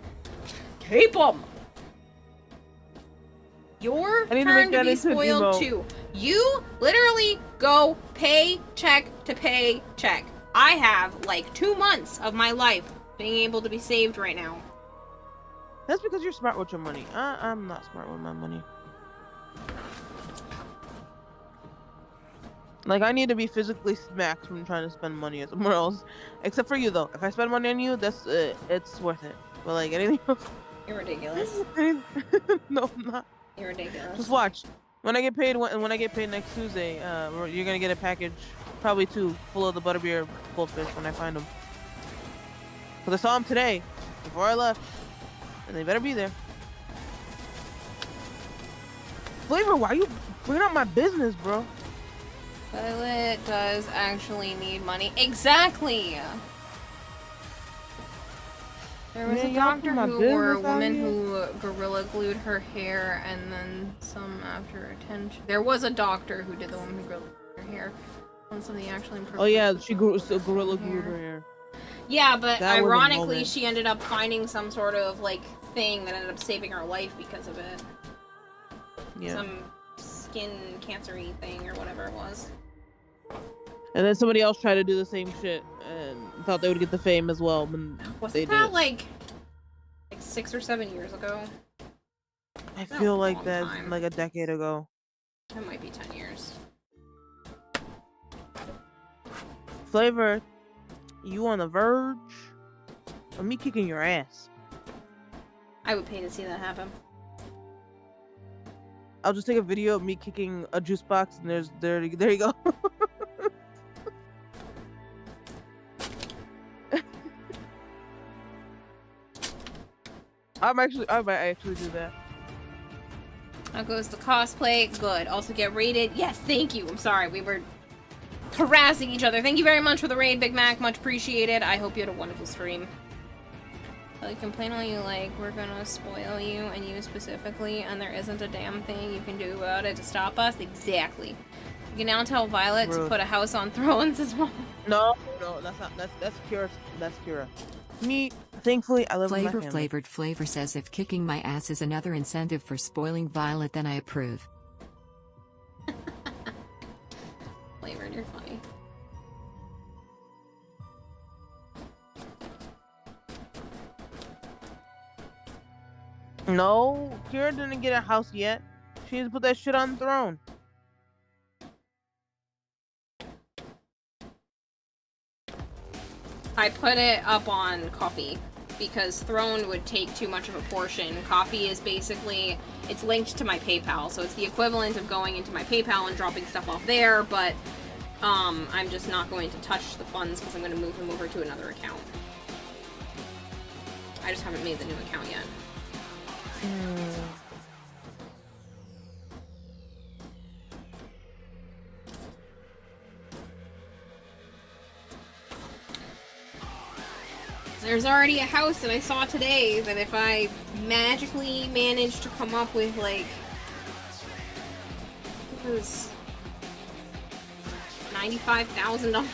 Speaker 1: Keep them. Your turn to be spoiled too. You literally go paycheck to paycheck. I have like 2 months of my life being able to be saved right now.
Speaker 8: That's because you're smart with your money. I'm not smart with my money. Like, I need to be physically smacked from trying to spend money somewhere else. Except for you, though. If I spend money on you, that's it's worth it. But like anything else,
Speaker 1: you're ridiculous.
Speaker 8: No, I'm not.
Speaker 1: You're ridiculous.
Speaker 8: Just watch. When I get paid, when I get paid next Tuesday, you're gonna get a package, probably 2, full of the butterbeer goldfish when I find them. Cause I saw them today, before I left, and they better be there. Flavor, why you bringing up my business, bro?
Speaker 1: Violet does actually need money. Exactly. There was a doctor or a woman who gorilla glued her hair, and then some after attention. There was a doctor who did the woman who gorilla glued her hair. On something actually improved.
Speaker 8: Oh yeah, she gorilla glued her hair.
Speaker 1: Yeah, but ironically, she ended up finding some sort of like thing that ended up saving her life because of it. Yeah. Some skin cancer-y thing or whatever it was.
Speaker 8: And then somebody else tried to do the same shit and thought they would get the fame as well.
Speaker 1: Wasn't that like 6 or 7 years ago?
Speaker 8: I feel like that's like a decade ago.
Speaker 1: It might be 10 years.
Speaker 8: Flavor, you on the verge of me kicking your ass.
Speaker 1: I would pay to see that happen.
Speaker 8: I'll just take a video of me kicking a juice box, and there you go. I might actually do that.
Speaker 1: How goes the cosplay? Good. Also get raided. Yes, thank you. I'm sorry, we were harassing each other. Thank you very much for the raid, Big Mac. Much appreciated. I hope you had a wonderful stream. Like, complain all you like. We're gonna spoil you, and you specifically, and there isn't a damn thing you can do about it to stop us. Exactly. You can now tell Violet to put a house on Thrones as well.
Speaker 8: No, No, that's not. That's Kira. That's Kira. Me, thankfully, I live with my family.
Speaker 13: Flavored Flavor says if kicking my ass is another incentive for spoiling Violet, then I approve.
Speaker 1: Flavored, you're funny.
Speaker 8: No, Kira didn't get a house yet. She needs to put that shit on the throne.
Speaker 1: I put it up on coffee because throne would take too much of a portion. Coffee is basically, it's linked to my PayPal, so it's the equivalent of going into my PayPal and dropping stuff off there, but I'm just not going to touch the funds because I'm going to move them over to another account. I just haven't made the new account yet. There's already a house that I saw today that if I magically managed to come up with, like, it was $95,000.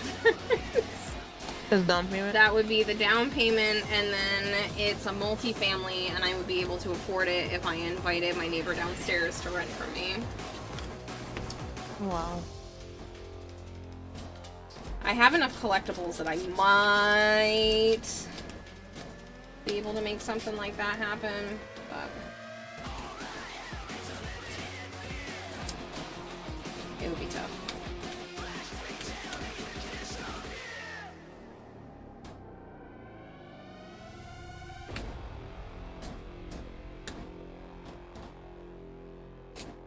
Speaker 8: As down payment?
Speaker 1: That would be the down payment, and then it's a multi-family, and I would be able to afford it if I invited my neighbor downstairs to rent from me.
Speaker 8: Wow.
Speaker 1: I have enough collectibles that I might be able to make something like that happen, but it would be tough.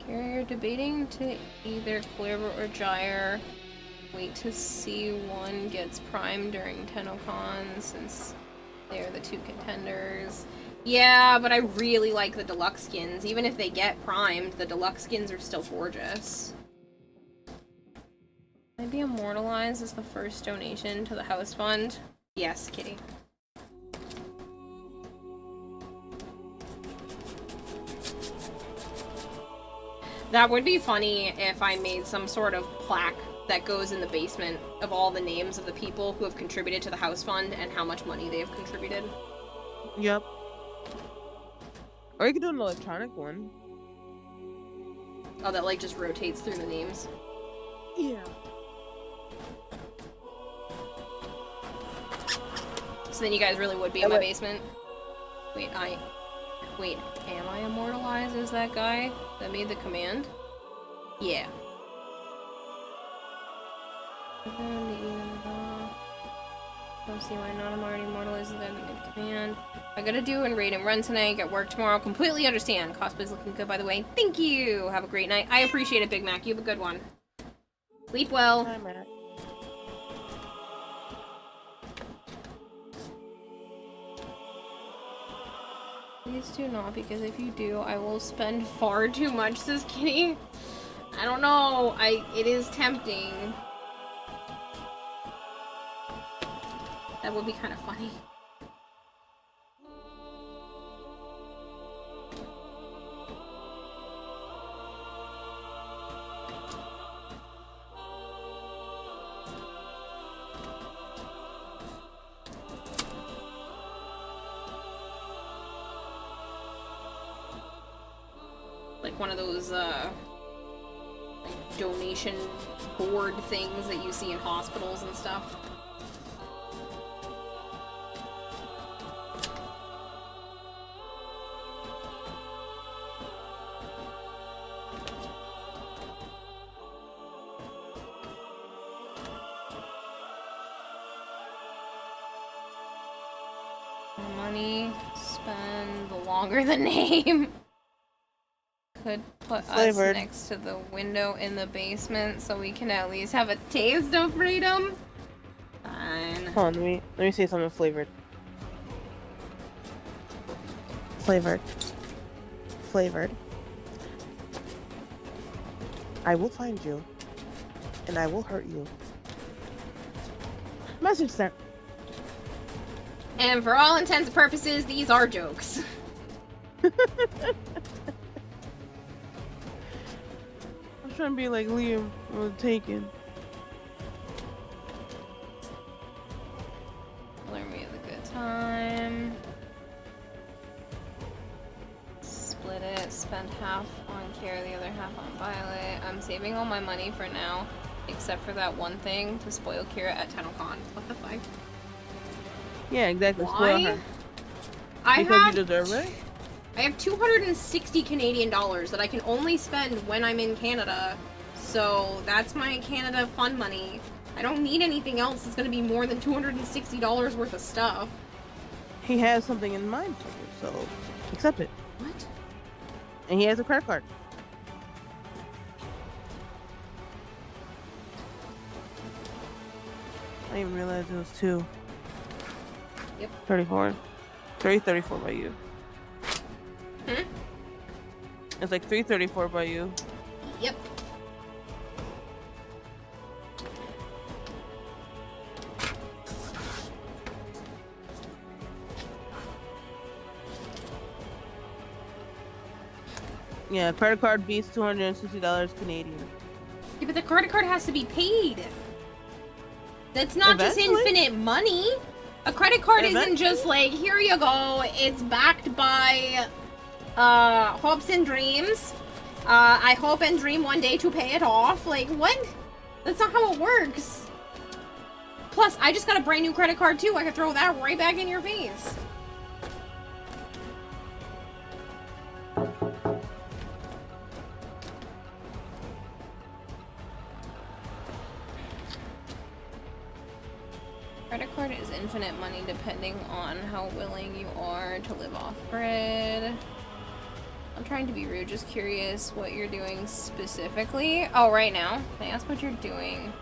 Speaker 1: You're debating to either Cleaver or Gyre. Wait to see one gets primed during TennoCon since they're the two contenders. Yeah, but I really like the deluxe skins. Even if they get primed, the deluxe skins are still gorgeous. Can I be immortalized as the first donation to the house fund? Yes, Kitty. That would be funny if I made some sort of plaque that goes in the basement of all the names of the people who have contributed to the house fund and how much money they have contributed.
Speaker 8: Yep. Or you could do an electronic one.
Speaker 1: Oh, that like just rotates through the names?
Speaker 8: Yeah.
Speaker 1: So then you guys really would be in my basement? Wait, am I immortalized as that guy that made the command? Yeah. Don't see why not. I'm already immortalized as that guy that made the command. I gotta do and raid and run tonight, get work tomorrow. Completely understand. Cosplay's looking good, by the way. Thank you! Have a great night. I appreciate it, Big Mac. You have a good one. Sleep well.
Speaker 8: Hi, Matt.
Speaker 1: Please do not, because if you do, I will spend far too much, says Kitty. I don't know. It is tempting. That would be kind of funny. Like one of those, like donation board things that you see in hospitals and stuff. Money, spend, the longer the name. Could put us next to the window in the basement so we can at least have a taste of freedom. Fine.
Speaker 8: Hold on, let me say something flavored. Flavored. I will find you, and I will hurt you. Message sent.
Speaker 1: And for all intents and purposes, these are jokes.
Speaker 8: I'm trying to be like Liam was Taken.
Speaker 1: Time. Split it, spend half on Kira, the other half on Violet. I'm saving all my money for now, except for that one thing to spoil Kira at TennoCon. What the fuck?
Speaker 8: Yeah, exactly.
Speaker 1: Why?
Speaker 8: Spoil her. Because you deserve it?
Speaker 1: I have 260 Canadian dollars that I can only spend when I'm in Canada. So that's my Canada fun money. I don't need anything else that's going to be more than $260 worth of stuff.
Speaker 8: He has something in mind for you, so accept it.
Speaker 1: What?
Speaker 8: And he has a credit card. I didn't even realize it was 2.
Speaker 1: Yep.
Speaker 8: 34. 334 by you.
Speaker 1: Hmm?
Speaker 8: It's like 334 by you.
Speaker 1: Yep.
Speaker 8: Yeah, credit card beats $260 Canadian.
Speaker 1: Yeah, but the credit card has to be paid. That's not
Speaker 8: Eventually.
Speaker 1: just infinite money. A credit card isn't
Speaker 8: Eventually.
Speaker 1: just like, here you go, it's backed by hopes and dreams. I hope and dream one day to pay it off. Like, what? That's not how it works. Plus, I just got a brand new credit card too. I could throw that right back in your face. Credit card is infinite money depending on how willing you are to live off-grid. I'm trying to be rude, just curious what you're doing specifically. Oh, right now? Can I ask what you're doing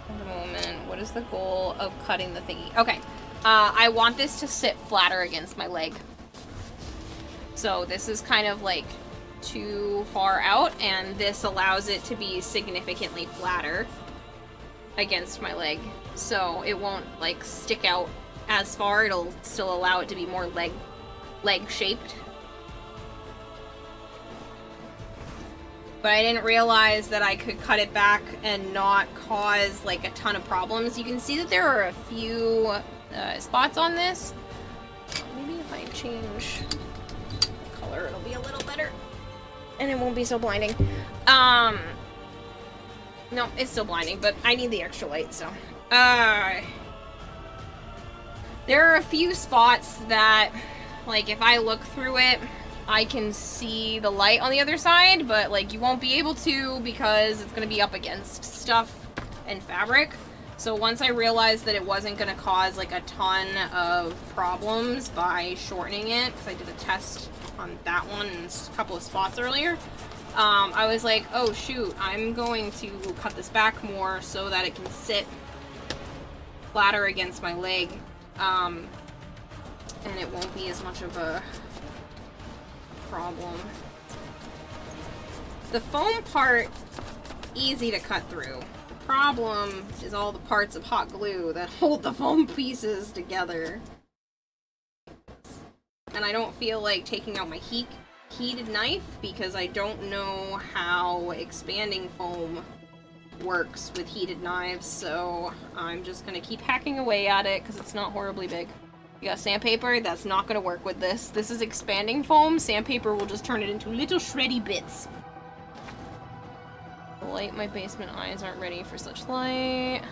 Speaker 1: at the moment? What is the goal of cutting the thingy? Okay, I want this to sit flatter against my leg. So this is kind of like too far out, and this allows it to be significantly flatter against my leg. So it won't like stick out as far. It'll still allow it to be more leg shaped. But I didn't realize that I could cut it back and not cause like a ton of problems. You can see that there are a few spots on this. Maybe if I change the color, it'll be a little better. And it won't be so blinding. No, it's still blinding, but I need the extra light, so. There are a few spots that, like, if I look through it, I can see the light on the other side, but, like, you won't be able to because it's going to be up against stuff and fabric. So once I realized that it wasn't going to cause, like, a ton of problems by shortening it, because I did a test on that one in a couple of spots earlier, I was like, oh shoot, I'm going to cut this back more so that it can sit flatter against my leg, and it won't be as much of a problem. The foam part, easy to cut through. The problem is all the parts of hot glue that hold the foam pieces together. And I don't feel like taking out my heated knife because I don't know how expanding foam works with heated knives, so I'm just gonna keep hacking away at it because it's not horribly big. You got sandpaper? That's not gonna work with this. This is expanding foam. Sandpaper will just turn it into little shreddy bits. The light, my basement eyes aren't ready for such light.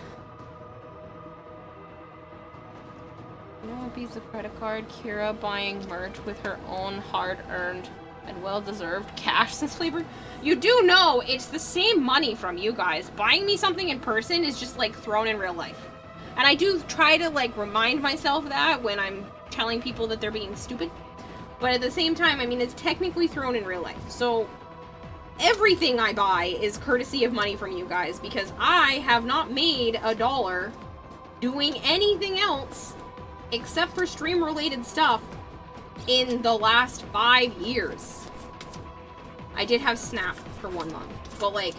Speaker 1: You know what beats the credit card? Kira buying merch with her own hard-earned and well-deserved cash since flavor. You do know it's the same money from you guys. Buying me something in person is just like thrown in real life. And I do try to like remind myself that when I'm telling people that they're being stupid. But at the same time, I mean, it's technically thrown in real life. So everything I buy is courtesy of money from you guys because I have not made $1 doing anything else except for stream-related stuff in the last 5 years. I did have Snap for 1 month, but like,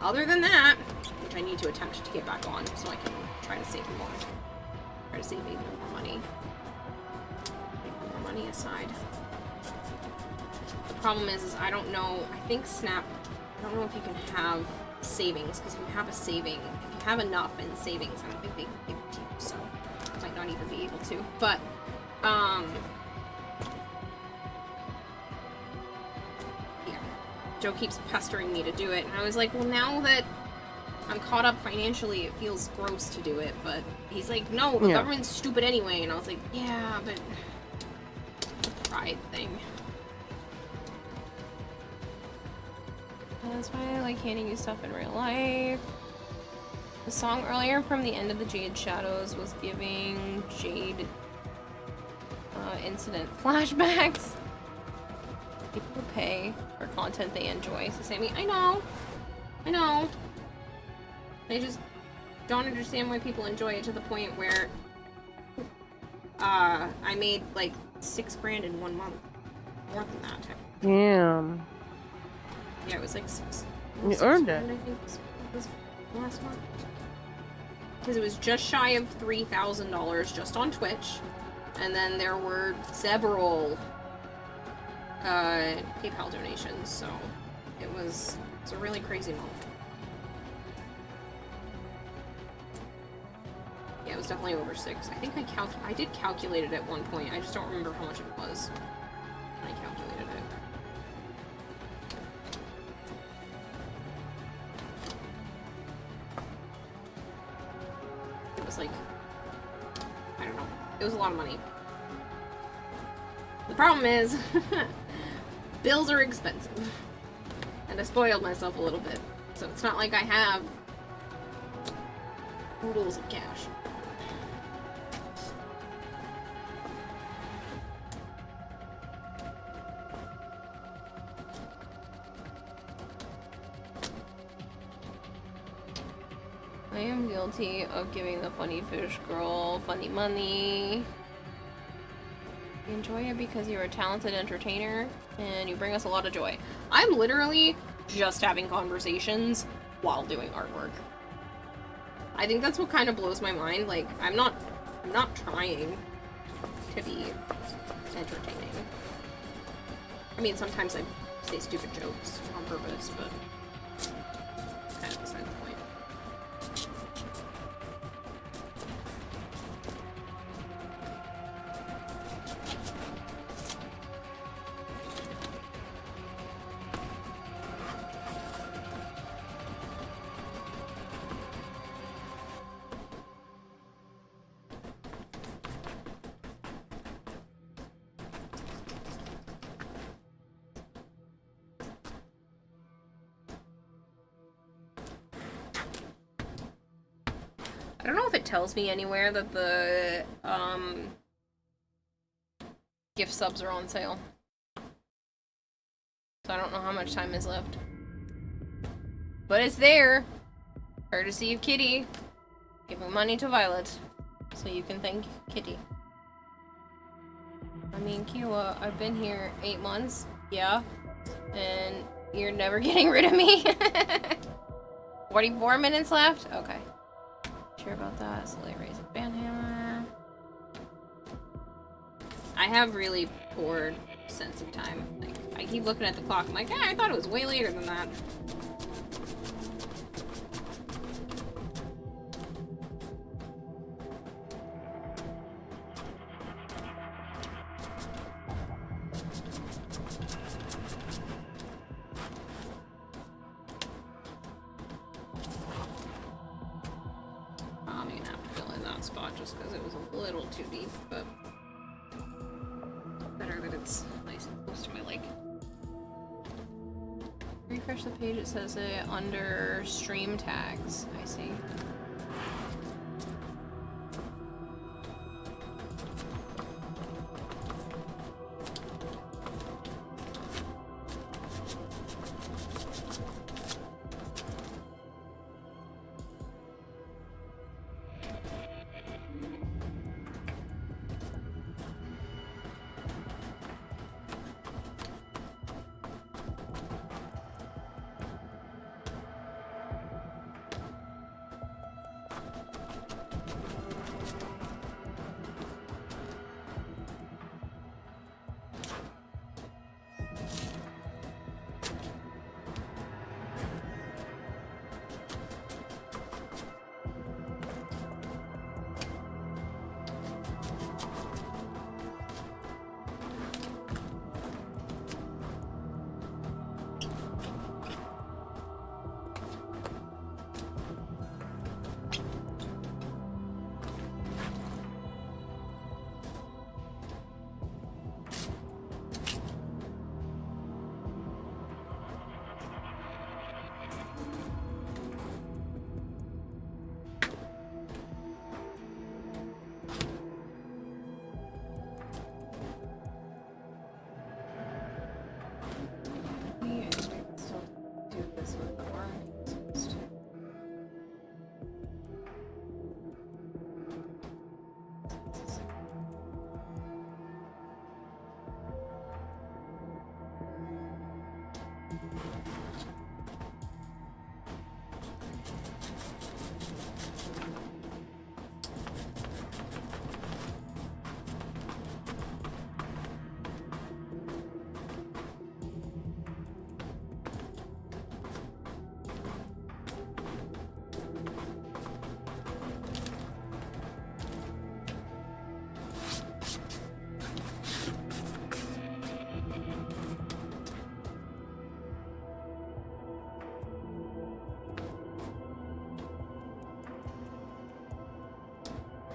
Speaker 1: other than that, which I need to attempt to get back on so I can try to save more. Try to save even more money. Make more money aside. The problem is I don't know, I think Snap, I don't know if you can have savings, because if you have a saving, if you have enough in savings, I don't think they give it to you, so it might not not even be able to. But, yeah. Joe keeps pestering me to do it, and I was like, well, now that I'm caught up financially, it feels gross to do it, but he's like, no, the government's stupid anyway, and I was like, yeah, but the pride thing. That's why I like handing you stuff in real life. The song earlier from the end of the Jade Shadows was giving Jade incident flashbacks. People pay for content they enjoy. So Sammy, I know. They just don't understand why people enjoy it to the point where I made like $6 grand in 1 month. More than that.
Speaker 8: Damn.
Speaker 1: Yeah, it was like six.
Speaker 8: You earned it.
Speaker 1: I think was last month. Because it was just shy of $3,000 just on Twitch, and then there were several PayPal donations. So it's a really crazy month. Yeah, it was definitely over 6. I think I did calculate it at one point. I just don't remember how much it was when I calculated it. It was like, I don't know. It was a lot of money. The problem is, bills are expensive. And I spoiled myself a little bit. So it's not like I have oodles of cash. I am guilty of giving the funny fish girl funny money. You enjoy it because you're a talented entertainer and you bring us a lot of joy. I'm literally just having conversations while doing artwork. I think that's what kind of blows my mind. Like, I'm not trying to be entertaining. I mean, sometimes I say stupid jokes on purpose, but kind of beside the point. I don't know if it tells me anywhere that the gift subs are on sale. So I don't know how much time is left. But it's there. Courtesy of Kitty. Giving money to Violet. So you can thank Kitty. I mean, Kiwa, I've been here 8 months. Yeah. And you're never getting rid of me. 44 minutes left? Okay. Sure about that. Slowly raise a banhammer. I have really poor sense of time. Like, I keep looking at the clock. I'm like, I thought it was way later than that. I'm gonna have to fill in that spot just because it was a little too deep, but better that it's nice and close to my leg. Refresh the page, it says it under stream tags. I see.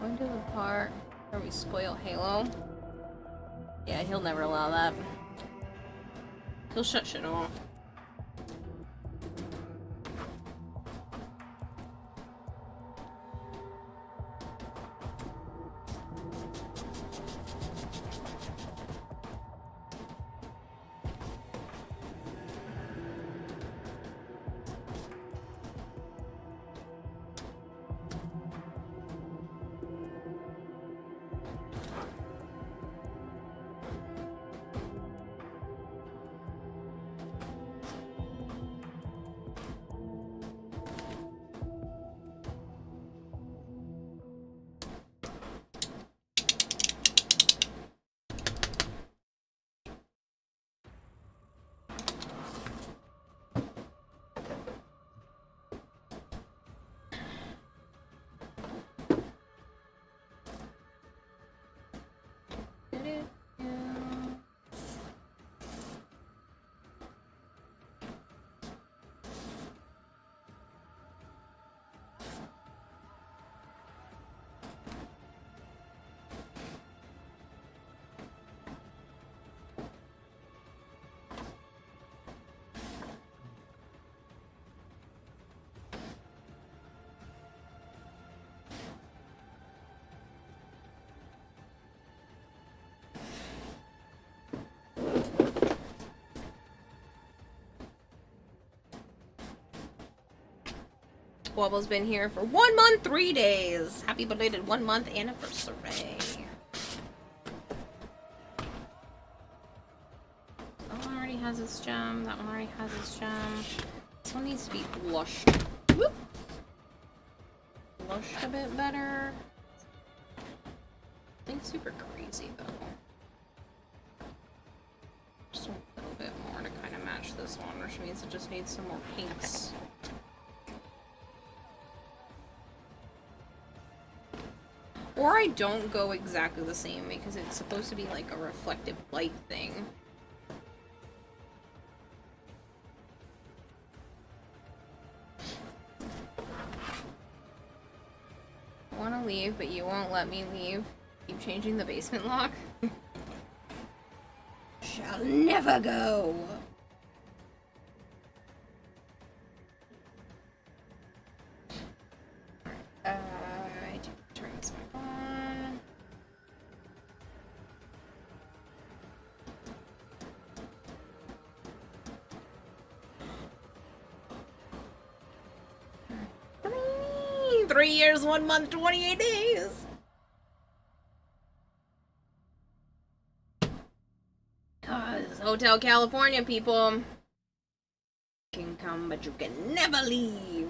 Speaker 1: Going to the part where we spoil Halo. Yeah, he'll never allow that. He'll shut shit off. Wobble's been here for 1 month, 3 days. Happy belated 1 month anniversary. That one already has its gem. That one already has its gem. This one needs to be blushed. Whoop. Blushed a bit better. Nothing super crazy though. Just a little bit more to kind of match this one, which means it just needs some more pinks. Or I don't go exactly the same because it's supposed to be like a reflective light thing. I want to leave, but you won't let me leave. Keep changing the basement lock. Shall never go. I do turn this back on. Three years, 1 month, 28 days. Cause Hotel California people can come, but you can never leave.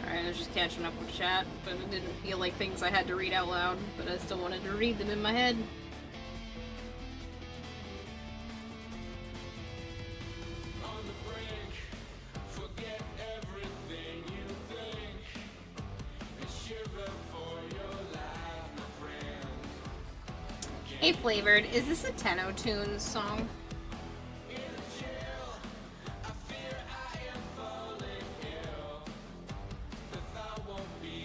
Speaker 1: I was just catching up with chat, but it didn't feel like things I had to read out loud, but I still wanted to read them in my head. Hey Flavored, is this a Tenno Tunes song?
Speaker 15: Won't be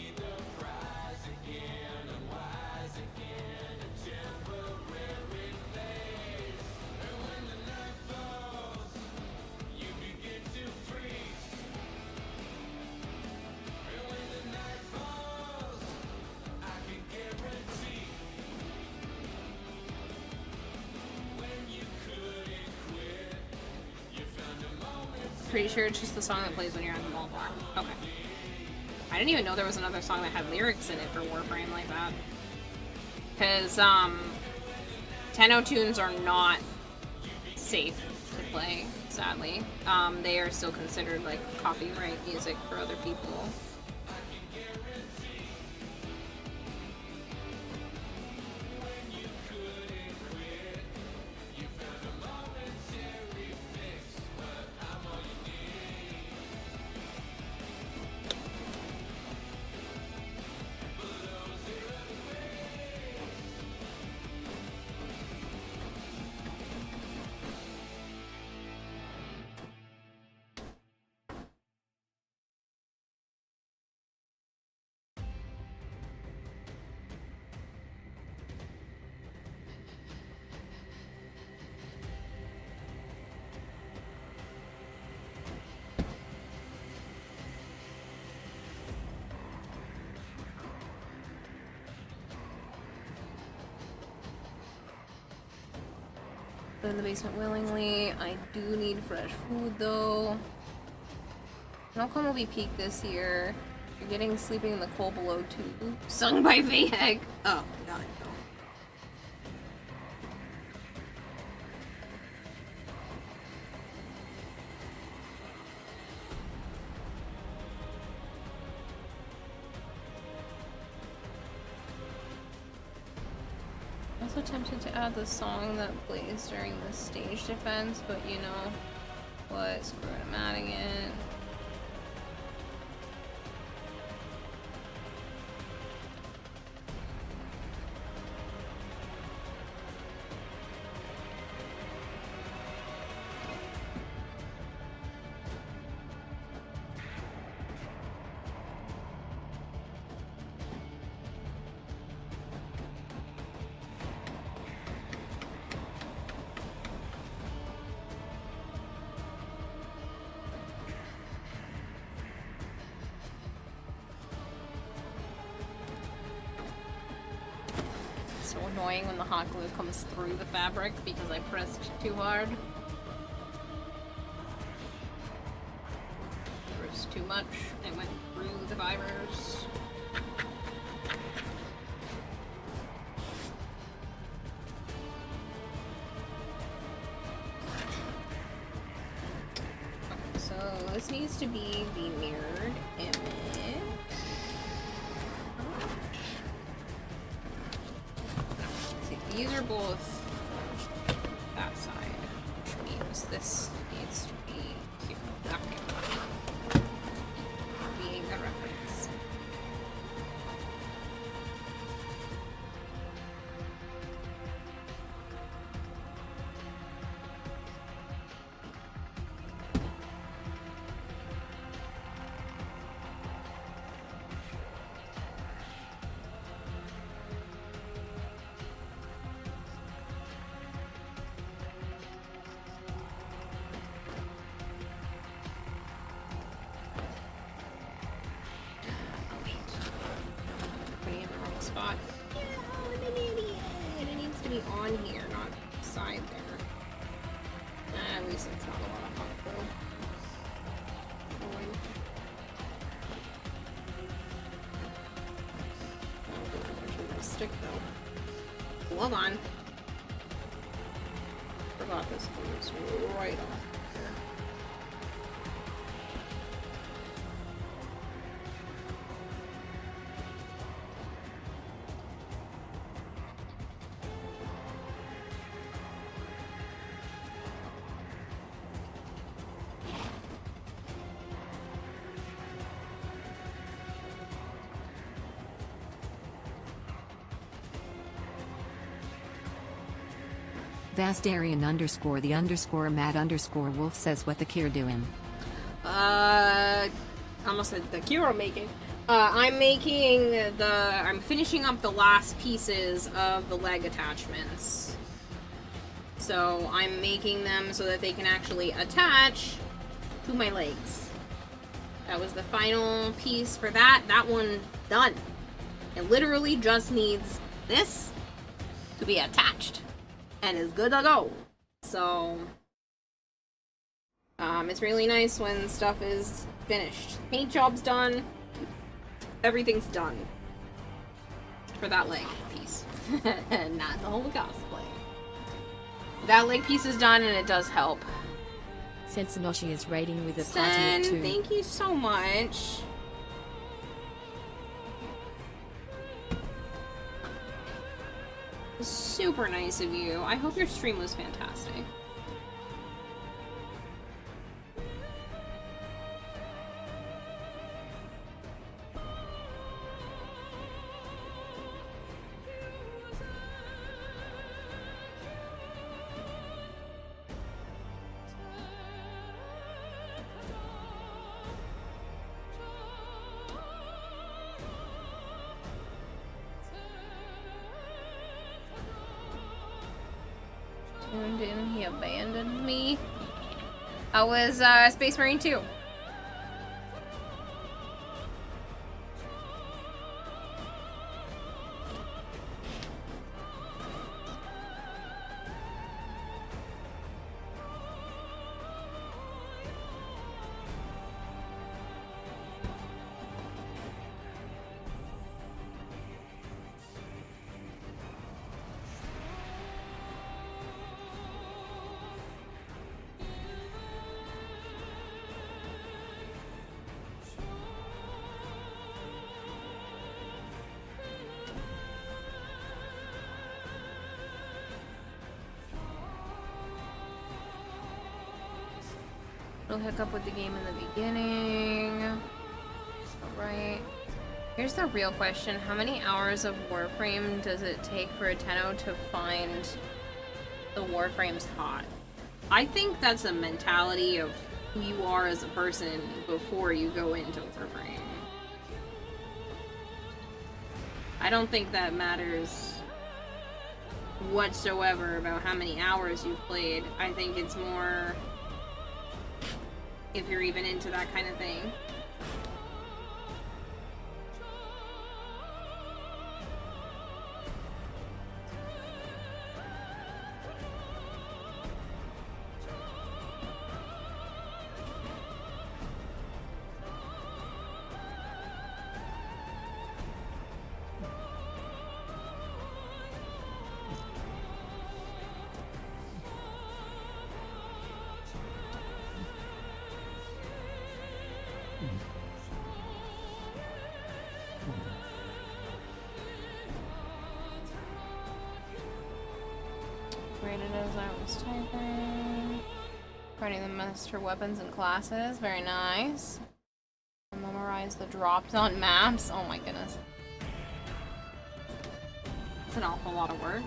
Speaker 1: pretty sure it's just the song that plays when you're at the mall bar. Okay. I didn't even know there was another song that had lyrics in it for Warframe like that. Because, Tenno tunes are not safe to play, sadly. They are still considered, like, copyright music for other people. In the basement willingly. I do need fresh food though. Nocom will be peak this year. You're getting Sleeping in the Coal Below 2. Sung by Vayheg. Oh god, no. Also tempted to add the song that plays during the stage defense, but you know what? Screw it, I'm adding it. Annoying when the hot glue comes through the fabric because I pressed too hard. Pressed too much. It went through the fibers. Okay, so this needs to be the mirrored image. These are both that side, which means this needs to be here. Okay. Being a reference. Spot. Yeah, I'm an idiot. It needs to be on here, not side there. At least it's not a lot of hot glue. Stick though. Hold on. Forgot this glue is right off.
Speaker 13: Vastarian _the _mad _wolf says what the Kier doing.
Speaker 1: I almost said the Kira making. I'm finishing up the last pieces of the leg attachments. So I'm making them so that they can actually attach to my legs. That was the final piece for that. That one done. It literally just needs this to be attached and is good to go. So It's really nice when stuff is finished. Paint job's done. Everything's done. For that leg piece. Not the whole cosplay. That leg piece is done and it does help.
Speaker 13: Sensanoshi is rating with a
Speaker 1: Sen,
Speaker 13: party of 2.
Speaker 1: thank you so much. Super nice of you. I hope your stream was fantastic. Tuned in, he abandoned me. I was Space Marine 2. Little hiccup with the game in the beginning. Alright. Here's the real question. How many hours of Warframe does it take for a Tenno to find the Warframes hot? I think that's a mentality of who you are as a person before you go into Warframe. I don't think that matters whatsoever about how many hours you've played. I think it's more if you're even into that kind of thing. Rated as I was typing. Writing the master weapons and classes. Very nice. Memorize the drops on maps. Oh my goodness. It's an awful lot of work.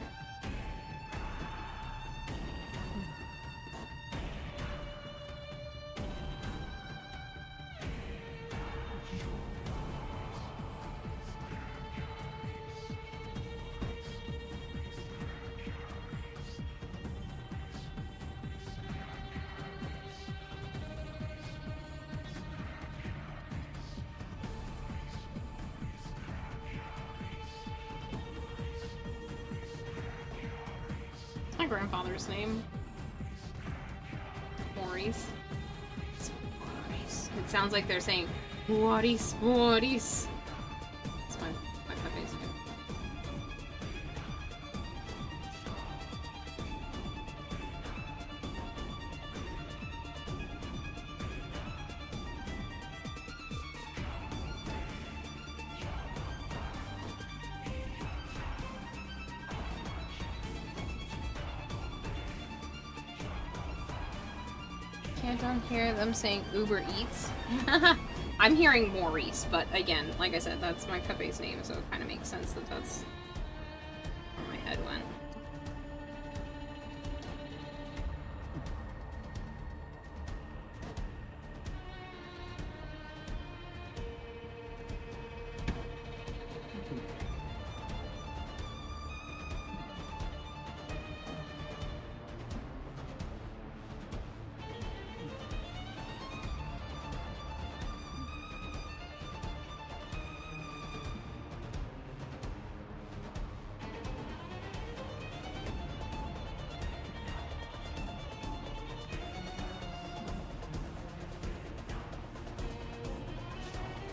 Speaker 1: My grandfather's name. Maurice. Maurice. It sounds like they're saying Maurice, Maurice. That's my puppy's name. Can't hear them saying Uber Eats. I'm hearing Maurice, but again, like I said, that's my Pepe's name, so it kind of makes sense that that's where my head went.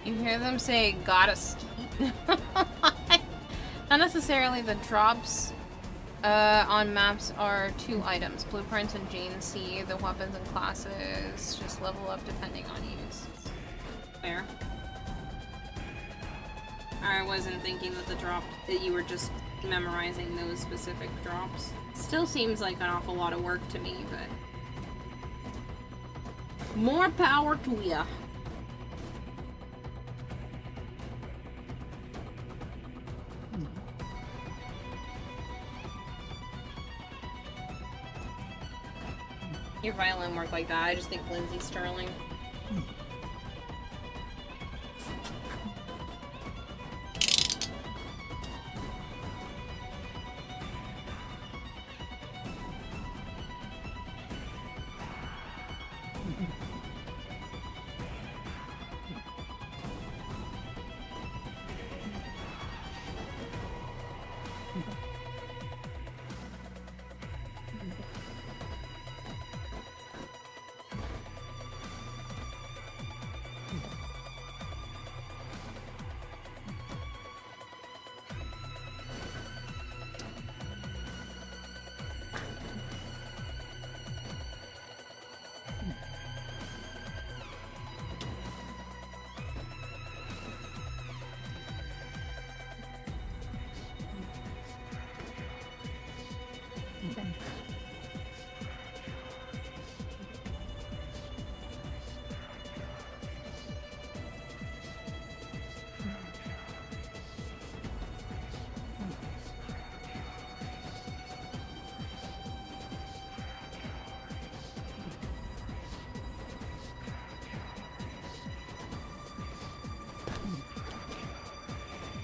Speaker 1: You hear them say, gotta ski. Not necessarily. The drops on maps are 2 items. Blueprints and Jane C. The weapons and classes just level up depending on use. Fair. I wasn't thinking that that you were just memorizing those specific drops. Still seems like an awful lot of work to me, but more power to ya. Your violin work like that. I just think Lindsay Sterling.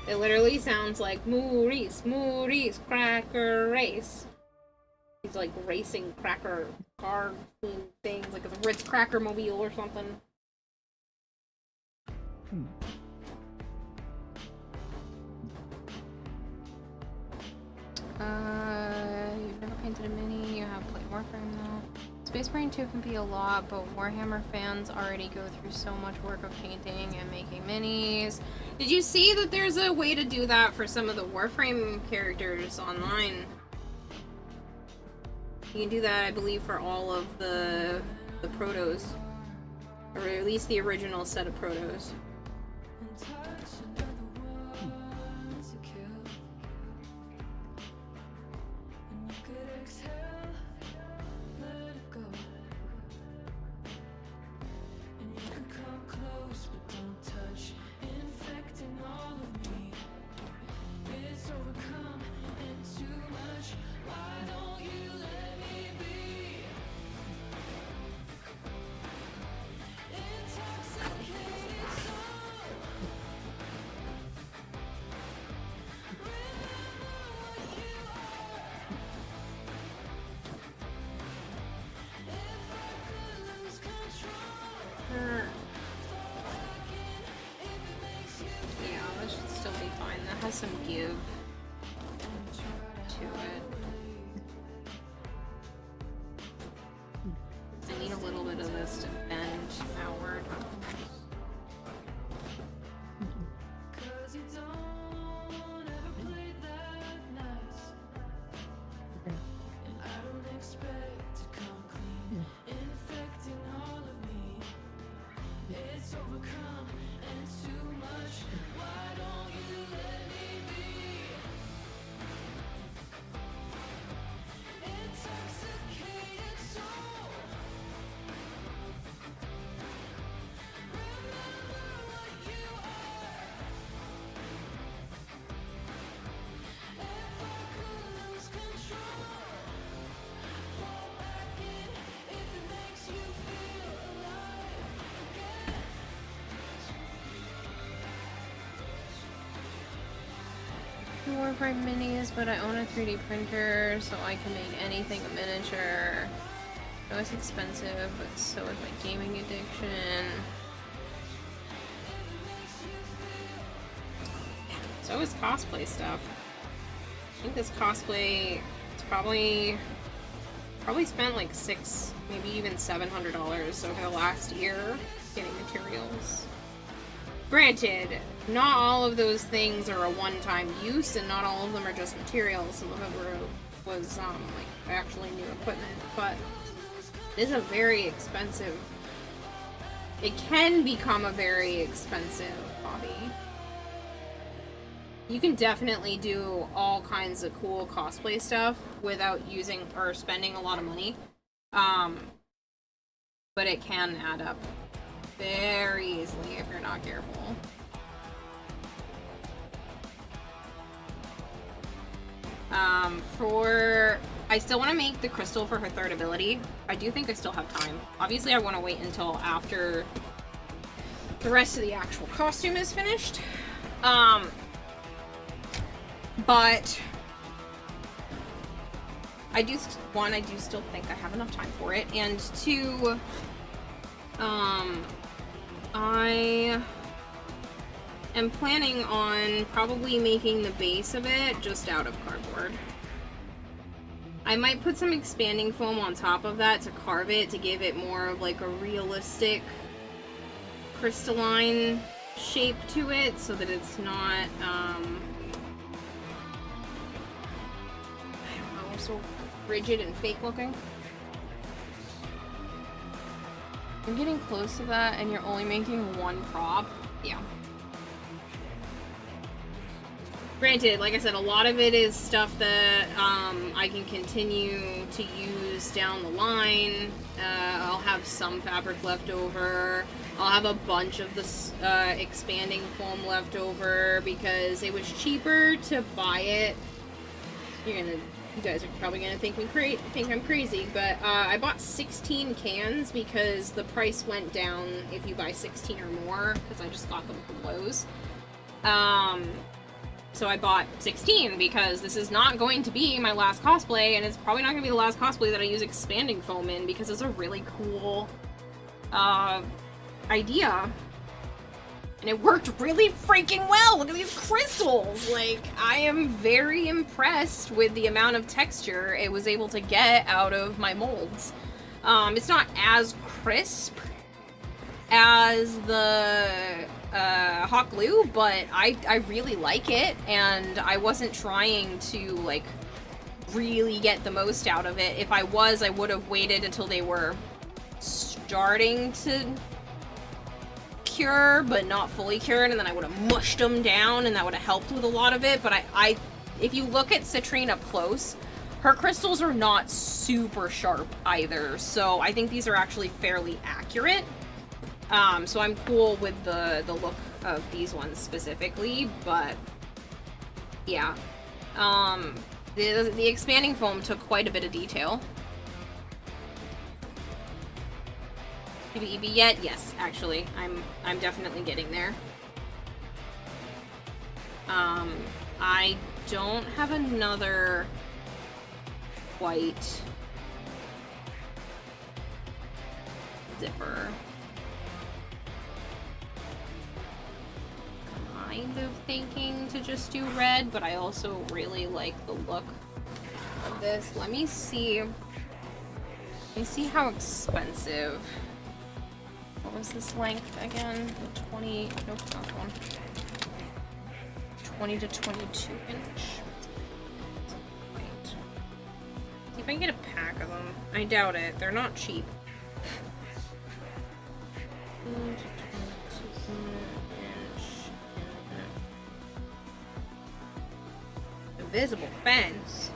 Speaker 1: It literally sounds like Maurice, Cracker Race. He's like racing cracker car things, like a Ritz Cracker Mobile or something. You've never painted a mini, you have played Warframe though. Space Marine 2 can be a lot, but Warhammer fans already go through so much work of painting and making minis. Did you see that there's a way to do that for some of the Warframe characters online? You can do that, I believe, for all of the protos. Or at least the original set of protos. Some give to it. I need a little bit of this to bend outward. Warframe minis, but I own a 3D printer, so I can make anything a miniature. I know it's expensive, but so is my gaming addiction. So is cosplay stuff. I think this cosplay, it's probably spent like $600, maybe even $700 over the last year getting materials. Granted, not all of those things are a one-time use, and not all of them are just materials. Some of it was like actually new equipment, but it is a very expensive. It can become a very expensive hobby. You can definitely do all kinds of cool cosplay stuff without using or spending a lot of money, but it can add up very easily if you're not careful. I still want to make the crystal for her third ability. I do think I still have time. Obviously, I want to wait until after the rest of the actual costume is finished. But I do still think I have enough time for it, and two, I am planning on probably making the base of it just out of cardboard. I might put some expanding foam on top of that to carve it, to give it more of like a realistic crystalline shape to it, so that it's not, I don't know, so rigid and fake looking. I'm getting close to that, and you're only making one prop. Yeah. Granted, like I said, a lot of it is stuff that I can continue to use down the line. I'll have some fabric left over. I'll have a bunch of this expanding foam left over because it was cheaper to buy it. You guys are probably gonna think I'm crazy, but I bought 16 cans because the price went down if you buy 16 or more, because I just got them from Lowe's. So I bought 16 because this is not going to be my last cosplay, and it's probably not going to be the last cosplay that I use expanding foam in, because it's a really cool idea. And it worked really freaking well! Look at these crystals! Like, I am very impressed with the amount of texture it was able to get out of my molds. It's not as crisp as the hot glue, but I really like it, and I wasn't trying to, like, really get the most out of it. If I was, I would have waited until they were starting to cure, but not fully cured, and then I would have mushed them down, and that would have helped with a lot of it. But if you look at Citrine up close, her crystals are not super sharp either, so I think these are actually fairly accurate. So I'm cool with the look of these ones specifically, but yeah. The expanding foam took quite a bit of detail. Maybe Eevee yet? Yes, actually. I'm definitely getting there. I don't have another white zipper. Kind of thinking to just do red, but I also really like the look of this. Let me see how expensive. What was this length again? 20, nope, not one. 20 to 22 inch. Wait. See if I can get a pack of them. I doubt it. They're not cheap. Invisible fence.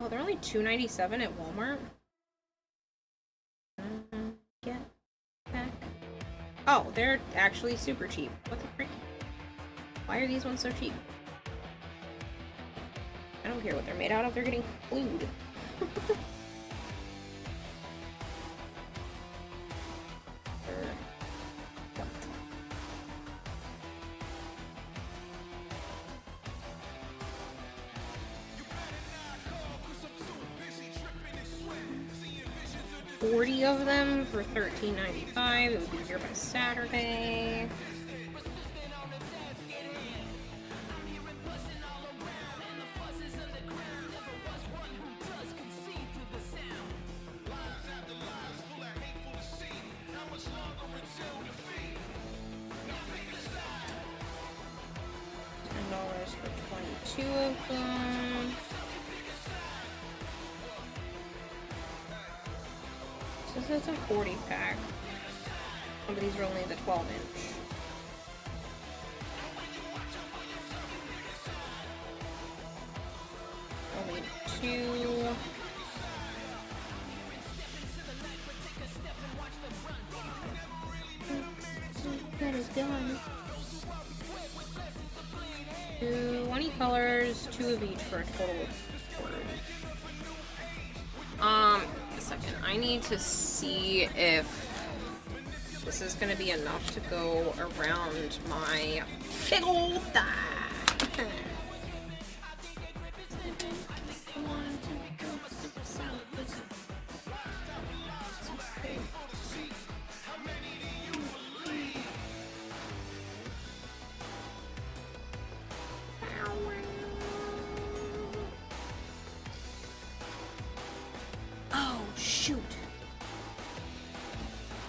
Speaker 1: Oh, they're only $2.97 at Walmart. Get back. Oh, they're actually super cheap. What the frick? Why are these ones so cheap? I don't care what they're made out of. They're getting glued. $40 of them for $13.95. It would be here by Saturday. 2 of them. So it's a 40 pack. Oh, but these are only the 12-inch. Only 2. That is gone. 20 colors, 2 of each for a total of 40. A second. I need to see if this is gonna be enough to go around my big old thigh. Oh, shoot.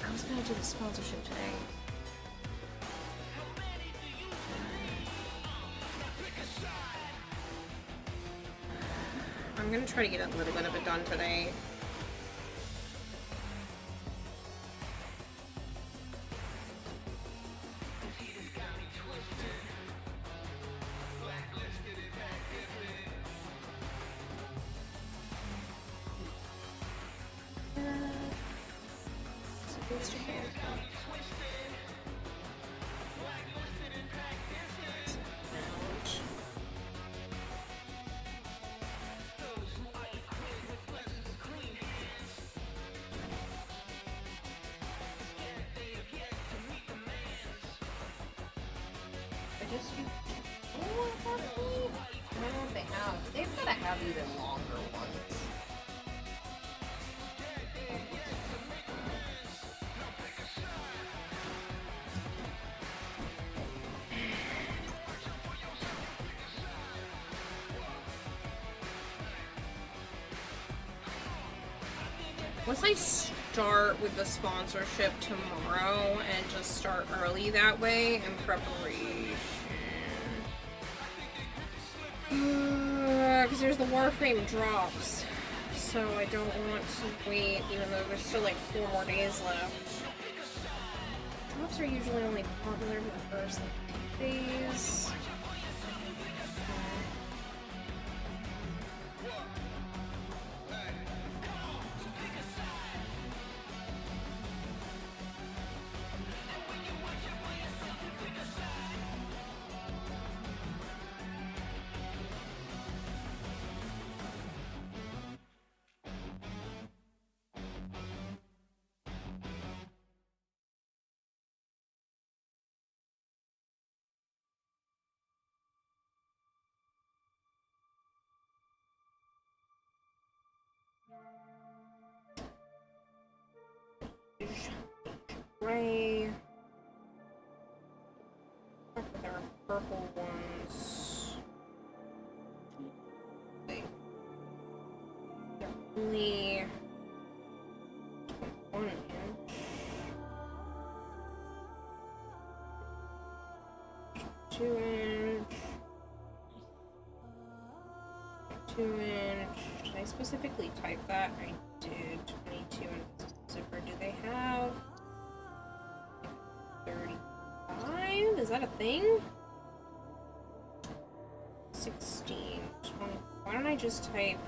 Speaker 1: I was gonna do the sponsorship today. I'm gonna try to get a little bit of it done today. They've got to have even longer ones. Once I start with the sponsorship tomorrow and just start early that way in preparation. Because there's the Warframe drops, so I don't want to wait, even though there's still like 4 more days left. Drops are usually only popular for the first like, 2 days. Gray. There are purple ones. Wait. They're only 1 inch. 2 inch. 2 inch. Did I specifically type that? I did. 22 inch zipper. Do they have 35? Is that a thing? 16, 20. Why don't I just type?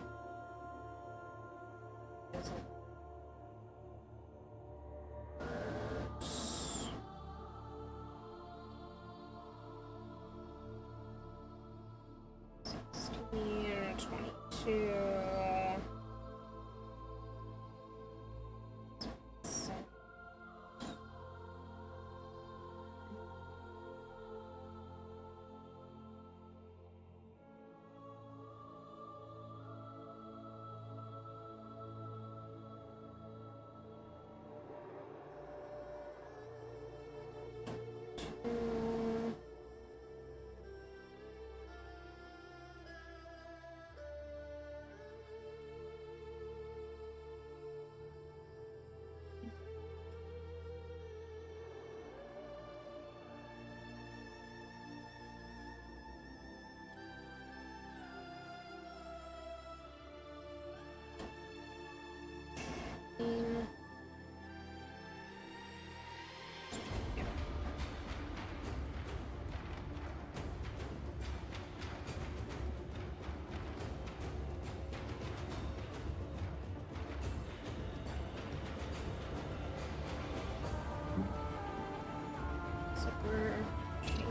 Speaker 1: Zipper shape.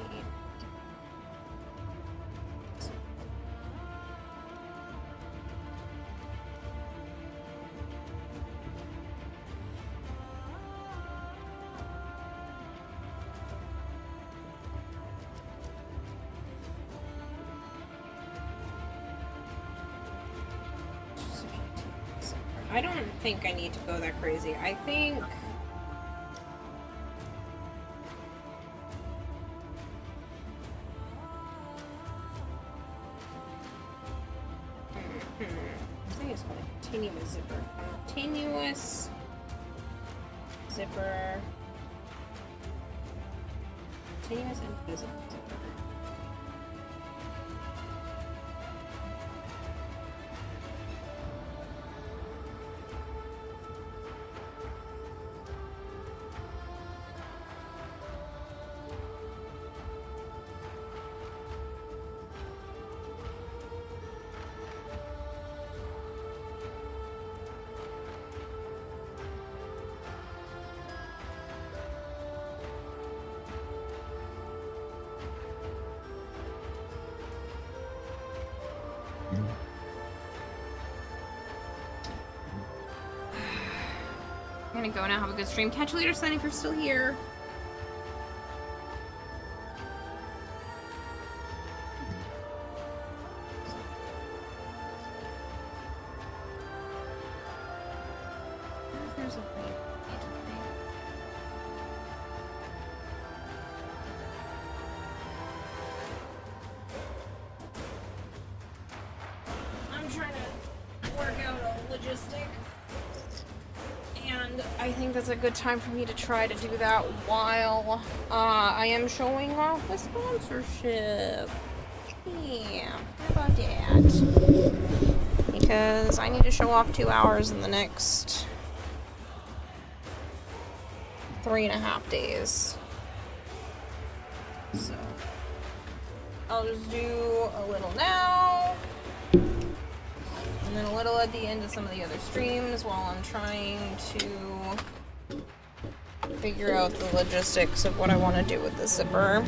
Speaker 1: I don't think I need to go that crazy. I think I think it's called a continuous zipper. Continuous zipper. Continuous and visible zipper. I'm gonna go now. Have a good stream. Catch you later, Sunny, if you're still here. There's a way. I'm trying to work out a logistic. And I think that's a good time for me to try to do that while I am showing off the sponsorship. Yeah, how about that? Because I need to show off 2 hours in the next 3.5 days. So I'll just do a little now. And then a little at the end of some of the other streams while I'm trying to figure out the logistics of what I want to do with the zipper.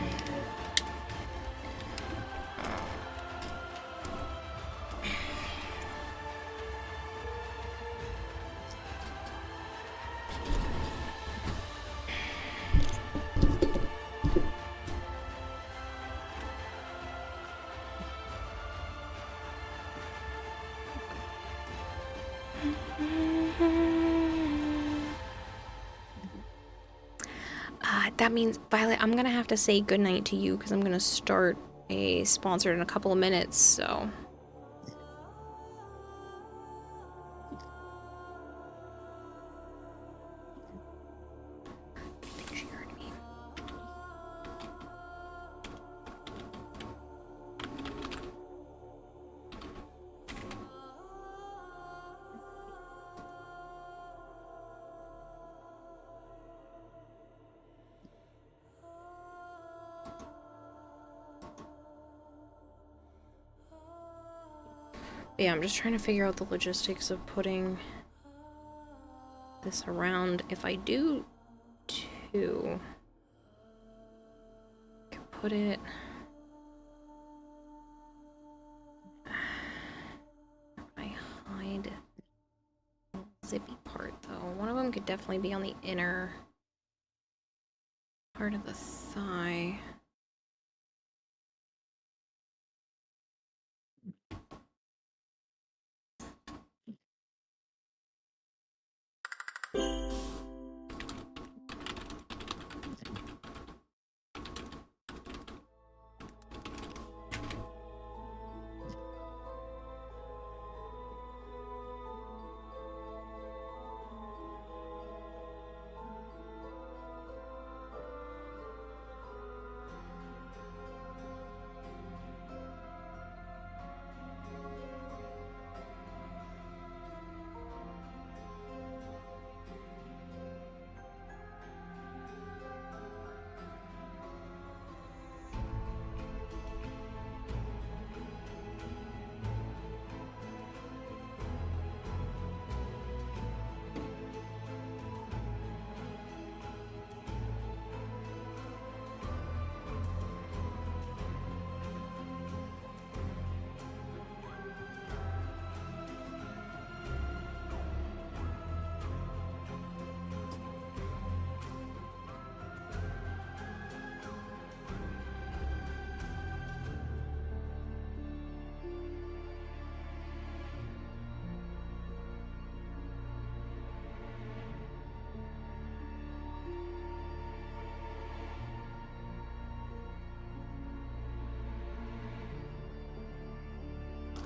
Speaker 1: That means, Violet, I'm gonna have to say goodnight to you because I'm gonna start a sponsor in a couple of minutes, so. I think she heard me. Yeah, I'm just trying to figure out the logistics of putting this around. If I do two, I can put it. I hide the zippy part though. One of them could definitely be on the inner part of the thigh.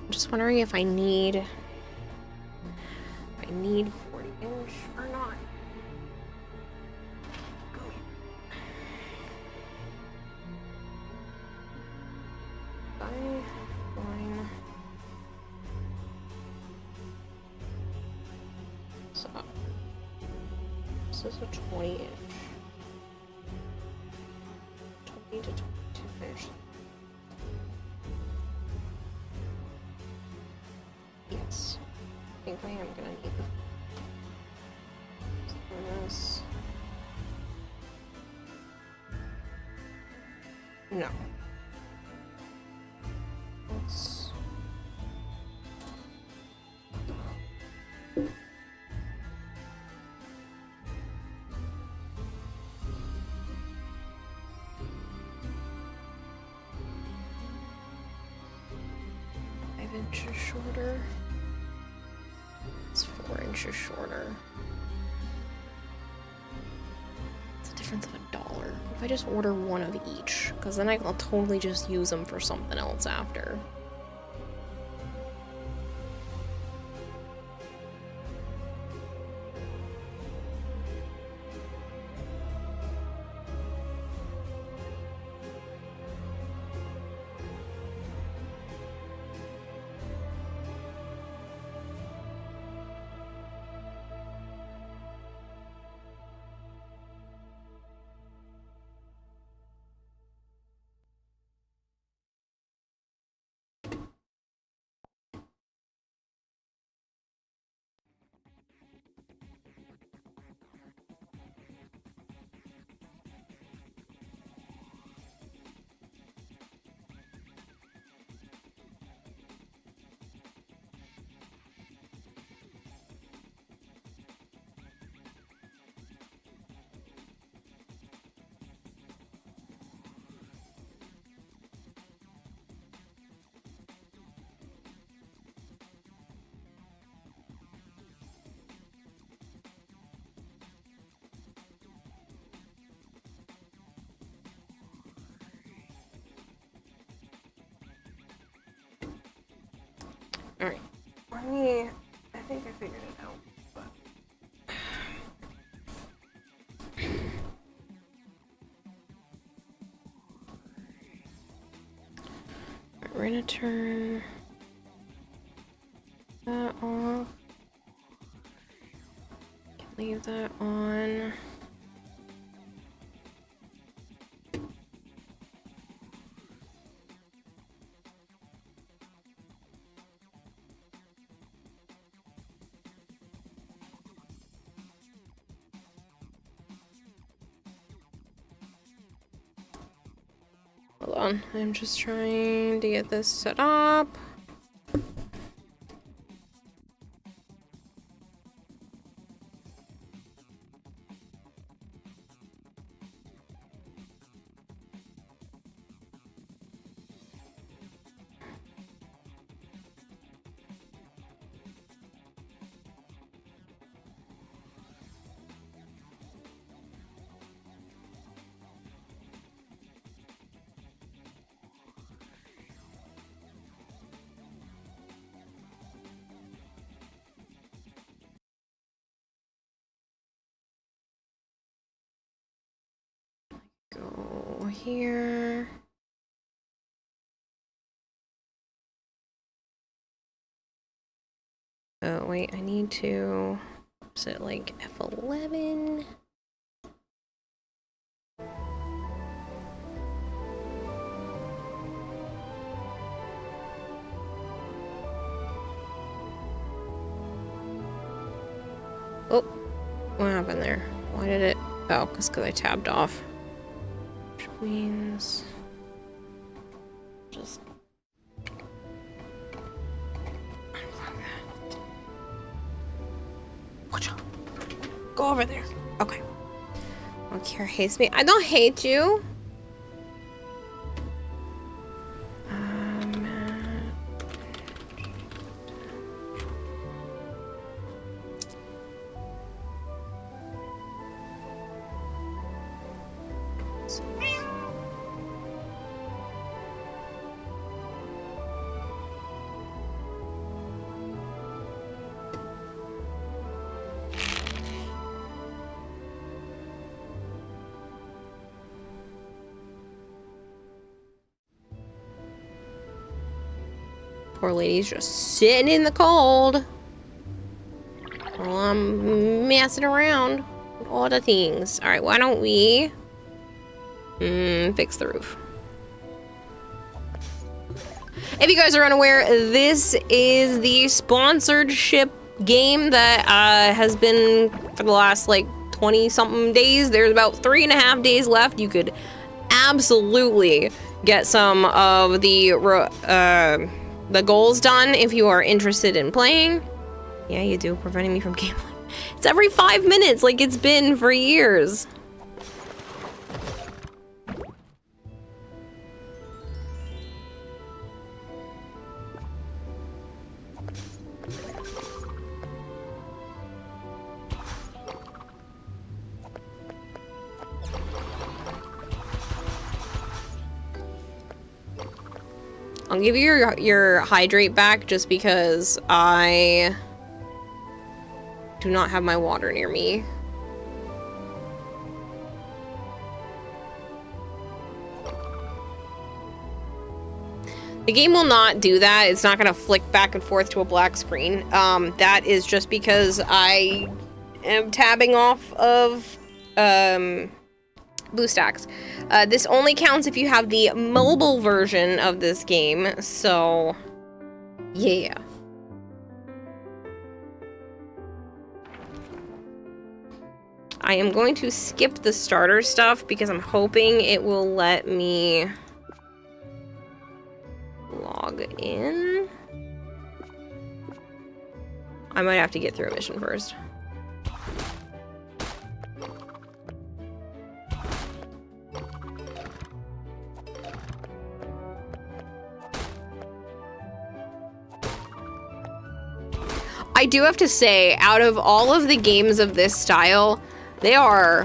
Speaker 1: I'm just wondering if I need 40-inch or not. Fine. So this is a 20-inch. 20 to 22-inch. Yes. I think I am gonna need this. No. Let's... inches shorter. It's 4 inches shorter. It's a difference of $1. If I just order one of each, because then I'll totally just use them for something else after. Alright. I think I figured it out. But... we're gonna turn that off. Leave that on. Hold on, I'm just trying to get this set up. Go here. Oh, wait, I need to... is it like F11? Oh, what happened there? Why did it... oh, because I tabbed off. Which means... just... go over there. Okay. Well, Kira hates me. I don't hate you. Poor lady's just sitting in the cold while I'm messing around with all the things. Alright, why don't we fix the roof. If you guys are unaware, this is the sponsored ship game that has been for the last like 20-something days. There's about 3.5 days left. You could absolutely get some of the goals done if you are interested in playing. Yeah, you do, preventing me from gambling. It's every 5 minutes, like it's been for years. I'll give you your hydrate back just because I do not have my water near me. The game will not do that. It's not going to flick back and forth to a black screen. That is just because I am tabbing off of BlueStacks. This only counts if you have the mobile version of this game, so yeah. I am going to skip the starter stuff because I'm hoping it will let me log in. I might have to get through a mission first. I do have to say, out of all of the games of this style, they are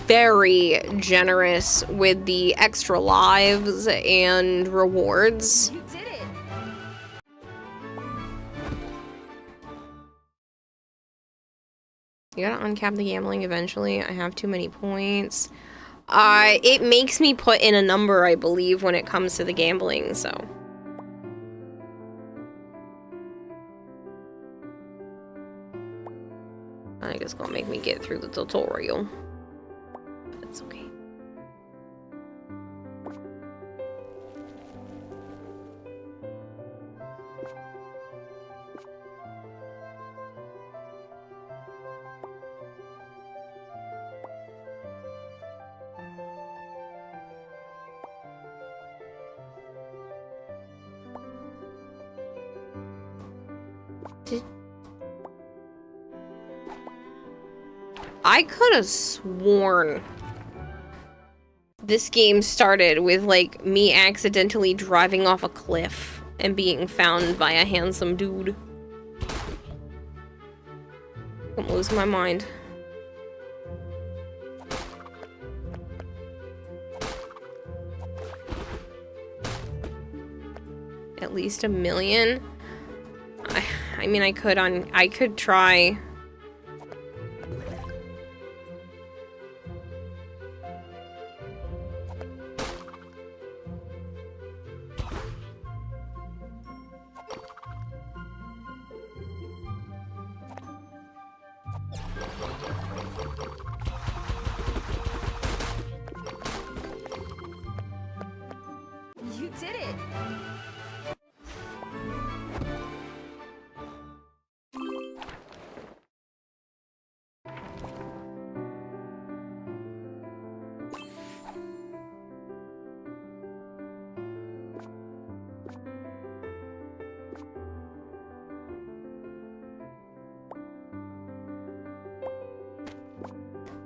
Speaker 1: very generous with the extra lives and rewards.
Speaker 16: You did it.
Speaker 1: You gotta uncap the gambling eventually. I have too many points. It makes me put in a number, I believe, when it comes to the gambling, so. I think it's gonna make me get through the tutorial. That's okay. I could have sworn this game started with, like, me accidentally driving off a cliff and being found by a handsome dude. I'm losing my mind. At least 1 million? I mean, I could try.
Speaker 16: You did it.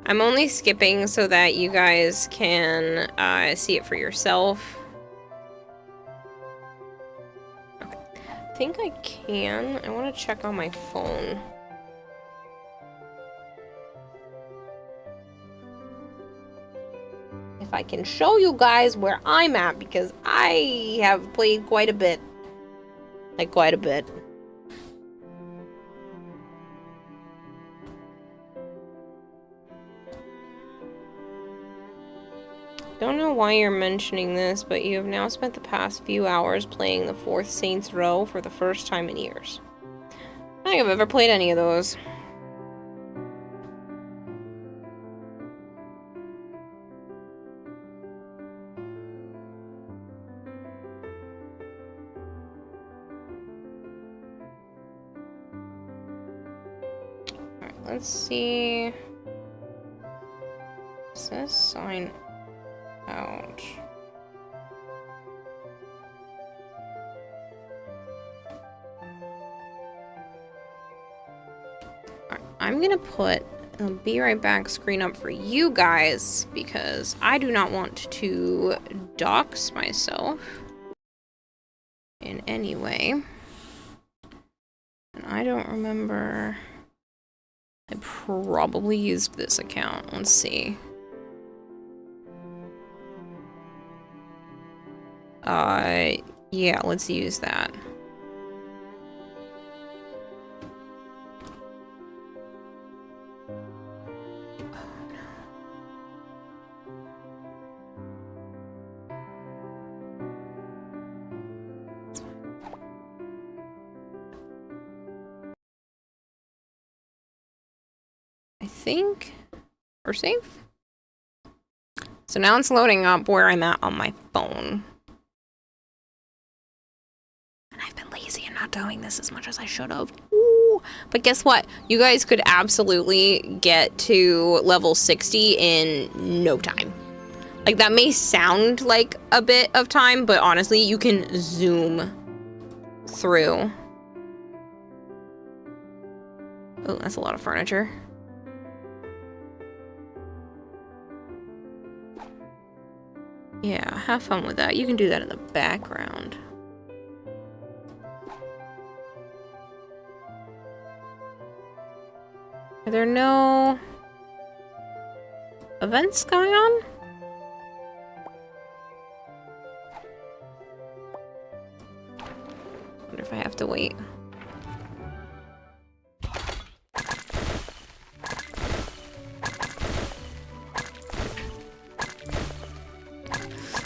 Speaker 1: I'm only skipping so that you guys can see it for yourself. Okay. I think I can. I want to check on my phone. If I can show you guys where I'm at, because I have played quite a bit. Like, quite a bit. Don't know why you're mentioning this, but you have now spent the past few hours playing the 4th Saints Row for the first time in years. I don't think I've ever played any of those. Alright, let's see. Does this sign out? Alright, I'm gonna put a be right back screen up for you guys because I do not want to dox myself in any way. And I don't remember. I probably used this account. Let's see. Yeah, let's use that. I think we're safe. So now it's loading up where I'm at on my phone. And I've been lazy and not doing this as much as I should have. Ooh. But guess what? You guys could absolutely get to level 60 in no time. Like, that may sound like a bit of time, but honestly, you can zoom through. Oh, that's a lot of furniture. Yeah, have fun with that. You can do that in the background. Are there no events going on? Wonder if I have to wait.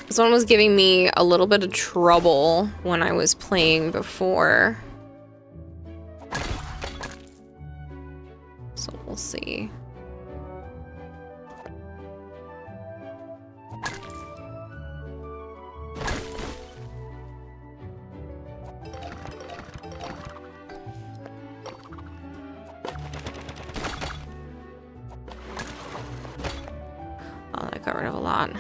Speaker 1: This one was giving me a little bit of trouble when I was playing before. So we'll see. Oh, that got rid of a lot.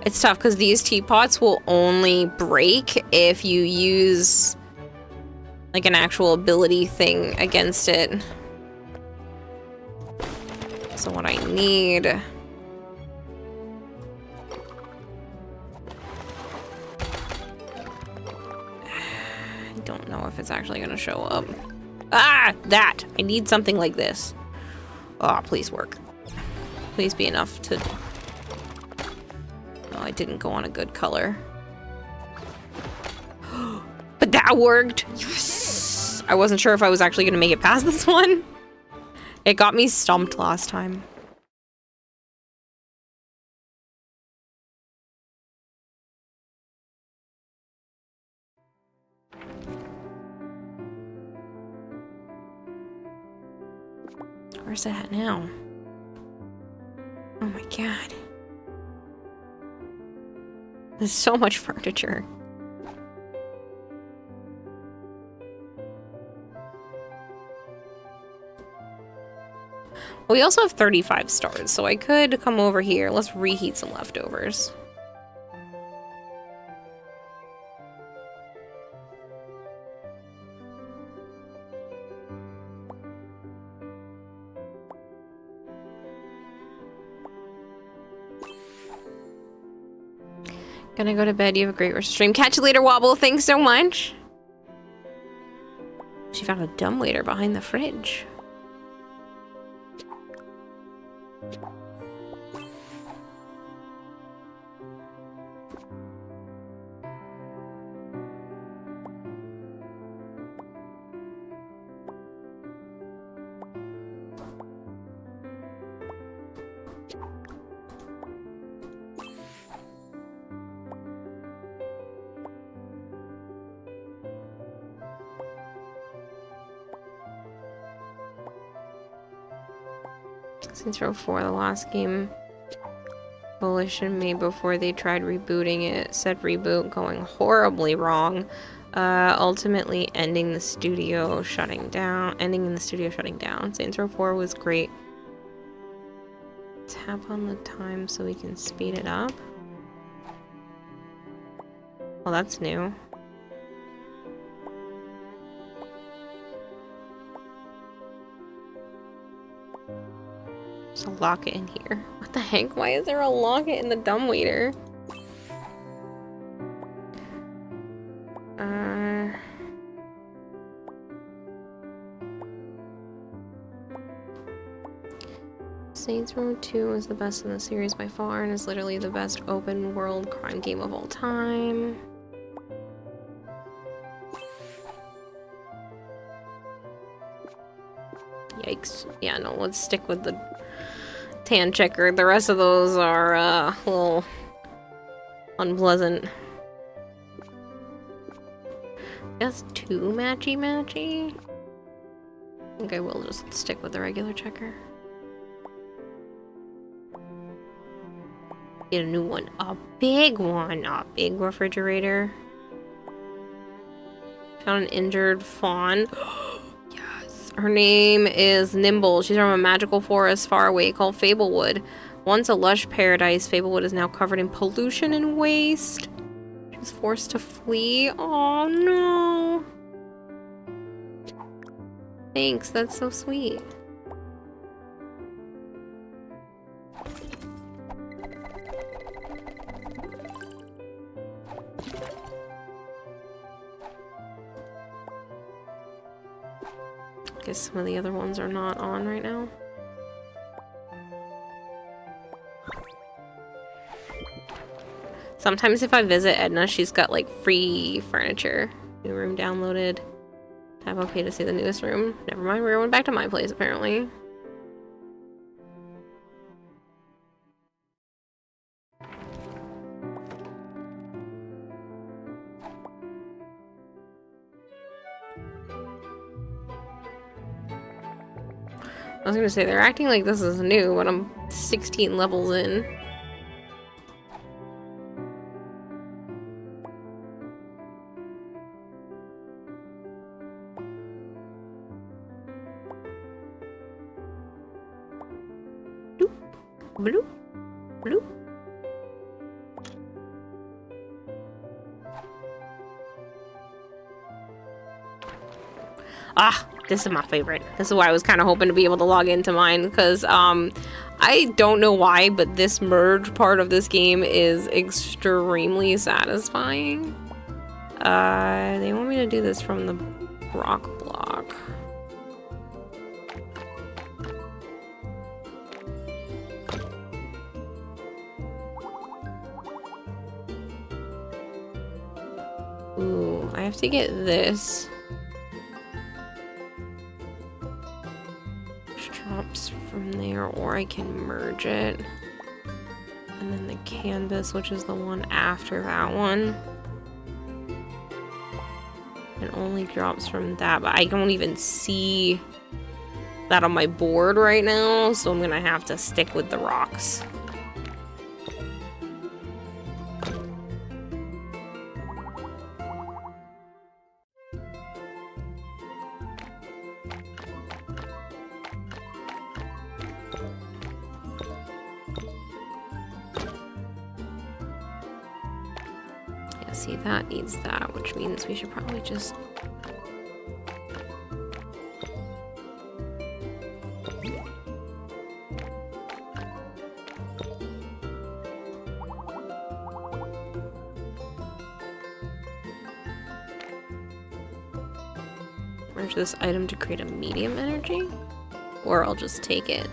Speaker 1: It's tough because these teapots will only break if you use like an actual ability thing against it. So what I need... I don't know if it's actually going to show up. Ah! That! I need something like this. Oh, please work. Please be enough to... Oh, I didn't go on a good color. But that worked! Yes! I wasn't sure if I was actually going to make it past this one. It got me stumped last time. Where's it at now? Oh my god. There's so much furniture. We also have 35 stars, so I could come over here. Let's reheat some leftovers. Gonna go to bed. You have a great rest of the stream. Catch you later, Wobble. Thanks so much. She found a dumbwaiter behind the fridge. Saints Row 4, the last game Volition made before they tried rebooting it, said reboot going horribly wrong, ultimately ending in the studio shutting down. Saints Row 4 was great. Tap on the time so we can speed it up. Well, that's new. There's a locket in here. What the heck? Why is there a locket in the dumbwaiter? Saints Row 2 is the best in the series by far and is literally the best open world crime game of all time. Yikes. Yeah, no, let's stick with the tan checker. The rest of those are a little unpleasant. That's too matchy-matchy. I think I will just stick with the regular checker. Get a new one. A big one. A big refrigerator. Found an injured fawn. Yes. Her name is Nimble. She's from a magical forest far away called Fablewood. Once a lush paradise, Fablewood is now covered in pollution and waste. She was forced to flee. Oh no. Thanks, that's so sweet. Guess some of the other ones are not on right now. Sometimes if I visit Edna, she's got like free furniture. New room downloaded. Tap OK to see the newest room. Never mind, we're going back to my place apparently. I was gonna say, they're acting like this is new, but I'm 16 levels in. Bloop, bloop, bloop. Ah, this is my favorite. This is why I was kind of hoping to be able to log into mine, because I don't know why, but this merge part of this game is extremely satisfying. They want me to do this from the rock block. Ooh, I have to get this. Drops from there, or I can merge it. And then the canvas, which is the one after that one. It only drops from that, but I don't even see that on my board right now, so I'm gonna have to stick with the rocks. See, that needs that, which means we should probably just... merge this item to create a medium energy, or I'll just take it.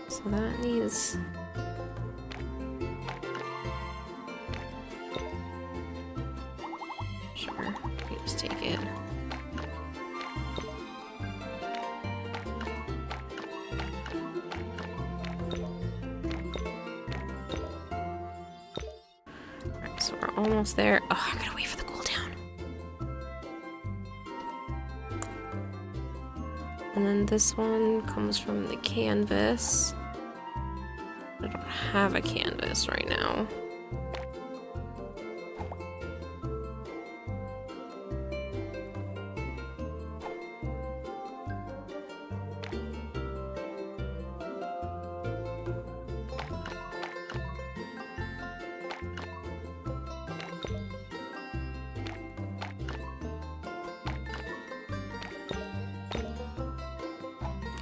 Speaker 1: So that needs... take it. Alright, so we're almost there. Oh, I gotta wait for the cooldown. And And then this one comes from the canvas. I don't have a canvas right now.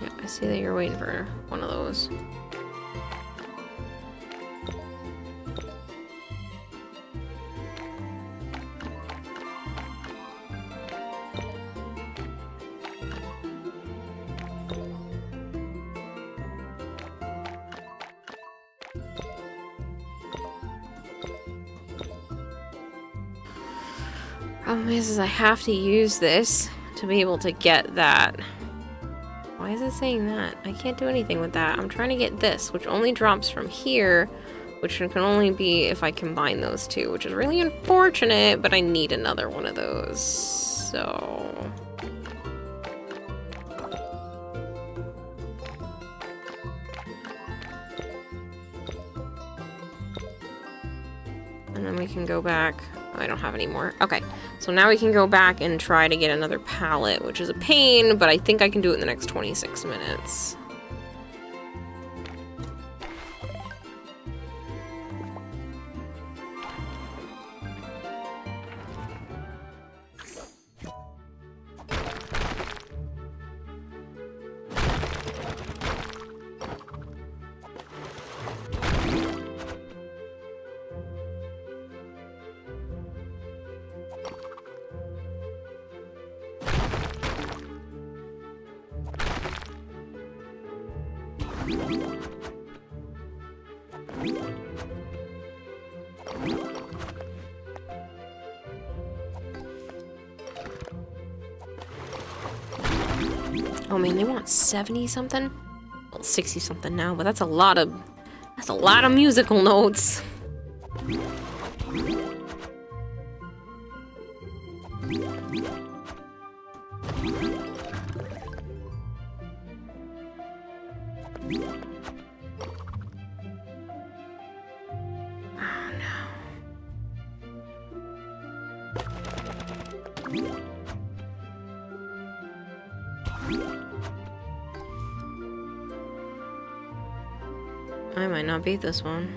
Speaker 1: Yeah, I see that you're waiting for one of those. Problem is I have to use this to be able to get that. Why is it saying that? I can't do anything with that. I'm trying to get this, which only drops from here, which can only be if I combine those two, which is really unfortunate, but I need another one of those. So... and then we can go back. Oh, I don't have any more. Okay, so now we can go back and try to get another palette, which is a pain, but I think I can do it in the next 26 minutes. Oh man, they want 70 something? Well, 60 something now, but that's a lot of musical notes. I might not beat this one.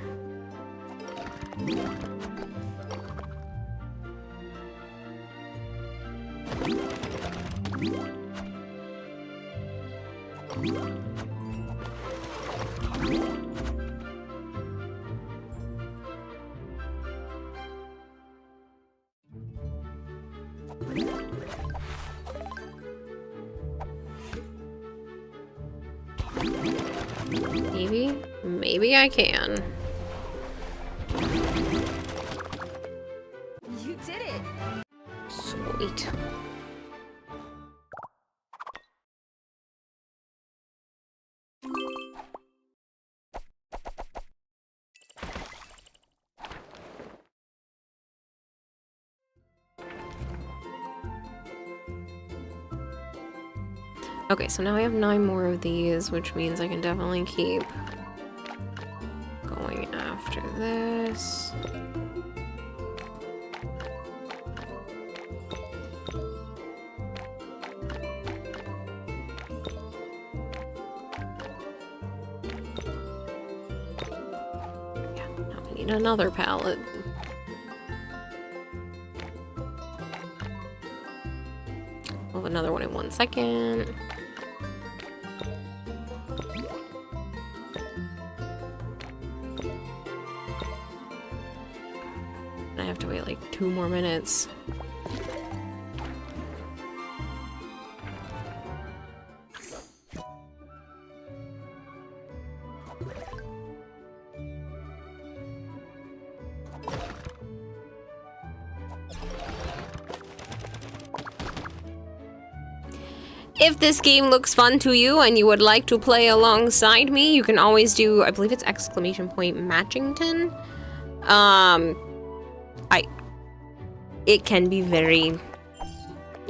Speaker 1: Maybe I can.
Speaker 16: You did it!
Speaker 1: Sweet. Okay, so now I have 9 more of these, which means I can definitely keep going after this. Yeah, now we need another palette. We'll have another one in 1 second. I have to wait like 2 more minutes. If this game looks fun to you and you would like to play alongside me, you can always do, I believe it's !Matchington. It can be very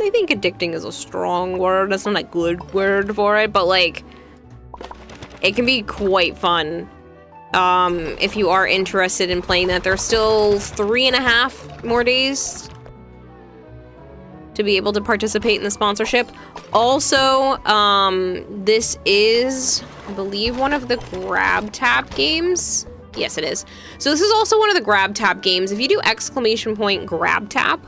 Speaker 1: I think addicting is a strong word. That's not a good word for it, but like, it can be quite fun. If you are interested in playing that. There's still 3.5 more days to be able to participate in the sponsorship. Also, this is, I believe, one of the grab tap games. Yes, it is. So this is also one of the grab tap games. If you do ! grab tap,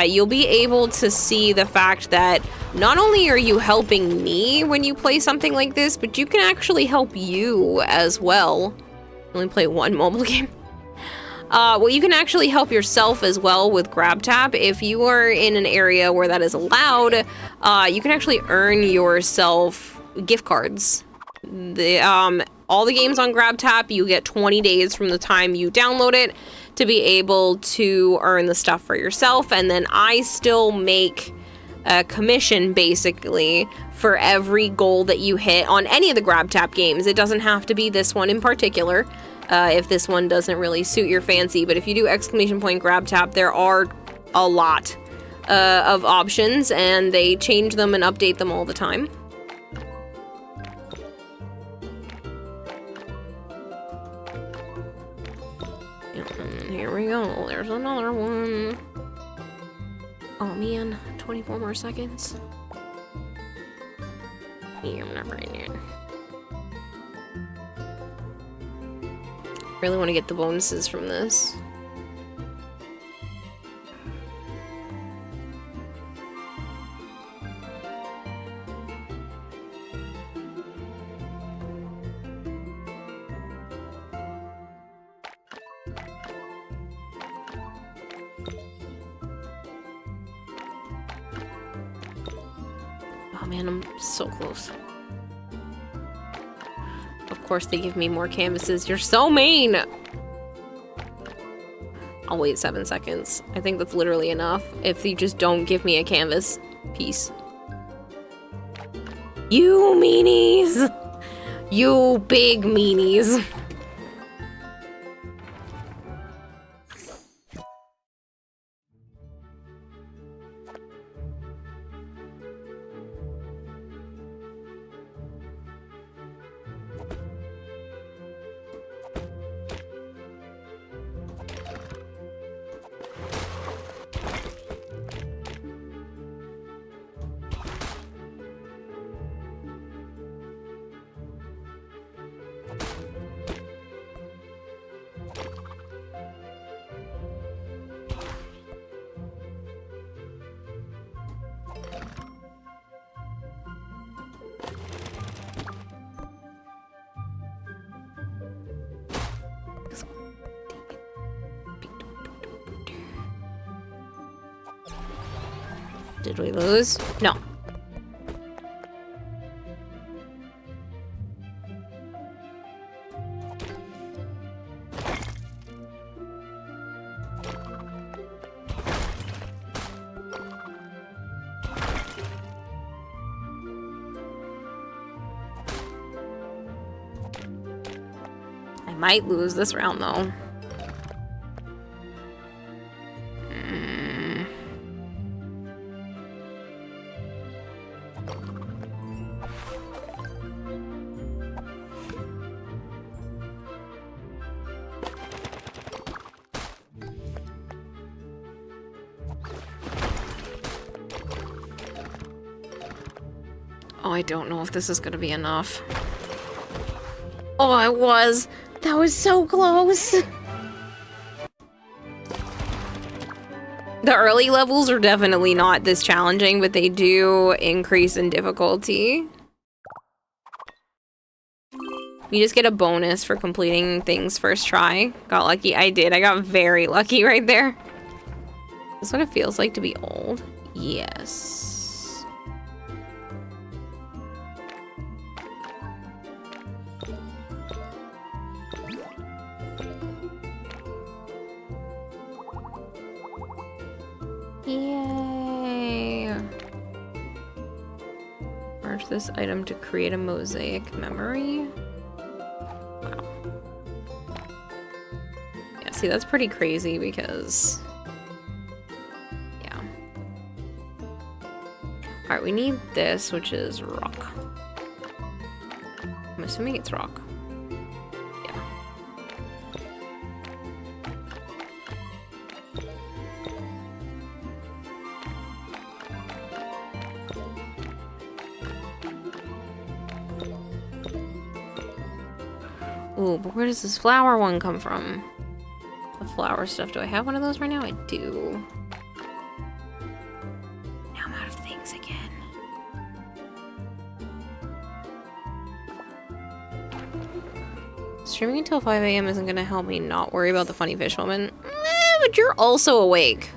Speaker 1: you'll be able to see the fact that not only are you helping me when you play something like this, but you can actually help you as well. I only play one mobile game. Well, you can actually help yourself as well with grab tap. If you are in an area where that is allowed, you can actually earn yourself gift cards. All the games on grab tap, you get 20 days from the time you download it to be able to earn the stuff for yourself, and then I still make a commission basically for every goal that you hit on any of the grab tap games. It doesn't have to be this one in particular, if this one doesn't really suit your fancy, but if you do ! grab tap, there are a lot of options, and they change them and update them all the time. And here we go, there's another one. Oh man, 24 more seconds. Yeah, I'm not right yet. Really want to get the bonuses from this. Oh man, I'm so close. Of course they give me more canvases. You're so mean! I'll wait 7 seconds. I think that's literally enough. If you just don't give me a canvas piece. You meanies! You big meanies. Did we lose? No. I might lose this round though. Oh, I don't know if this is gonna be enough. Oh, it was! That was so close! The early levels are definitely not this challenging, but they do increase in difficulty. You just get a bonus for completing things first try. Got lucky. I did. I got very lucky right there. Is this what it feels like to be old? Yes. Yay! Merge this item to create a mosaic memory. Wow. Yeah, see, that's pretty crazy because... yeah. Alright, we need this, which is rock. I'm assuming it's rock. Yeah. Ooh, but where does this flower one come from? The flower stuff. Do I have one of those right now? I do. Now I'm out of things again. Streaming until 5 a.m. isn't gonna help me not worry about the funny fish woman. But you're also awake.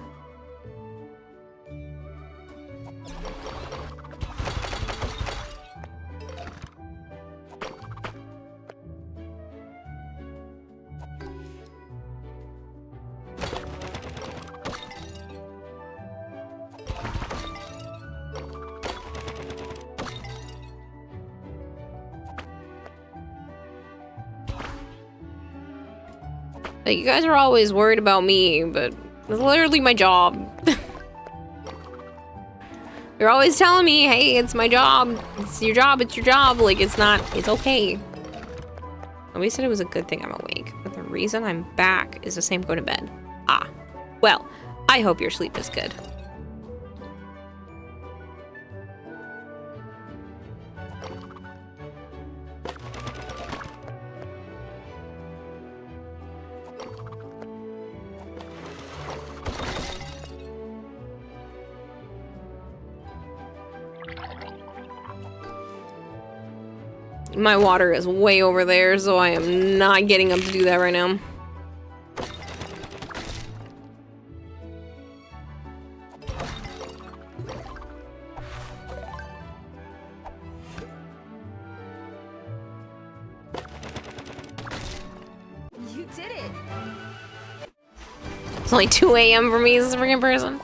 Speaker 1: Like, you guys are always worried about me, but it's literally my job. You're always telling me, hey, it's my job. It's your job, it's your job. Like, it's not, it's okay. Nobody said it was a good thing I'm awake, but the reason I'm back is the same go to bed. Ah, well, I hope your sleep is good. My water is way over there, so I am not getting up to do that right now.
Speaker 16: You did it!
Speaker 1: It's only 2 a.m. for me as a freaking person.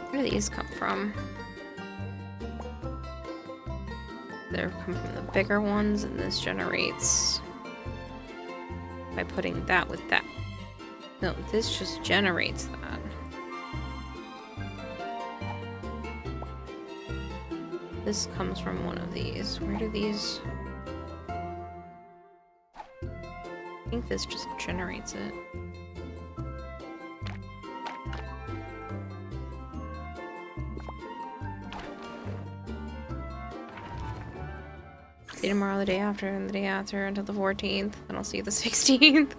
Speaker 1: Where do these come from? They come from the bigger ones, and this generates by putting that with that. No, this just generates that. This comes from one of these. Where do these... I think this just generates it. See you tomorrow, the day after, and the day after until the 14th. Then I'll see you the 16th.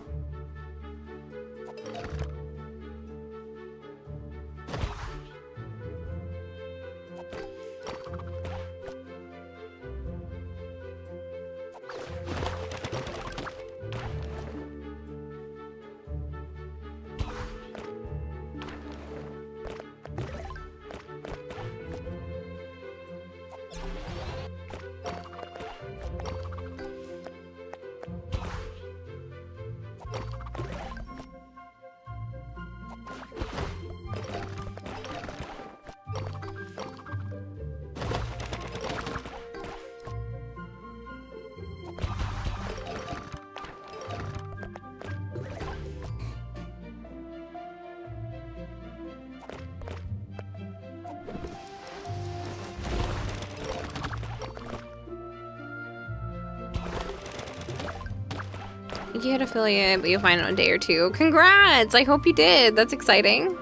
Speaker 1: You hit affiliate, but you'll find it in a day or two. Congrats! I hope you did. That's exciting.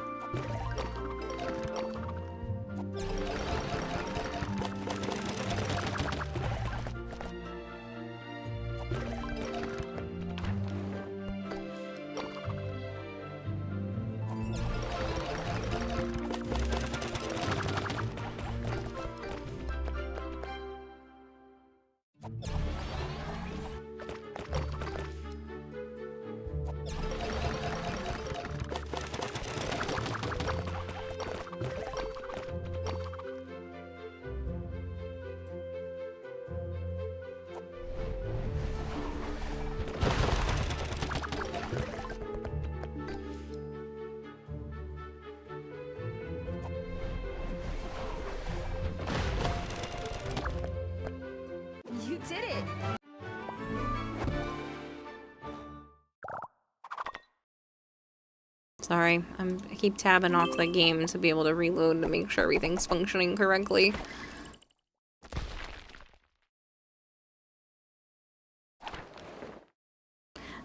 Speaker 1: Sorry, I keep tabbing off the game to be able to reload to make sure everything's functioning correctly.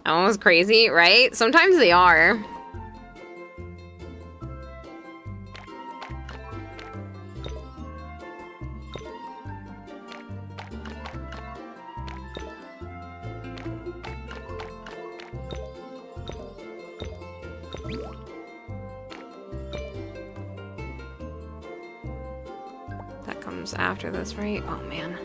Speaker 1: That one was crazy, right? Sometimes they are. That comes after this, right? Oh man.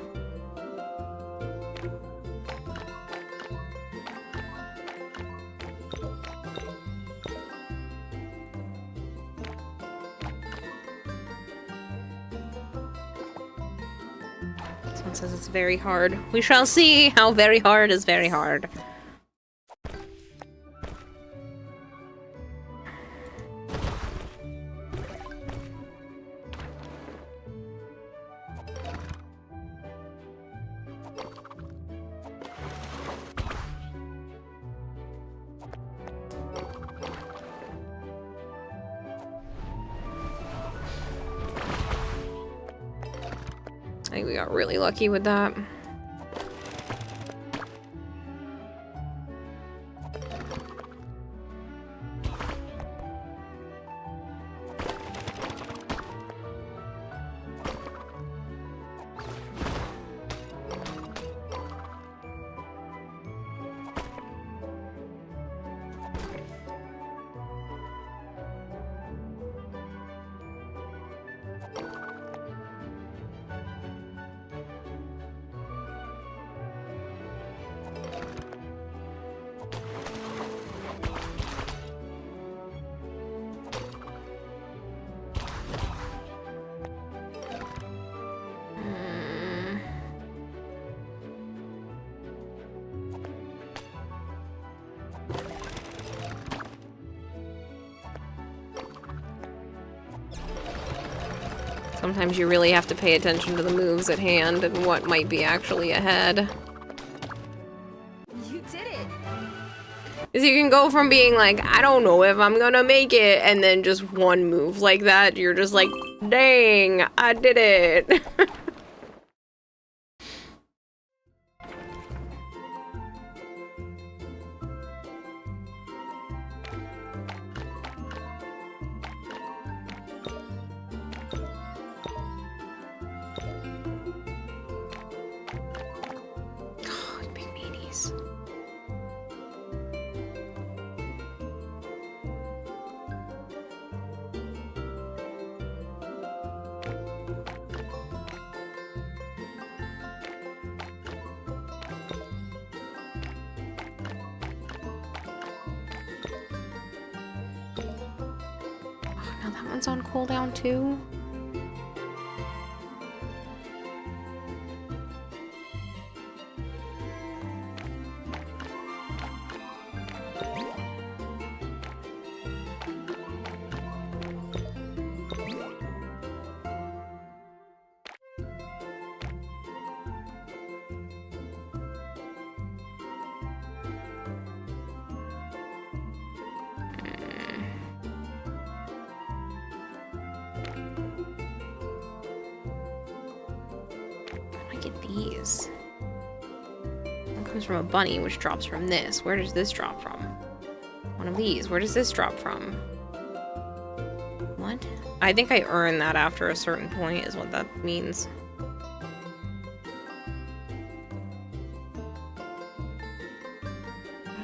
Speaker 1: Someone says it's very hard. We shall see how very hard is very hard. I think we got really lucky with that. Sometimes you really have to pay attention to the moves at hand and what might be actually ahead.
Speaker 16: You did it!
Speaker 1: Because you can go from being like, I don't know if I'm gonna make it, and then just one move like that, you're just like, dang, I did it. Now that one's on cooldown too. These. One comes from a bunny, which drops from this. Where does this drop from? One of these. Where does this drop from? What? I think I earn that after a certain point is what that means.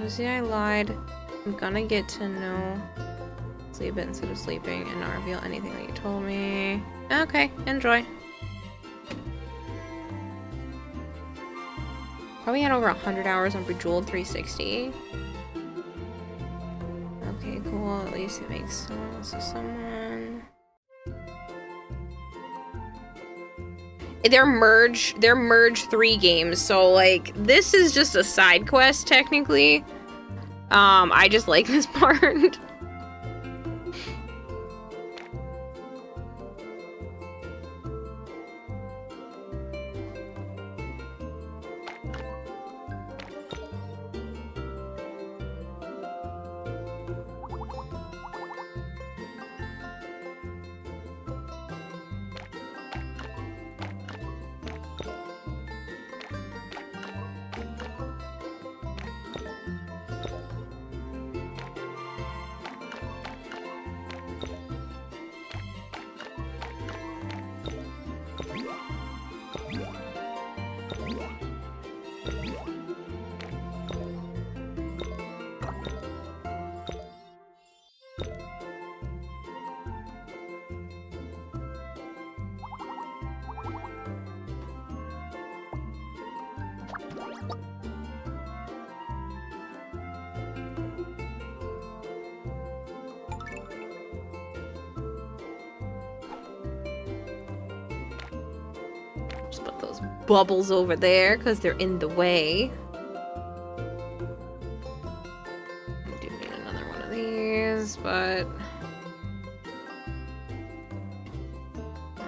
Speaker 1: See, I lied. I'm gonna get to know. Sleep it instead of sleeping and not reveal anything that you told me. Okay, enjoy. Probably had over 100 hours on Bejeweled 360. Okay, cool. At least it makes sense to someone. They're merge 3 games, so like this is just a side quest technically. I just like this part. put those bubbles over there because they're in the way. I do need another one of these, but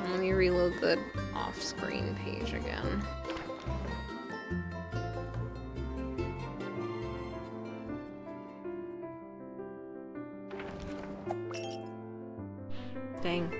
Speaker 1: let me reload the off-screen page again. Dang.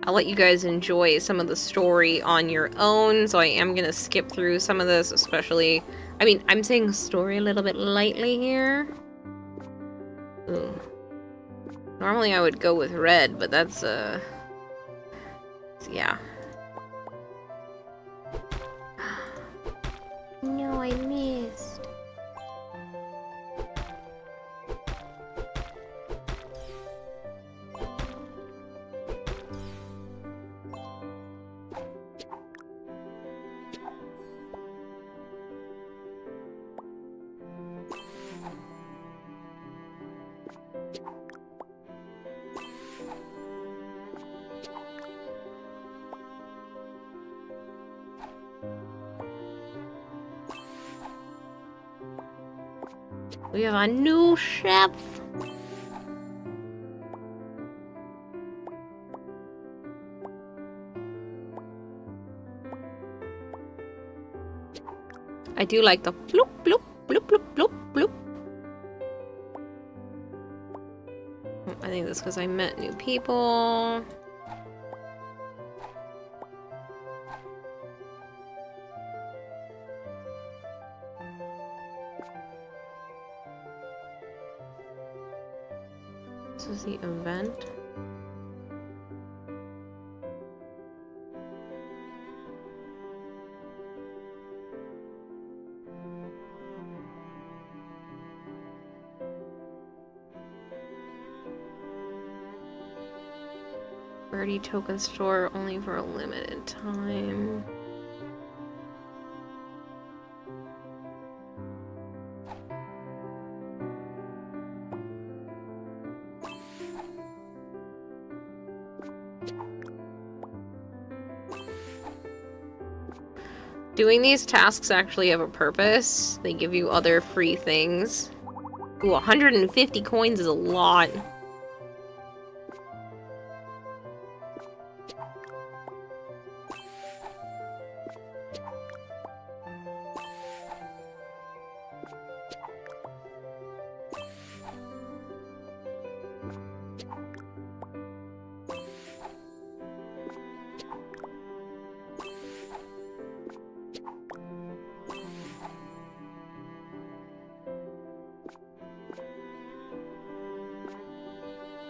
Speaker 1: I'll let you guys enjoy some of the story on your own, so I am gonna skip through some of this, especially... I mean, I'm saying story a little bit lightly here. Ooh. Normally I would go with red, but that's, yeah. No, I missed. We have a new chef. I do like the bloop, bloop, bloop, bloop, bloop, bloop. I think that's because I met new people. This is the event. Birdie token store only for a limited time. Doing these tasks actually have a purpose. They give you other free things. Ooh, 150 coins is a lot.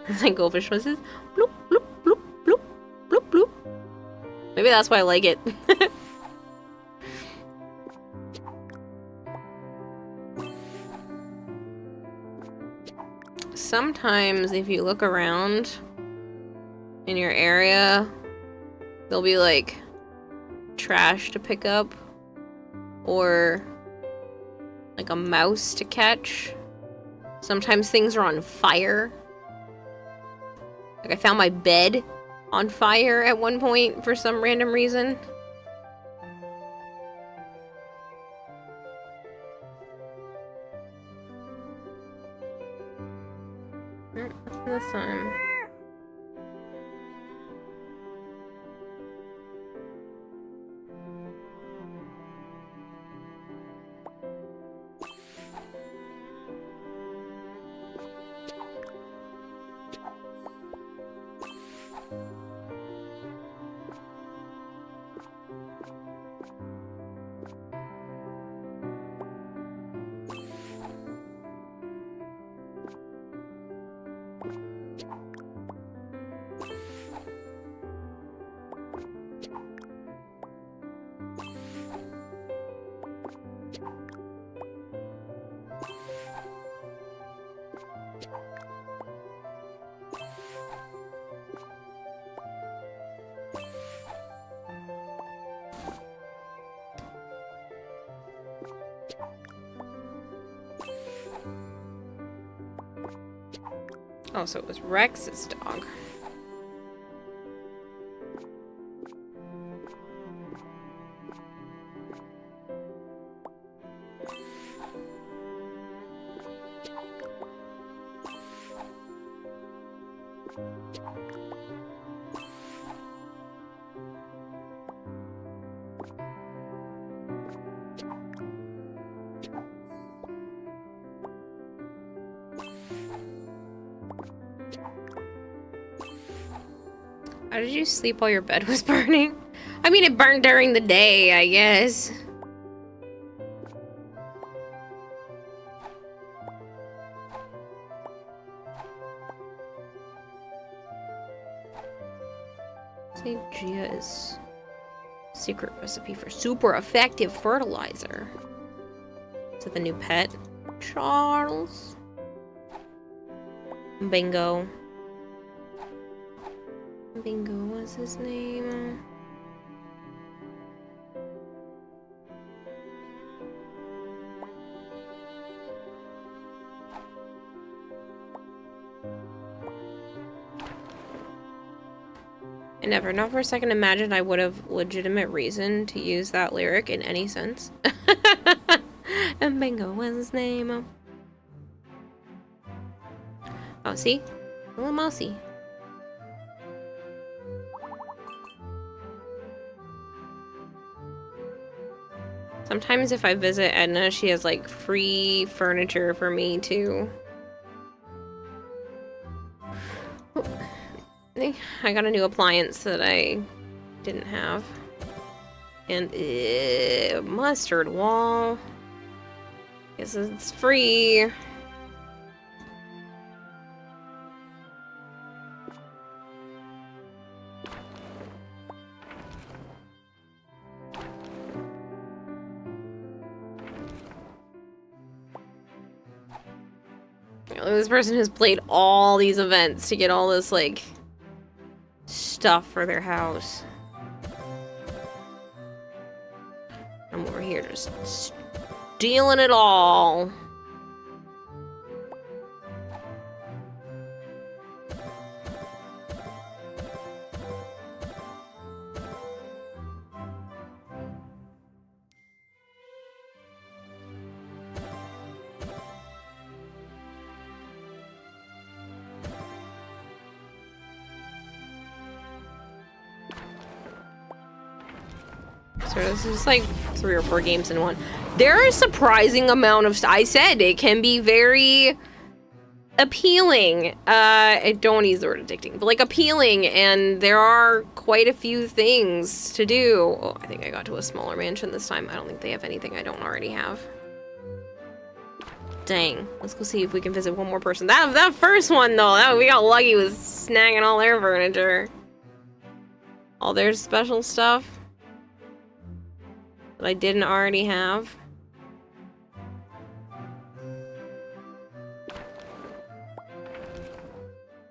Speaker 1: It's like goldfish noises. Bloop, bloop, bloop, bloop, bloop, bloop. Maybe that's why I like it. Sometimes if you look around in your area, there'll be like trash to pick up or like a mouse to catch. Sometimes things are on fire. Like I found my bed on fire at one point for some random reason. What's this time? Oh, so it was Rex's dog. How did you sleep while your bed was burning? I mean, it burned during the day, I guess. Say Gia's secret recipe for super effective fertilizer. Is it the new pet? Charles. Bingo. Bingo was his name. I never, not for a second, imagined I would have legitimate reason to use that lyric in any sense. And Bingo was his name. Oh, see? A little mousy. Sometimes if I visit Edna, she has like free furniture for me too. I got a new appliance that I didn't have. And mustard wall. Guess it's free. This person has played all these events to get all this, like, stuff for their house. I'm over here just stealing it all. So this is like 3 or 4 games in one. There are a surprising amount of I said it can be very appealing. I don't use the word addicting, but like appealing, and there are quite a few things to do. Oh, I think I got to a smaller mansion this time. I don't think they have anything I don't already have. Dang. Let's go see if we can visit one more person. That first one though, we got lucky with snagging all their furniture. All their special stuff that I didn't already have.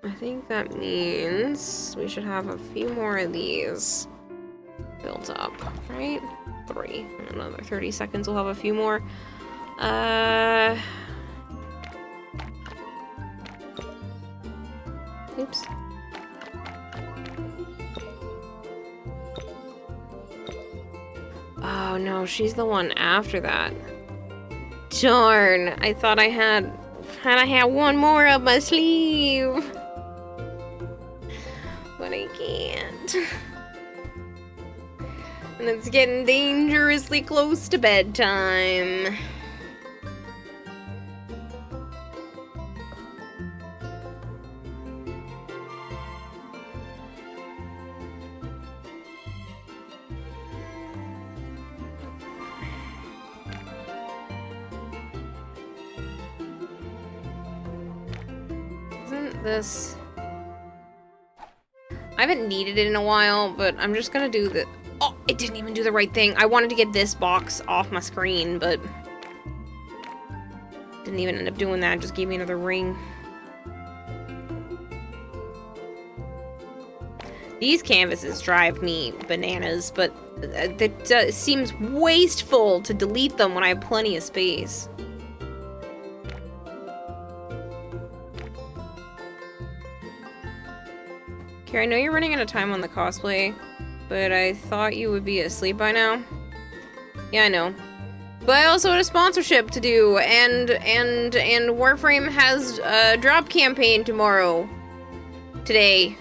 Speaker 1: I think that means we should have a few more of these built up, right? 3. In another 30 seconds we'll have a few more. Oops. Oh no, she's the one after that. Darn, I thought I had one more up my sleeve. But I can't. And it's getting dangerously close to bedtime. This. I haven't needed it in a while, but I'm just gonna do the. Oh, it didn't even do the right thing. I wanted to get this box off my screen, but didn't even end up doing that. Just gave me another ring. These canvases drive me bananas, but it seems wasteful to delete them when I have plenty of space. Kira, I know you're running out of time on the cosplay, but I thought you would be asleep by now. Yeah, I know. But I also had a sponsorship to do, and Warframe has a drop campaign tomorrow. Today.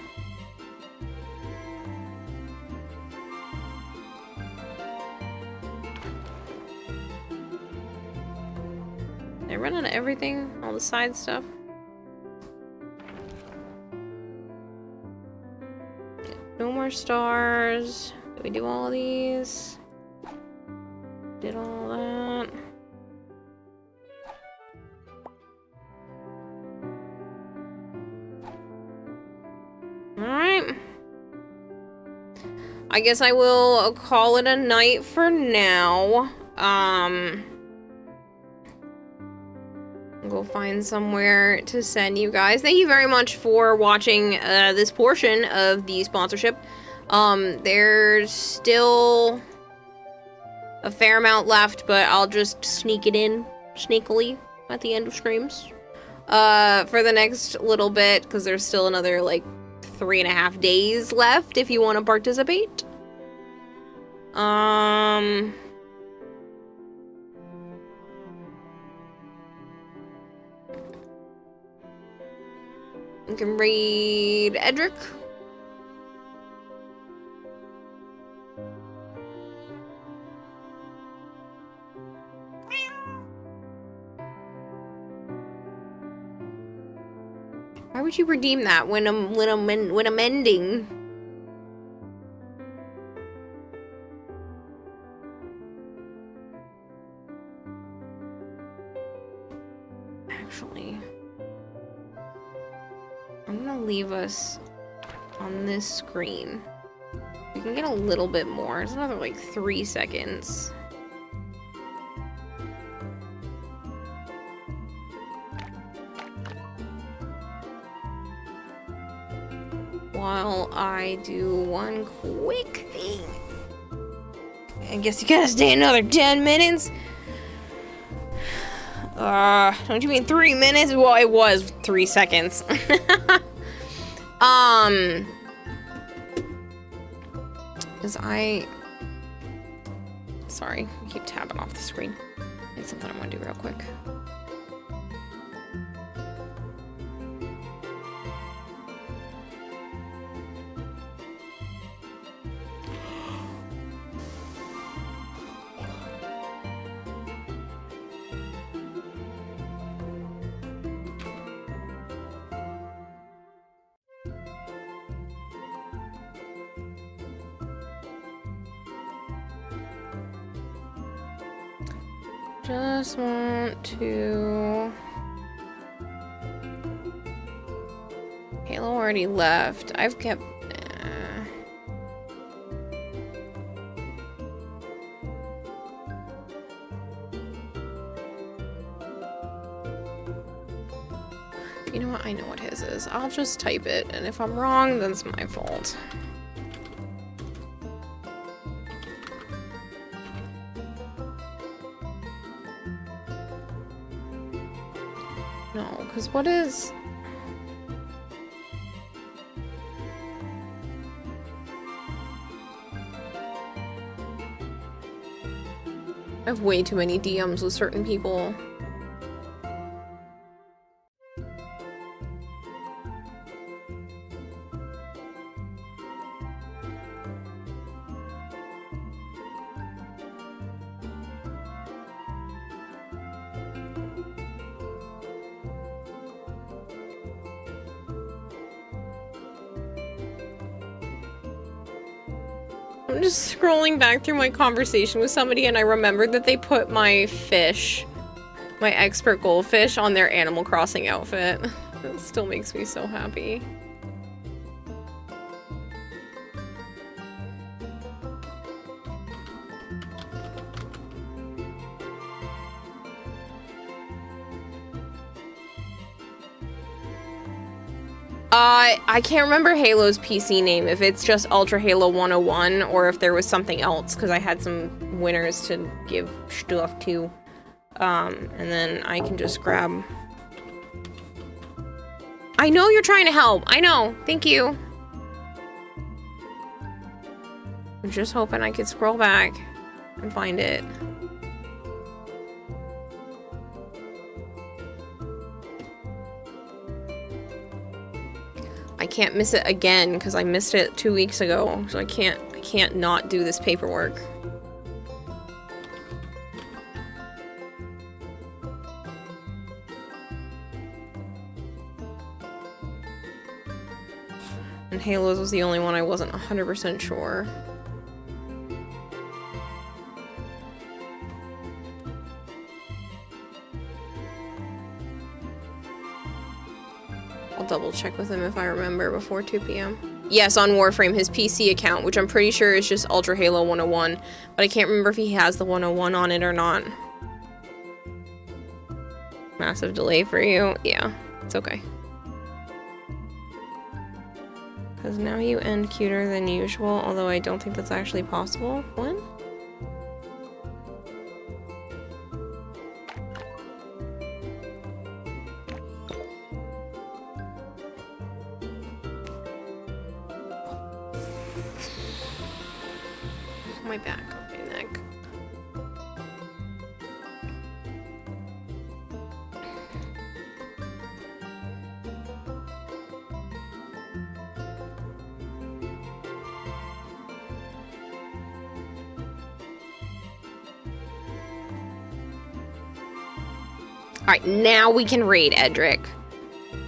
Speaker 1: Did I run out of everything? All the side stuff? No more stars. Did we do all of these? Did all that. Alright. I guess I will call it a night for now. Go find somewhere to send you guys. Thank you very much for watching this portion of the sponsorship. There's still a fair amount left, but I'll just sneak it in sneakily at the end of streams for the next little bit, because there's still another like 3.5 days left if you want to participate. You can read Edric. Why would you redeem that when I'm ending? Actually, I'm gonna leave us on this screen. We can get a little bit more. It's another like 3 seconds. While I do one quick thing. I guess you gotta stay another 10 minutes. Don't you mean 3 minutes? Well, it was 3 seconds. Sorry, I keep tapping off the screen. It's something I want to do real quick. Just want to... Halo already left. I've kept... You know what? I know what his is. I'll just type it, and if I'm wrong, then it's my fault. No, because what is... I have way too many DMs with certain people. I'm just scrolling back through my conversation with somebody and I remembered that they put my fish, my expert goldfish, on their Animal Crossing outfit. That still makes me so happy. I can't remember Halo's PC name, if it's just Ultra Halo 101 or if there was something else, because I had some winners to give stuff to. And then I can just grab... I know you're trying to help. I know. Thank you. I'm just hoping I could scroll back and find it. I can't miss it again because I missed it 2 weeks ago, so I can't not do this paperwork. And Halos was the only one I wasn't 100% sure. I'll double check with him if I remember before 2 p.m. Yes, on Warframe, his PC account, which I'm pretty sure is just Ultra Halo 101, but I can't remember if he has the 101 on it or not. Massive delay for you? Yeah, it's okay. Because now you end cuter than usual, although I don't think that's actually possible. What? My back, my neck. Alright, now we can raid Edric.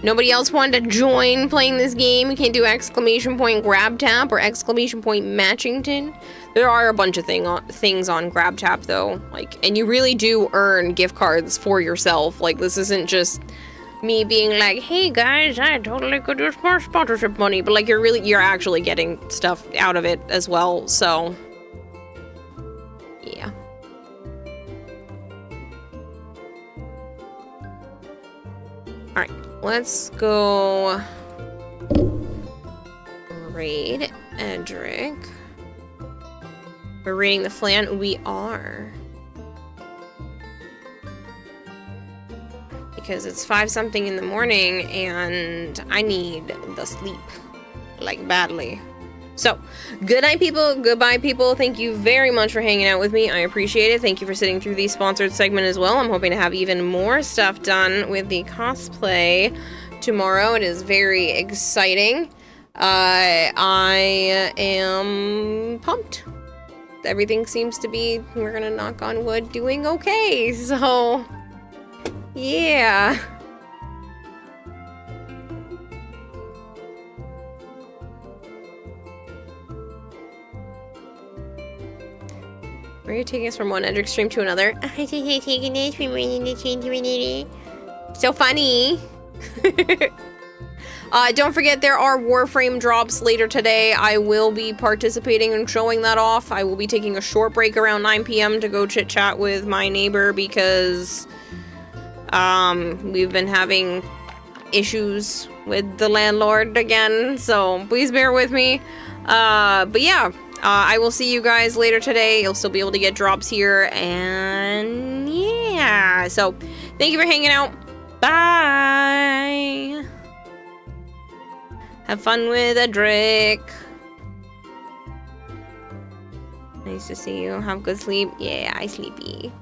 Speaker 1: Nobody else wanted to join playing this game. You can't do exclamation point grab tap or exclamation point matchington. There are a bunch of things on grab tap though, like, and you really do earn gift cards for yourself. Like, this isn't just me being like, hey guys, I totally could use more sponsorship money, but like you're actually getting stuff out of it as well. So yeah. All right, let's go raid Edric. We're raiding the Flan. We are. Because it's 5-something in the morning and I need the sleep. Like, badly. So, good night, people. Goodbye, people. Thank you very much for hanging out with me. I appreciate it. Thank you for sitting through the sponsored segment as well. I'm hoping to have even more stuff done with the cosplay tomorrow. It is very exciting. I am pumped. Everything seems to be, we're gonna knock on wood, doing okay. So, yeah. Where are you taking us from one Edric stream to another? Taking this from so funny. Don't forget, there are Warframe drops later today. I will be participating and showing that off. I will be taking a short break around 9 p.m. to go chit chat with my neighbor because we've been having issues with the landlord again. So please bear with me. But yeah. I will see you guys later today. You'll still be able to get drops here. And yeah. So, thank you for hanging out. Bye. Have fun with Edric. Nice to see you. Have good sleep. Yeah, I sleepy.